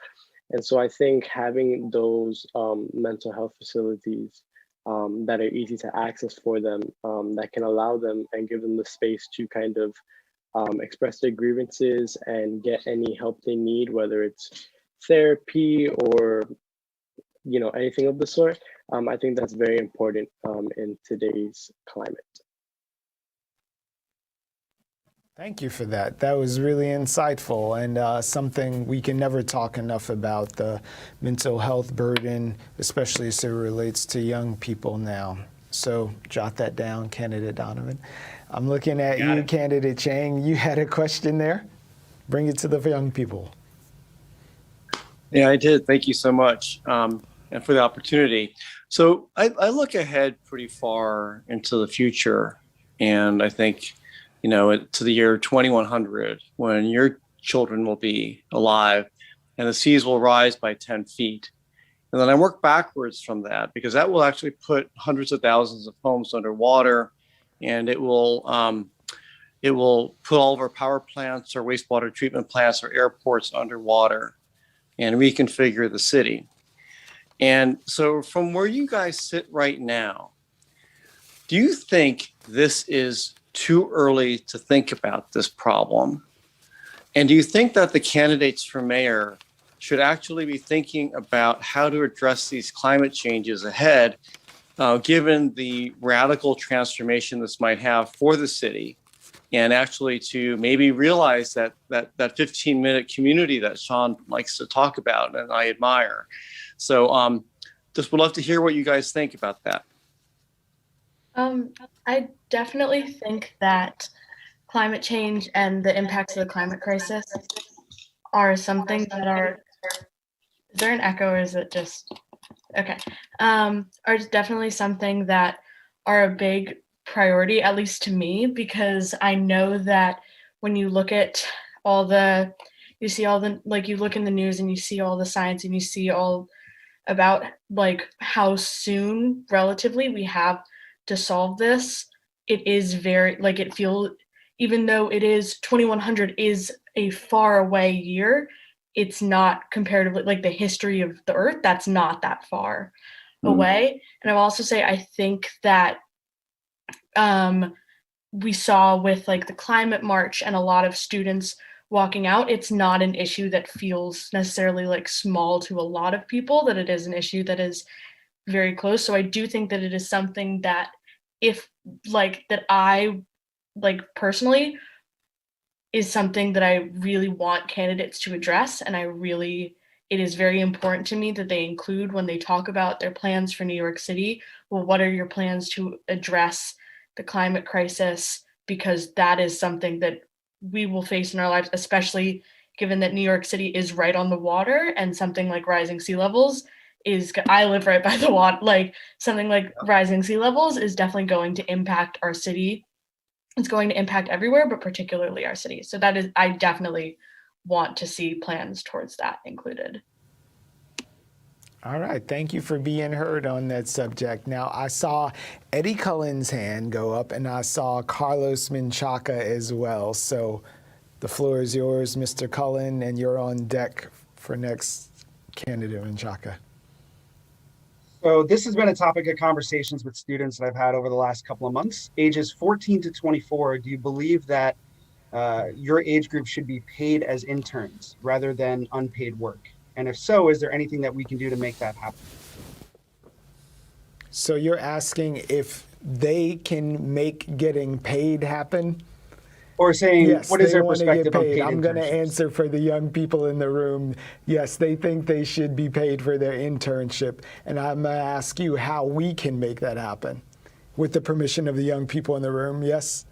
And so I think having those mental health facilities that are easy to access for them, that can allow them and give them the space to kind of express their grievances and get any help they need, whether it's therapy or, you know, anything of the sort. I think that's very important in today's climate. Thank you for that. That was really insightful and something we can never talk enough about, the mental health burden, especially as it relates to young people now. So jot that down, candidate Donovan. I'm looking at you, candidate Chang. You had a question there? Bring it to the young people. Yeah, I did. Thank you so much, and for the opportunity. So I look ahead pretty far into the future, and I think, to the year 2100, when your children will be alive and the seas will rise by 10 feet. And then I work backwards from that, because that will actually put hundreds of thousands of homes underwater, and it will put all of our power plants, our wastewater treatment plants, our airports underwater, and reconfigure the city. And so from where you guys sit right now, do you think this is too early to think about this problem? And do you think that the candidates for mayor should actually be thinking about how to address these climate changes ahead, given the radical transformation this might have for the city, and actually to maybe realize that 15-minute community that Sean likes to talk about and I admire? So just would love to hear what you guys think about that. I definitely think that climate change and the impacts of the climate crisis are something that are, is there an echo or is it just, okay, are definitely something that are a big priority, at least to me, because I know that when you look at you see all the, like you look in the news and you see all the science and you see all about like how soon relatively we have to solve this, it is very, like it feels, even though it is 2100 is a far away year, it's not comparatively, like the history of the earth, that's not that far away. And I'll also say, I think that we saw with like the climate march and a lot of students walking out, it's not an issue that feels necessarily like small to a lot of people, that it is an issue that is very close. So I do think that it is something that if like that I like personally is something that I really want candidates to address. And it is very important to me that they include when they talk about their plans for New York City. Well, what are your plans to address the climate crisis? Because that is something that we will face in our lives, especially given that New York City is right on the water, and something like rising sea levels I live right by the water, like something like rising sea levels is definitely going to impact our city. It's going to impact everywhere, but particularly our city. So that is, I definitely want to see plans towards that included. All right, thank you for being heard on that subject. Now, I saw Eddie Cullen's hand go up, and I saw Carlos Menchaca as well. So the floor is yours, Mr. Cullen, and you're on deck for next candidate, Menchaca. So this has been a topic of conversations with students that I've had over the last couple of months. Ages 14 to 24, do you believe that your age group should be paid as interns rather than unpaid work? And if so, is there anything that we can do to make that happen? So you're asking if they can make getting paid happen? Or saying, yes, what is their want to perspective get on paid. paid I'm going to internships? answer for the young people in the room. Yes, they think they should be paid for their internship. And I'm going to ask you how we can make that happen with the permission of the young people in the room. Yes?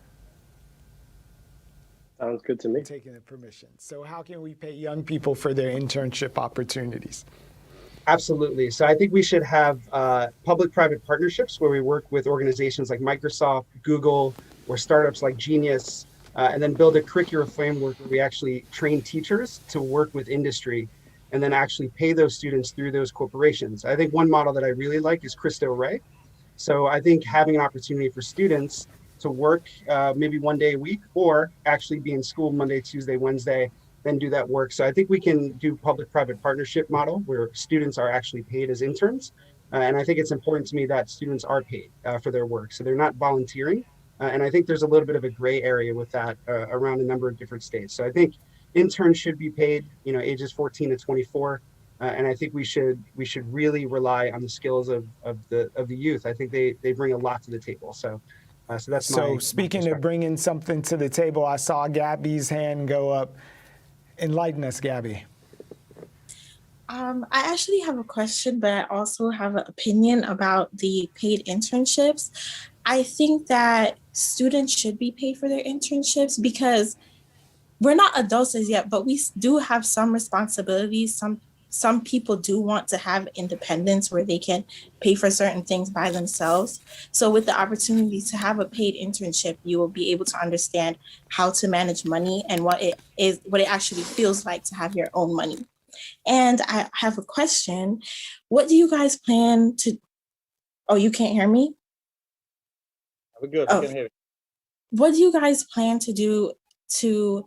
Sounds good to me. Taking the permission. So how can we pay young people for their internship opportunities? Absolutely. So I think we should have public-private partnerships where we work with organizations like Microsoft, Google, or startups like Genius, and then build a curricular framework where we actually train teachers to work with industry and then actually pay those students through those corporations. I think one model that I really like is Cristo Rey. So I think having an opportunity for students to work maybe one day a week, or actually be in school Monday, Tuesday, Wednesday, then do that work. So I think we can do public-private partnership model where students are actually paid as interns. And I think it's important to me that students are paid for their work. So they're not volunteering. And I think there's a little bit of a gray area with that around a number of different states. So I think interns should be paid, ages 14 to 24. And I think we should really rely on the skills of the youth. I think they bring a lot to the table. So So that's so my speaking of bringing something to the table, I saw Gabby's hand go up. Enlighten us, Gabby. I actually have a question, but I also have an opinion about the paid internships. I think that students should be paid for their internships because we're not adults as yet, but we do have some responsibilities. Some people do want to have independence where they can pay for certain things by themselves. So with the opportunity to have a paid internship, you will be able to understand how to manage money and what it actually feels like to have your own money. And I have a question. What do you guys plan to, oh, you can't hear me? We're good, Oh. we can hear you. What do you guys plan to do to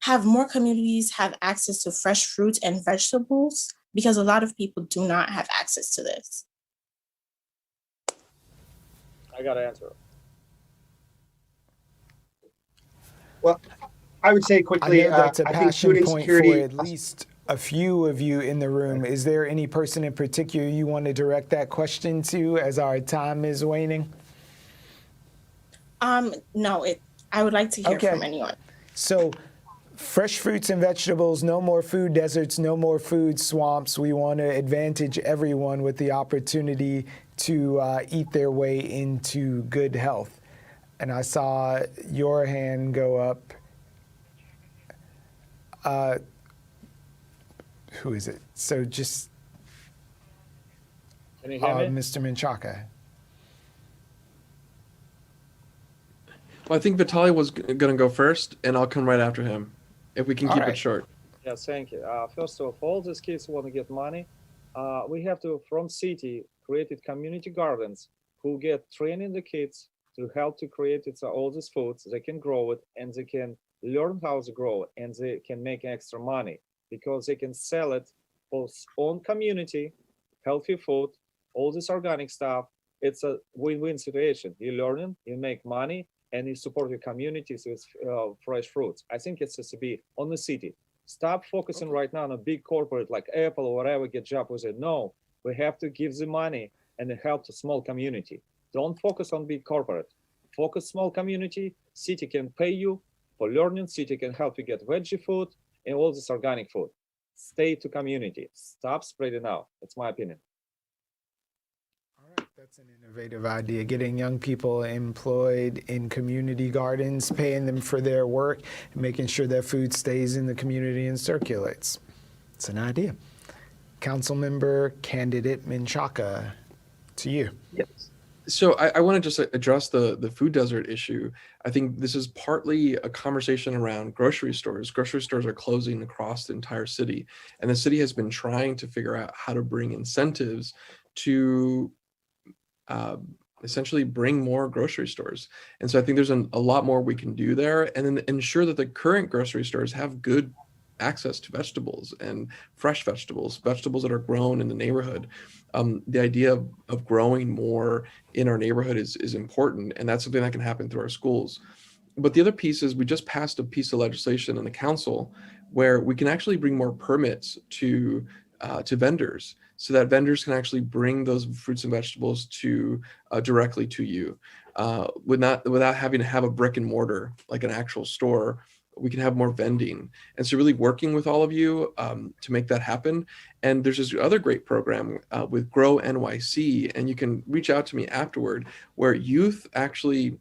have more communities have access to fresh fruits and vegetables? Because a lot of people do not have access to this. I got to answer. Well, I would say quickly, I know that's a I think passion food point insecurity. for at least a few of you in the room. Is there any person in particular you want to direct that question to as our time is waning? No, I would like to hear from anyone. So fresh fruits and vegetables, no more food deserts, no more food swamps. We want to advantage everyone with the opportunity to eat their way into good health. And I saw your hand go up. Who is it? So just Can you hear me? Mr. Menchaca. Well, I think Vitaly was going to go first, and I'll come right after him, if we can keep it short. Yes, thank you. First of all these kids want to get money. We have to, from city, created community gardens who get training the kids to help to create all these foods. They can grow it and they can learn how to grow it and they can make extra money because they can sell it for own community, healthy food, all this organic stuff. It's a win-win situation. You learn, you make money, and you support your communities with fresh fruits. I think it's to be on the city. Stop focusing right now on a big corporate like Apple or whatever, get job with it. No, we have to give the money and help the small community. Don't focus on big corporate. Focus small community. City can pay you for learning. City can help you get veggie food and all this organic food. Stay to community. Stop spreading out. That's my opinion. That's an innovative idea, getting young people employed in community gardens, paying them for their work, and making sure that food stays in the community and circulates. It's an idea. Councilmember Candidate Menchaca, to you. Yes. So I want to just address the food desert issue. I think this is partly a conversation around grocery stores. Grocery stores are closing across the entire city, and the city has been trying to figure out how to bring incentives to essentially bring more grocery stores. And so I think there's a lot more we can do there, and then ensure that the current grocery stores have good access to vegetables and fresh vegetables that are grown in the neighborhood. The idea of growing more in our neighborhood is important, and that's something that can happen through our schools. But the other piece is we just passed a piece of legislation in the council where we can actually bring more permits to vendors, so that vendors can actually bring those fruits and vegetables to directly to you, without having to have a brick and mortar like an actual store. We can have more vending, and so really working with all of you to make that happen. And there's this other great program with Grow NYC, and you can reach out to me afterward, where youth actually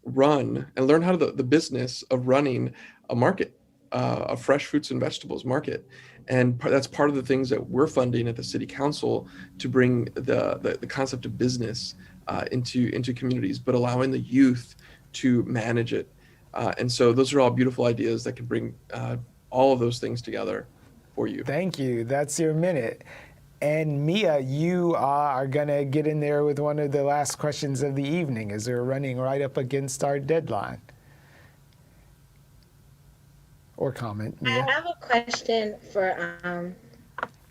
run and learn how to the business of running a market, a fresh fruits and vegetables market. And that's part of the things that we're funding at the city council to bring the concept of business into communities, but allowing the youth to manage it. And so those are all beautiful ideas that can bring all of those things together for you. Thank you. That's your minute. And Mia, you are going to get in there with one of the last questions of the evening as we're running right up against our deadline. Or comment, Mia. I have a question for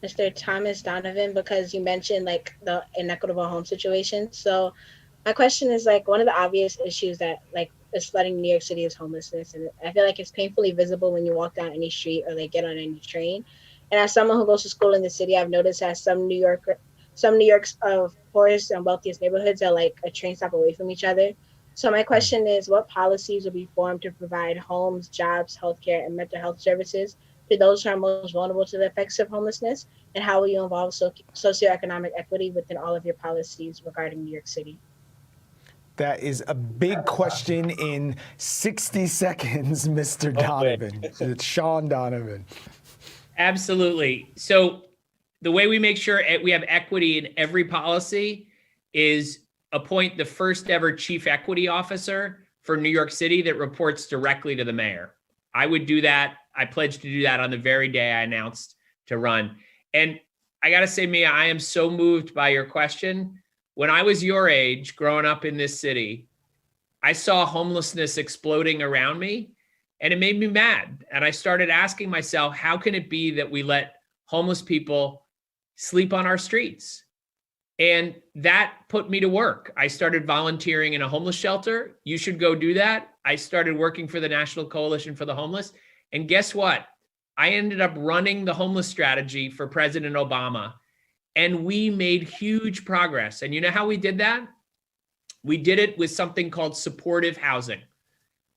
Mr. Thomas Donovan, because you mentioned like the inequitable home situation. So my question is, like, one of the obvious issues that like is flooding New York City is homelessness, and I feel like it's painfully visible when you walk down any street or like get on any train. And as someone who goes to school in the city, I've noticed that some New York's poorest and wealthiest neighborhoods are like a train stop away from each other. So my question is, what policies will be formed to provide homes, jobs, healthcare, and mental health services to those who are most vulnerable to the effects of homelessness? And how will you involve socioeconomic equity within all of your policies regarding New York City? That is a big question in 60 seconds, Mr. Donovan. It's Sean Donovan. Absolutely. So the way we make sure we have equity in every policy is appoint the first ever chief equity officer for New York City that reports directly to the mayor. I would do that. I pledged to do that on the very day I announced to run. And I got to say, Mia, I am so moved by your question. When I was your age, growing up in this city, I saw homelessness exploding around me, and it made me mad. And I started asking myself, how can it be that we let homeless people sleep on our streets? And that put me to work. I started volunteering in a homeless shelter. You should go do that. I started working for the National Coalition for the Homeless. And guess what? I ended up running the homeless strategy for President Obama. And we made huge progress. And you know how we did that? We did it with something called supportive housing.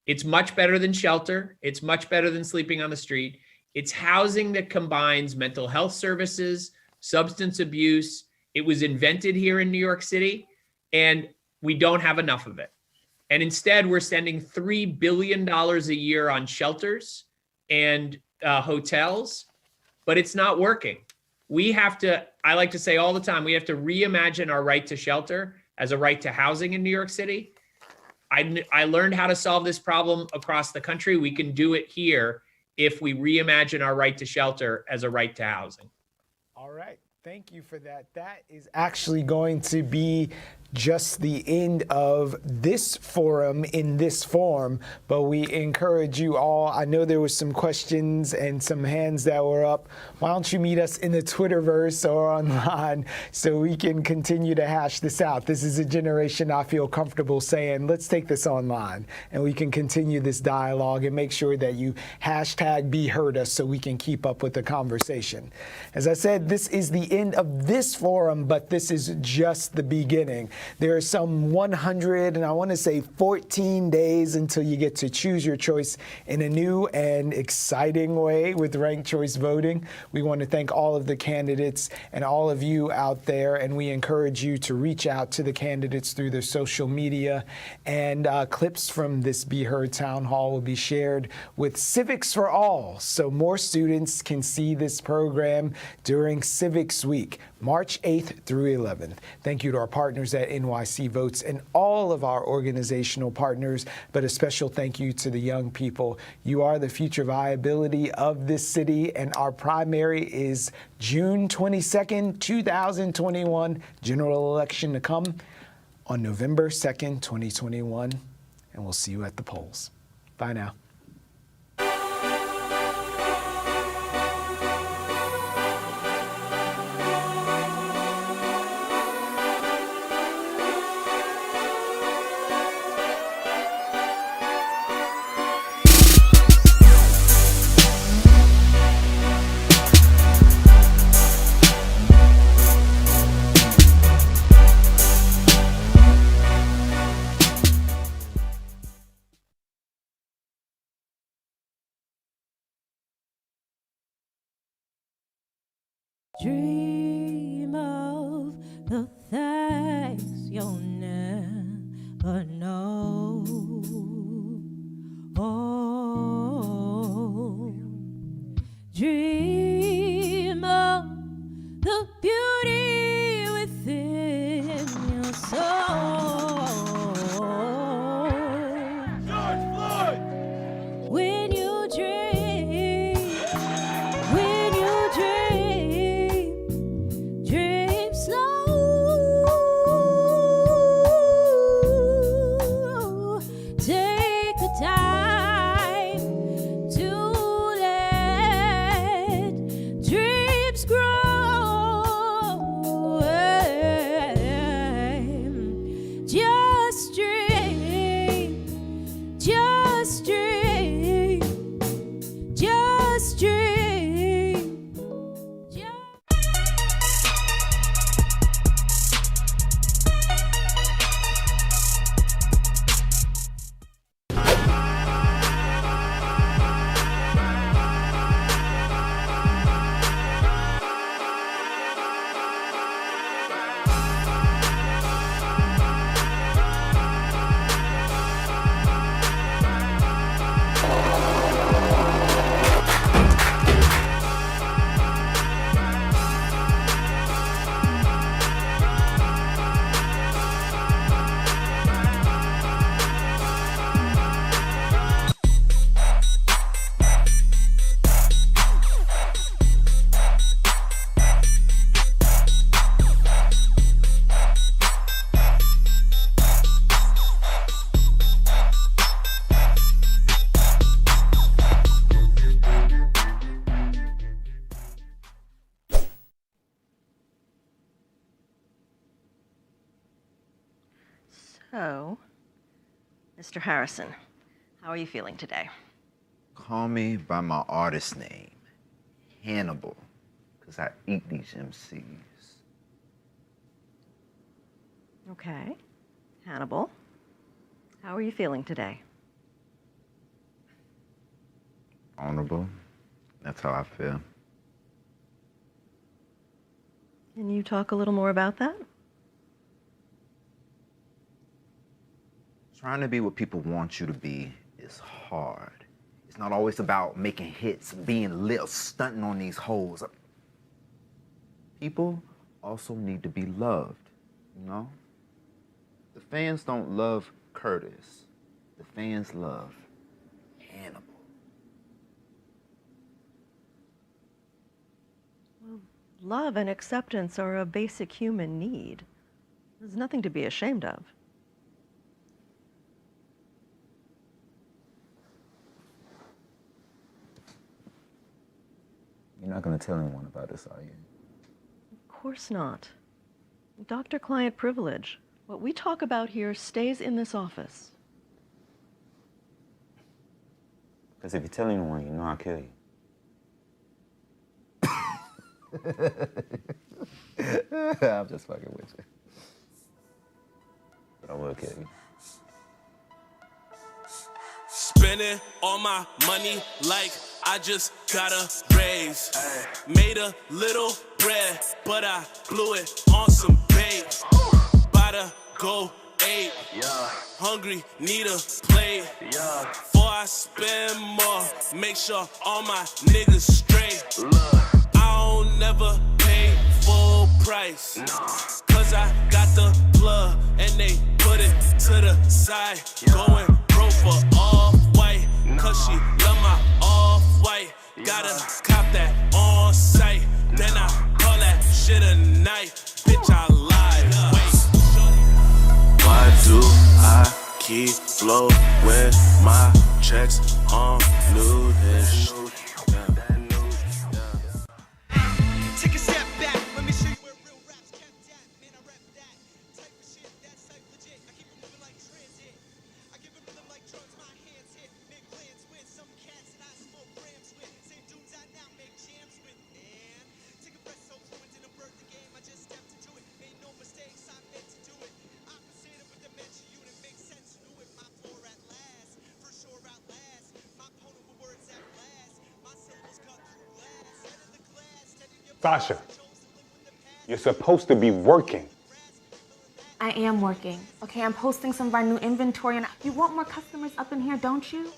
It's much better than shelter. It's much better than sleeping on the street. It's housing that combines mental health services, substance abuse. It was invented here in New York City, and we don't have enough of it. And instead, we're spending $3 billion a year on shelters and hotels, but it's not working. We have to, I like to say all the time, we have to reimagine our right to shelter as a right to housing in New York City. I learned how to solve this problem across the country. We can do it here if we reimagine our right to shelter as a right to housing. All right. Thank you for that. That is actually going to be just the end of this forum in this form, but we encourage you all. I know there was some questions and some hands that were up. Why don't you meet us in the Twitterverse or online so we can continue to hash this out? This is a generation I feel comfortable saying, let's take this online and we can continue this dialogue and make sure that you hashtag be heard us so we can keep up with the conversation. As I said, this is the end of this forum, but this is just the beginning. There are some 100 and I want to say 14 days until you get to choose your choice in a new and exciting way with ranked choice voting. We want to thank all of the candidates and all of you out there, and we encourage you to reach out to the candidates through their social media, and clips from this Be Heard Town Hall will be shared with Civics for All so more students can see this program during Civics Week, March 8th through 11th. Thank you to our partners at NYC Votes and all of our organizational partners, but a special thank you to the young people. You are the future viability of this city, and our primary is June 22nd, 2021, general election to come on November 2nd, 2021, and we'll see you at the polls. Bye now. Dream of the things you'll never know. Oh, dream of the beauty within your soul. George Floyd! When you dream, when you dream, dream slow. So, Mr. Harrison, how are you feeling today? Call me by my artist name, Hannibal, because I eat these MCs. Okay. Hannibal, how are you feeling today? Vulnerable. That's how I feel. Can you talk a little more about that? Trying to be what people want you to be is hard. It's not always about making hits, being lit, stunting on these hoes. People also need to be loved, you know? The fans don't love Curtis. The fans love Hannibal. Well, love and acceptance are a basic human need. There's nothing to be ashamed of. You're not gonna tell anyone about this, are you? Of course not. Doctor-client privilege. What we talk about here stays in this office. Because if you tell anyone, you know I'll kill you. I'm just fucking with you. But I will kill you. Spending all my money like I just got a raise. Made a little bread, but I blew it on some bait. About to go 8. Hungry, need a plate. Before I spend more, make sure all my niggas straight. I don't never pay full price. Cause I got the plug and they put it to the side. Going broke for Off-White. Cause she love my Off-White. Gotta cop that on site. Then I call that shit a night. Bitch, I lied. Wait. Why do I keep blowing my checks on new dish? Take a step back, let me show you where real rap's kept at. Man, I rep that type of shit, that's like legit. I keep it moving like transit. I give it rhythm like drums, my hands hit. Make plans with some cats that I smoke grams with. Same dudes I now make jams with. And take a breath so fluent in a birth the game. I just stepped into it. Made no mistakes, I meant to do it. Opposite of a dimension unit makes sense. Knew it, my floor at last. For sure outlast. My opponent with words that blast. My syllables cut through glass. Head of the class, steady your Sasha, you're supposed to be working. I am working. Okay, I'm posting some of our new inventory, and you want more customers up in here, don't you?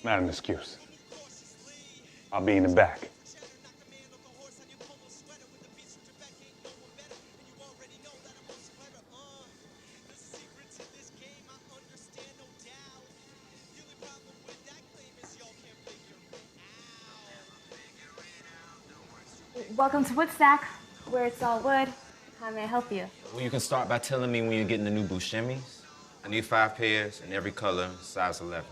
Not an excuse. I'll be in the back. Welcome to Woodstack, where it's all wood. How may I help you? Well, you can start by telling me when you're getting the new boot shimmies. I need 5 pairs in every color, size 11.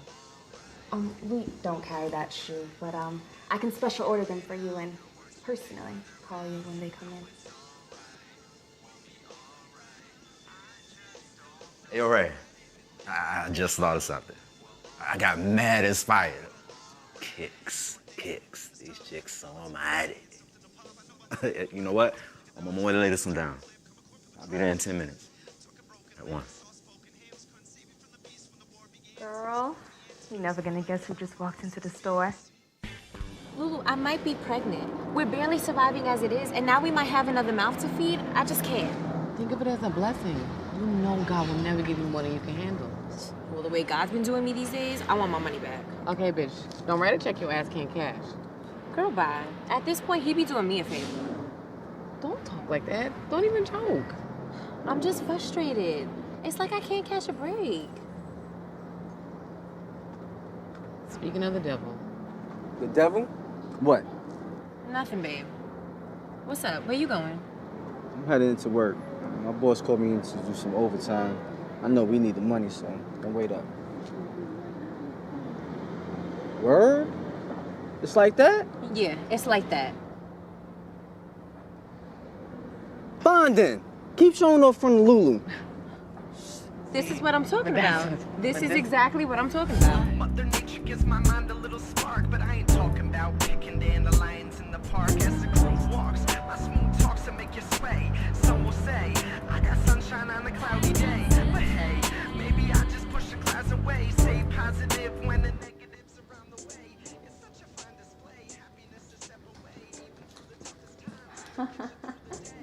We don't carry that shoe, but I can special order them for you and personally call you when they come in. Hey, Ray, I just thought of something. I got mad inspired. Kicks. These chicks so mighty. You know what? I'm on my way to lay this one down. I'll be there in 10 minutes. At once. Girl, you're never gonna guess who just walked into the store. Lulu, I might be pregnant. We're barely surviving as it is, and now we might have another mouth to feed. I just can't. Think of it as a blessing. You know God will never give you more than you can handle. Well, the way God's been doing me these days, I want my money back. Okay, bitch. Don't write a check your ass can't cash. Girl, bye. At this point, he be doing me a favor. Don't talk like that. Don't even joke. I'm just frustrated. It's like I can't catch a break. Speaking of the devil. The devil? What? Nothing, babe. What's up? Where you going? I'm heading into work. My boss called me in to do some overtime. I know we need the money, so don't wait up. Word? It's like that? Yeah, it's like that. Fine then. Keep showing off from Lulu. This is what I'm talking about. This is exactly what I'm talking about. Mother Nature gives my mind a little spark, but I ain't talking about picking dandelions in the park. As the cruise walks, my smooth talks to make you sway. Some will say, I got sunshine on a cloudy day. But hey, maybe I just push the clouds away. Stay positive when the negatives around the way. It's such a fun display. Happiness to step away, even through the toughest times.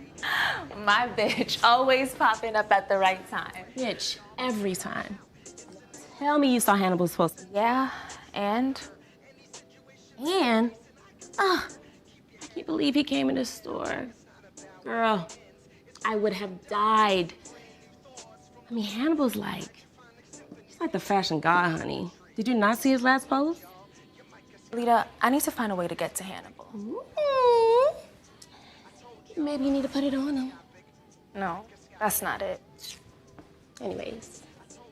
My bitch always popping up at the right time. Bitch, every time. Tell me you saw Hannibal's post. Yeah, and? I can't believe he came in the store. Girl, I would have died. I mean, Hannibal's he's like the fashion god, honey. Did you not see his last post? Lita, I need to find a way to get to Hannibal. Maybe you need to put it on him. No, that's not it. Anyways,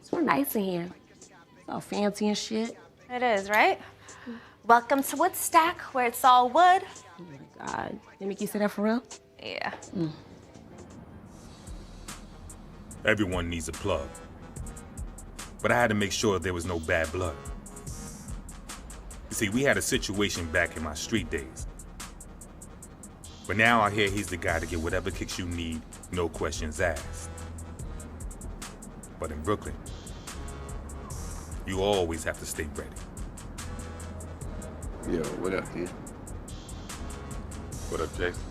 it's real nice in here. It's all fancy and shit. It is, right? Welcome to Woodstack, where it's all wood. Oh my God. They make you say that for real? Yeah. Everyone needs a plug. But I had to make sure there was no bad blood. You see, we had a situation back in my street days. But now I hear he's the guy to get whatever kicks you need, no questions asked. But in Brooklyn, you always have to stay ready. Yo, what up, dude? What up, Jason?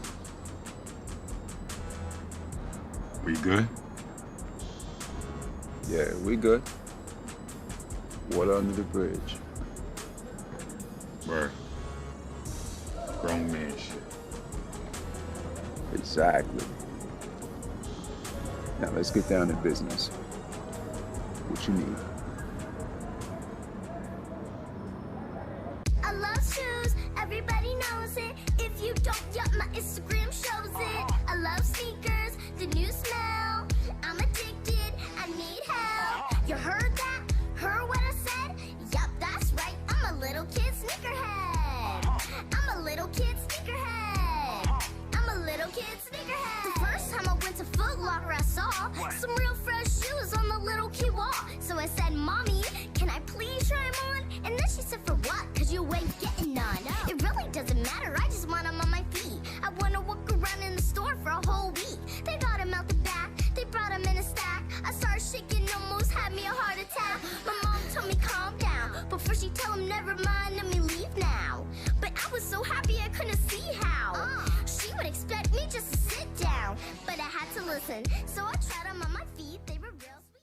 We good? Yeah, we good. Water under the bridge. Word. Grown man shit. Exactly. Now let's get down to business. What you need? I love shoes, everybody knows it. If you don't, yup, my Instagram shows it. I love sneakers, the new smell. I'm addicted, I need help. You heard that? Heard what I said? Yup, that's right, I'm a little kid sneakerhead. I'm a little kid sneakerhead. I'm a little kid sneakerhead. The first time I went to Foot Locker, I saw some real fresh shoes on the little key wall. So I said, Mommy, can I please try them on? And then she said, for what? Cause you ain't getting none. It really doesn't matter, I just want them on my feet. I wanna walk around in the store for a whole week. They got them out the back, they brought them in a stack. I started shaking, almost had me a heart attack. My mom told me calm down, before she tell him never mind, let me leave now. But I was so happy I couldn't see how. She would expect me just to sit down, but I had to listen. So I tried them on my feet, they were real sweet.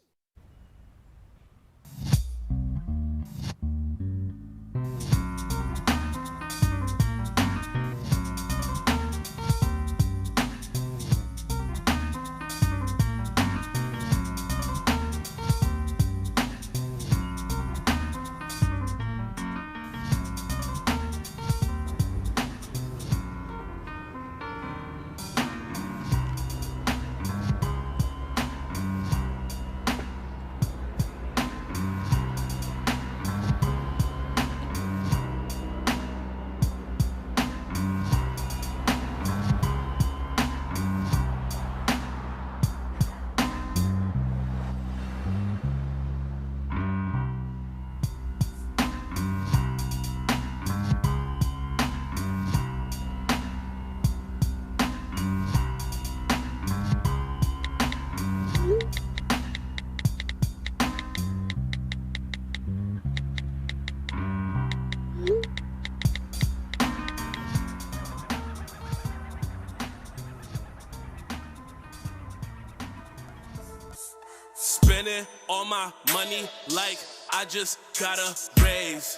Spending all my money like I just got a raise.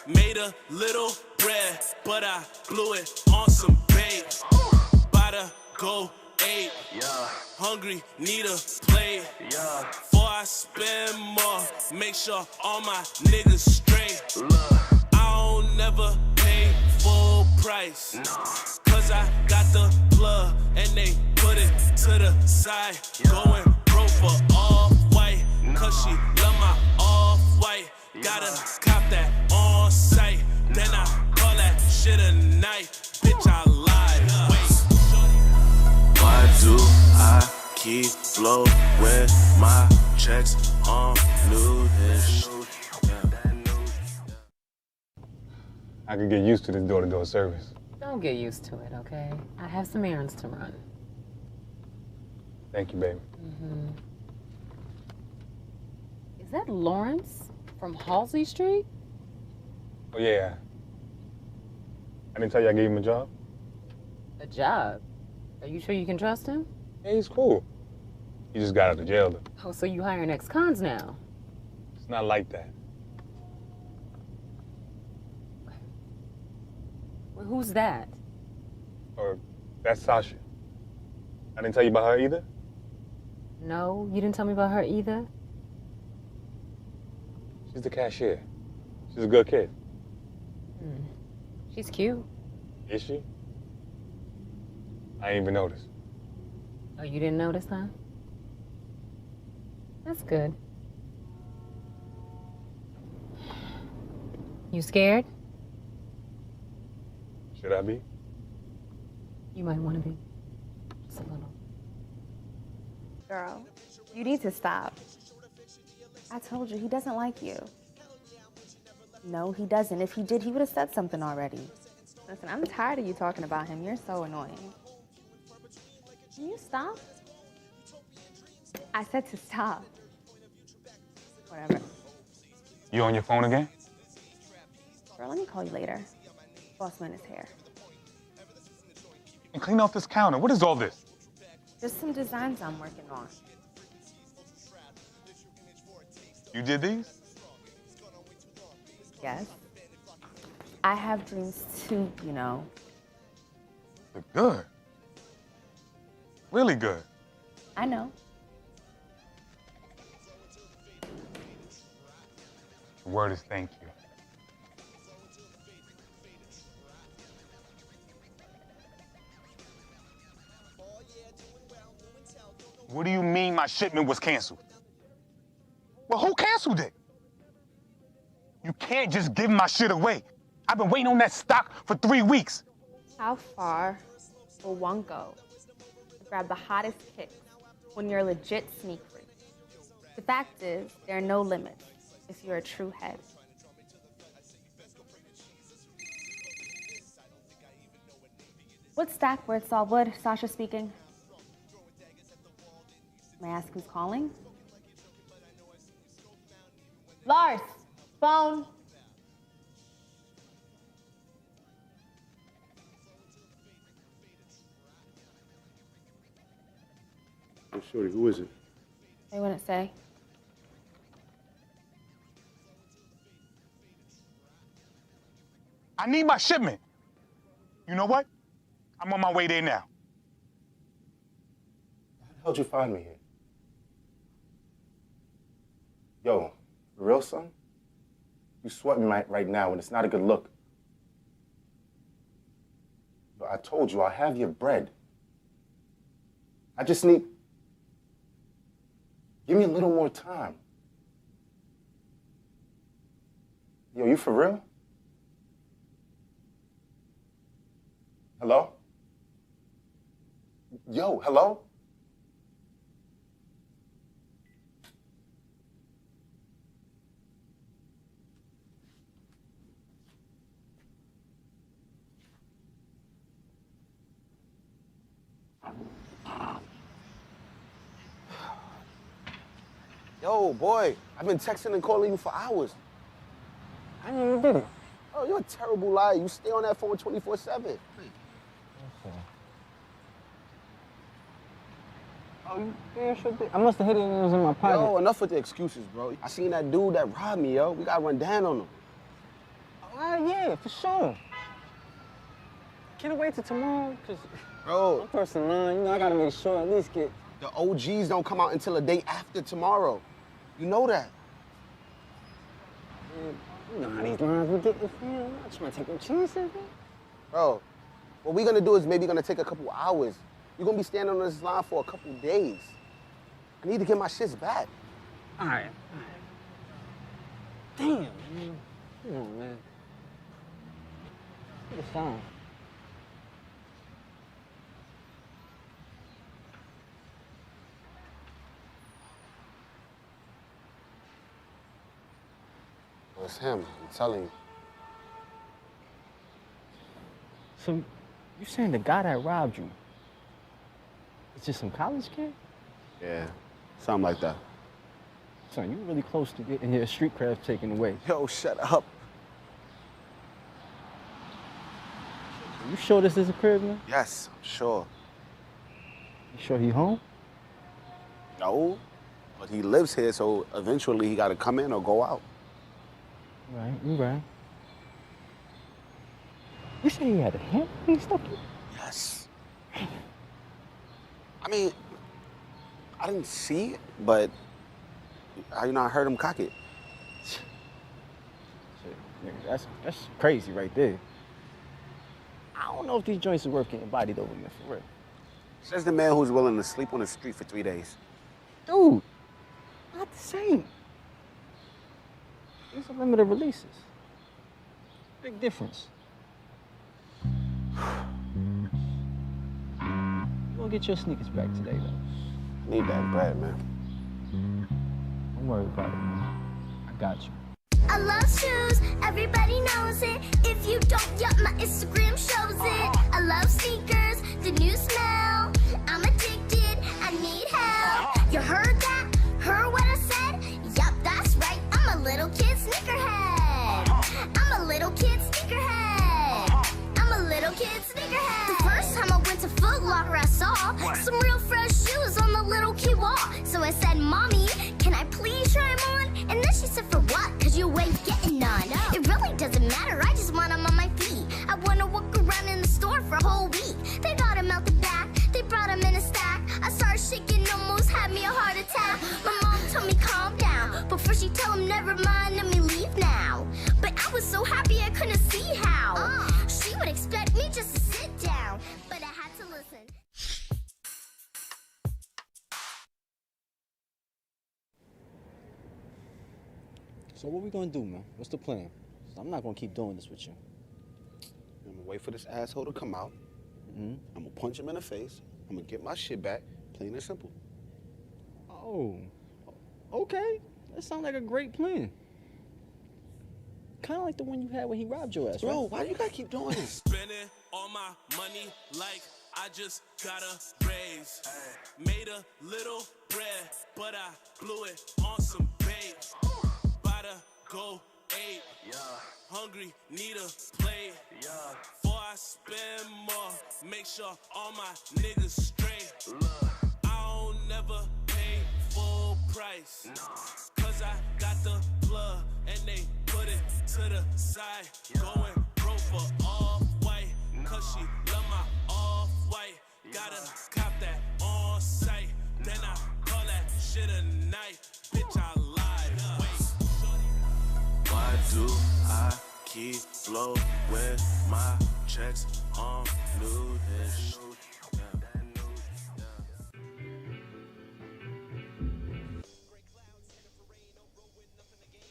Made a little bread, but I blew it on some bait. Bout to go 8. Hungry, need a plate. Before I spend more, make sure all my niggas straight. I don't never pay full price. Cause I got the plug and they put it to the side. Going broke for all white. Cause she love my off-white. Gotta cop that on sight. Then I call that shit a night. Bitch, I lied. Wait. Why do I keep blowing my checks on new dish. I could get used to this door-to-door service. Don't get used to it, okay? I have some errands to run. Thank you, baby. Is that Lawrence from Halsey Street? Oh, yeah. I didn't tell you I gave him a job? A job? Are you sure you can trust him? Yeah, he's cool. He just got out of jail, though. Oh, so you hiring ex-cons now? It's not like that. Well, who's that? Or that's Sasha. I didn't tell you about her either? No, you didn't tell me about her either? She's the cashier. She's a good kid. She's cute. Is she? I ain't even noticed. Oh, you didn't notice, huh? That's good. You scared? Should I be? You might want to be. Just a little. Girl, you need to stop. I told you, he doesn't like you. No, he doesn't. If he did, he would have said something already. Listen, I'm tired of you talking about him. You're so annoying. Can you stop? I said to stop. Whatever. You on your phone again? Girl, let me call you later. Boss man is here. And clean off this counter. What is all this? There's some designs I'm working on. You did these? Yes. I have dreams too, you know. They're good. Really good. I know. The word is thank you. What do you mean my shipment was canceled? Well, who canceled it? You can't just give my shit away. I've been waiting on that stock for 3 weeks. How far will one go to grab the hottest kicks when you're a legit sneak freak? The fact is, there are no limits if you're a true head. What's stack where it's all wood? Sasha speaking. May I ask who's calling? Lars, phone. Hey, shorty, who is it? They wouldn't say. I need my shipment. You know what? I'm on my way there now. How the hell'd you find me here? Yo, for real, son? You sweating right now, and it's not a good look. Yo, I told you, I'll have your bread. I just need... Give me a little more time. Yo, you for real? Hello? Yo, hello? Yo, boy, I've been texting and calling you for hours. I didn't even did it. Oh, you're a terrible liar. You stay on that phone 24/7. Oh, you damn sure did. I must have hit it and it was in my pocket. Yo, enough with the excuses, bro. I seen that dude that robbed me, yo. We gotta run down on him. Yeah, for sure. Can't wait till tomorrow, because Bro, I'm first in line. You know, I gotta make sure at least get... the OGs don't come out until the day after tomorrow. You know that. Man, you know how these lines we get, fam. I'm not trying to take no chances, man. Bro, what we gonna do is maybe gonna take a couple hours. You're gonna be standing on this line for a couple days. I need to get my shits back. All right. Damn, man. Come on, man. Get the phone. It's him, I'm telling you. So, you saying the guy that robbed you is just some college kid? Yeah, something like that. Son, you really close to getting your street cred taken away. Yo, shut up. You sure this is a crib, man? Yes, I'm sure. You sure he home? No, but he lives here, so eventually he gotta come in or go out. Right, you right. You say he had a hand when he stuck you? Yes. I mean, I didn't see it, but I heard him cock it. Shit, nigga, that's crazy right there. I don't know if these joints are worth getting bodied over, man, for real. Says the man who's willing to sleep on the street for 3 days. Dude, not the same. These are limited releases. Big difference. You'll get your sneakers back today, though. Need that bread, man. Don't worry about it, man. I got you. I love shoes, everybody knows it. If you don't, yup, my Instagram shows it. I love sneakers, the new smell. I'm addicted, I need help. You heard that? Heard what I said? Yup, that's right, I'm a little kid sneakerhead. I'm a little kid sneakerhead. I'm a little kid sneakerhead. The first time I went to Foot Locker, I saw some real fresh shoes on the little key wall. So I said, Mommy, can I please try them on? And then she said, for what? Cause you ain't getting none. It really doesn't matter, I just want them on my feet. I wanna walk around in the store for a whole week. They got them out the back, they brought them in a stack. I started shaking, almost had me a heart attack. My mom told me calm down, before she tell him never mind, let me leave now. But I was so happy I couldn't see how. She would expect me just to sit down, but I had to listen. So what we gonna do, man? What's the plan? I'm not gonna keep doing this with you. I'm gonna wait for this asshole to come out. I'm gonna punch him in the face. I'm gonna get my shit back, plain and simple. Oh, okay. That sounds like a great plan. Kind of like the one you had when he robbed your ass, right? Bro, why do you gotta keep doing this? Spending all my money like I just got a raise. Made a little bread, but I blew it on some bait. About to go 8. Hungry, need a plate. Before I spend more, make sure all my niggas straight. I don't never pay full price. Cause I got the plug and they put it to the side. Going broke for all white. Cause she love my all white. Gotta cop that on sight. Then I call that shit a night. Bitch, I lied. Wait. Why do I keep blowing my checks on new dish?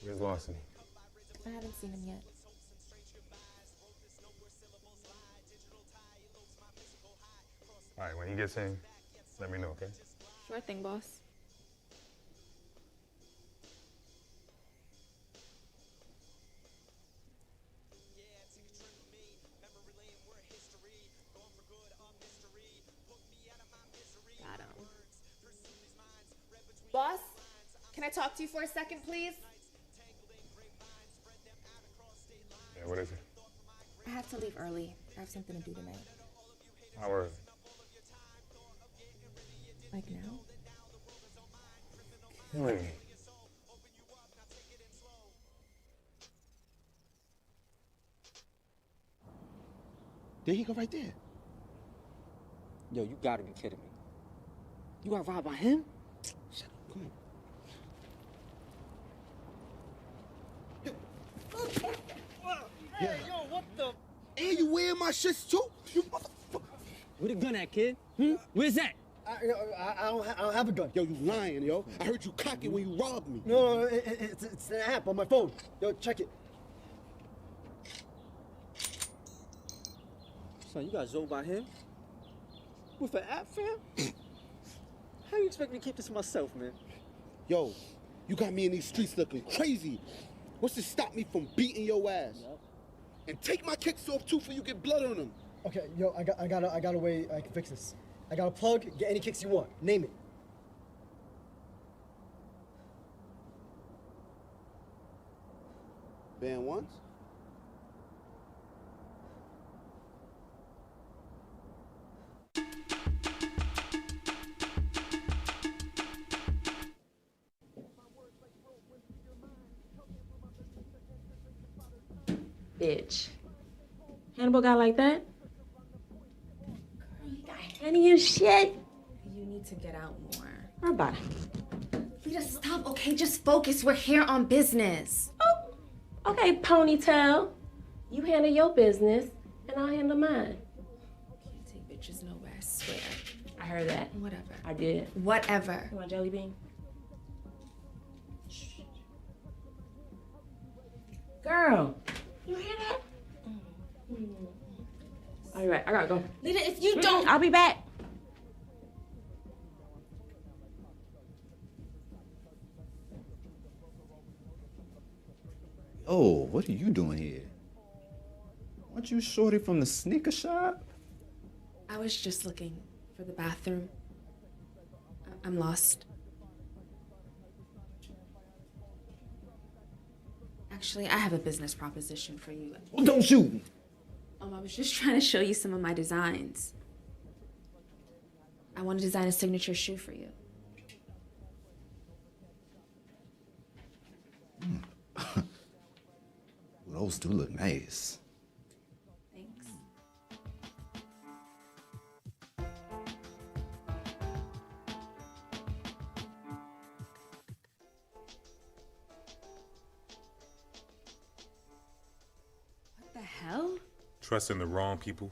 Where's Lawson? I haven't seen him yet. All right, when he gets in, let me know, okay? Sure thing, boss. Got him. Boss, can I talk to you for a second, please? Yeah, what is it? I have to leave early. I have something to do tonight. How early? Like now? Killing me. There he go right there. Yo, you gotta be kidding me. You got robbed by him? Shut up, come on. Hey, yo, what the? And you wearing my shits too? You motherfucker. Where the gun at, kid? Where's that? I don't have a gun. Yo, you lying, yo. I heard you cock it when you robbed me. No, it's an app on my phone. Yo, check it. Son, you got zoed by him? With an app, fam? How you expect me to keep this to myself, man? Yo, you got me in these streets looking crazy. What's to stop me from beating your ass? And take my kicks off too before you get blood on them. Okay, yo, I got a way I can fix this. I got a plug, get any kicks you want. Name it. Band once? Bitch. Hannibal got like that? Girl, he got Henny and shit. You need to get out more. Her body. Lita, stop, okay? Just focus. We're here on business. Oh, okay, ponytail. You handle your business, and I'll handle mine. Can't take bitches nowhere, I swear. I heard that. Whatever. I did. Whatever. You want jelly bean? Girl, you hear that? All right, I gotta go. Lita, if you don't... I'll be back. Oh, what are you doing here? Aren't you shorty from the sneaker shop? I was just looking for the bathroom. I'm lost. Actually, I have a business proposition for you. Well, don't shoot me. I was just trying to show you some of my designs. I want to design a signature shoe for you. Those do look nice. Thanks. What the hell? Trusting the wrong people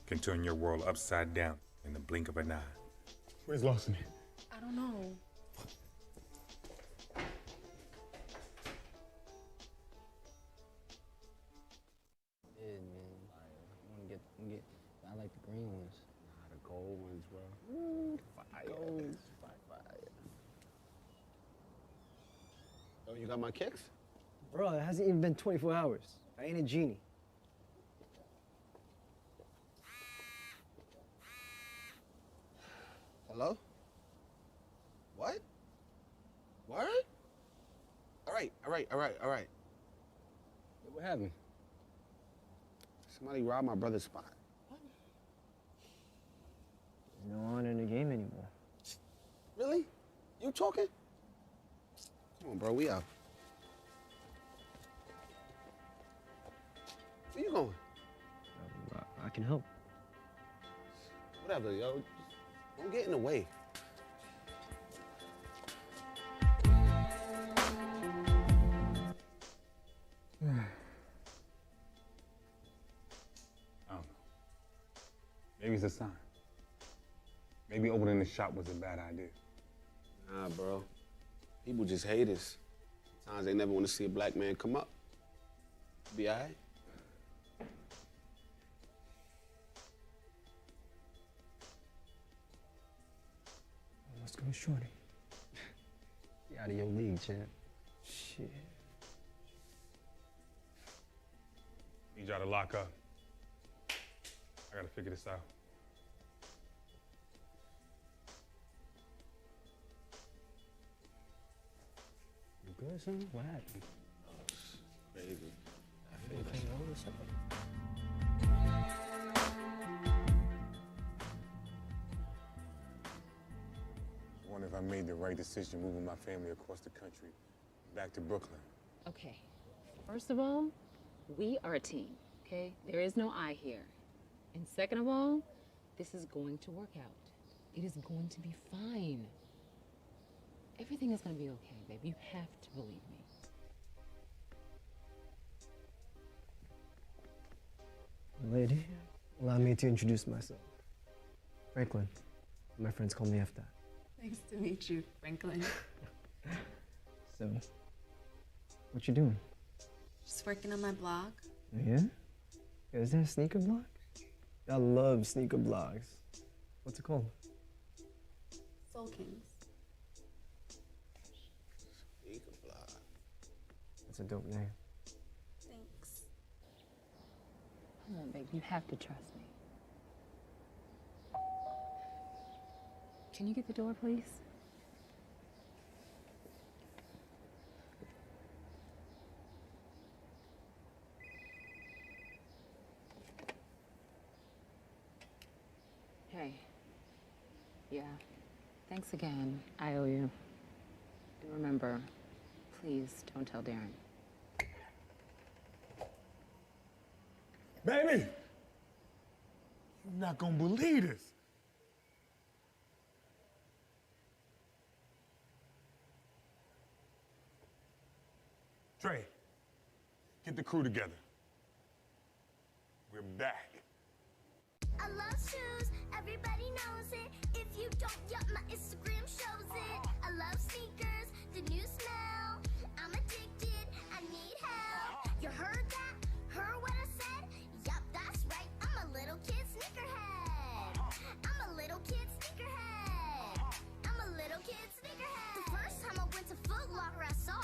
can turn your world upside down in the blink of an eye. Where's Lawson? I don't know. I like the green ones. The gold ones, bro. Ooh, fire. Gold. Fire. Oh, you got my kicks? Bro, it hasn't even been 24 hours. I ain't a genie. Hello? What? Word? All right. What happened? Somebody robbed my brother's spot. There's no honor in the game anymore. Really? You talking? Come on, bro, we out. Where you going? I can help. Whatever, yo. Just don't get in the way. I don't know. Maybe it's a sign. Maybe opening the shop was a bad idea. Nah, bro. People just hate us. Sometimes they never want to see a black man come up. Be all right? Let's go, shorty. You out of your league, champ. Shit. Need y'all to lock up. I gotta figure this out. You good, son? What happened? Crazy. I feel I wonder if I made the right decision moving my family across the country, back to Brooklyn. Okay, first of all, we are a team, okay? There is no I here. And second of all, this is going to work out. It is going to be fine. Everything is going to be okay, babe. You have to believe me. Lady, allow me to introduce myself. Franklin. My friends call me after. Nice to meet you, Franklin. So, what you doing? Just working on my blog. Yeah? Is that a sneaker blog? I love sneaker blogs. What's it called? Soul Kings. That's That's a dope name. Thanks. Come on, babe. You have to trust me. Can you get the door, please? Hey. Yeah. Thanks again. I owe you. And remember, please don't tell Darren. Baby! You're not gonna believe this. Trey, get the crew together. We're back. I love shoes, everybody knows it. If you don't, yup, my Instagram shows it. I love sneakers, the new smell. I'm addicted, I need help. You heard that? Heard what I said? Yup, that's right, I'm a little kid sneakerhead. I'm a little kid sneakerhead. I'm a little kid sneakerhead. The first time I went to Foot Locker, I saw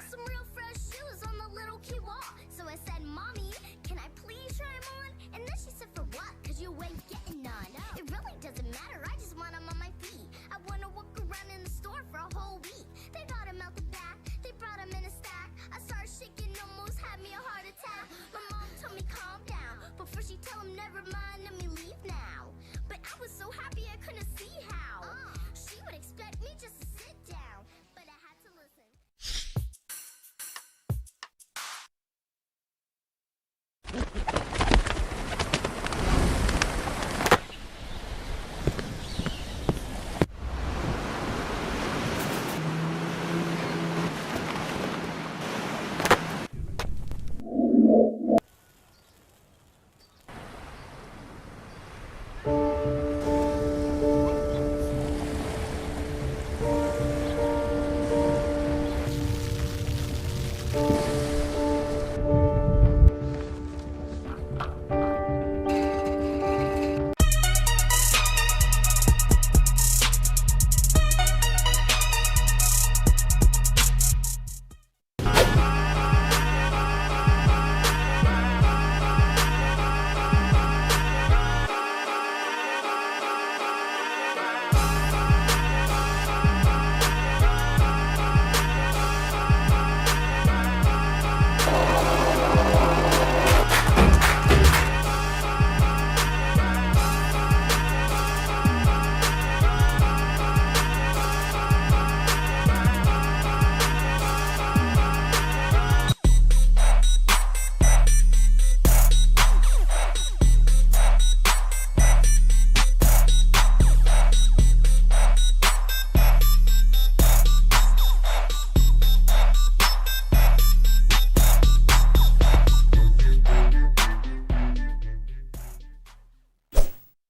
some real fresh shoes on the little key wall. So I said, Mommy, can I please try them on? And then she said, for what? Cause you ain't getting none. It really doesn't matter, I just want them on my feet. I wanna walk around in the store for a whole week. They got them out the back, they brought them in a stack. I started shaking, almost had me a heart attack. My mom told me calm down, before she tell him never mind, let me leave now. But I was so happy I couldn't see how. She would expect me just to sit down, but I had to listen.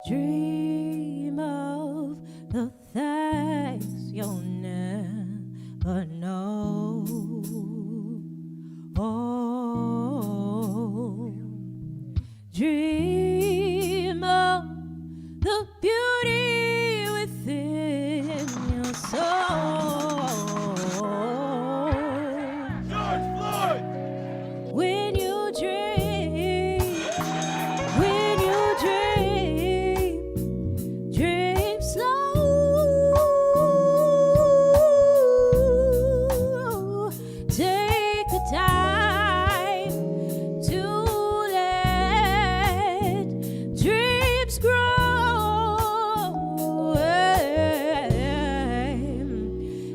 Dream of the things you'll never know. Oh, dream of the beauty within your soul. George Floyd! When you dream, when you dream, dream slow. Take the time to let dreams grow.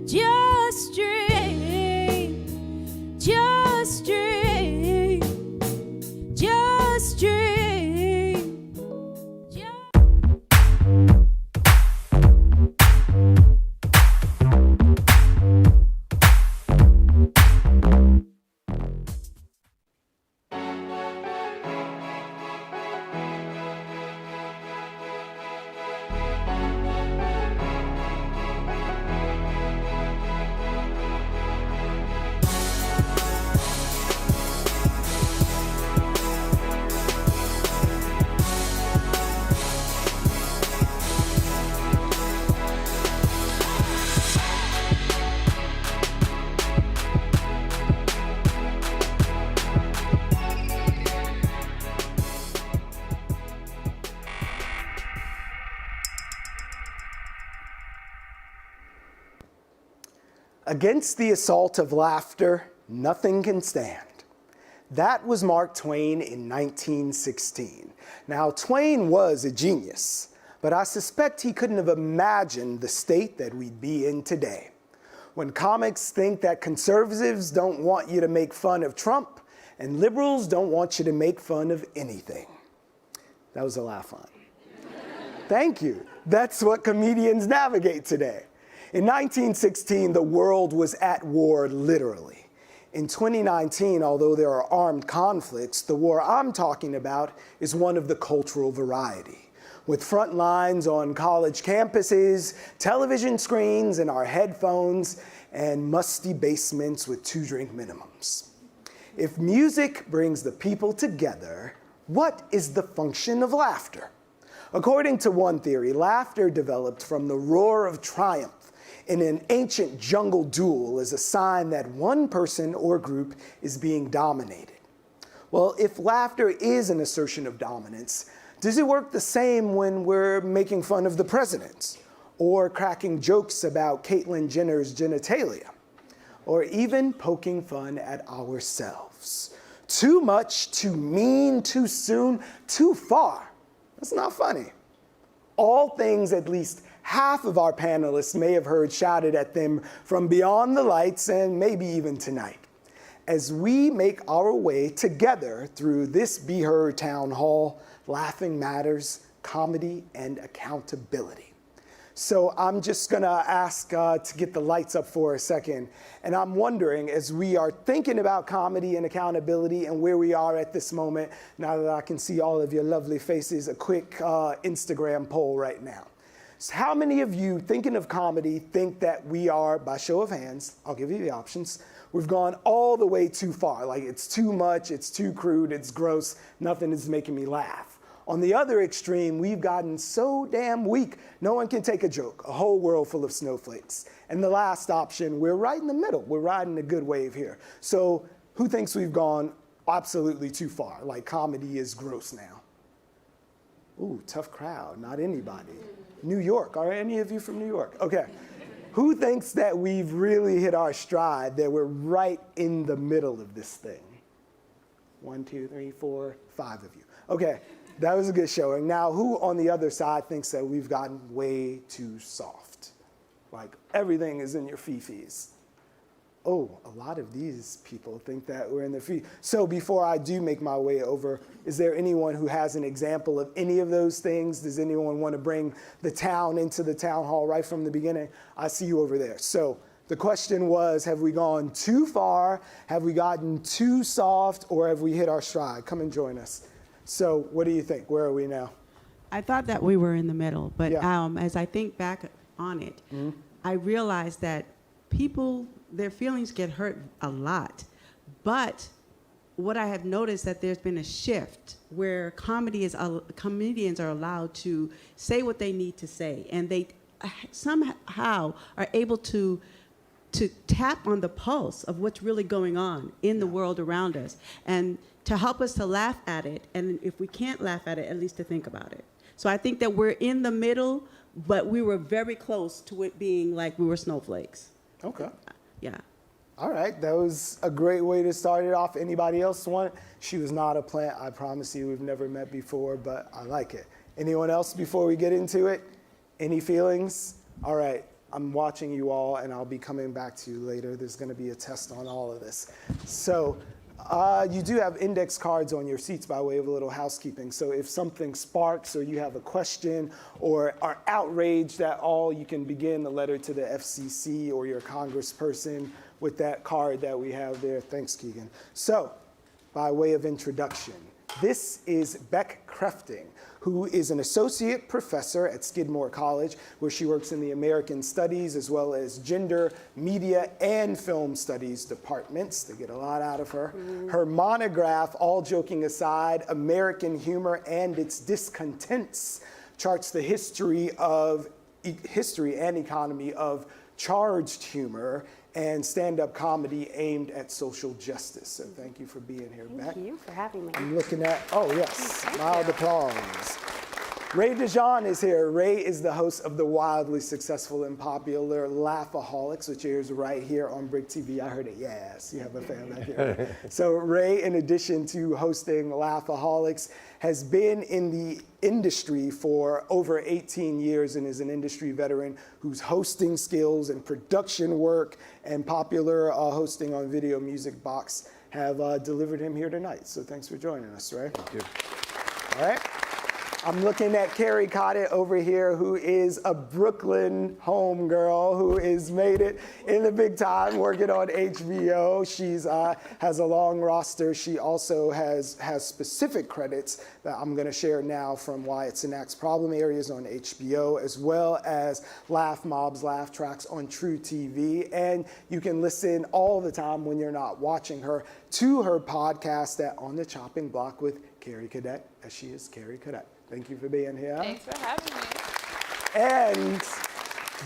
Just dream, just dream, just dream. Against the assault of laughter, nothing can stand. That was Mark Twain in 1916. Now, Twain was a genius, but I suspect he couldn't have imagined the state that we'd be in today. When comics think that conservatives don't want you to make fun of Trump and liberals don't want you to make fun of anything. That was a laugh line. Thank you. That's what comedians navigate today. In 1916, the world was at war, literally. In 2019, although there are armed conflicts, the war I'm talking about is one of the cultural variety, with front lines on college campuses, television screens in our headphones, and musty basements with 2-drink minimums. If music brings the people together, what is the function of laughter? According to one theory, laughter developed from the roar of triumph in an ancient jungle duel as a sign that one person or group is being dominated. Well, if laughter is an assertion of dominance, does it work the same when we're making fun of the president, or cracking jokes about Caitlyn Jenner's genitalia, or even poking fun at ourselves? Too much, too mean, too soon, too far. That's not funny. All things at least half of our panelists may have heard shouted at them from beyond the lights and maybe even tonight. As we make our way together through this Be Heard Town Hall, laughing matters, comedy, and accountability. So I'm just gonna ask to get the lights up for a second. And I'm wondering, as we are thinking about comedy and accountability and where we are at this moment, now that I can see all of your lovely faces, a quick Instagram poll right now. So how many of you, thinking of comedy, think that we are, by show of hands, I'll give you the options, we've gone all the way too far, like it's too much, it's too crude, it's gross, nothing is making me laugh. On the other extreme, we've gotten so damn weak, no one can take a joke, a whole world full of snowflakes. And the last option, we're right in the middle, we're riding a good wave here. So who thinks we've gone absolutely too far, like comedy is gross now? Ooh, tough crowd, not anybody. New York, are any of you from New York? Okay. Who thinks that we've really hit our stride, that we're right in the middle of this thing? 1, 2, 3, 4, 5 of you. Okay, that was a good showing. Now, who on the other side thinks that we've gotten way too soft? Like everything is in your fifis. Oh, a lot of these people think that we're in their feet. So before I do make my way over, is there anyone who has an example of any of those things? Does anyone want to bring the town into the town hall right from the beginning? I see you over there. So the question was, have we gone too far? Have we gotten too soft? Or have we hit our stride? Come and join us. So what do you think? Where are we now? I thought that we were in the middle, but as I think back on it, I realized that people, their feelings get hurt a lot. But what I have noticed that there's been a shift where comedians are allowed to say what they need to say, and they somehow are able to tap on the pulse of what's really going on in the world around us, and to help us to laugh at it, and if we can't laugh at it, at least to think about it. So I think that we're in the middle, but we were very close to it being like we were snowflakes. Okay. Yeah. All right, that was a great way to start it off. Anybody else want it? She was not a plant, I promise you. We've never met before, but I like it. Anyone else before we get into it? Any feelings? All right, I'm watching you all, and I'll be coming back to you later. There's gonna be a test on all of this. So you do have index cards on your seats by way of a little housekeeping. So if something sparks or you have a question or are outraged at all, you can begin the letter to the FCC or your congressperson with that card that we have there. Thanks, Keegan. So by way of introduction, this is Beck Crefting, who is an associate professor at Skidmore College, where she works in the American Studies as well as Gender, Media, and Film Studies departments. They get a lot out of her. Her monograph, all joking aside, American Humor and Its Discontents, charts the history and economy of charged humor and stand-up comedy aimed at social justice. So thank you for being here, Beck. Thank you for having me. I'm looking at, oh yes, loud applause. Ray DeJean is here. Ray is the host of the wildly successful and popular Laughaholics, which airs right here on Bric TV. I heard it, yes, you have a fan back here. So Ray, in addition to hosting Laughaholics, has been in the industry for over 18 years and is an industry veteran whose hosting skills and production work and popular hosting on Video Music Box have delivered him here tonight. So thanks for joining us, Ray. Thank you. All right. I'm looking at Carrie Coddett over here, who is a Brooklyn homegirl who has made it in the big time working on HBO. She's has a long roster. She also has specific credits that I'm going to share now from Why It's an Axe Problem Areas on HBO, as well as Laugh Mobs, Laugh Tracks on True TV. And you can listen all the time when you're not watching her to her podcast at On the Chopping Block with Carrie Coddett, as she is Carrie Coddett. Thank you for being here. Thanks for having me. And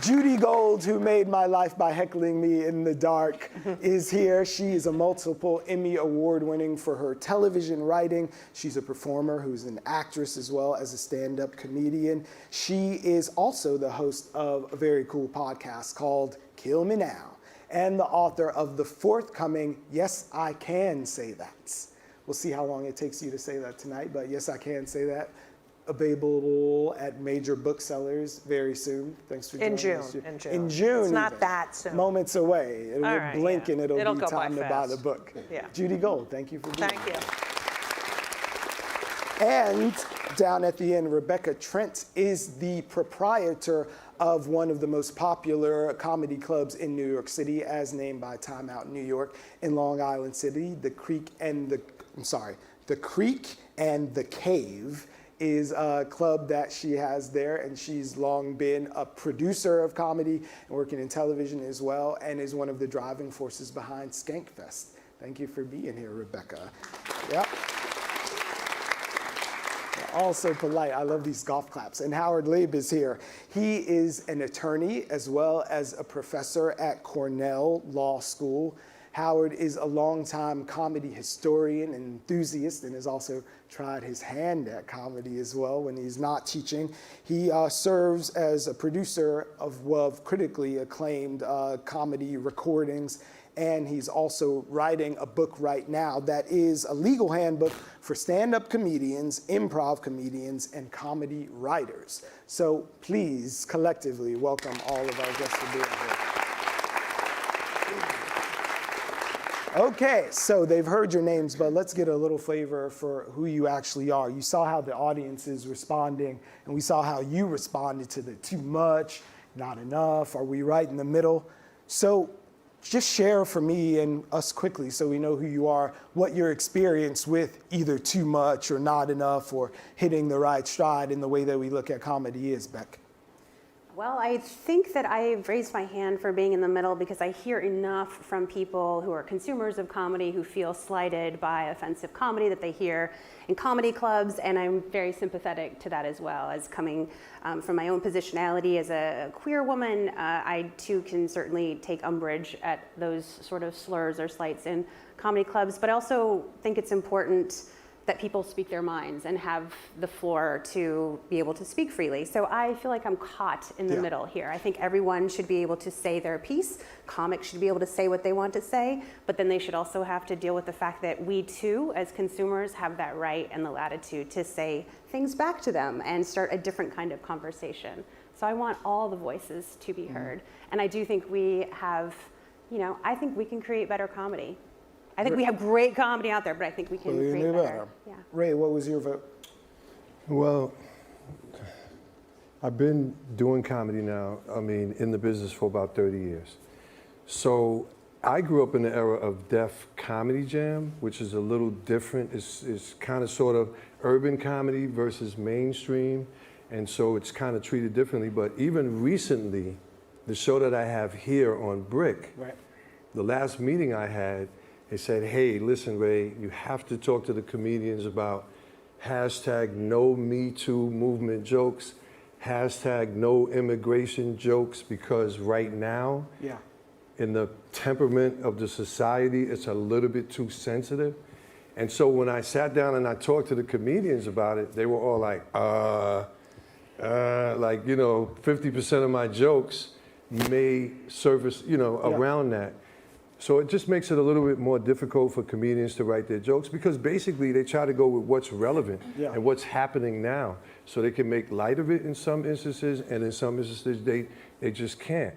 Judy Gold, who made my life by heckling me in the dark, is here. She is a multiple Emmy Award winning for her television writing. She's a performer who's an actress as well as a stand-up comedian. She is also the host of a very cool podcast called Kill Me Now, and the author of the forthcoming Yes, I Can Say That. We'll see how long it takes you to say that tonight, but Yes, I Can Say That. Available at major booksellers very soon. Thanks for joining us. In June. In June. It's not even. that soon. Moments away. It'll All right, blink yeah. and it'll be go time by to buy fast. the book. Yeah. Judy Gold, thank you for being Thank you. And down at the end, Rebecca Trent is the proprietor of one of the most popular comedy clubs in New York City, as named by Time Out New York in Long Island City. The Creek and the Cave is a club that she has there, and she's long been a producer of comedy and working in television as well, and is one of the driving forces behind Skankfest. Thank you for being here, Rebecca. Yep. Also polite. I love these golf claps. And Howard Leib is here. He is an attorney as well as a professor at Cornell Law School. Howard is a longtime comedy historian and enthusiast, and has also tried his hand at comedy as well when he's not teaching. He serves as a producer of critically acclaimed comedy recordings, and he's also writing a book right now that is a legal handbook for stand-up comedians, improv comedians, and comedy writers. So please, collectively, welcome all of our guests for being here. Okay, so they've heard your names, but let's get a little flavor for who you actually are. You saw how the audience is responding, and we saw how you responded to the too much, not enough, are we right in the middle? So just share for me and us quickly, so we know who you are, what your experience with either too much or not enough or hitting the right stride in the way that we look at comedy is, Beck. Well, I think that I've raised my hand for being in the middle because I hear enough from people who are consumers of comedy who feel slighted by offensive comedy that they hear in comedy clubs, and I'm very sympathetic to that as well. As coming from my own positionality as a queer woman, I too can certainly take umbrage at those sort of slurs or slights in comedy clubs, but I also think it's important that people speak their minds and have the floor to be able to speak freely. So I feel like I'm caught in the middle here. I think everyone should be able to say their piece. Comics should be able to say what they want to say, but then they should also have to deal with the fact that we too, as consumers, have that right and the latitude to say things back to them and start a different kind of conversation. So I want all the voices to be heard. And I do think we have, I think we can create better comedy. I think we have great comedy out there, but I think we can create better. Yeah. Ray, what was your vote? Well, I've been doing comedy now, in the business for about 30 years. So I grew up in the era of Def Comedy Jam, which is a little different. It's kind of sort of urban comedy versus mainstream. And so it's kind of treated differently. But even recently, the show that I have here on Bric, the last meeting I had, they said, hey, listen, Ray, you have to talk to the comedians about #no Me Too movement jokes, #no immigration jokes, because right now, in the temperament of the society, it's a little bit too sensitive. And so when I sat down and I talked to the comedians about it, they were all like, Like, 50% of my jokes may surface, around that. So it just makes it a little bit more difficult for comedians to write their jokes because basically they try to go with what's relevant and what's happening now. So they can make light of it in some instances, and in some instances they just can't.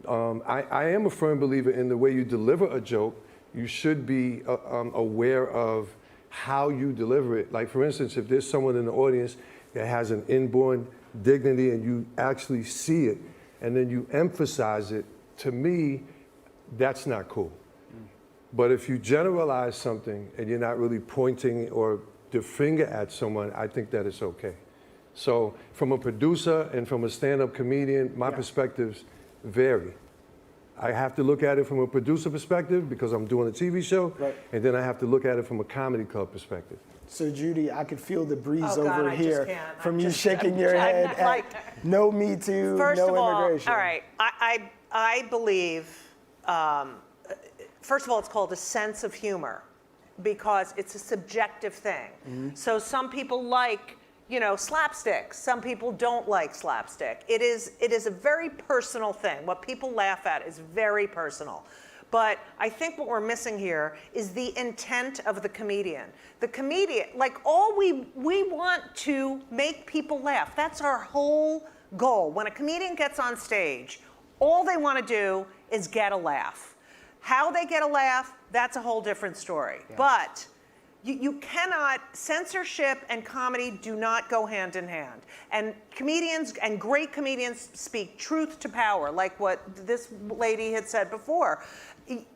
I am a firm believer in the way you deliver a joke. You should be aware of how you deliver it. Like, for instance, if there's someone in the audience that has an inborn dignity and you actually see it and then you emphasize it, to me, that's not cool. But if you generalize something and you're not really pointing or the finger at someone, I think that it's okay. So from a producer and from a stand-up comedian, my perspectives vary. I have to look at it from a producer perspective because I'm doing a TV show, and then I have to look at it from a comedy club perspective. So Judy, I could feel the breeze Oh, God, over I here just can't. from I'm you just- shaking I'm your trying head not at like- no Me Too, First no of all, immigration. all right, I believe, first of all, it's called a sense of humor because it's a subjective thing. So some people like, slapstick. Some people don't like slapstick. It is a very personal thing. What people laugh at is very personal. But I think what we're missing here is the intent of the comedian. The comedian, like we want to make people laugh. That's our whole goal. When a comedian gets on stage, all they want to do is get a laugh. How they get a laugh, that's a whole different story. But you cannot, censorship and comedy do not go hand in hand. And comedians and great comedians speak truth to power, like what this lady had said before.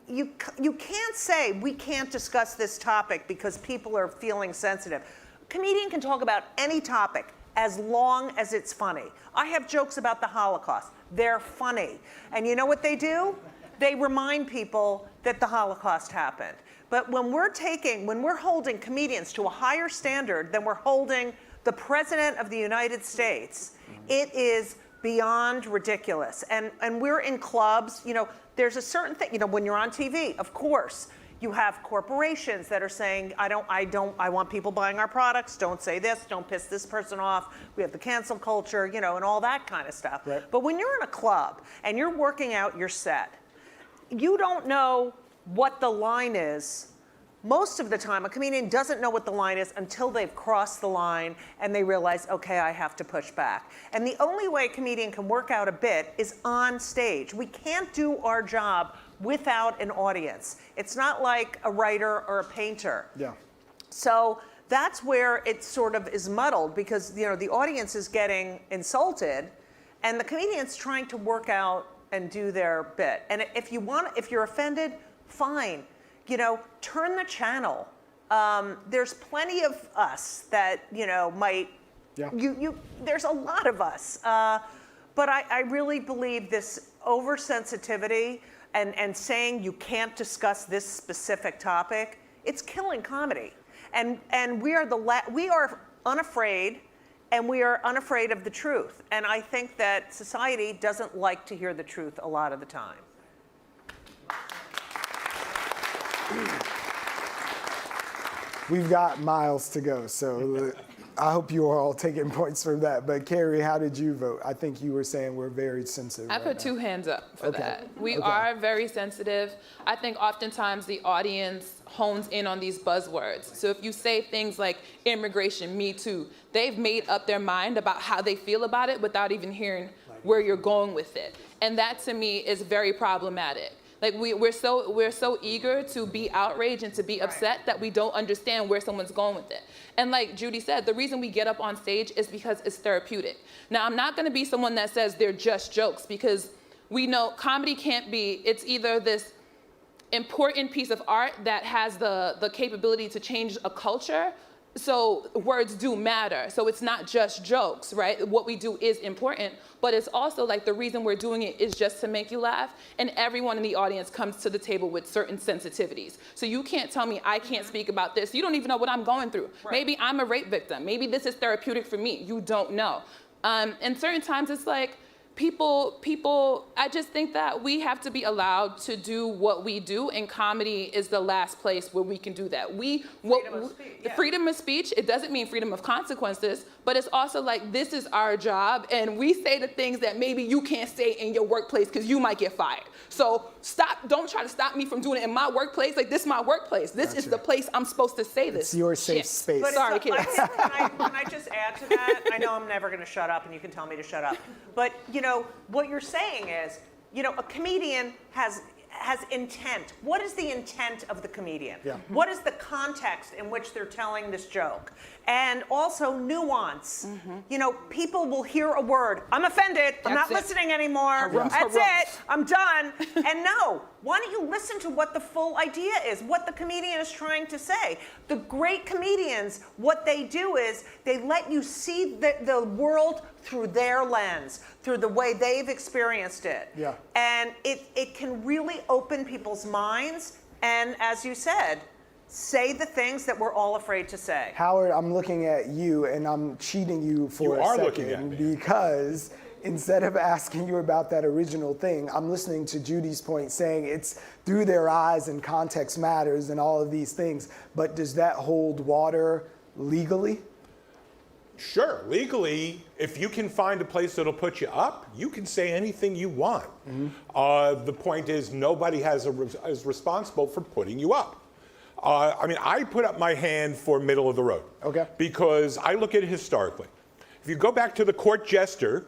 You can't say we can't discuss this topic because people are feeling sensitive. A comedian can talk about any topic as long as it's funny. I have jokes about the Holocaust. They're funny. And you know what they do? They remind people that the Holocaust happened. But when we're holding comedians to a higher standard than we're holding the President of the United States, it is beyond ridiculous. And we're in clubs, there's a certain thing, when you're on TV, of course, you have corporations that are saying, I want people buying our products, don't say this, don't piss this person off, we have the cancel culture, and all that kind of stuff. But when you're in a club and you're working out your set, you don't know what the line is. Most of the time, a comedian doesn't know what the line is until they've crossed the line and they realize, okay, I have to push back. And the only way a comedian can work out a bit is on stage. We can't do our job without an audience. It's not like a writer or a painter. Yeah. So that's where it sort of is muddled because the audience is getting insulted and the comedian's trying to work out and do their bit. And if you're offended, fine. Turn the channel. There's plenty of us that, might, there's a lot of us. But I really believe this oversensitivity and saying you can't discuss this specific topic, it's killing comedy. And we are unafraid, and we are unafraid of the truth. And I think that society doesn't like to hear the truth a lot of the time. We've got miles to go, so I hope you are all taking points from that. But Carrie, how did you vote? I think you were saying we're very sensitive. I put 2 hands up for that. We are very sensitive. I think oftentimes the audience hones in on these buzzwords. So if you say things like immigration, Me Too, they've made up their mind about how they feel about it without even hearing where you're going with it. And that to me is very problematic. Like we're so eager to be outraged and to be upset that we don't understand where someone's going with it. And like Judy said, the reason we get up on stage is because it's therapeutic. Now, I'm not going to be someone that says they're just jokes because we know comedy can't be, it's either this important piece of art that has the capability to change a culture. So words do matter. So it's not just jokes, right? What we do is important, but it's also like the reason we're doing it is just to make you laugh. And everyone in the audience comes to the table with certain sensitivities. So you can't tell me I can't speak about this. You don't even know what I'm going through. Right. Maybe I'm a rape victim. Maybe this is therapeutic for me. You don't know. And certain times it's like, people, I just think that we have to be allowed to do what we do, and comedy is the last place where we can do that. Freedom of speech, it doesn't mean freedom of consequences, but it's also like, this is our job, and we say the things that maybe you can't say in your workplace because you might get fired. So don't try to stop me from doing it in my workplace. Like, this is my workplace. This is the place I'm supposed to say this. It's your safe space. But Sorry, kids. can I just add to that? I know I'm never going to shut up, and you can tell me to shut up. But, what you're saying is, a comedian has intent. What is the intent of the comedian? Yeah. What is the context in which they're telling this joke? And also nuance. People will hear a word. I'm offended. I'm not listening anymore. That's it. I'm done. And no, why don't you listen to what the full idea is, what the comedian is trying to say? The great comedians, what they do is they let you see the world through their lens, through the way they've experienced it. Yeah. And it can really open people's minds. And as you said, say the things that we're all afraid to say. Howard, I'm looking at you, and I'm cheating you for a second. looking at me. Because instead of asking you about that original thing, I'm listening to Judy's point saying it's through their eyes and context matters and all of these things. But does that hold water legally? Sure, legally, if you can find a place that'll put you up, you can say anything you want. The point is, nobody is responsible for putting you up. I put up my hand for middle of the road. Okay. Because I look at it historically. If you go back to the court jester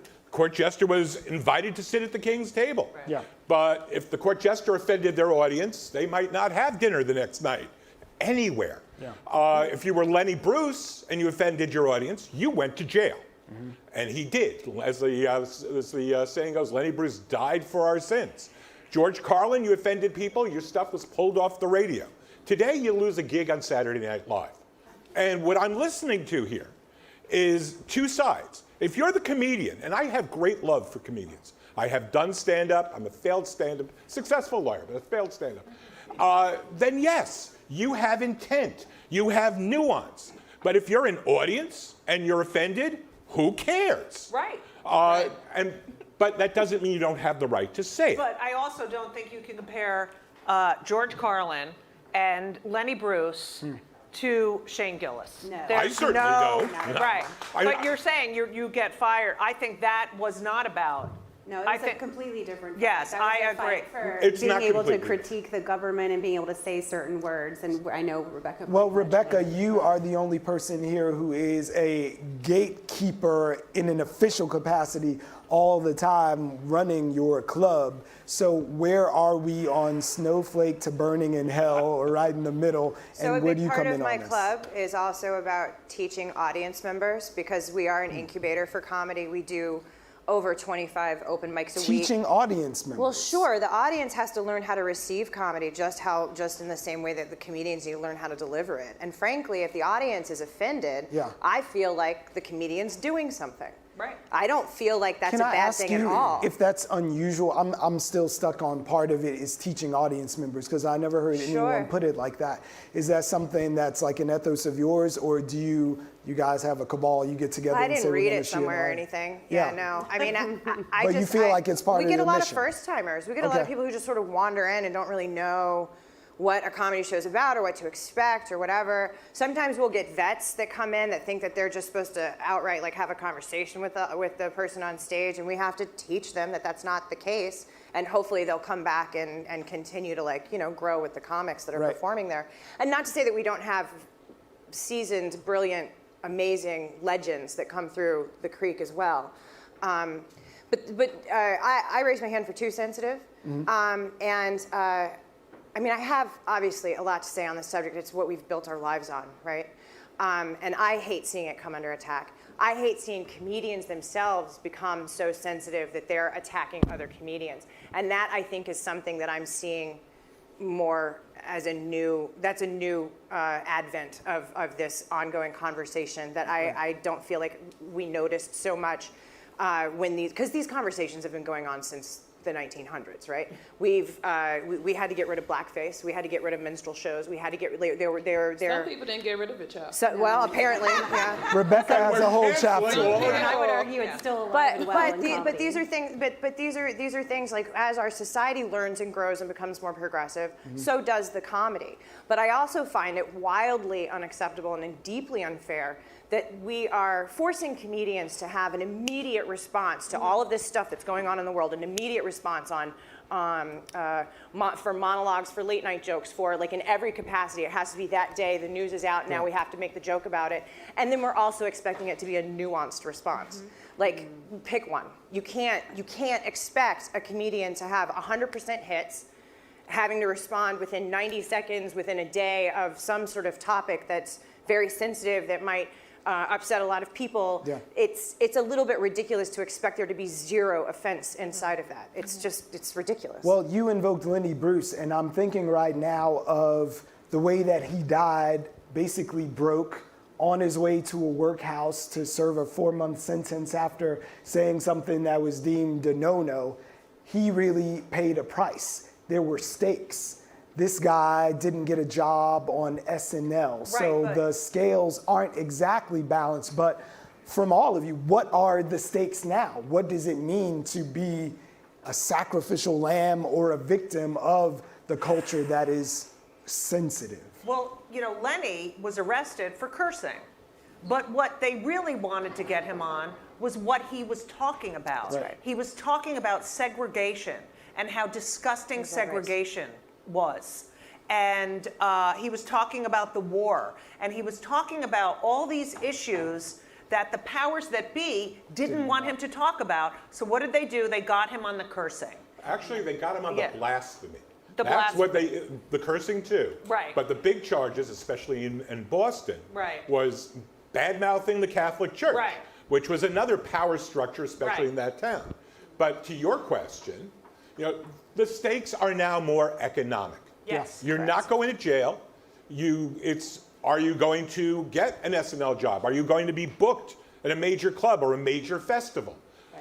was invited to sit at the king's table. Right. Yeah. But if the court jester offended their audience, they might not have dinner the next night anywhere. Yeah. If you were Lenny Bruce and you offended your audience, you went to jail. And he did. As the saying goes, Lenny Bruce died for our sins. George Carlin, you offended people, your stuff was pulled off the radio. Today, you lose a gig on Saturday Night Live. And what I'm listening to here is two sides. If you're the comedian, and I have great love for comedians. I have done stand-up. I'm a failed stand-up, successful lawyer, but a failed stand-up. Then yes, you have intent. You have nuance. But if you're an audience and you're offended, who cares? Right. But that doesn't mean you don't have the right to say it. But I also don't think you can compare George Carlin and Lenny Bruce to Shane Gillis. No. I certainly don't. Right. But you're saying you get fired. I think that was not about. No, it's a completely different. Yes, That was I a fight agree. For It's being not able to completely critique the government and being able to say certain words. And I know Rebecca. Well, Rebecca, you are the only person here who is a gatekeeper in an official capacity all the time running your club. So where are we on Snowflake to Burning in Hell, or right in the middle? So and where do you come in on part of my this? club is also about teaching audience members, because we are an incubator for comedy. We do over 25 open mics a week. Teaching audience members. Well, sure. The audience has to learn how to receive comedy just in the same way that the comedians need to learn how to deliver it. And frankly, if the audience is offended, I feel like the comedian's doing something. Right. I don't feel like that's a bad thing at all. If that's unusual, I'm still stuck on part of it is teaching audience members, because I never heard anyone put it like that. Is that something that's like an ethos of yours, or do you guys have a cabal, you get together I and say didn't we're read gonna it shit somewhere or on? anything. Yeah. No. I mean, I But just, you feel like it's part of we get the a lot mission. of first timers. We get a lot of people who just sort of wander in and don't really know what a comedy show is about or what to expect or whatever. Sometimes we'll get vets that come in that think that they're just supposed to outright like have a conversation with the person on stage, and we have to teach them that that's not the case. And hopefully they'll come back and continue to grow with the comics that are performing there. And not to say that we don't have seasoned, brilliant, amazing legends that come through the creek as well. But I raised my hand for Too Sensitive. I mean, I have obviously a lot to say on this subject. It's what we've built our lives on, right? And I hate seeing it come under attack. I hate seeing comedians themselves become so sensitive that they're attacking other comedians. And that, I think, is something that I'm seeing more as a new advent of this ongoing conversation that I don't feel like we noticed so much because these conversations have been going on since the 1900s, right? We had to get rid of blackface. We had to get rid of minstrel shows. We had to get Some people didn't get rid of it, child. Well, apparently, yeah. Rebecca has a whole chapter. I would argue it's still alive and well in but comedy. these are things. But these are things like as our society learns and grows and becomes more progressive, so does the comedy. But I also find it wildly unacceptable and deeply unfair that we are forcing comedians to have an immediate response to all of this stuff that's going on in the world, an immediate response for monologues, for late night jokes, for like in every capacity. It has to be that day, the news is out, now we have to make the joke about it. And then we're also expecting it to be a nuanced response. Like, pick one. You can't expect a comedian to have 100% hits, having to respond within 90 seconds, within a day of some sort of topic that's very sensitive, that might upset a lot of people. Yeah. It's a little bit ridiculous to expect there to be zero offense inside of that. It's just, it's ridiculous. Well, you invoked Lenny Bruce, and I'm thinking right now of the way that he died, basically broke, on his way to a workhouse to serve a 4-month sentence after saying something that was deemed a no-no. He really paid a price. There were stakes. This guy didn't get a job on SNL, so the scales aren't exactly balanced. But from all of you, what are the stakes now? What does it mean to be a sacrificial lamb or a victim of the culture that is sensitive? Well, you know, Lenny was arrested for cursing. But what they really wanted to get him on was what he was talking about. Right. He was talking about segregation and how disgusting segregation was. And he was talking about the war. And he was talking about all these issues that the powers that be didn't want him to talk about. So what did they do? They got him on the cursing. Actually, they got him on the blasphemy. That's what the cursing too. Right. But the big charges, especially in Boston, Right. was bad-mouthing the Catholic Church, Right. which was another power structure, especially in that town. But to your question, you know, the stakes are now more economic. Yes. You're not going to jail. Are you going to get an SNL job? Are you going to be booked at a major club or a major festival?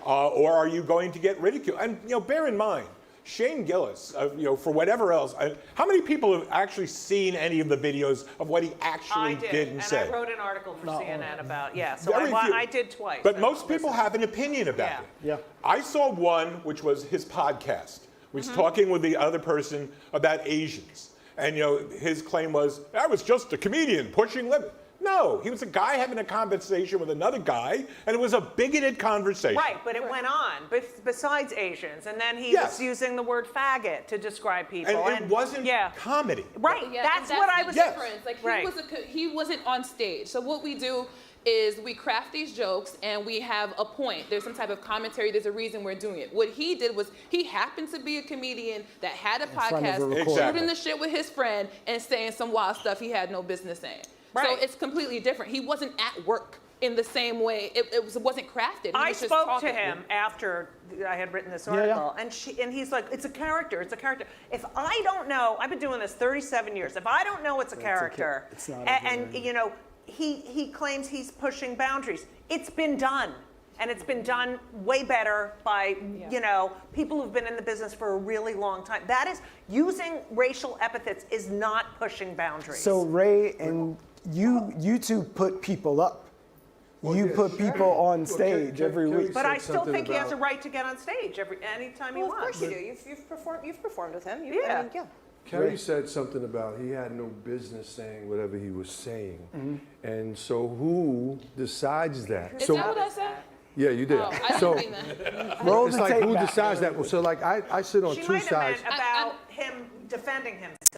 Or are you going to get ridiculed? And you know, bear in mind, Shane Gillis, you know, for whatever else, how many people have actually seen any of the videos of what he actually did and said? I wrote an article for CNN about, so Very few. I did twice. But most people have an opinion about it. Yeah. I saw one, which was his podcast, which was talking with the other person about Asians. And you know, his claim was, I was just a comedian pushing limits. No, he was a guy having a conversation with another guy, and it was a bigoted conversation. Right, but it went on, besides Asians. And then he was using the word faggot to describe people. And it wasn't comedy. Right, Yeah, that's and what I the was difference. Like Right. he wasn't on stage. So what we do is we craft these jokes and we have a point. There's some type of commentary. There's a reason we're doing it. What he did was he happened to be a comedian that had a podcast, shooting the shit with his friend and saying some wild stuff he had no business saying. Right. So it's completely different. He wasn't at work in the same way. It wasn't crafted. He I was just spoke talking. to him after I had written this article, and he's like, it's a character, it's a character. If I don't know, I've been doing this 37 years, if I don't know it's a character, it's not and you know, he claims he's pushing boundaries. It's been done. And it's been done way better by, you know, people who've been in the business for a really long time. That is, using racial epithets is not pushing boundaries. So Ray, and you two put people up. You put people on stage every week. But I still think he has a right to get on stage anytime he Well, wants. of course you do. You've performed with him. Yeah. Kerry said something about he had no business saying whatever he was saying. And so who decides that? Is that what I said? Yeah, you did. Oh, I didn't So mean that. Roll it's the like tape who back. decides that? So like I sit on She two might have sides. meant about him defending himself.